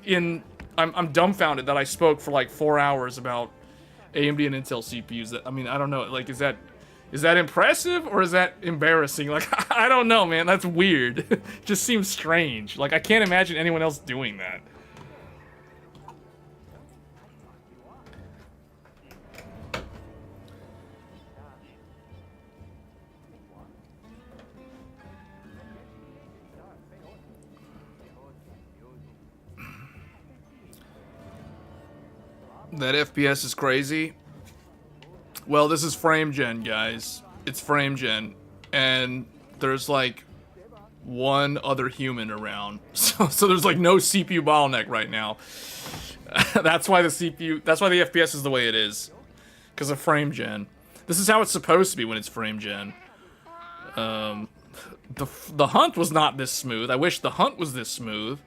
I'm dumbfounded that I spoke for like 4 hours about AMD and Intel CPUs. That, I mean, I don't know. Like, is that impressive or is that embarrassing? Like, I don't know, man. That's weird. It just seems strange. Like, I can't imagine anyone else doing that. That FPS is crazy. Well, this is frame gen, guys. It's frame gen. And there's like one other human around. So there's like no CPU bottleneck right now. That's why the FPS is the way it is. Because of frame gen. This is how it's supposed to be when it's frame gen. The hunt was not this smooth. I wish the hunt was this smooth.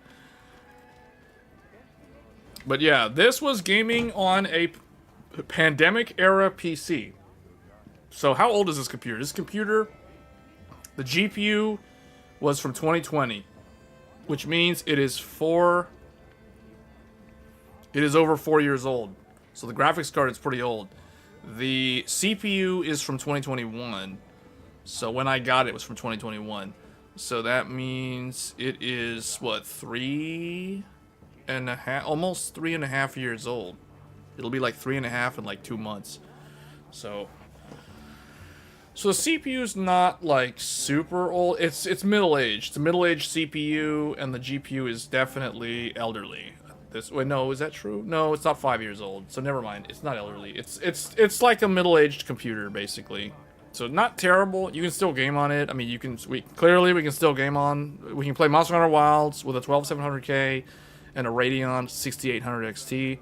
But yeah, this was gaming on a pandemic era PC. So how old is this computer? This computer, the GPU was from 2020, which means it is over 4 years old. So the graphics card is pretty old. The CPU is from 2021. So when I got it, it was from 2021. So that means it is what, almost 3.5 years old. It'll be like 3.5 in like 2 months. So the CPU's not like super old. It's middle-aged. It's a middle-aged CPU, and the GPU is definitely elderly. No, is that true? No, it's not 5 years old. So never mind. It's not elderly. It's like a middle-aged computer basically. So not terrible. You can still game on it. I mean, we can still game on. We can play Monster Hunter Wilds with a 12700K and a Radeon 6800 XT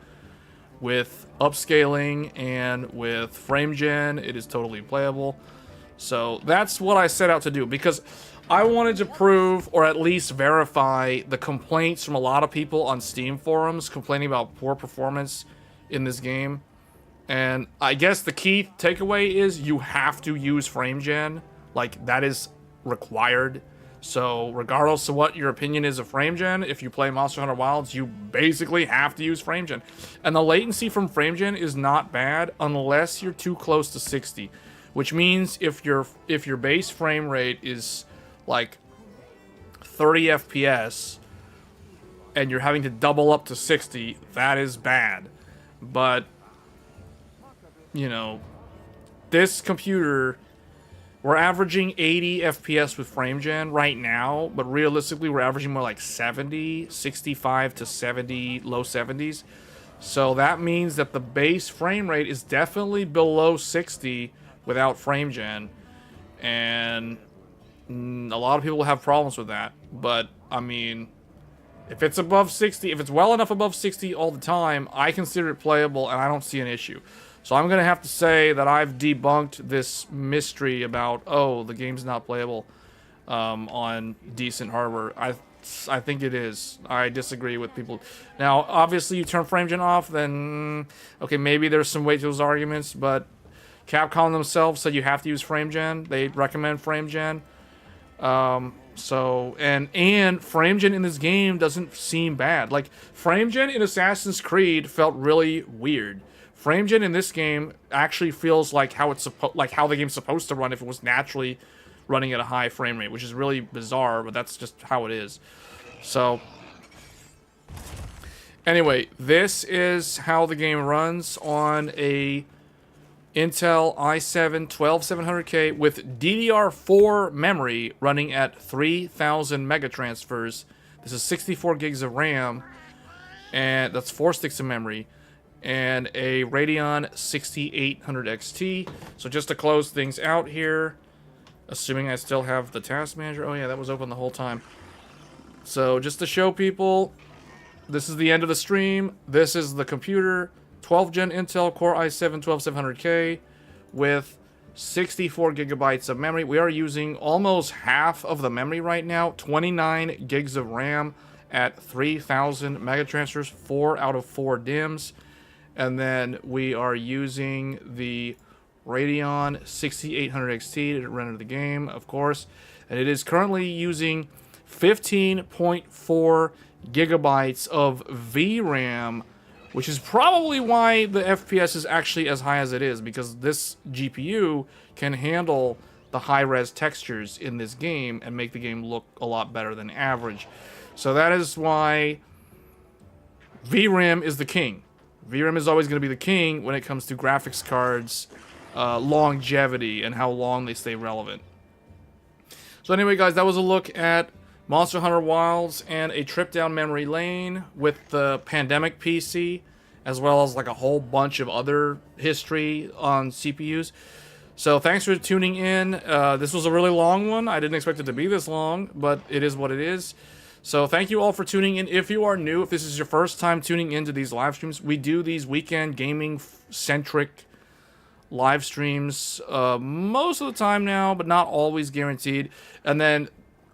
with upscaling and with frame gen. It is totally playable. So that's what I set out to do, because I wanted to prove, or at least verify, the complaints from a lot of people on Steam forums complaining about poor performance in this game. And I guess the key takeaway is you have to use frame gen. Like, that is required. So regardless of what your opinion is of frame gen, if you play Monster Hunter Wilds, you basically have to use frame gen. And the latency from frame gen is not bad unless you're too close to 60, which means if your base frame rate is like 30 FPS and you're having to double up to 60, that is bad. But you know, this computer, we're averaging 80 FPS with frame gen right now, but realistically we're averaging more like 70, 65 to 70, low 70s. So that means that the base frame rate is definitely below 60 without frame gen. And a lot of people have problems with that. But, I mean, if it's above 60, if it's well enough above 60 all the time, I consider it playable and I don't see an issue. So I'm going to have to say that I've debunked this mystery about, oh, the game's not playable on decent hardware. I think it is. I disagree with people. Now, obviously, you turn frame gen off, then, okay, maybe there's some weight to those arguments, but Capcom themselves said you have to use frame gen. They recommend frame gen. So, and frame gen in this game doesn't seem bad. Like, frame gen in Assassin's Creed felt really weird. Frame gen in this game actually feels like how the game's supposed to run if it was naturally running at a high frame rate, which is really bizarre, but that's just how it is. So, anyway, this is how the game runs on a Intel i7-12700K with DDR4 memory running at 3,000 megatransfers. This is 64 gigs of RAM, and that's 4 sticks of memory, and a Radeon 6800 XT. So just to close things out here, assuming I still have the task manager. Oh yeah, that was open the whole time. So just to show people, this is the end of the stream. This is the computer. 12 gen Intel Core i7-12700K with 64 gigabytes of memory. We are using almost half of the memory right now. 29 gigs of RAM at 3,000 megatransfers, 4 out of 4 DIMMs. And then we are using the Radeon 6800 XT to render the game, of course. And it is currently using 15.4 gigabytes of VRAM, which is probably why the FPS is actually as high as it is, because this GPU can handle the high-res textures in this game and make the game look a lot better than average. So that is why VRAM is the king. VRAM is always going to be the king when it comes to graphics cards, longevity, and how long they stay relevant. So anyway, guys, that was a look at Monster Hunter Wilds and a trip down memory lane with the Pandemic PC, as well as like a whole bunch of other history on CPUs. So thanks for tuning in. This was a really long one. I didn't expect it to be this long, but it is what it is. So thank you all for tuning in. If you are new, if this is your first time tuning into these live streams, we do these weekend gaming-centric live streams most of the time now, but not always guaranteed. And then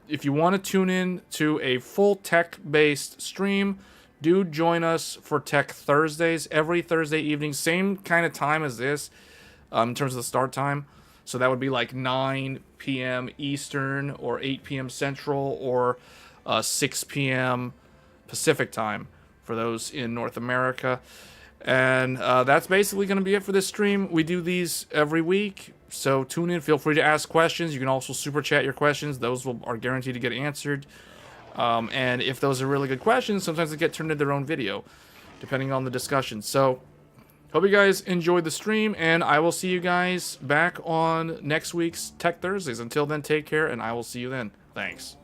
if you want to tune in to a full tech-based stream, do join us for Tech Thursdays every Thursday evening, same kind of time as this in terms of the start time. So that would be like 9 p.m. Eastern or 8 p.m. Central or 6 p.m. Pacific time for those in North America. And that's basically going to be it for this stream. We do these every week. So tune in, feel free to ask questions. You can also super chat your questions. Those are guaranteed to get answered. And if those are really good questions, sometimes they get turned into their own video, depending on the discussion. So hope you guys enjoyed the stream, and I will see you guys back on next week's Tech Thursdays. Until then, take care, and I will see you then. Thanks.